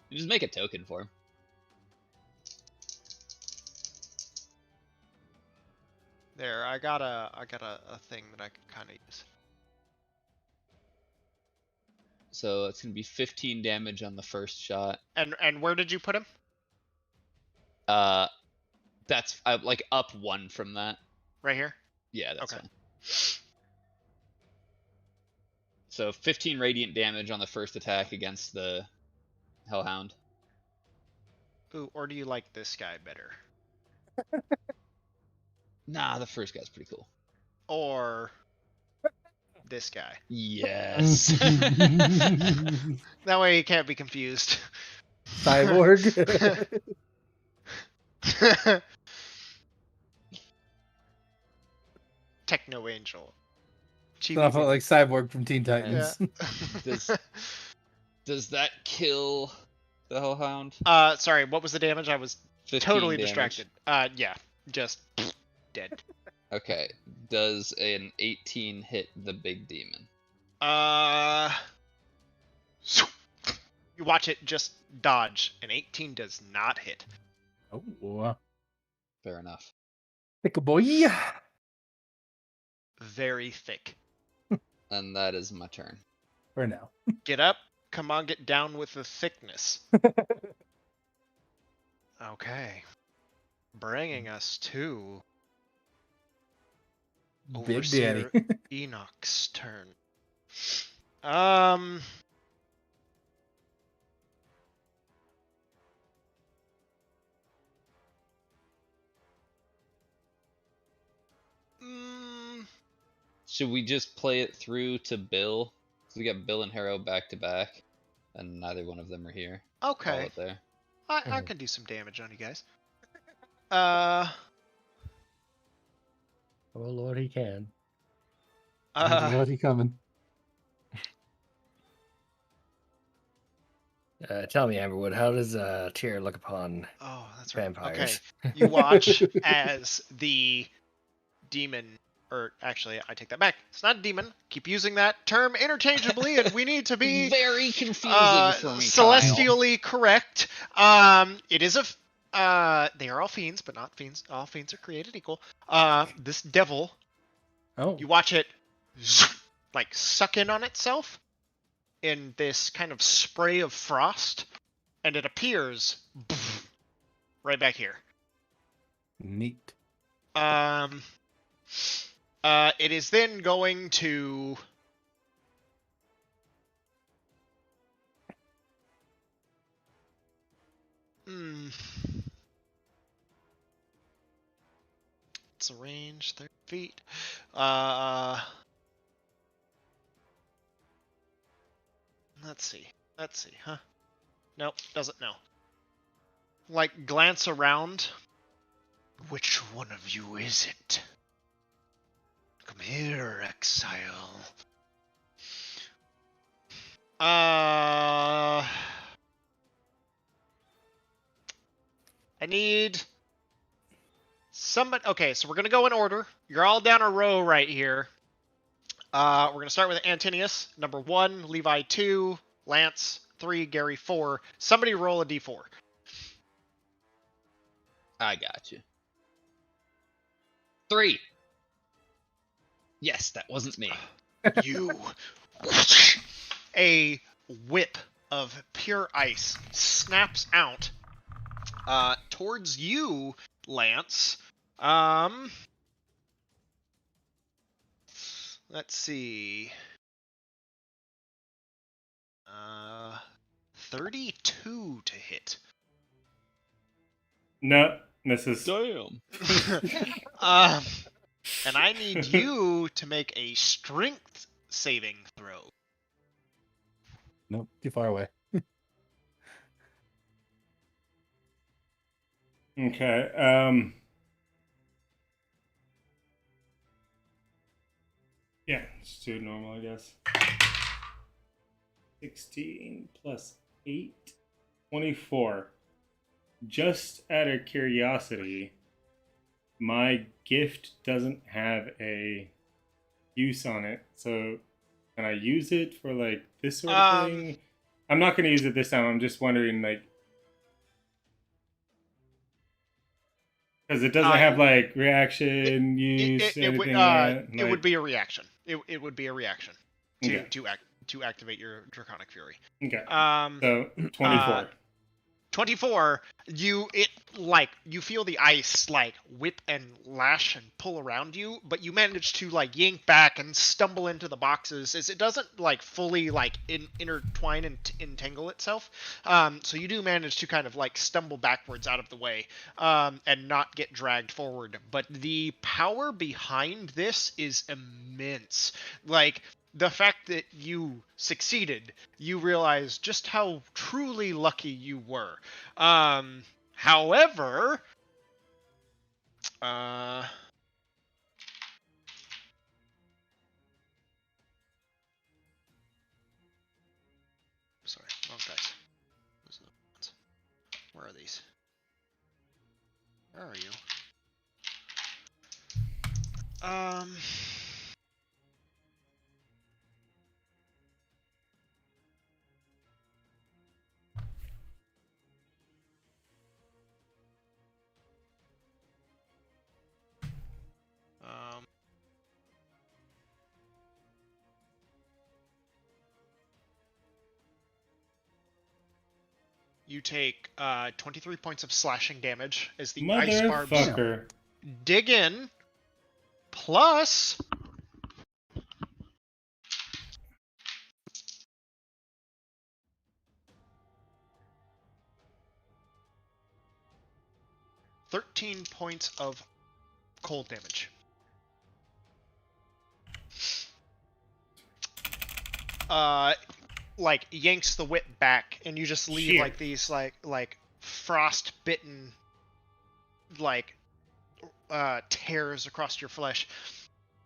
you just make a token for him. There, I got a thing that I can kind of use. So it's gonna be 15 damage on the first shot. And where did you put him? That's like up 1 from that. Right here? Yeah, that's okay. fine. So 15 radiant damage on the first attack against the Hellhound. Ooh, or do you like this guy better? Nah, the first guy's pretty cool. Or this guy. Yes. That way you can't be confused. Cyborg. Techno Angel. Sounds like Cyborg from Teen Titans. Yeah. Does that kill the Hellhound? Sorry, what was the damage? I was totally distracted. Yeah, just dead. Okay. Does an 18 hit the big demon? You watch it just dodge. An 18 does not hit. Oh. Fair enough. Thick boy. Very thick. And that is my turn. For now. Get up. Come on, get down with the thickness. Okay. Bringing us to Big Overseer Daddy. Enoch's turn. Should we just play it through to Bill? So we got Bill and Harrow back to back, and neither one of them are here. Okay. Call it there. I can do some damage on you guys. Oh Lord, he can. Lord, he coming. Tell me, Amberwood, how does Tyr look upon that's vampires? Right. Okay. You watch as the demon or actually, I take that back. It's not a demon. Keep using that term interchangeably, and we need to be very confusing for me, celestially correct. It is they are all fiends, but not fiends. All fiends are created equal. This devil, you watch it like suck in on itself in this kind of spray of frost, and it appears right back here. Neat. It is then going to it's a range 30 feet. Let's see, huh? Nope, doesn't know. Like, glance around. Which one of you is it? Come here, exile. I need somebody. Okay, so we're gonna go in order. You're all down a row right here. We're gonna start with Antinius, number 1, Levi 2, Lance 3, Gary 4. Somebody roll a d4. I got you. 3. Yes, that wasn't me. You. A whip of pure ice snaps out towards you, Lance. Let's see. 32 to hit. No, misses. Damn. And I need you to make a strength saving throw. Nope, too far away. Okay. Yeah, just do normal, I guess. 16 plus 8, 24. Just out of curiosity, my gift doesn't have a use on it, so can I use it for like this sort of thing? I'm not going to use it this time. I'm just wondering, like, because it doesn't have like reaction use. It would be a reaction. It would be a reaction to activate your Draconic Fury. Okay. So 24. 24, you feel the ice like whip and lash and pull around you, but you manage to like yank back and stumble into the boxes as it doesn't like fully like intertwine and entangle itself. So you do manage to kind of like stumble backwards out of the way and not get dragged forward. But the power behind this is immense. Like, the fact that you succeeded, you realize just how truly lucky you were. However, sorry, wrong dice. Where are these? Where are you? You take 23 points of slashing damage as the ice barbs dig in, plus $13 points of cold damage. Like yanks the whip back, and you just leave like these like frost-bitten like tears across your flesh.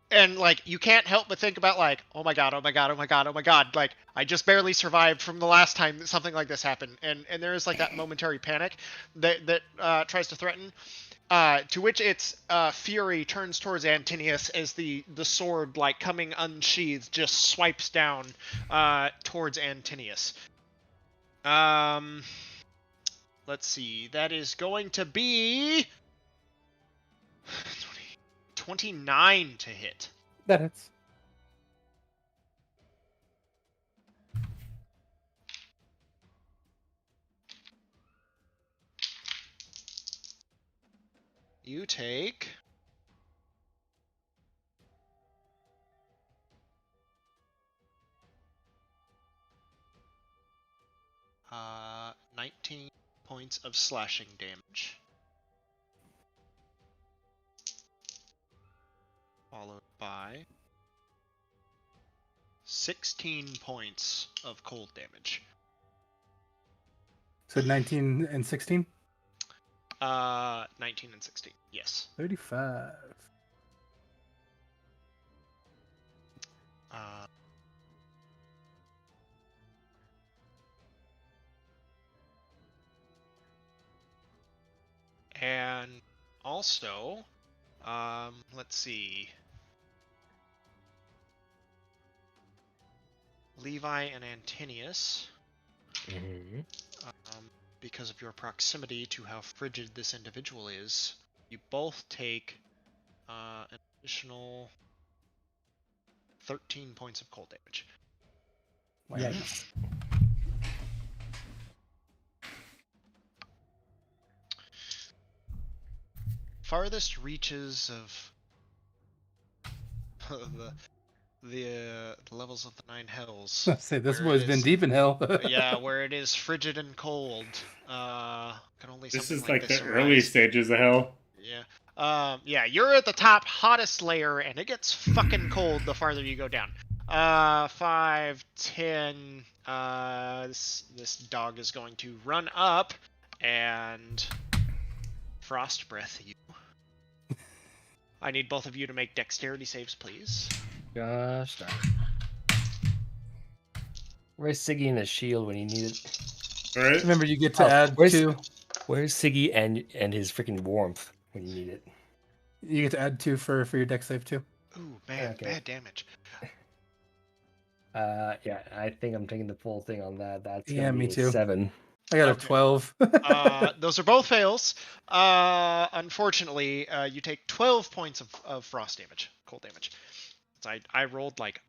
And like you can't help but think about like, oh my god, oh my god, oh my god, oh my god, like I just barely survived from the last time that something like this happened. And there is like that momentary panic that tries to threaten. To which its fury turns towards Antinius as the sword, like coming unsheathed, just swipes down towards Antinius. Let's see. That is going to be 29 to hit. That hits. You take 19 points of slashing damage. Followed by 16 points of cold damage. So 19 and 16? 19 and 16, yes. 35. And also, let's see. Levi and Antinius, because of your proximity to how frigid this individual is, you both take an additional 13 points of cold damage. Yikes. Farthest reaches of the levels of the Nine Hells. Say this boy's been deep in hell. Yeah, where it is frigid and cold. Can only This something is like this the early arise. stages of hell. Yeah. Yeah, you're at the top, hottest layer, and it gets fucking cold the farther you go down. 5, 10. This dog is going to run up and frost breath you. I need both of you to make dexterity saves, please. Gosh darn. Where's Siggy and his shield when you need it? All right. Remember, you get to add 2. Where's Siggy and his freaking warmth when you need it? You get to add 2 for your dex save too. Ooh, man, Okay. bad damage. Yeah, I think I'm taking the full thing on that. That's Yeah, gonna be me too. 7. I got a Okay. 12. Those are both fails. Unfortunately, you take 12 points of frost damage, cold damage. So I rolled like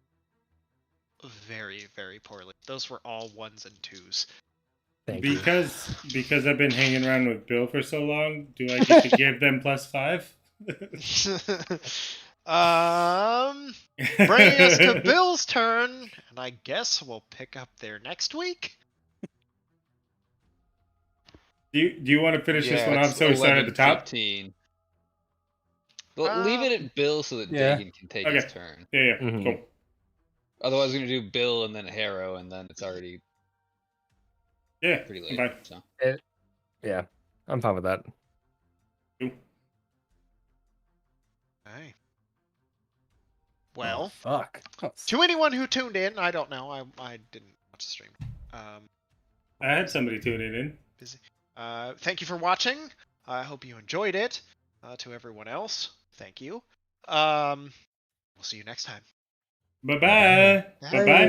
very, very poorly. Those were all 1s and 2s. Thank you. Because I've been hanging around with Bill for so long, do I get to give them +5? Bringing us to Bill's turn, and I guess we'll pick up there next week. Do you want to finish this one it's off so we start at the top? 11:15. Well, leave it at Bill so that Yeah. Dagan can take Okay. his turn. Yeah, Mhm. cool. Otherwise, we're gonna do Bill and then Harrow, and then it's already Yeah, pretty late. bye. So. Yeah, I'm fine with that. Cool. Hey. Well, fuck. to anyone who tuned in, I don't know. I didn't watch the stream. I had somebody tuning in. Busy. Thank you for watching. I hope you enjoyed it. To everyone else, thank you. We'll see you next time. Bye-bye. Bye-bye.